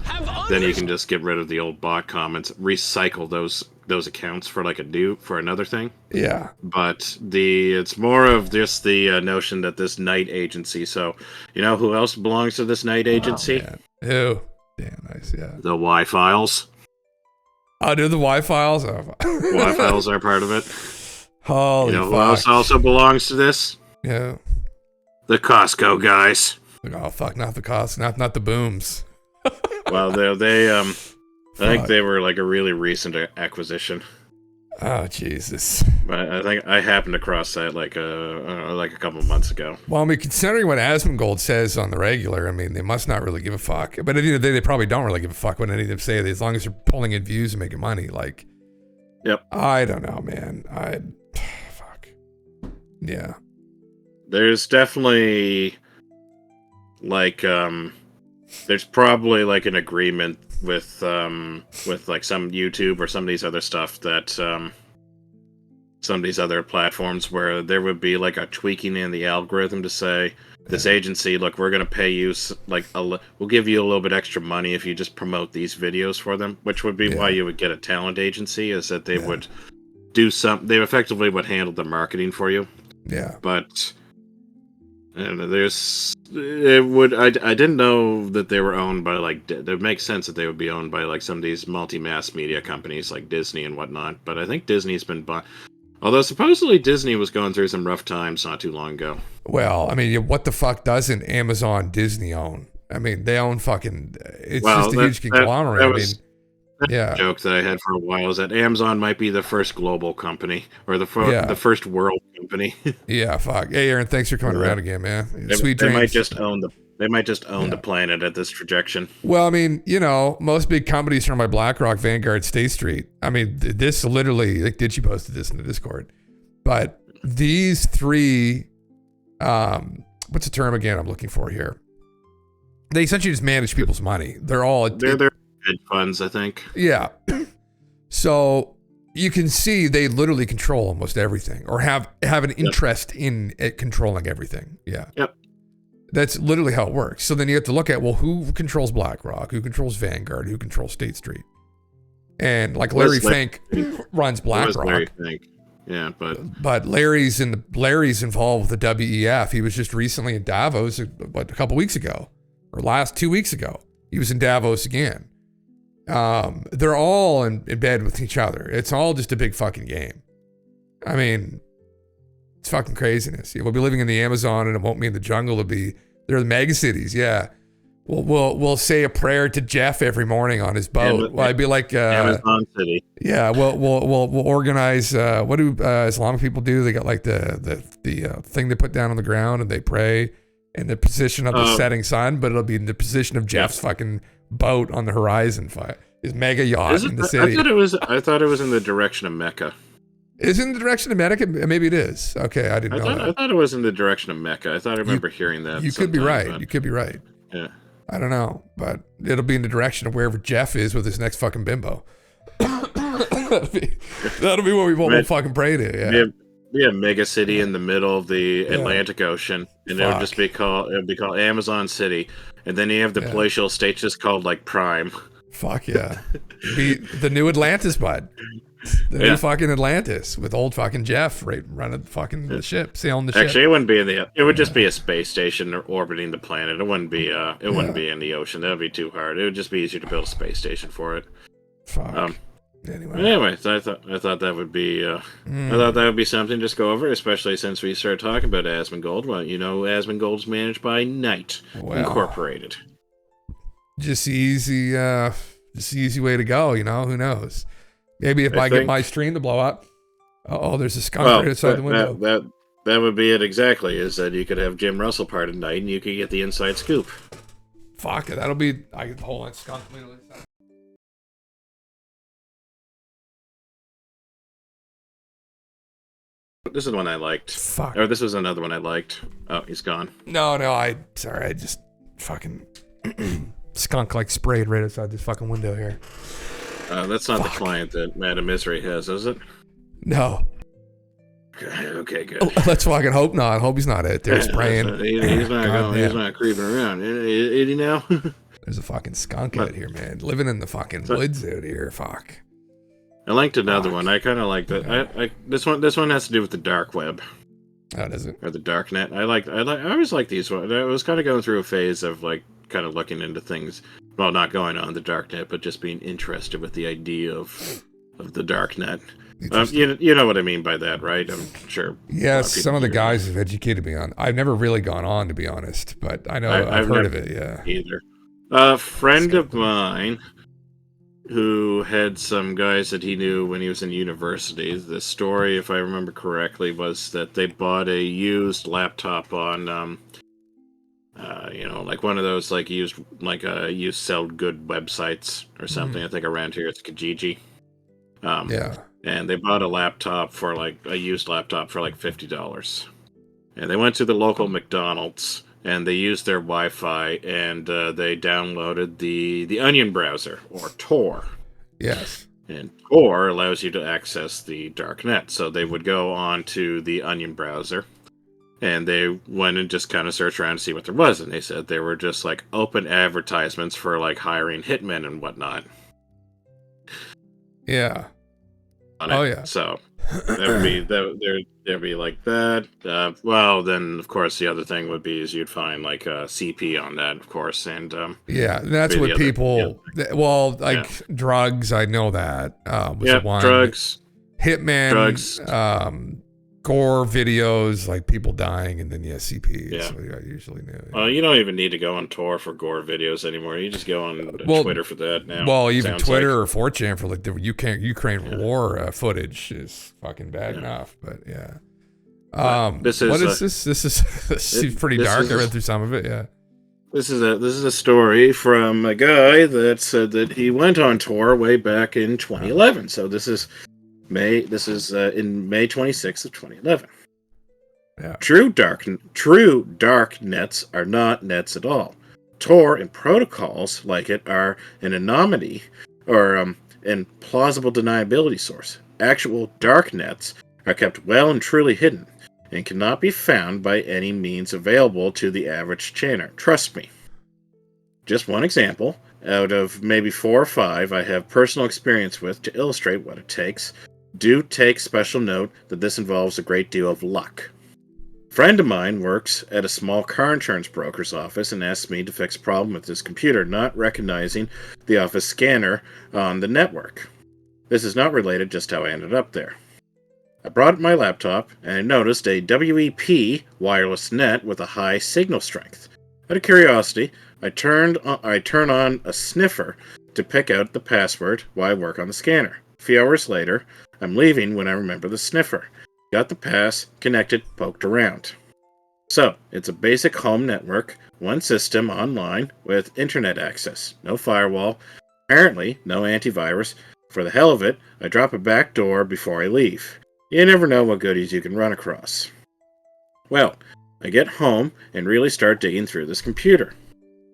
then you can just get rid of the old bot comments, recycle those accounts for like another thing.
Yeah.
But it's more of just the notion that this night agency. So you know who else belongs to this night agency?
Who? Damn nice. Yeah.
The Y-Files.
Oh, do the Y-Files? Oh.
Y-Files are part of it.
Holy
you know
fuck.
who else also belongs to this?
Yeah.
The Costco guys.
Oh fuck! Not the Costco. Not the Booms.
Well, they I think they were like a really recent acquisition.
Oh Jesus!
But I think I happened across that like a couple of months ago.
Well, I mean, considering what Asmongold says on the regular, I mean, they must not really give a fuck. But at the end of the day, they probably don't really give a fuck what any of them say. As long as they're pulling in views and making money, like.
Yep.
I don't know, man. Fuck. Yeah.
There's definitely like there's probably like an agreement with like some YouTube or some of these other stuff that some of these other platforms where there would be like a tweaking in the algorithm to say this agency, look, we're going to pay you like we'll give you a little bit extra money if you just promote these videos for them, which would be why you would get a talent agency, is that they would do they effectively would handle the marketing for you.
Yeah.
But I don't know, I didn't know that they were owned by like, it makes sense that they would be owned by like some of these multi-mass media companies like Disney and whatnot, but I think Disney's been bought. Although supposedly Disney was going through some rough times not too long ago.
Well, I mean, what the fuck doesn't Amazon Disney own? I mean, they own fucking. It's just a huge conglomerate. I mean, yeah.
Joke that I had for a while is that Amazon might be the first global company or the first world company.
Yeah, fuck. Hey, Aaron, thanks for coming around again, man. Sweet dreams.
They might just own the planet at this trajectory.
Well, I mean, you know, most big companies are owned by BlackRock, Vanguard, State Street. I mean, this literally, like, Ditchy posted this in the Discord. But these three, what's the term again I'm looking for here? They essentially just manage people's money. They're
hedge funds, I think.
Yeah. So you can see they literally control almost everything, or have an interest in controlling everything. Yeah.
Yep.
That's literally how it works. So then you have to look at, well, who controls BlackRock? Who controls Vanguard? Who controls State Street? And like Larry Fink runs BlackRock.
Larry Fink. Yeah,
but Larry's involved with the WEF. He was just recently in Davos, a couple weeks ago, or 2 weeks ago. He was in Davos again. They're all in bed with each other. It's all just a big fucking game. I mean, it's fucking craziness. We'll be living in the Amazon, and it won't be in the jungle. They're the mega cities. Yeah. We'll say a prayer to Jeff every morning on his boat. Well, I'd be like
Amazon City.
Yeah. We'll organize. What do Islamic people do? They got like the thing they put down on the ground, and they pray in the position of the setting sun, but it'll be in the position of Jeff's fucking boat on the horizon. His mega yacht in the city.
I thought it was in the direction of Mecca.
Is it in the direction of Mecca? Maybe it is. Okay, I didn't know that.
I thought it was in the direction of Mecca. I thought I remember hearing that.
You could be right. You could be right.
Yeah.
I don't know, but it'll be in the direction of wherever Jeff is with his next fucking bimbo. that'll be what we'll fucking pray to. Yeah.
Be a mega city in the middle of the Atlantic Ocean, and it would just be called Amazon City, and then you have the palatial estates just called like Prime.
Fuck yeah. Be the new Atlantis, bud. The new fucking Atlantis with old fucking Jeff running the ship, sailing the ship.
Actually, it wouldn't be it would just be a space station orbiting the planet. It wouldn't be wouldn't be in the ocean. That would be too hard. It would just be easier to build a space station for it.
Fuck.
Anyway, so I thought that would be I thought that would be something to just go over, especially since we started talking about Asmongold. Well, you know, Asmongold's managed by Knight Incorporated.
Just the easy way to go. You know, who knows? Maybe if I get my stream to blow up. There's a skunk right outside the window.
That would be it exactly. Is that you could have Jim Russell part of Knight, and you could get the inside scoop.
Fuck it, that'll be. I could hold on, skunk.
This is the one I liked.
Fuck.
Or this was another one I liked. Oh, he's gone.
No, I just fucking skunk like sprayed right outside this fucking window here.
That's not the client that Madam Misery has, is it?
No.
Okay, good.
Oh, let's fucking hope not. I hope he's not out there spraying.
He's not creeping around. Is he now?
There's a fucking skunk out here, man. Living in the fucking woods out here. Fuck.
I liked another one. I kind of like that. This one has to do with the dark web.
How does it?
Or the dark net. I always like these ones. I was kind of going through a phase of like kind of looking into things. Well, not going on the dark net, but just being interested with the idea of the dark net. You know what I mean by that, right? I'm sure.
Yes, some of the guys have educated me on. I've never really gone on, to be honest, but I know I've heard of it. Yeah.
Either. A friend of mine who had some guys that he knew when he was in university. The story, if I remember correctly, was that they bought a used laptop on, like one of those used sell good websites or something. I think around here it's Kijiji.
Yeah.
And they bought a laptop for a used laptop for $50. And they went to the local McDonald's and they used their Wi-Fi and they downloaded the Onion browser or Tor.
Yes.
And Tor allows you to access the dark net. So they would go on to the Onion browser and they went and just kind of searched around to see what there was. And they said there were just open advertisements for hiring hitmen and whatnot.
Yeah.
Oh yeah. So there'd be like that. Well, then of course the other thing would be is you'd find CP on that, of course, and
yeah, that's what people. Drugs. I know that. Was one.
Drugs.
Hitman.
Drugs.
Gore videos, people dying, and then CP.
Yeah.
That's what I usually knew.
Well, you don't even need to go on Tor for gore videos anymore. You just go on Twitter for that now.
Well, even Twitter or 4chan for the Ukraine war footage is fucking bad enough. But yeah. What is this? This is pretty dark. I read through some of it. Yeah.
This is a story from a guy that said that he went on Tor way back in 2011. So this is May. This is in May 26th of 2011.
Yeah.
True dark nets are not nets at all. Tor and protocols like it are an anomaly or an plausible deniability source. Actual dark nets are kept well and truly hidden and cannot be found by any means available to the average chainer. Trust me. Just one example out of maybe 4 or 5 I have personal experience with to illustrate what it takes. Do take special note that this involves a great deal of luck. A friend of mine works at a small car insurance broker's office and asked me to fix a problem with his computer not recognizing the office scanner on the network. This is not related, just how I ended up there. I brought my laptop and I noticed a WEP wireless net with a high signal strength. Out of curiosity, I turn on a sniffer to pick out the password while I work on the scanner. A few hours later, I'm leaving when I remember the sniffer. Got the pass, connected, poked around. So, it's a basic home network, one system online with internet access. No firewall, apparently no antivirus. For the hell of it, I drop a back door before I leave. You never know what goodies you can run across. Well, I get home and really start digging through this computer.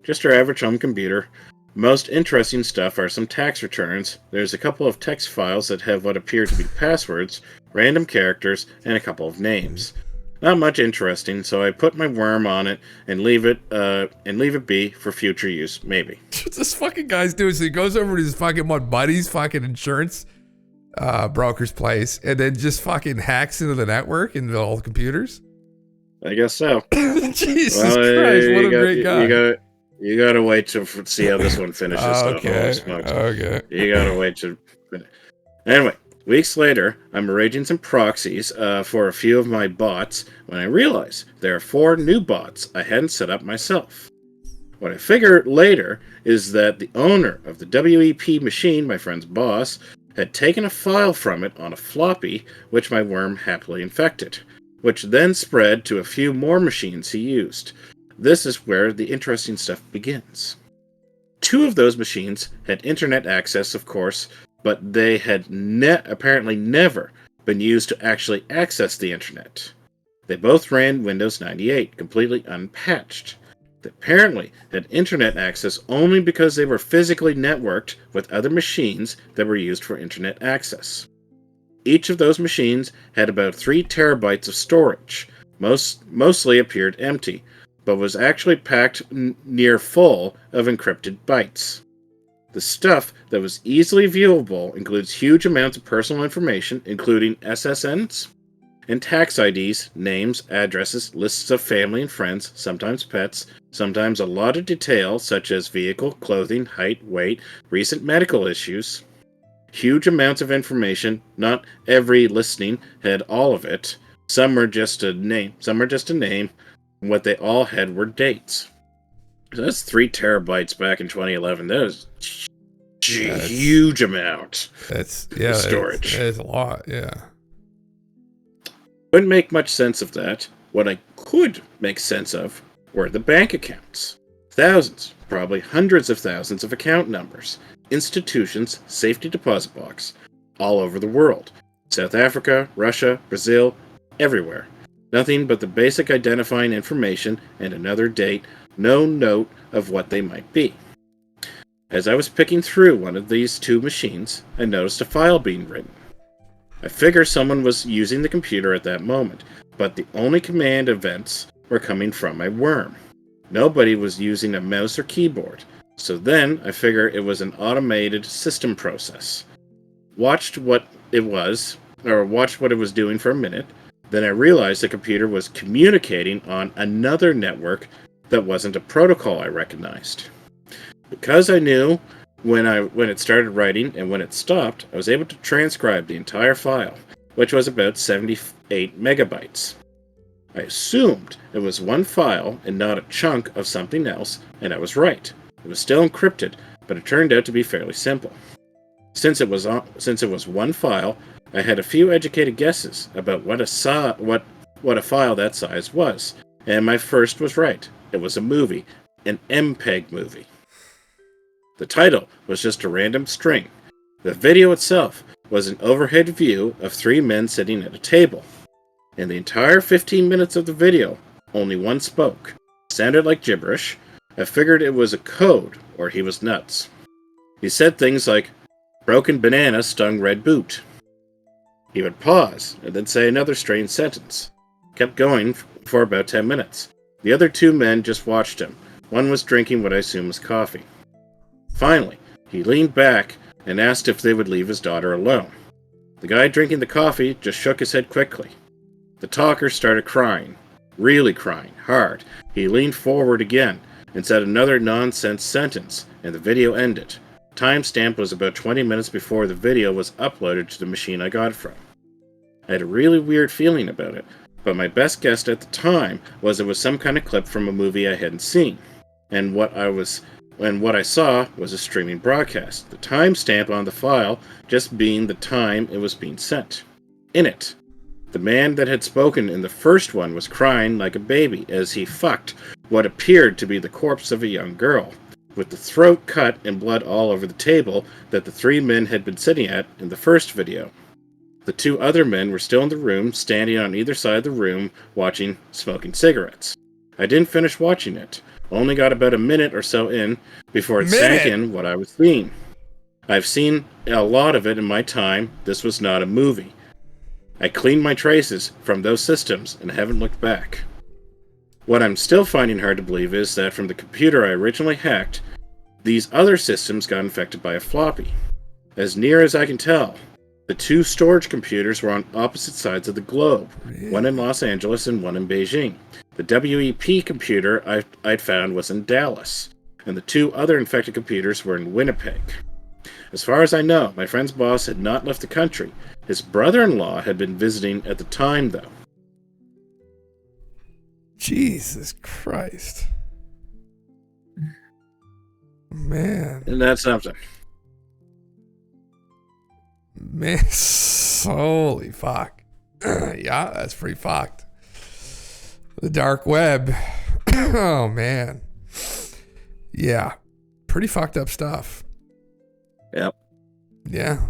Just your average home computer. Most interesting stuff are some tax returns. There's a couple of text files that have what appear to be passwords, random characters, and a couple of names. Not much interesting, so I put my worm on it and leave it be for future use, maybe.
What this fucking guy's doing? So he goes over to his fucking buddy's fucking insurance broker's place and then just fucking hacks into the network and all the computers.
I guess so.
Jesus Christ! What a great guy.
You gotta wait to see how this one finishes.
Okay.
You gotta wait to. Anyway, weeks later, I'm arranging some proxies for a few of my bots when I realize there are 4 new bots I hadn't set up myself. What I figure later is that the owner of the WEP machine, my friend's boss, had taken a file from it on a floppy, which my worm happily infected, which then spread to a few more machines he used. This is where the interesting stuff begins. 2 of those machines had internet access, of course, but they had apparently never been used to actually access the internet. They both ran Windows 98, completely unpatched. They apparently had internet access only because they were physically networked with other machines that were used for internet access. Each of those machines had about 3 terabytes of storage. Mostly appeared empty, but was actually packed near full of encrypted bytes. The stuff that was easily viewable includes huge amounts of personal information, including SSNs and tax IDs, names, addresses, lists of family and friends, sometimes pets, sometimes a lot of detail such as vehicle, clothing, height, weight, recent medical issues. Huge amounts of information. Not every listing had all of it. Some were just a name. What they all had were dates. So that's 3 terabytes back in 2011. That is huge amount.
That's
storage.
That's a lot. Yeah.
Couldn't make much sense of that. What I could make sense of were the bank accounts. Thousands, probably hundreds of thousands of account numbers, institutions, safety deposit box, all over the world. South Africa, Russia, Brazil, everywhere. Nothing but the basic identifying information and another date, no note of what they might be. As I was picking through one of these two machines, I noticed a file being written. I figure someone was using the computer at that moment, but the only command events were coming from my worm. Nobody was using a mouse or keyboard, so then I figure it was an automated system process. Watched what it was doing for a minute, then I realized the computer was communicating on another network that wasn't a protocol I recognized. Because I knew when it started writing and when it stopped, I was able to transcribe the entire file, which was about 78 megabytes. I assumed it was one file and not a chunk of something else, and I was right. It was still encrypted, but it turned out to be fairly simple. Since it was one file, I had a few educated guesses about what a file that size was, and my first was right. It was a movie, an MPEG movie. The title was just a random string. The video itself was an overhead view of three men sitting at a table. In the entire 15 minutes of the video, only one spoke. Sounded like gibberish. I figured it was a code, or he was nuts. He said things like, "Broken banana stung red boot." He would pause, and then say another strange sentence. Kept going for about 10 minutes. The other two men just watched him. One was drinking what I assume was coffee. Finally, he leaned back and asked if they would leave his daughter alone. The guy drinking the coffee just shook his head quickly. The talker started crying. Really crying. Hard. He leaned forward again and said another nonsense sentence, and the video ended. Timestamp was about 20 minutes before the video was uploaded to the machine I got it from. I had a really weird feeling about it, but my best guess at the time was it was some kind of clip from a movie I hadn't seen, and what I saw was a streaming broadcast, the timestamp on the file just being the time it was being sent. In it, the man that had spoken in the first one was crying like a baby as he fucked what appeared to be the corpse of a young girl, with the throat cut and blood all over the table that the three men had been sitting at in the first video. The two other men were still in the room, standing on either side of the room, watching, smoking cigarettes. I didn't finish watching it. Only got about a minute or so in before it sank in what I was seeing. I've seen a lot of it in my time. This was not a movie. I cleaned my traces from those systems and haven't looked back. What I'm still finding hard to believe is that from the computer I originally hacked, these other systems got infected by a floppy. As near as I can tell, the two storage computers were on opposite sides of the globe, one in Los Angeles and one in Beijing. The WEP computer I'd found was in Dallas, and the two other infected computers were in Winnipeg. As far as I know, my friend's boss had not left the country. His brother-in-law had been visiting at the time, though.
Jesus Christ. Man.
And that's something.
Man, holy fuck. Yeah, that's pretty fucked. The dark web. Oh, man. Yeah. Pretty fucked up stuff.
Yep.
Yeah.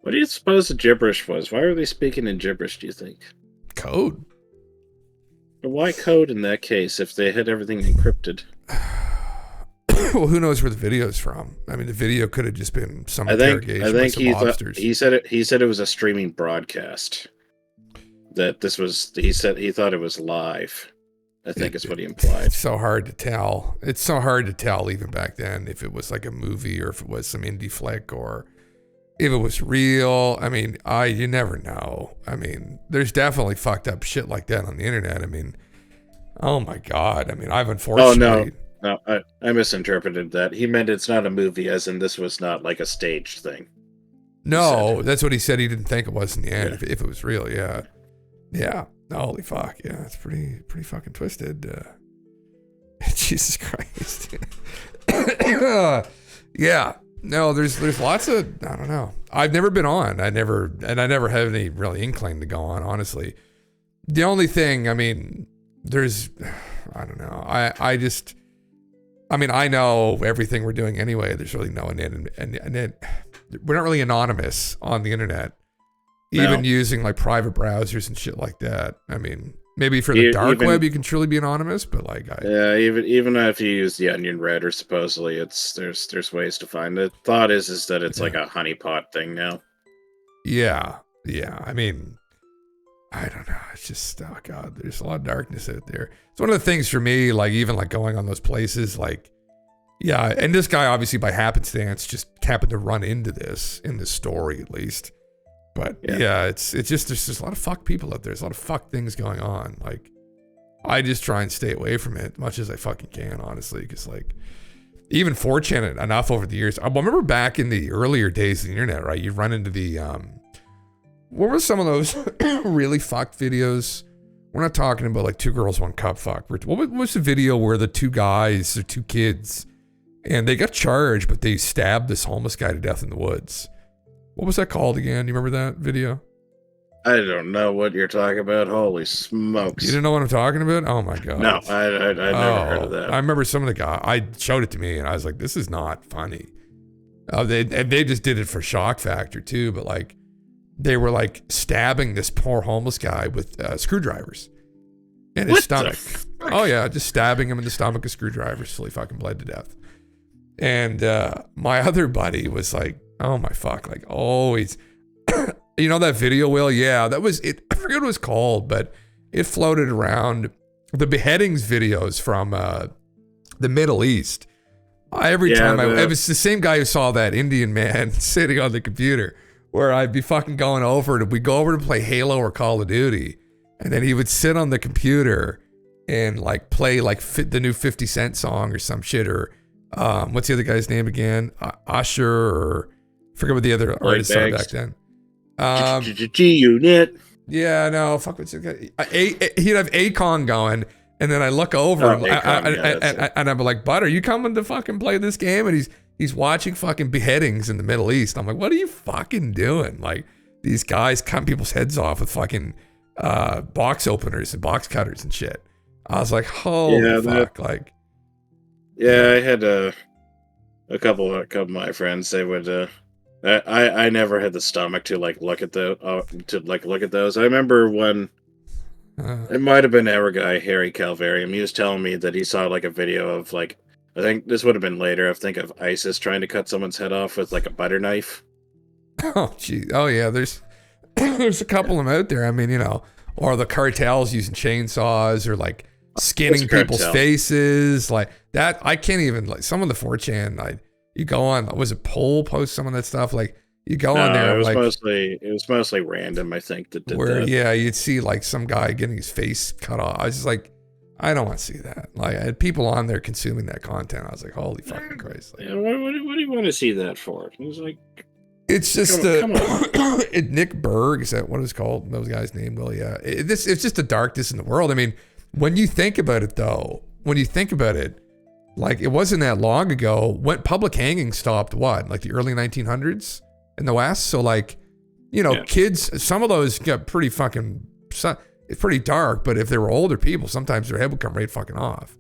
What do you suppose the gibberish was? Why are they speaking in gibberish, do you think?
Code.
But why code in that case if they had everything encrypted?
Well, who knows where the video's from? I mean, the video could have just been some interrogation.
I think he said it was a streaming broadcast. That this was, he thought it was live. I think is what he implied.
It's so hard to tell. It's so hard to tell even back then if it was like a movie or if it was some indie flick or if it was real. I mean, you never know. I mean, there's definitely fucked up shit like that on the internet. I mean, oh my God. I mean, I've unfortunately...
No, I misinterpreted that. He meant it's not a movie, as in this was not like a staged thing.
No, that's what he said. He didn't think it was in the end. Yeah. If it was real, yeah. Yeah. Holy fuck. Yeah, it's pretty fucking twisted. Jesus Christ. Yeah. No, there's lots of, I don't know. I've never been on. I never had any really inkling to go on, honestly. The only thing, I mean, I don't know. I know everything we're doing anyway. There's really no, and we're not really anonymous on the internet, even using like private browsers and shit like that. I mean, maybe for the dark web, you can truly be anonymous, but like,
even if you use the Onion Red, or supposedly there's ways to find it. Thought is that it's like a honeypot thing now.
Yeah. I mean, I don't know. It's just, oh God, there's a lot of darkness out there. It's one of the things for me, like even like going on those places, like, yeah. And this guy obviously by happenstance just happened to run into this in this story at least. But yeah, it's just, there's just a lot of fucked people out there. There's a lot of fucked things going on. Like, I just try and stay away from it as much as I fucking can, honestly. Because like, even 4chan enough over the years. I remember back in the earlier days of the internet, right? You'd run into the, what were some of those really fucked videos? We're not talking about like 2 girls, 1 cup fuck. What was the video where the 2 guys or 2 kids and they got charged, but they stabbed this homeless guy to death in the woods? What was that called again? You remember that video?
I don't know what you're talking about. Holy smokes.
You didn't know what I'm talking about? Oh my God.
No, I never heard of that.
I remember some of the guy, I showed it to me and I was like, this is not funny. They just did it for shock factor too, but like, they were like stabbing this poor homeless guy with screwdrivers in his stomach. Oh yeah, just stabbing him in the stomach with screwdrivers till he fucking bled to death. And my other buddy was like, oh my fuck, like always. You know that video, Will? Yeah, that was it. I forget what it was called, but it floated around the beheadings videos from the Middle East. It was the same guy who saw that Indian man sitting on the computer, where I'd be fucking going over we go over to play Halo or Call of Duty, and then he would sit on the computer and like play like the new 50 Cent song or some shit, or what's the other guy's name again? Usher, or forget what the other artists are back then.
G-Unit.
Yeah, no, fuck what's it? He'd have Akon going, and then I look over and I'm like, bud, are you coming to fucking play this game? And he's watching fucking beheadings in the Middle East. I'm like, what are you fucking doing? Like, these guys cut people's heads off with fucking box openers and box cutters and shit. I was like, holy fuck. Like,
yeah, I had a couple of my friends. They would. I never had the stomach to like look at those. I remember when it might have been our guy Harry Calvarium. He was telling me that he saw like a video of like, I think this would have been later. I think of ISIS trying to cut someone's head off with like a butter knife.
Oh gee, oh yeah. There's a couple of them out there. I mean, you know, or the cartels using chainsaws or like skinning people's faces like that. I can't even like some of the 4chan. You go on, was it Poll post some of that stuff? Like you go on there,
it was mostly random. I think that did that.
Yeah, you'd see like some guy getting his face cut off. I was just like, I don't want to see that. Like I had people on there consuming that content. I was like, holy fucking Christ! Like,
yeah, what do you want to see that for? It was like,
it's just Nick Berg, is that what it's called? Those guys' name? Well, yeah, it's just the darkness in the world. I mean, when you think about it, though, like it wasn't that long ago when public hanging stopped. What, like the early 1900s in the West? So like, you know, kids, some of those got pretty fucking. It's pretty dark, but if they were older people, sometimes their head would come right fucking off.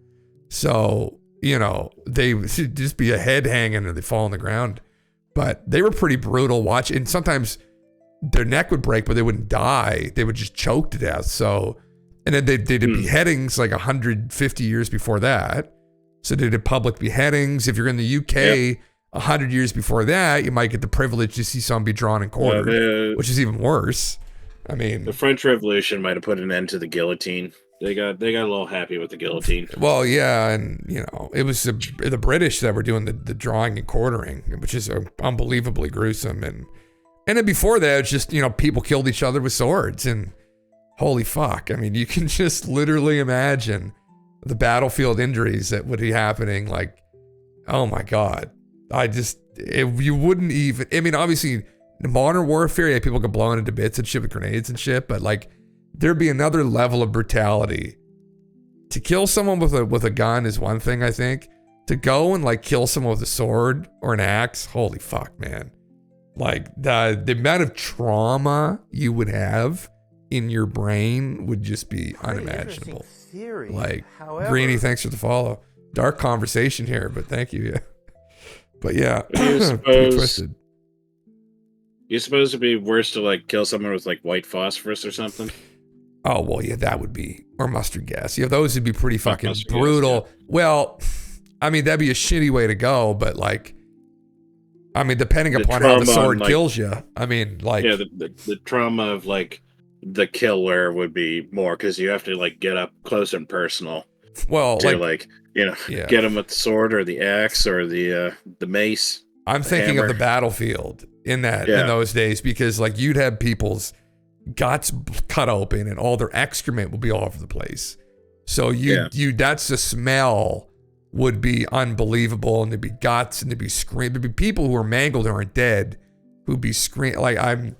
So, you know, they would just be a head hanging and they fall on the ground. But they were pretty brutal watch. And sometimes their neck would break, but they wouldn't die. They would just choke to death. So, and then they did beheadings like 150 years before that. So they did public beheadings. If you're in the UK, 100 years before that, you might get the privilege to see someone be drawn and quartered, which is even worse. I mean,
the French Revolution might have put an end to the guillotine. They got a little happy with the guillotine.
Well, yeah, and you know, it was the British that were doing the drawing and quartering, which is unbelievably gruesome. And then before that, it's just, you know, people killed each other with swords. And holy fuck, I mean, you can just literally imagine the battlefield injuries that would be happening. Like, oh my God, you wouldn't even. I mean, obviously. In modern warfare, yeah, people get blown into bits and shit with grenades and shit, but like there'd be another level of brutality. To kill someone with a gun is one thing, I think, to go and like kill someone with a sword or an axe, holy fuck, man. Like the amount of trauma you would have in your brain would just be unimaginable.
Theory.
Like,
However,
Greeny, thanks for the follow. Dark conversation here, but thank you. Yeah. But yeah,
You
twisted.
You suppose it'd be worse to like kill someone with like white phosphorus or something?
Oh, well, yeah, that would be, or mustard gas. Yeah, those would be pretty fucking
mustard gas,
brutal. Well, I mean, that'd be a shitty way to go, but like, I mean, depending upon how the sword kills you, I mean, like,
yeah, the trauma of like the killer would be more because you have to like get up close and personal.
Well,
to like you know,
yeah.
get him with the sword or the axe or the mace.
I'm thinking of the battlefield in those days, because like you'd have people's guts cut open and all their excrement would be all over the place. So that's the smell would be unbelievable, and there'd be guts and there'd be scream. There'd be people who are mangled and aren't dead who'd be screaming.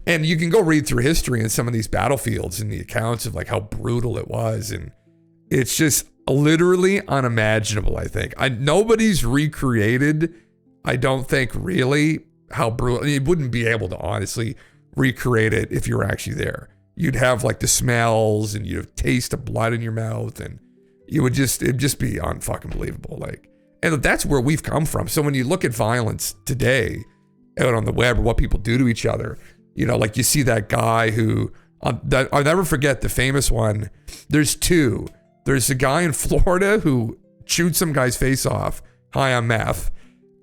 And you can go read through history in some of these battlefields and the accounts of like how brutal it was, and it's just literally unimaginable. I think nobody's recreated. I don't think really how brutal. You wouldn't be able to honestly recreate it if you were actually there. You'd have like the smells, and you'd have taste of blood in your mouth, and it'd just be unfucking believable. Like, and that's where we've come from. So when you look at violence today out on the web, or what people do to each other, you know, like you see that guy who I'll never forget the famous one. There's two. There's a guy in Florida who chewed some guy's face off high on meth.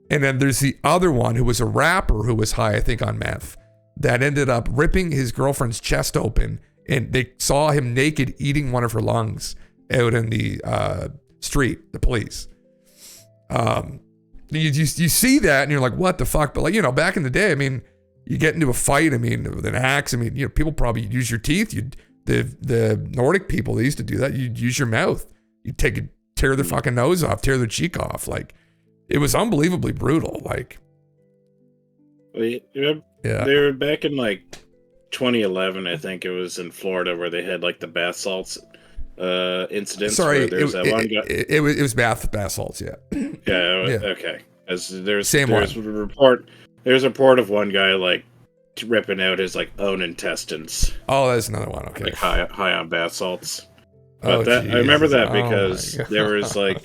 And then there's the other one who was a rapper who was high, I think, on meth, that ended up ripping his girlfriend's chest open, and they saw him naked eating one of her lungs out in the street, the police. You see that and you're like, what the fuck? But like, you know, back in the day, I mean, you get into a fight, I mean, with an axe, I mean, you know, people probably use your teeth. The Nordic people, they used to do that. You'd use your mouth. You'd tear their fucking nose off, tear their cheek off. Like, it was unbelievably brutal. Like,
they were back in like 2011, I think it was in Florida, where they had like the bath salts incidents.
Sorry,
where one guy.
It was bath salts. Yeah.
Yeah. Okay. As there's
a
report. There's a report of one guy like ripping out his like own intestines.
Oh, that's another one. Okay.
Like high on bath salts. But I remember that because there was like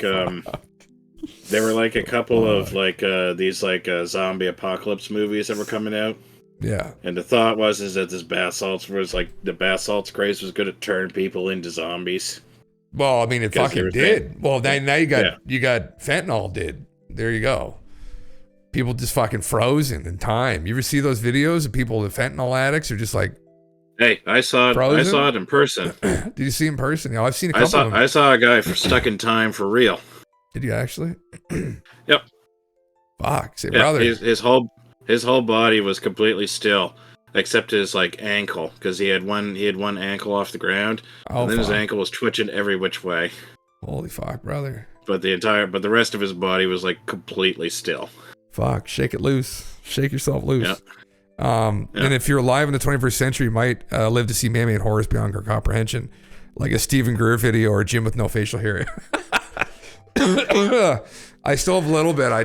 there were like a couple of like these like zombie apocalypse movies that were coming out.
Yeah.
And the thought was that this bath salts was like the bath salts craze was going to turn people into zombies.
Well, I mean, it fucking did. Well, now you got fentanyl did. There you go. People just fucking frozen in time. You ever see those videos of people with fentanyl addicts are just like,
hey, I saw it.
Frozen?
I saw it in person.
Did you see it in person? Yeah, I've seen a couple of them.
I saw a guy stuck in time for real.
Did you actually?
Yep.
Fuck, say brother.
His whole body was completely still, except his like ankle, because he had one ankle off the ground, and then his ankle was twitching every which way.
Holy fuck, brother.
But the rest of his body was like completely still.
Fuck, shake it loose. Shake yourself loose.
Yep.
And if you're alive in the 21st century, you might live to see man-made horrors beyond our comprehension, like a Stephen Greer video or a Jim with no facial hair. I still have a little bit. I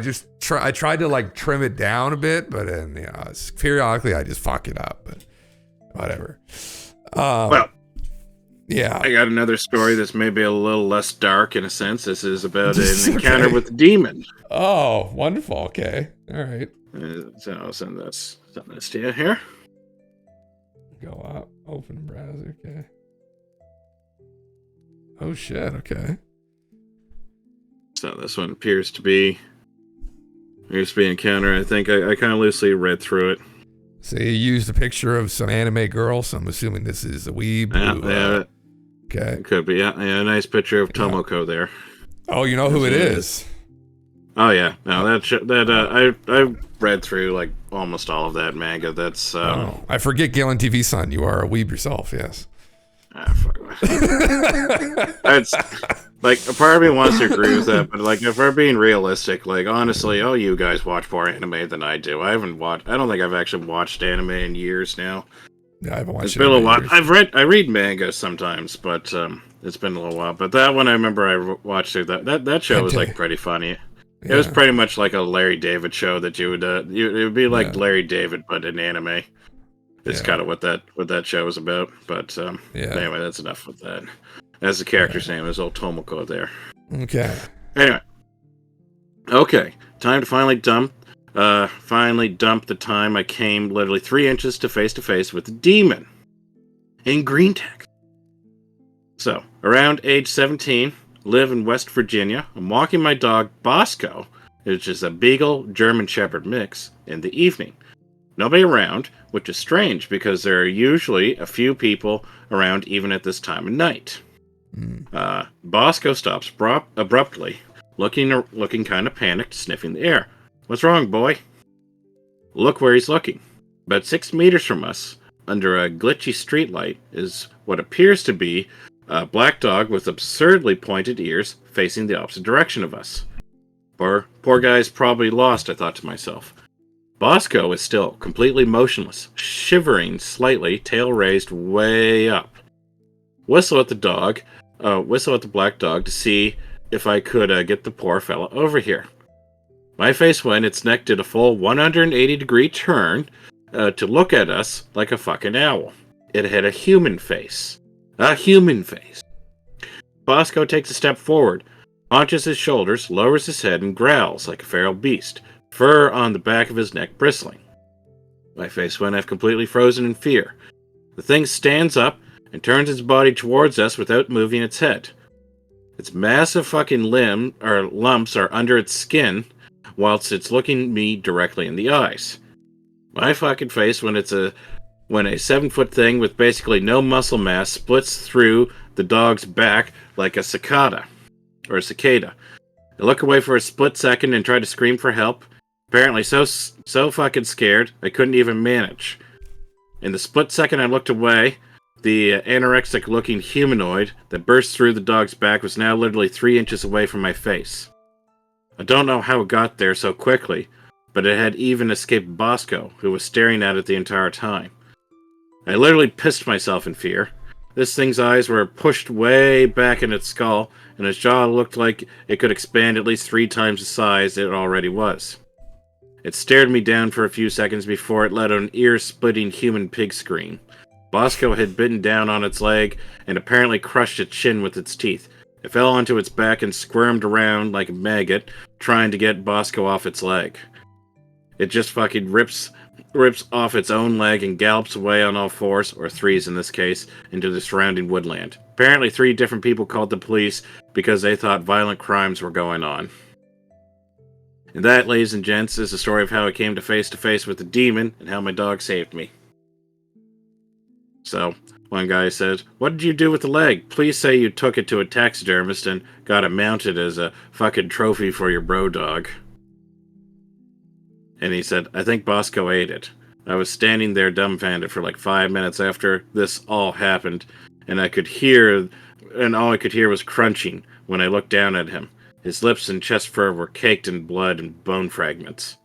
tried to like trim it down a bit, but then, you know, periodically I just fuck it up. But whatever.
Well,
yeah.
I got another story that's maybe a little less dark in a sense. This is about an encounter with a demon.
Oh, wonderful. Okay. All right.
So I'll send this to you here.
Go up. Open browser. Okay. Oh shit. Okay.
So this one appears to be an encounter. I think I kind of loosely read through it.
So you used a picture of some anime girl, so I'm assuming this is a weeb. Okay.
It could be. Yeah, a nice picture of Tomoko there.
Oh, you know who it is?
Oh yeah. No, I read through like almost all of that manga. That's
I forget GALENTV son. You are a weeb yourself. Yes.
Fuck. It's like a part of me wants to agree with that, but like if we're being realistic, like honestly, you guys watch more anime than I do. I don't think I've actually watched anime in years now.
Yeah, I haven't watched
It's
it
been a
in
little while.
years.
I read manga sometimes, but it's been a little while. But that one I remember I watched it. That show was like pretty funny. It was pretty much like a Larry David show that you would it would be like Larry David but in anime. It's kind of what that show was about. But anyway, that's enough with that. As the character's name is old Tomoko there.
Okay.
Anyway. Okay. Time to finally dump the time I came literally 3 inches to face with a demon in green text. So, around age 17, live in West Virginia. I'm walking my dog Bosco, which is a Beagle German Shepherd mix, in the evening. Nobody around, which is strange because there are usually a few people around even at this time of night. Bosco stops abruptly, looking kind of panicked, sniffing the air. What's wrong, boy? Look where he's looking. About 6 meters from us, under a glitchy streetlight, is what appears to be a black dog with absurdly pointed ears facing the opposite direction of us. Poor guy's probably lost, I thought to myself. Bosco is still completely motionless, shivering slightly, tail raised way up. Whistle at the black dog to see if I could get the poor fella over here. My face went, its neck did a full 180-degree turn to look at us like a fucking owl. It had a human face. A human face. Bosco takes a step forward, haunches his shoulders, lowers his head, and growls like a feral beast, fur on the back of his neck bristling. My face went, I've completely frozen in fear. The thing stands up and turns its body towards us without moving its head. Its massive fucking lumps are under its skin, whilst it's looking me directly in the eyes. My fucking face when a 7-foot thing with basically no muscle mass splits through the dog's back like a cicada. I look away for a split second and try to scream for help. Apparently so fucking scared, I couldn't even manage. In the split second I looked away, the anorexic-looking humanoid that burst through the dog's back was now literally 3 inches away from my face. I don't know how it got there so quickly, but it had even escaped Bosco, who was staring at it the entire time. I literally pissed myself in fear. This thing's eyes were pushed way back in its skull, and its jaw looked like it could expand at least 3 times the size it already was. It stared me down for a few seconds before it let out an ear-splitting human pig scream. Bosco had bitten down on its leg and apparently crushed its chin with its teeth. It fell onto its back and squirmed around like a maggot, trying to get Bosco off its leg. It just fucking rips off its own leg and gallops away on all fours, or 3s in this case, into the surrounding woodland. Apparently 3 different people called the police because they thought violent crimes were going on. And that, ladies and gents, is the story of how I came to face with the demon and how my dog saved me. So, one guy said, "What did you do with the leg? Please say you took it to a taxidermist and got it mounted as a fucking trophy for your bro dog." And he said, "I think Bosco ate it. I was standing there dumbfounded for like 5 minutes after this all happened, and all I could hear was crunching when I looked down at him. His lips and chest fur were caked in blood and bone fragments.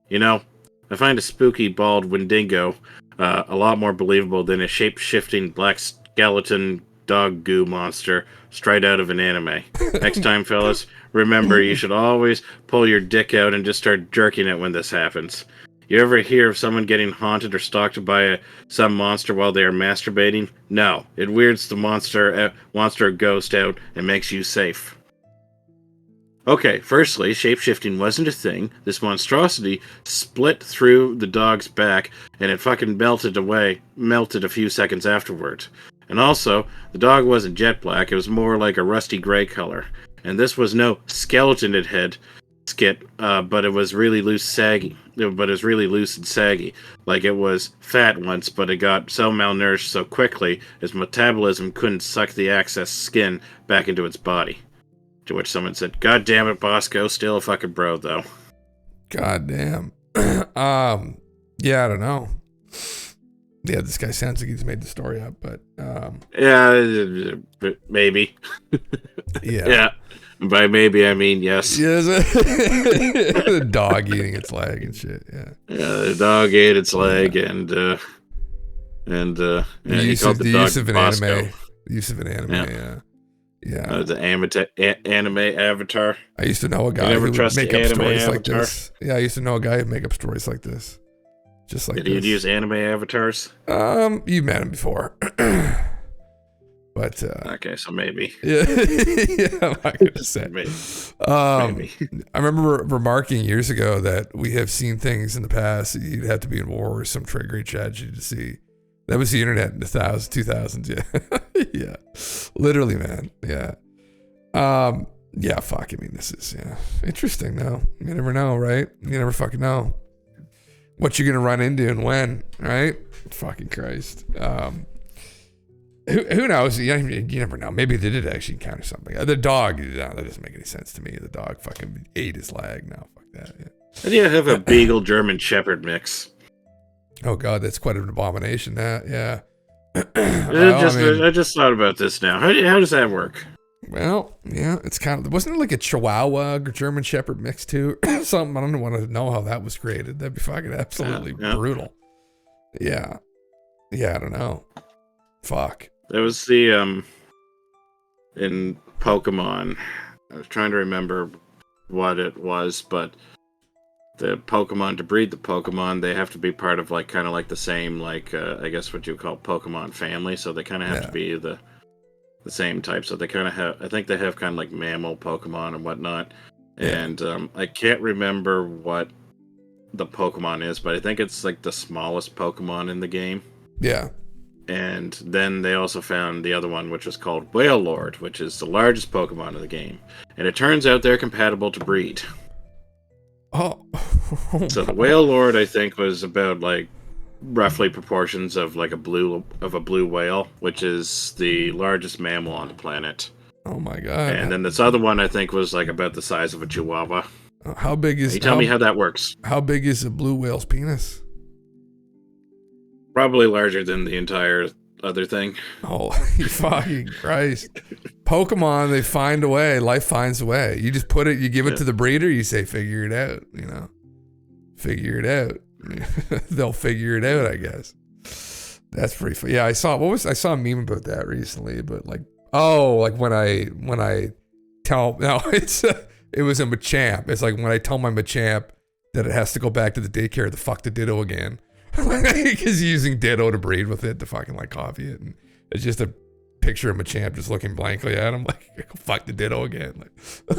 You know, I find a spooky bald Wendigo a lot more believable than a shape-shifting black skeleton dog goo monster straight out of an anime. Next time, fellas, remember you should always pull your dick out and just start jerking it when this happens. You ever hear of someone getting haunted or stalked by some monster while they are masturbating? No, it weirds the monster or ghost out and makes you safe." Okay, firstly, shapeshifting wasn't a thing. This monstrosity split through the dog's back, and it fucking melted a few seconds afterwards. And also, the dog wasn't jet black, it was more like a rusty gray color. And this was no skeleton it had skit, but it was really loose and saggy. Like it was fat once, but it got so malnourished so quickly, its metabolism couldn't suck the excess skin back into its body. To which someone said, "God damn it, Bosco, still a fucking bro, though."
God damn. Yeah, I don't know. Yeah, this guy sounds like he's made the story up, but
yeah, maybe.
Yeah.
Yeah. By maybe I mean yes.
Yes. The dog eating its leg and shit. Yeah.
Yeah, the dog ate its leg, and And
the use of an anime. The use of an anime, yeah.
The anime avatar.
I used to know a guy who would make up stories like this. Yeah, I used to know a guy who'd make up stories like this. Just like
Did he use anime avatars?
You've met him before. But
okay, so maybe.
Yeah, I'm not gonna say.
Maybe.
I remember remarking years ago that we have seen things in the past that you'd have to be in war or some great tragedy to see. That was the internet in the 2000s, yeah. Yeah. Literally, man. Yeah. Yeah, fuck. I mean, this is interesting though. You never know, right? You never fucking know what you're gonna run into and when, right? Fucking Christ. Who knows? You never know. Maybe they did actually encounter something. The dog, that doesn't make any sense to me. The dog fucking ate his leg. No, fuck that. Yeah.
How do you have a Beagle German Shepherd mix?
Oh God, that's quite an abomination. That, yeah.
I just thought about this now. How does that work?
Well, yeah, it's kind of, wasn't it like a Chihuahua or German Shepherd mix too? Something, I don't want to know how that was created. That'd be fucking absolutely brutal. Yeah. Yeah, I don't know. Fuck.
There was the, in Pokemon, I was trying to remember what it was, but the Pokemon, to breed the Pokemon, they have to be part of kind of the same, I guess what you call Pokemon family, so they kind of have to be the same type, so they kind of have, I think they have kind of like mammal Pokemon and whatnot, and I can't remember what the Pokemon is, but I think it's the smallest Pokemon in the game.
Yeah.
And then they also found the other one, which was called Whale Lord, which is the largest Pokemon in the game. And it turns out they're compatible to breed.
Oh.
So the Whale Lord, I think, was about roughly proportions of a blue whale, which is the largest mammal on the planet.
Oh my God.
And then this other one, I think, was about the size of a chihuahua.
How big is?
Can you tell me how that works?
How big is a blue whale's penis?
Probably larger than the entire other thing.
Oh, fucking Christ. Pokemon, they find a way. Life finds a way. You just put it, you give it to the breeder, you say, figure it out, Figure it out. They'll figure it out, I guess. That's pretty fun. Yeah, I saw a meme about that recently, but when I tell, no, it was a Machamp. It's like when I tell my Machamp that it has to go back to the daycare to fuck the Ditto again. Because using Ditto to breed with it to fucking copy it, and it's just a picture of Machamp just looking blankly at him fuck the Ditto again. It's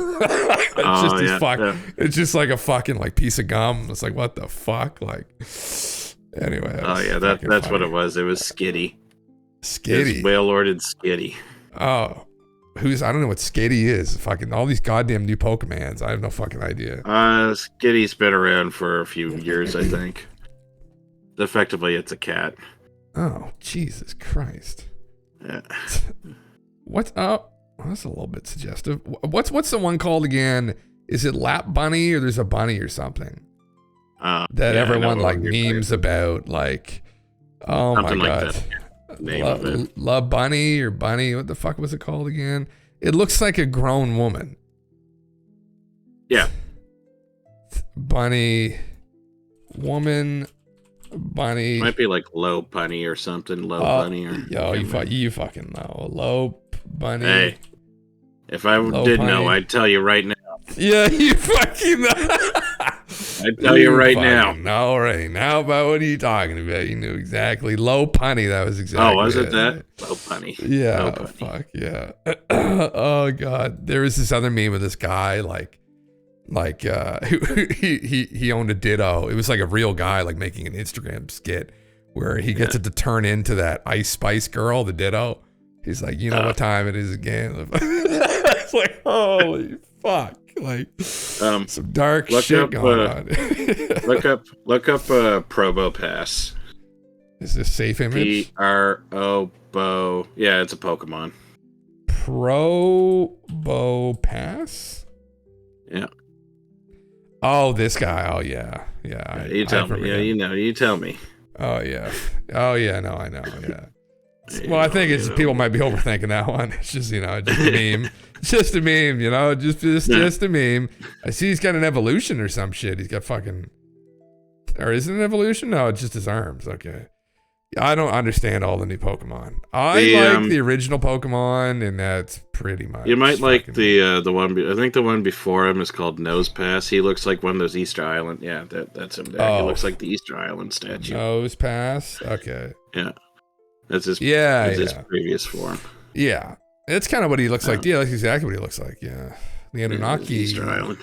just like a fucking piece of gum. It's like, what the fuck? Anyway.
Oh yeah, that's funny. What it was. It was Skitty.
Skitty.
Whale Lord and Skitty.
Oh. I don't know what Skitty is. Fucking all these goddamn new Pokemons. I have no fucking idea.
Skitty's been around for a few years, I think. Effectively, it's a cat.
Oh, Jesus Christ.
Yeah.
What's up? Oh, that's a little bit suggestive. What's the one called again? Is it Lap Bunny or there's a bunny or something? That everyone memes about, oh something my God. La Bunny or Bunny, what the fuck was it called again? It looks like a grown woman.
Yeah.
Bunny, woman, bunny.
Might be Low Bunny or something. Low Bunny or.
Yo, you fucking know. Low Bunny.
Hey, if I did know, I'd tell you right now.
Yeah, you fucking know.
I'd tell you right now.
No, right now about what are you talking about? You knew exactly. Low Punny, that was exactly.
Oh, was it that? Low Punny.
Yeah.
Low Punny.
Fuck yeah. Oh God, there was this other meme of this guy he owned a Ditto. It was a real guy making an Instagram skit where he gets it to turn into that Ice Spice girl, the Ditto. He's like, you know what time it is again. It's like, holy fuck. Some dark shit going on.
look up Probo Pass.
Is this safe image?
Pro-Bo. Yeah, it's a Pokemon.
Probo Pass?
Yeah.
Oh, this guy. Oh, yeah. Yeah.
You tell me. Yeah, you tell me.
Oh, yeah. Oh, yeah. No, I know. Yeah. Well, I think it's people might be overthinking that one. It's just, just a meme. It's just a meme, just a meme. I see he's got an evolution or some shit. He's got fucking, or is it an evolution? No, it's just his arms. Okay. I don't understand all the new Pokemon. I like the original Pokemon, and that's pretty much.
You might like the one. I think the one before him is called Nosepass. He looks like one of those Easter Island. Yeah, that's him there. He looks like the Easter Island statue.
Nosepass. Okay.
Yeah, that's his. His previous form.
Yeah, that's kind of what he looks like. Yeah, that's exactly what he looks like. Yeah, the Anunnaki.
Easter Island.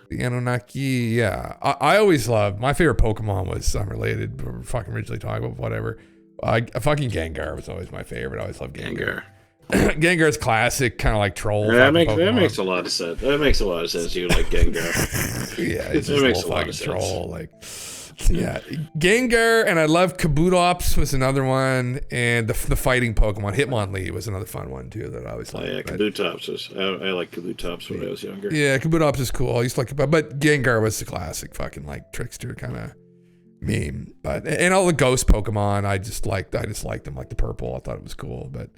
The Anunnaki, yeah. I always loved, my favorite Pokemon was unrelated, but we're fucking originally talking about whatever. Fucking Gengar was always my favorite. I always loved Gengar. Gengar's classic, kind of like troll.
Yeah, that makes a lot of sense. That makes a lot of sense. You like Gengar.
Yeah, it's just makes a lot of troll. Like, yeah, Gengar, and I love Kabutops was another one, and the fighting Pokemon Hitmonlee was another fun one too that I always liked.
Yeah, Kabutops was. I like Kabutops when I was younger.
Yeah, Kabutops is cool. I used to like it, but Gengar was the classic fucking like trickster kind of meme. But and all the ghost Pokemon, I just liked them, like the purple. I thought it was cool, but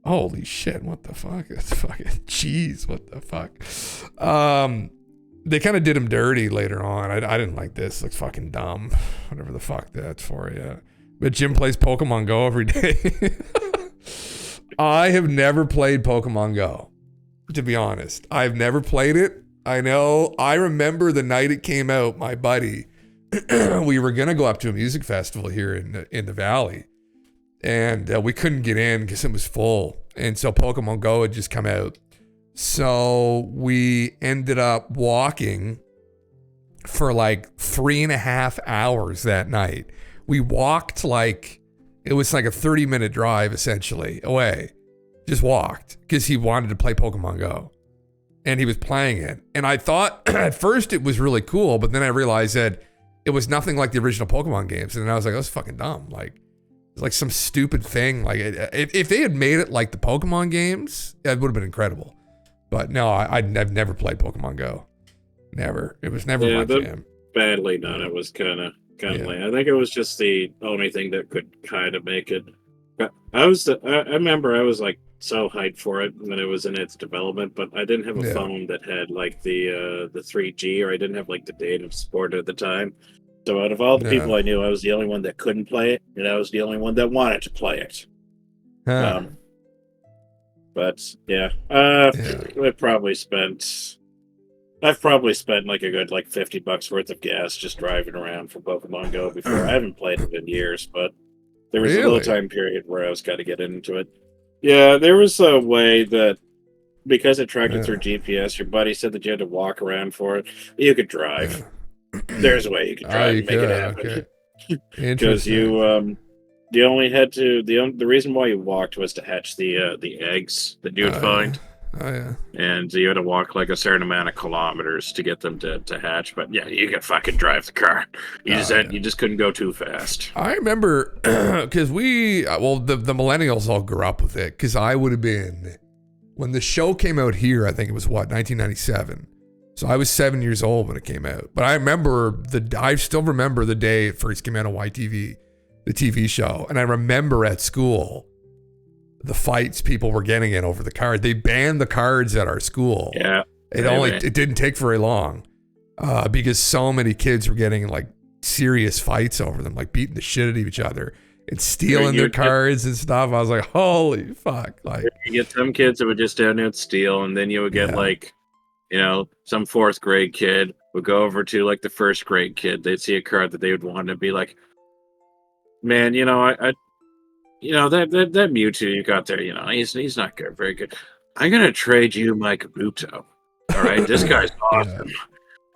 holy shit, what the fuck? It's fucking jeez, what the fuck? They kind of did him dirty later on. I didn't like this. It looks fucking dumb. Whatever the fuck that's for, yeah. But Jim plays Pokemon Go every day. I have never played Pokemon Go, to be honest. I've never played it. I know. I remember the night it came out, my buddy, we were going to go up to a music festival here in the Valley. And we couldn't get in because it was full. And so Pokemon Go had just come out. So we ended up walking for like 3.5 hours that night. We walked it was like a 30-minute drive essentially away. Just walked because he wanted to play Pokemon Go. And he was playing it. And I thought at first it was really cool, but then I realized that it was nothing like the original Pokemon games. And I was like, that's fucking dumb. It's like some stupid thing. Like if they had made it like the Pokemon games, it would have been incredible. But no, I've never played Pokemon Go. Never. It was never my jam.
Badly done. It was kind of lame. I think it was just the only thing that could kind of make it. I remember I was like so hyped for it when it was in its development, but I didn't have a phone that had like the 3G, or I didn't have like the data support at the time. So out of all the people I knew, I was the only one that couldn't play it, and I was the only one that wanted to play it. But yeah, I've probably spent like a good like $50 worth of gas just driving around for Pokemon Go before. I haven't played it in years, but there was a little time period where I was got to get into it. Yeah, there was a way that because it tracked it through GPS, your buddy said that you had to walk around for it. You could drive. There's a way you could drive and make it happen. Because you only had to the reason why you walked was to hatch the eggs that you would find.
Oh yeah.
And you had to walk like a certain amount of kilometers to get them to hatch. But yeah, you could fucking drive the car. You just couldn't go too fast.
I remember because the millennials all grew up with it, because I would have been when the show came out here. I think it was 1997. So I was 7 years old when it came out. But I still remember the day it first came out on YTV, the TV show. And I remember at school the fights people were getting in over the card. They banned the cards at our school.
Yeah.
It didn't take very long because so many kids were getting in like serious fights over them, like beating the shit out of each other and stealing their cards and stuff. I was like, holy fuck. Like,
you get some kids that would just down there and steal, and then you would get some fourth grade kid would go over to like the first grade kid. They'd see a card that they would want to be like, man, that Mewtwo you got there, he's not good, very good. I'm gonna trade you my Kabuto. All right, this guy's awesome.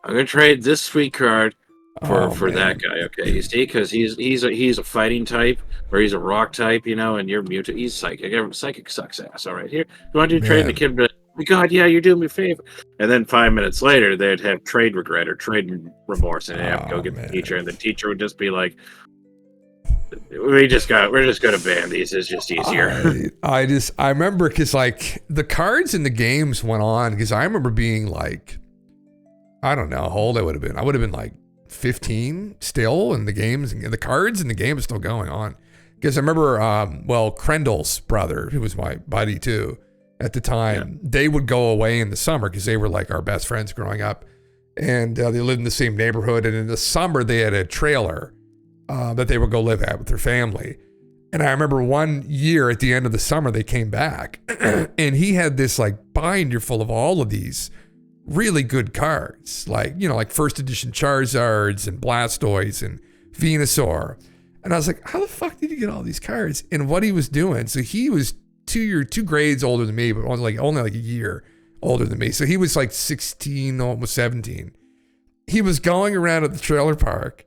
I'm gonna trade this sweet card for that guy. Okay, you see, because he's a fighting type, or he's a rock type, and you're Mewtwo. He's psychic. Psychic sucks ass. All right, here you want to trade the kid? Oh my God, yeah, you're doing me a favor. And then 5 minutes later, they'd have trade regret or trade remorse, and they'd have to go get the teacher, and the teacher would just be like, we're just gonna ban these. It's just easier.
I remember because like the cards in the games went on, because I remember being like, I don't know how old I would have been. I would have been like 15 still, and the games and the cards in the game is still going on. Because I remember, Krendl's brother, who was my buddy too at the time, they would go away in the summer because they were like our best friends growing up, and they lived in the same neighborhood. And in the summer, they had a trailer that they would go live at with their family. And I remember one year at the end of the summer, they came back and he had this like binder full of all of these really good cards, like, you know, like first edition Charizards and Blastoise and Venusaur. And I was like, how the fuck did you get all these cards? And what he was doing, so he was two grades older than me, but only like a year older than me. So he was like 16, almost 17. He was going around at the trailer park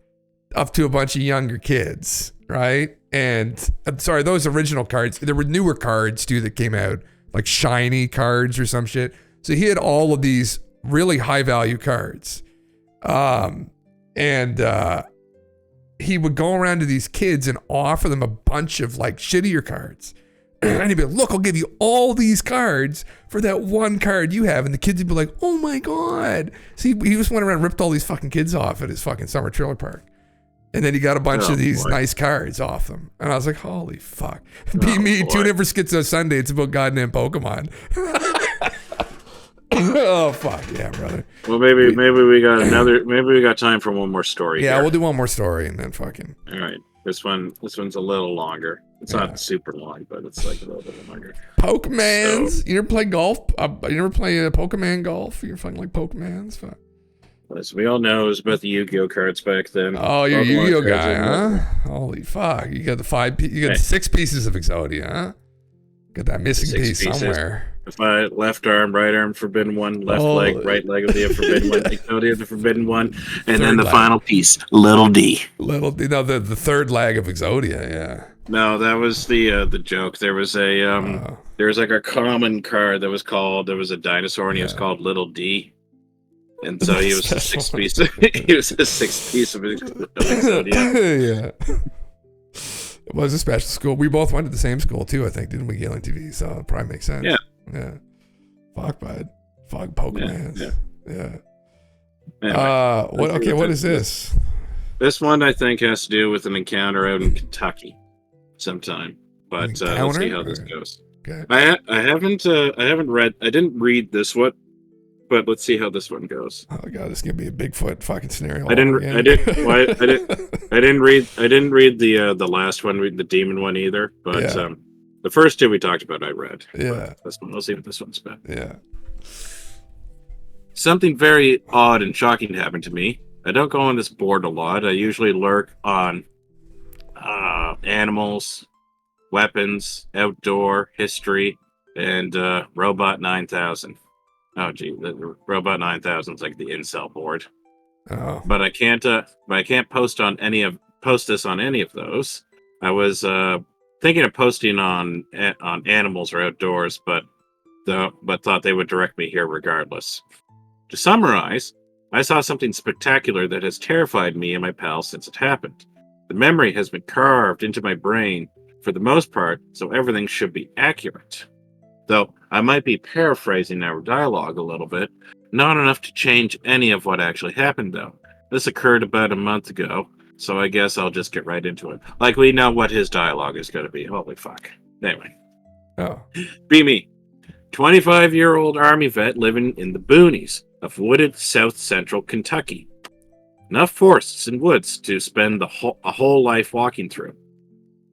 up to a bunch of younger kids, right? And I'm sorry, those original cards, there were newer cards too that came out, like shiny cards or some shit. So he had all of these really high value cards. He would go around to these kids and offer them a bunch of like shittier cards. And he'd be like, look, I'll give you all these cards for that one card you have. And the kids would be like, oh my God. See, he just went around and ripped all these fucking kids off at his fucking summer trailer park. And then he got a bunch of these nice cards off them. And I was like, holy fuck. Be me, tune in for SKIZ0 Sunday. It's about goddamn Pokemon. Oh, fuck. Yeah, brother.
Well, maybe we got time for one more story.
Yeah,
here.
we'll do one more story and then fucking.
All right. This one's a little longer. It's not super long, but it's like a little bit longer.
Pokemans. So, you never play golf? You never play Pokemon golf? You're fucking like Pokemans? Fuck.
As we all know, it was about the Yu-Gi-Oh cards back then.
Oh, you're a Yu-Gi-Oh guy, huh? Holy fuck! You got the 6 pieces of Exodia, huh? Got that missing piece somewhere.
If I left arm, right arm, forbidden one, left leg, right leg of the forbidden one, Exodia of the forbidden one, and then the final piece, little D.
Little D. No, the third leg of Exodia, yeah.
No, that was the joke. There was there was like a common card that was called. There was a dinosaur, and he was called Little D. And so he was a 6 piece. He was a 6 piece of Exodia.
Yeah. It was a special school. We both went to the same school too, I think, didn't we? GALENTV, so it probably makes sense. Yeah. Fuck, bud. Fuck Pokemans. Yeah.
Anyway,
what is this?
This one I think has to do with an encounter out in Kentucky sometime. But let's see how this goes.
Okay.
I didn't read this one. But let's see how this one goes.
Oh god, this is gonna be a Bigfoot fucking scenario.
I didn't read the last one, the demon one either. But the first two we talked about, I read.
Yeah.
We'll see what this one's about.
Yeah.
Something very odd and shocking happened to me. I don't go on this board a lot. I usually lurk on animals, weapons, outdoor, history, and Robot 9000. Oh gee, the Robot 9000 is like the incel board.
Oh.
But I can't post this on any of those. I was thinking of posting on animals or outdoors, but thought they would direct me here regardless. To summarize, I saw something spectacular that has terrified me and my pals since it happened. The memory has been carved into my brain for the most part, so everything should be accurate. Though I might be paraphrasing our dialogue a little bit, not enough to change any of what actually happened though. This occurred about a month ago, so I guess I'll just get right into it. Like we know what his dialogue is going to be. Holy fuck. Anyway.
Oh.
Be me. 25-year-old Army vet living in the boonies of wooded south central Kentucky. Enough forests and woods to spend a whole life walking through.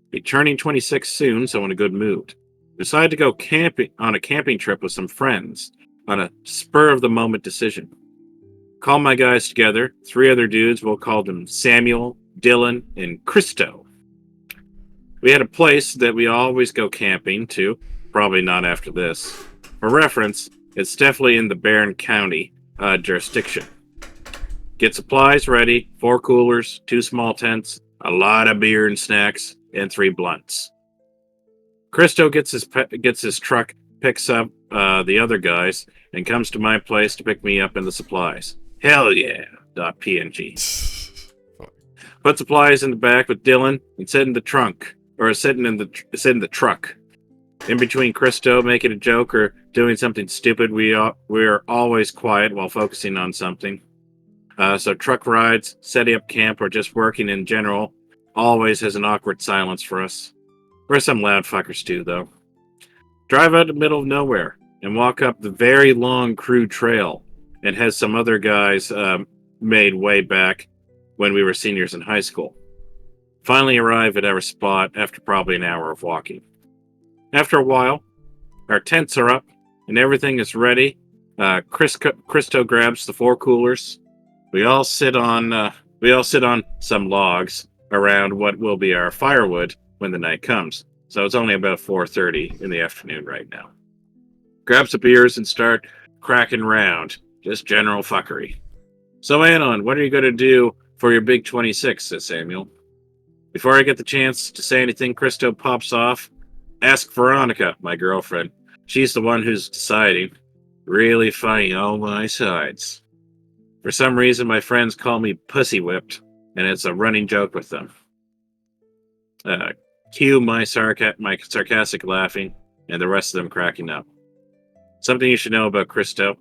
Be turning 26 soon, so in a good mood. Decided to go camping on a camping trip with some friends on a spur-of-the-moment decision. Call my guys together, 3 other dudes, we'll call them Samuel, Dylan, and Christo. We had a place that we always go camping to, probably not after this. For reference, it's definitely in the Barron County jurisdiction. Get supplies ready, 4 coolers, 2 small tents, a lot of beer and snacks, and 3 blunts. Christo gets his truck, picks up the other guys, and comes to my place to pick me up and the supplies. Hell yeah! .png. Put supplies in the back with Dylan and sit in the trunk, or sit in the truck. In between Christo making a joke or doing something stupid, we are always quiet while focusing on something. So truck rides, setting up camp, or just working in general always has an awkward silence for us. We're some loud fuckers too, though. Drive out the middle of nowhere and walk up the very long crude trail and has some other guys made way back when we were seniors in high school. finally arrive at our spot after probably an hour of walking. After a while, our tents are up and everything is ready. Christo grabs the 4 coolers. We all sit on some logs around what will be our firewood when the night comes. So it's only about 4:30 in the afternoon right now. Grab some beers and start cracking round. Just general fuckery. So Anon, what are you going to do for your big 26, says Samuel. Before I get the chance to say anything, Christo pops off. Ask Veronica, my girlfriend. She's the one who's deciding. Really funny all my sides. For some reason, my friends call me pussy whipped, and it's a running joke with them. Cue my sarcastic laughing, and the rest of them cracking up. Something you should know about Christo.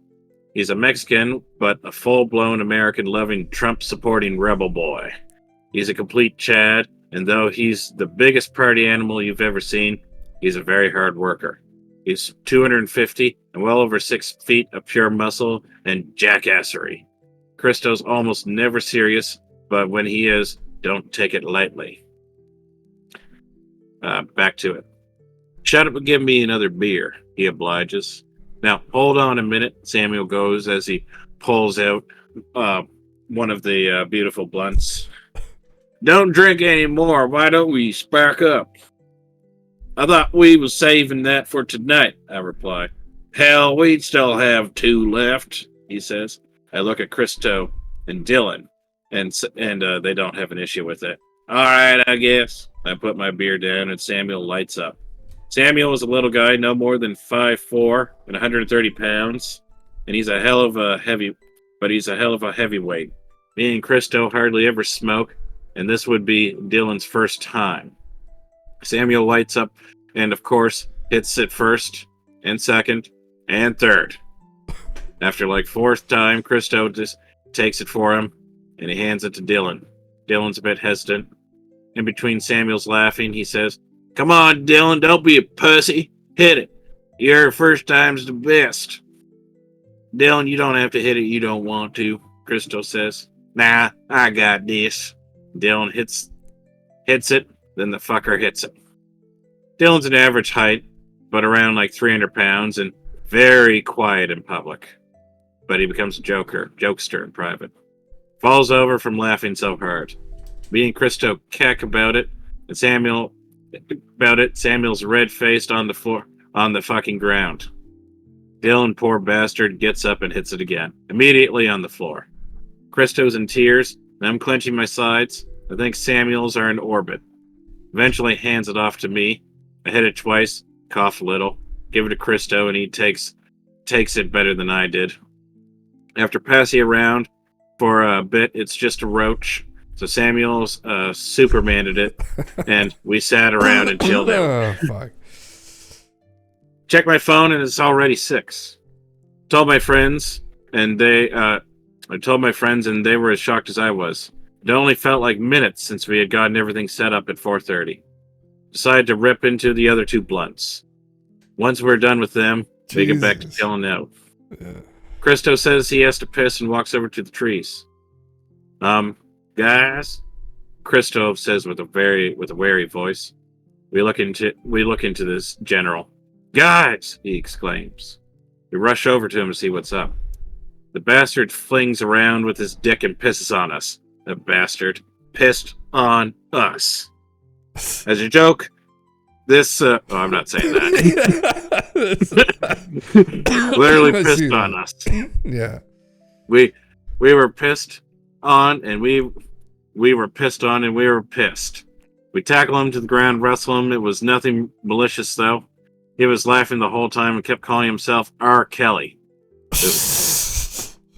He's a Mexican, but a full-blown American-loving, Trump-supporting rebel boy. He's a complete Chad, and though he's the biggest party animal you've ever seen, he's a very hard worker. He's 250 and well over 6 feet of pure muscle and jackassery. Christo's almost never serious, but when he is, don't take it lightly. Back to it. Shut up and give me another beer, he obliges. Now, hold on a minute, Samuel goes as he pulls out one of the beautiful blunts. Don't drink any more. Why don't we spark up? I thought we was saving that for tonight, I reply. Hell, we'd still have 2 left, he says. I look at Christo and Dylan, and they don't have an issue with it. All right, I guess. I put my beer down, and Samuel lights up. Samuel is a little guy, no more than 5'4" and 130 pounds, and he's a hell of a heavyweight. Me and Christo hardly ever smoke, and this would be Dylan's first time. Samuel lights up and, of course, hits it first and second and third. After like 4th time, Christo just takes it for him, and he hands it to Dylan. Dylan's a bit hesitant. In between Samuel's laughing, he says, Come on, Dylan, don't be a pussy. Hit it. Your first time's the best. Dylan, you don't have to hit it, you don't want to, Christo says. Nah, I got this. Dylan hits it, then the fucker hits it. Dylan's an average height, but around like 300 pounds and very quiet in public. But he becomes a jokester in private. Falls over from laughing so hard. Me and Christo keck about it, and Samuel's red-faced on the floor, on the fucking ground. Dylan, poor bastard, gets up and hits it again, immediately on the floor. Christo's in tears, and I'm clenching my sides. I think Samuel's are in orbit. Eventually hands it off to me. I hit it twice, cough a little, give it to Christo, and he takes it better than I did. After passing around for a bit, it's just a roach. So Samuel's Supermaned it, and we sat around and chilled out.
Fuck.
Check my phone, and it's already 6. Told my friends, and they were as shocked as I was. It only felt like minutes since we had gotten everything set up at 4:30. Decided to rip into the other 2 blunts. Once we're done with them, we get back to chilling out.
Yeah.
Christo says he has to piss and walks over to the trees. Guys, Christo says with a wary voice. We look into this general. Guys, he exclaims. We rush over to him to see what's up. The bastard flings around with his dick and pisses on us. The bastard pissed on us. As a joke, this I'm not saying that. Literally pissed on us.
Yeah.
We were pissed on, and we were pissed on, and we were pissed. We tackle him to the ground, wrestle him. It was nothing malicious, though. He was laughing the whole time and kept calling himself R. Kelly.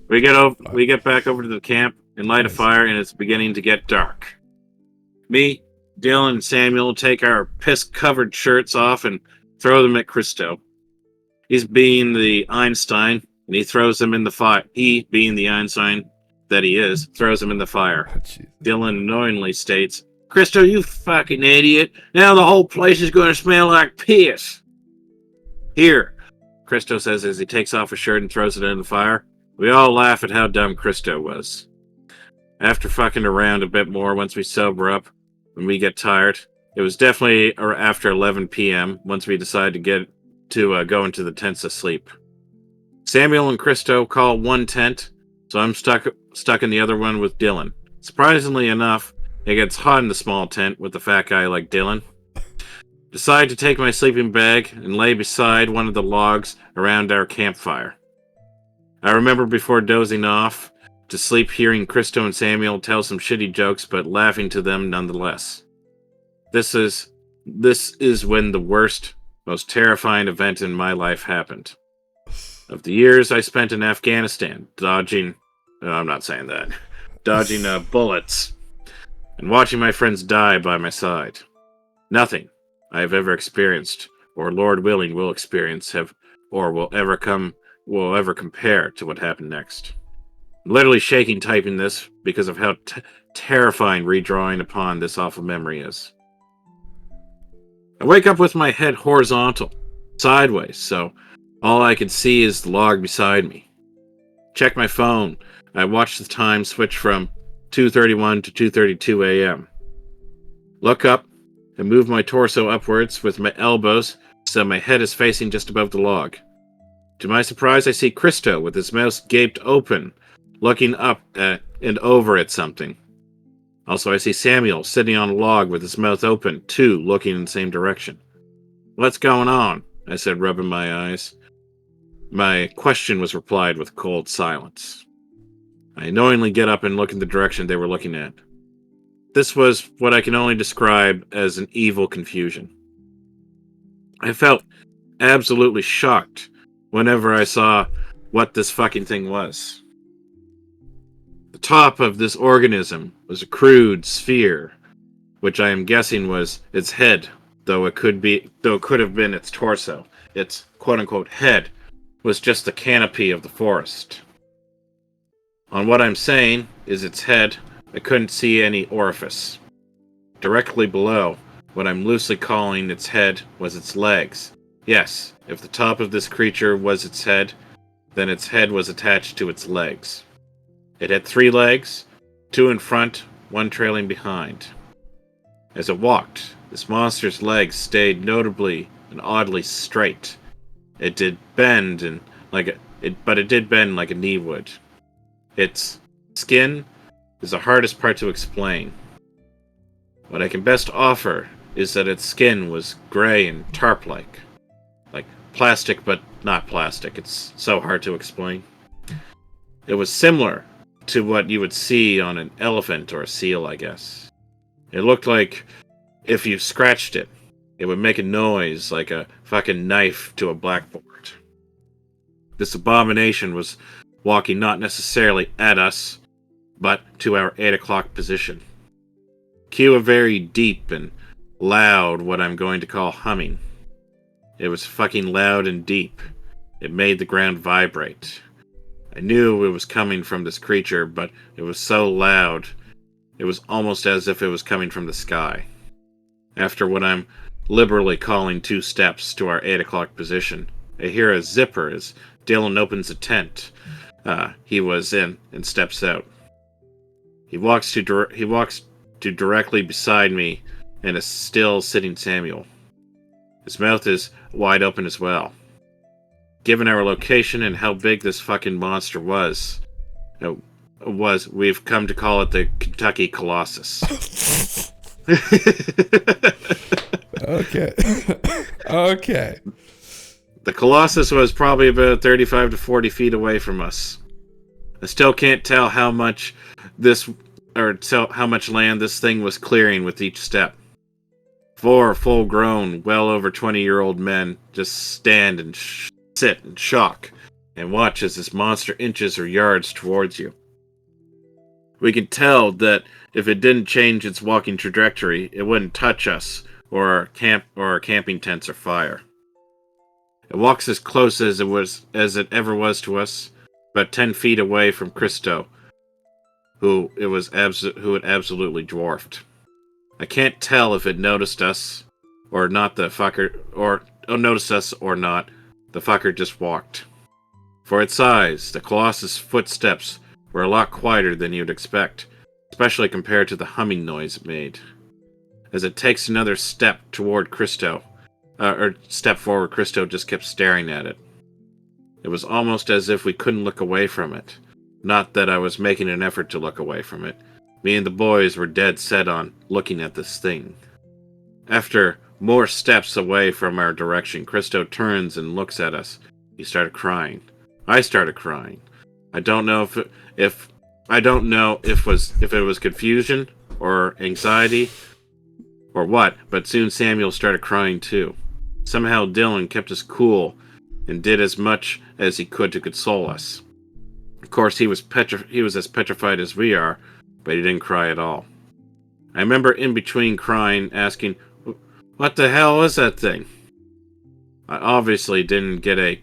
We get back over to the camp and light a fire, and it's beginning to get dark. Me, Dylan, and Samuel take our piss-covered shirts off and throw them at Christo. He's being the Einstein, and he throws them in the fire. He, being the Einstein that he is, throws them in the fire. Dylan annoyingly states, Christo, you fucking idiot. Now the whole place is going to smell like piss. Here, Christo says as he takes off his shirt and throws it in the fire. We all laugh at how dumb Christo was. After fucking around a bit more once we sober up, when we get tired. It was definitely after 11 p.m. once we decided to go into the tents to sleep. Samuel and Christo call one tent, so I'm stuck in the other one with Dylan. Surprisingly enough, it gets hot in the small tent with a fat guy like Dylan. Decide to take my sleeping bag and lay beside one of the logs around our campfire. I remember before dozing off to sleep hearing Christo and Samuel tell some shitty jokes, but laughing to them nonetheless. This is when the worst, most terrifying event in my life happened. Of the years I spent in Afghanistan, dodging bullets, and watching my friends die by my side. Nothing I have ever experienced, or Lord willing will experience, will ever compare to what happened next. I'm literally shaking typing this because of how terrifying redrawing upon this awful memory is. I wake up with my head horizontal, sideways, so all I can see is the log beside me. Check my phone. I watch the time switch from 2:31 to 2:32 a.m. Look up and move my torso upwards with my elbows so my head is facing just above the log. To my surprise, I see Christo with his mouth gaped open, looking up and over at something. Also, I see Samuel sitting on a log with his mouth open, too, looking in the same direction. "What's going on?" I said, rubbing my eyes. My question was replied with cold silence. I knowingly get up and look in the direction they were looking at. This was what I can only describe as an evil confusion. I felt absolutely shocked whenever I saw what this fucking thing was. The top of this organism was a crude sphere, which I am guessing was its head, though it could have been its torso. Its quote-unquote head was just the canopy of the forest. On what I'm saying is its head, I couldn't see any orifice. Directly below, what I'm loosely calling its head was its legs. Yes, if the top of this creature was its head, then its head was attached to its legs. It had 3 legs, 2 in front, 1 trailing behind. As it walked, this monster's legs stayed notably and oddly straight. It did bend but it did bend like a knee would. Its skin is the hardest part to explain. What I can best offer is that its skin was gray and tarp-like. Like plastic, but not plastic. It's so hard to explain. It was similar to what you would see on an elephant or a seal, I guess. It looked like if you scratched it, it would make a noise like a fucking knife to a blackboard. This abomination was walking not necessarily at us, but to our 8 o'clock position. Cue a very deep and loud, what I'm going to call humming. It was fucking loud and deep. It made the ground vibrate. I knew it was coming from this creature, but it was so loud, it was almost as if it was coming from the sky. After what I'm liberally calling 2 steps to our 8 o'clock position, I hear a zipper as Dylan opens the tent he was in and steps out. He walks to directly beside me and is still sitting Samuel. His mouth is wide open as well. Given our location and how big this fucking monster was, we've come to call it the Kentucky Colossus.
Okay. Okay.
The Colossus was probably about 35 to 40 feet away from us. I still can't tell how much land this thing was clearing with each step. 4 full-grown, well over 20-year-old men just stand and sit in shock and watch as this monster inches or yards towards you. We can tell that if it didn't change its walking trajectory, it wouldn't touch us or our camping tents or fire. It walks as close as it ever was to us, about 10 feet away from Christo, who it absolutely dwarfed. I can't tell if it noticed us or not. The fucker just walked. For its size, the Colossus' footsteps were a lot quieter than you'd expect, especially compared to the humming noise it made. as it takes another step toward Christo. Step forward, Christo just kept staring at it. It was almost as if we couldn't look away from it. Not that I was making an effort to look away from it. Me and the boys were dead set on looking at this thing. After more steps away from our direction, Christo turns and looks at us. He started crying. I started crying. I don't know if it was confusion or anxiety or what, but soon Samuel started crying too. Somehow Dylan kept us cool and did as much as he could to console us. Of course, he was as petrified as we are, but he didn't cry at all. I remember in between crying, asking, "What the hell is that thing?" I obviously didn't get a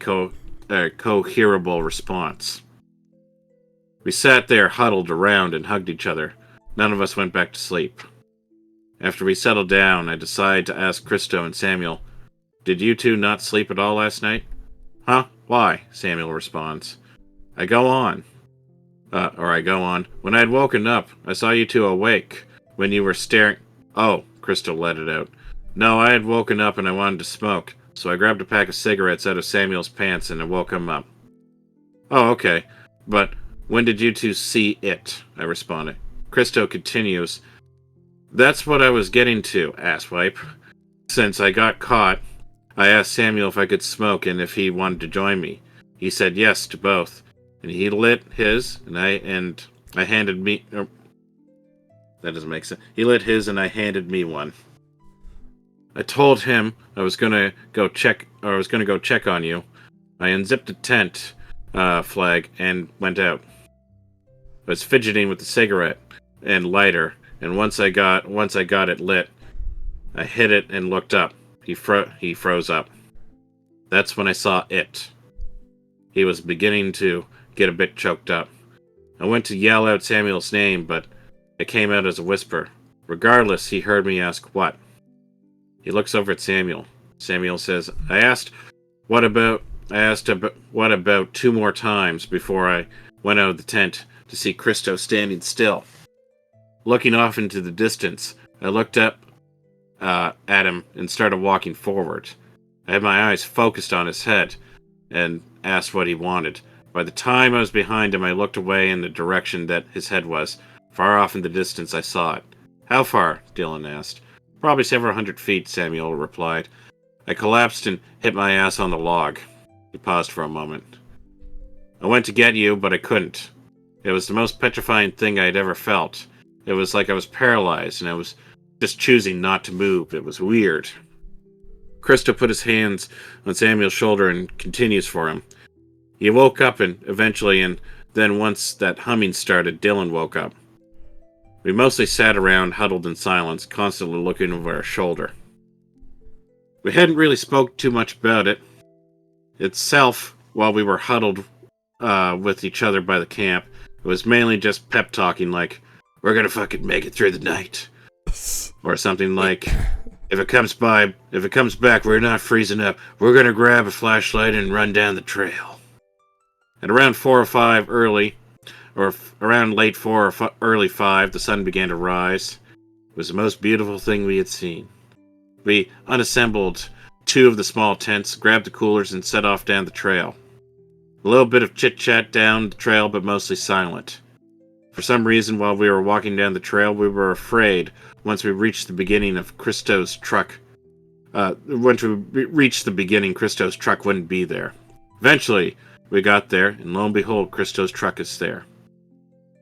coherable response. We sat there huddled around and hugged each other. None of us went back to sleep. After we settled down, I decided to ask Christo and Samuel, "Did you two not sleep at all last night?" "Huh? Why?" Samuel responds. I go on. When I had woken up, I saw you two awake when you were staring. Oh, Christo let it out. No, I had woken up and I wanted to smoke, so I grabbed a pack of cigarettes out of Samuel's pants and I woke him up. Oh, okay. But when did you two see it? I responded. Christo continues. That's what I was getting to, asswipe. Since I got caught, I asked Samuel if I could smoke and if he wanted to join me. He said yes to both, and he lit his, and I handed me. Oh, that doesn't make sense. He lit his, and I handed me one. I told him I was gonna go check on you. I unzipped the tent flag and went out. I was fidgeting with the cigarette and lighter, and once I got it lit, I hit it and looked up. He froze up. That's when I saw it. He was beginning to get a bit choked up. I went to yell out Samuel's name, but it came out as a whisper. Regardless, he heard me ask what. He looks over at Samuel. Samuel says, I asked what about two more times before I went out of the tent to see Christo standing still. Looking off into the distance, I looked up at him and started walking forward. I had my eyes focused on his head and asked what he wanted. By the time I was behind him, I looked away in the direction that his head was. Far off in the distance, I saw it. How far? Dylan asked. Probably several hundred feet, Samuel replied. I collapsed and hit my ass on the log. He paused for a moment. I went to get you, but I couldn't. It was the most petrifying thing I had ever felt. It was like I was paralyzed, and I was just choosing not to move. It was weird. Christo put his hands on Samuel's shoulder and continues for him. He woke up and eventually, and then once that humming started, Dylan woke up. We mostly sat around, huddled in silence, constantly looking over our shoulder. We hadn't really spoke too much about it itself while we were huddled with each other by the camp. It was mainly just pep talking like, we're gonna fucking make it through the night. Or something like, if it comes back, we're not freezing up. We're gonna grab a flashlight and run down the trail. At around 4 or 5 early, or around late 4 or early 5, the sun began to rise. It was the most beautiful thing we had seen. We unassembled 2 of the small tents, grabbed the coolers, and set off down the trail. A little bit of chit-chat down the trail, but mostly silent. For some reason, while we were walking down the trail, we were afraid once we reached the beginning of Christo's truck. Once we reached the beginning, Christo's truck wouldn't be there. Eventually, we got there, and lo and behold, Christo's truck is there.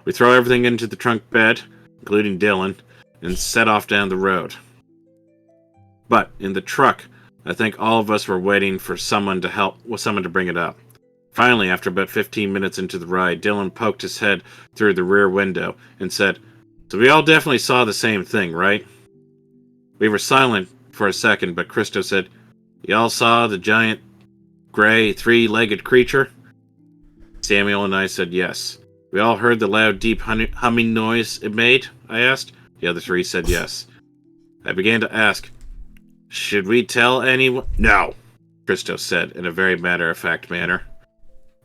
We throw everything into the trunk bed, including Dylan, and set off down the road. But in the truck, I think all of us were waiting for someone to bring it up. Finally, after about 15 minutes into the ride, Dylan poked his head through the rear window and said, So we all definitely saw the same thing, right? We were silent for a second, but Christo said, You all saw the giant, gray, 3-legged creature? Samuel and I said yes. We all heard the loud, deep humming noise it made, I asked. The other 3 said yes. I began to ask, Should we tell anyone? No, Christo said in a very matter-of-fact manner.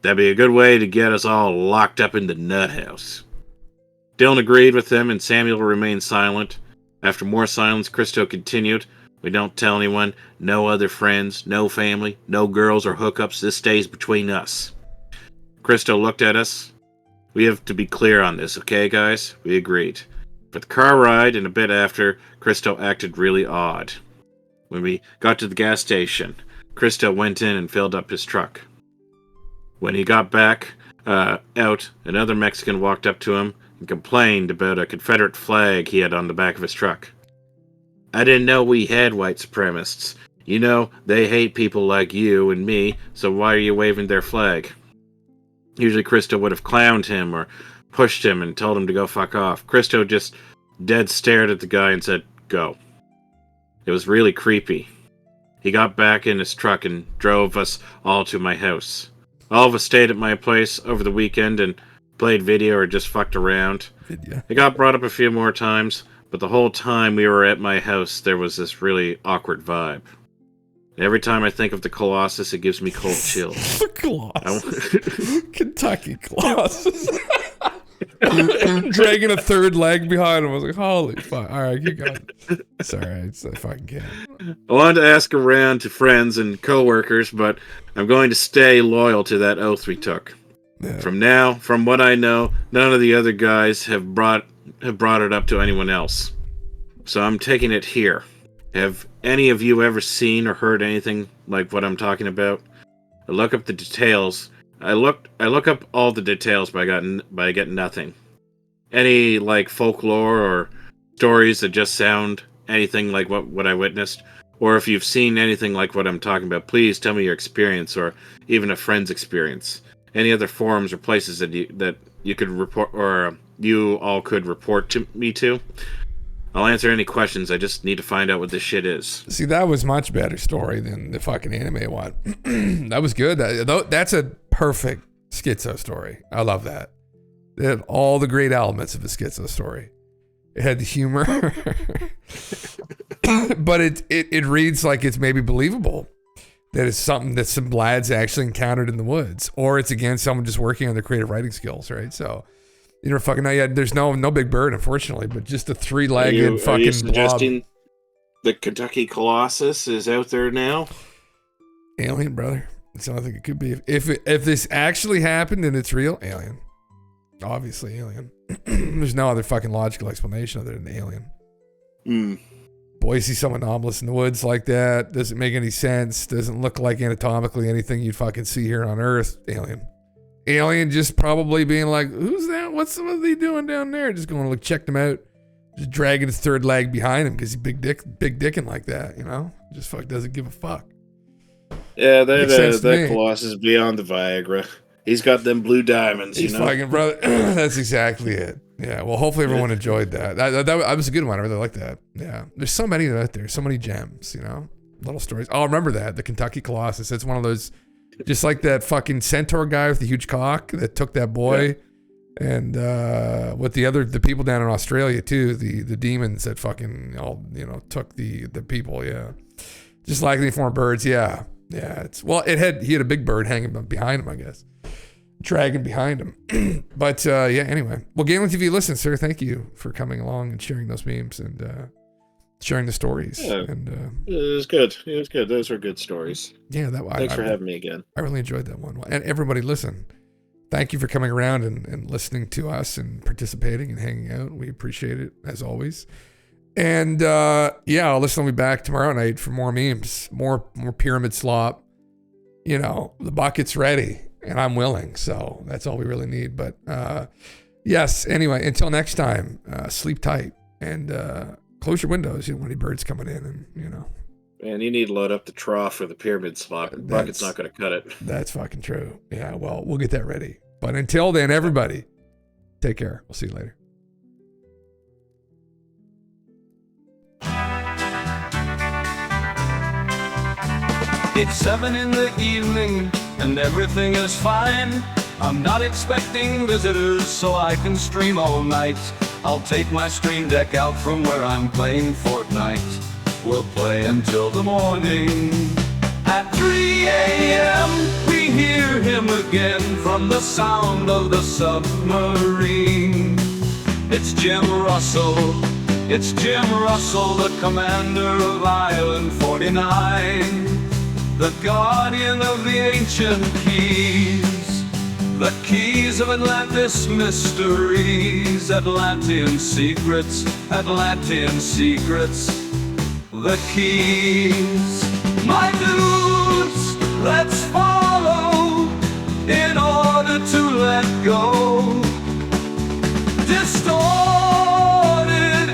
That'd be a good way to get us all locked up in the nut house. Dylan agreed with him, and Samuel remained silent. After more silence, Christo continued, "We don't tell anyone, no other friends, no family, no girls or hookups. This stays between us." Christo looked at us. "We have to be clear on this, okay, guys?" We agreed. For the car ride and a bit after, Christo acted really odd. When we got to the gas station, Christo went in and filled up his truck. When he got back out, another Mexican walked up to him and complained about a Confederate flag he had on the back of his truck. "I didn't know we had white supremacists. You know, they hate people like you and me, so why are you waving their flag?" Usually Christo would have clowned him or pushed him and told him to go fuck off. Christo just dead stared at the guy and said, "Go." It was really creepy. He got back in his truck and drove us all to my house. All of us stayed at my place over the weekend and played video or just fucked around. It got brought up a few more times, but the whole time we were at my house, there was this really awkward vibe. Every time I think of the Colossus, it gives me cold chills.
The Colossus. Kentucky Colossus. Dragging a third leg behind him. I was like, holy fuck. All right, keep going. Sorry, it's if I can get it.
I wanted to ask around to friends and coworkers, but I'm going to stay loyal to that oath we took. Yeah. From what I know, none of the other guys have brought it up to anyone else. So I'm taking it here. Have any of you ever seen or heard anything like what I'm talking about? I look up the details. I look up all the details, but I get nothing. Any like folklore or stories that just sound anything like what I witnessed, or if you've seen anything like what I'm talking about, please tell me your experience or even a friend's experience. Any other forums or places that you could report or you all could report to me to. I'll answer any questions. I just need to find out what this shit is.
See, that was much better story than the fucking anime one. That was good. That's a perfect SKIZ0 story. I love that. It had all the great elements of a SKIZ0 story. It had the humor, but it reads like it's maybe believable. That it's something that some lads actually encountered in the woods, or it's again someone just working on their creative writing skills, right? So you know, fucking there's no big bird, unfortunately, but just a three-legged fucking. Are you
suggesting
blob.
The Kentucky Colossus is out there now?
Alien, brother. That's all I think it could be. If this actually happened and it's real, alien. Obviously, alien. There's no other fucking logical explanation other than alien. Boy, you see some anomalous in the woods like that. Doesn't make any sense. Doesn't look like anatomically anything you'd fucking see here on Earth. Alien just probably being like, who's that? What's they doing down there? Just going to look, check them out. Just dragging his third leg behind him because he's big dicking like that, you know? Just doesn't give a fuck.
Yeah, that Colossus beyond the Viagra. He's got them blue diamonds,
He's fucking brother. That's exactly it. Yeah, well, hopefully everyone enjoyed that. That was a good one. I really like that. Yeah, there's so many out there. So many gems, you know? Little stories. Oh, remember that. The Kentucky Colossus. That's one of those, just like that fucking centaur guy with the huge cock that took that boy. Yeah. And with the people down in Australia, too. The demons that fucking all, took the people, yeah. Just like the former birds, yeah. Yeah, he had a big bird hanging behind him, I guess. Dragging behind him. But yeah, anyway. Well, GALENTV, listen, sir, thank you for coming along and sharing those memes and sharing the stories.
Yeah,
and
it was good. It was good. Those were good stories.
Yeah,
thanks for having me again.
I really enjoyed that one. And everybody, listen, thank you for coming around and listening to us and participating and hanging out. We appreciate it, as always. And yeah, I'll listen to me back tomorrow night for more memes, more pyramid slop. The bucket's ready and I'm willing. So that's all we really need. But yes, anyway, until next time, sleep tight and close your windows. You don't want any birds coming in and,
Man, you need to load up the trough for the pyramid slop. The bucket's not going to cut it.
That's fucking true. Yeah, well, we'll get that ready. But until then, everybody, take care. We'll see you later.
It's 7 in the evening and everything is fine. I'm not expecting visitors, so I can stream all night. I'll take my stream deck out from where I'm playing Fortnite. We'll play until the morning. At 3 a.m. we hear him again from the sound of the submarine. It's Jim Russell It's Jim Russell, the commander of Island 49, the guardian of the ancient keys, the keys of Atlantis mysteries, Atlantean secrets, Atlantean secrets, the keys. My dudes, let's follow in order to let go. Distorted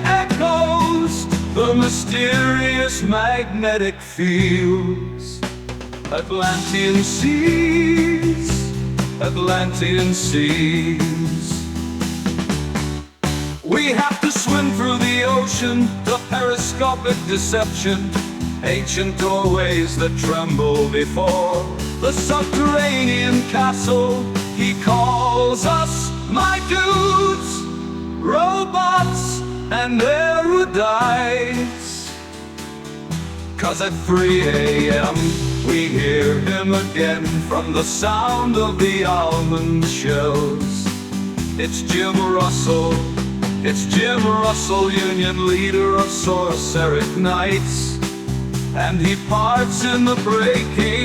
echoes, the mysterious magnetic fields, Atlantean seas, Atlantean seas. We have to swim through the ocean, the periscopic deception, ancient doorways that tremble before the subterranean castle. He calls us, my dudes, robots and erudites. 'Cause at 3 a.m. we hear him again from the sound of the almond shells. It's Jim Russell, it's Jim Russell, Union leader of Sorceric Knights, and he parts in the breaking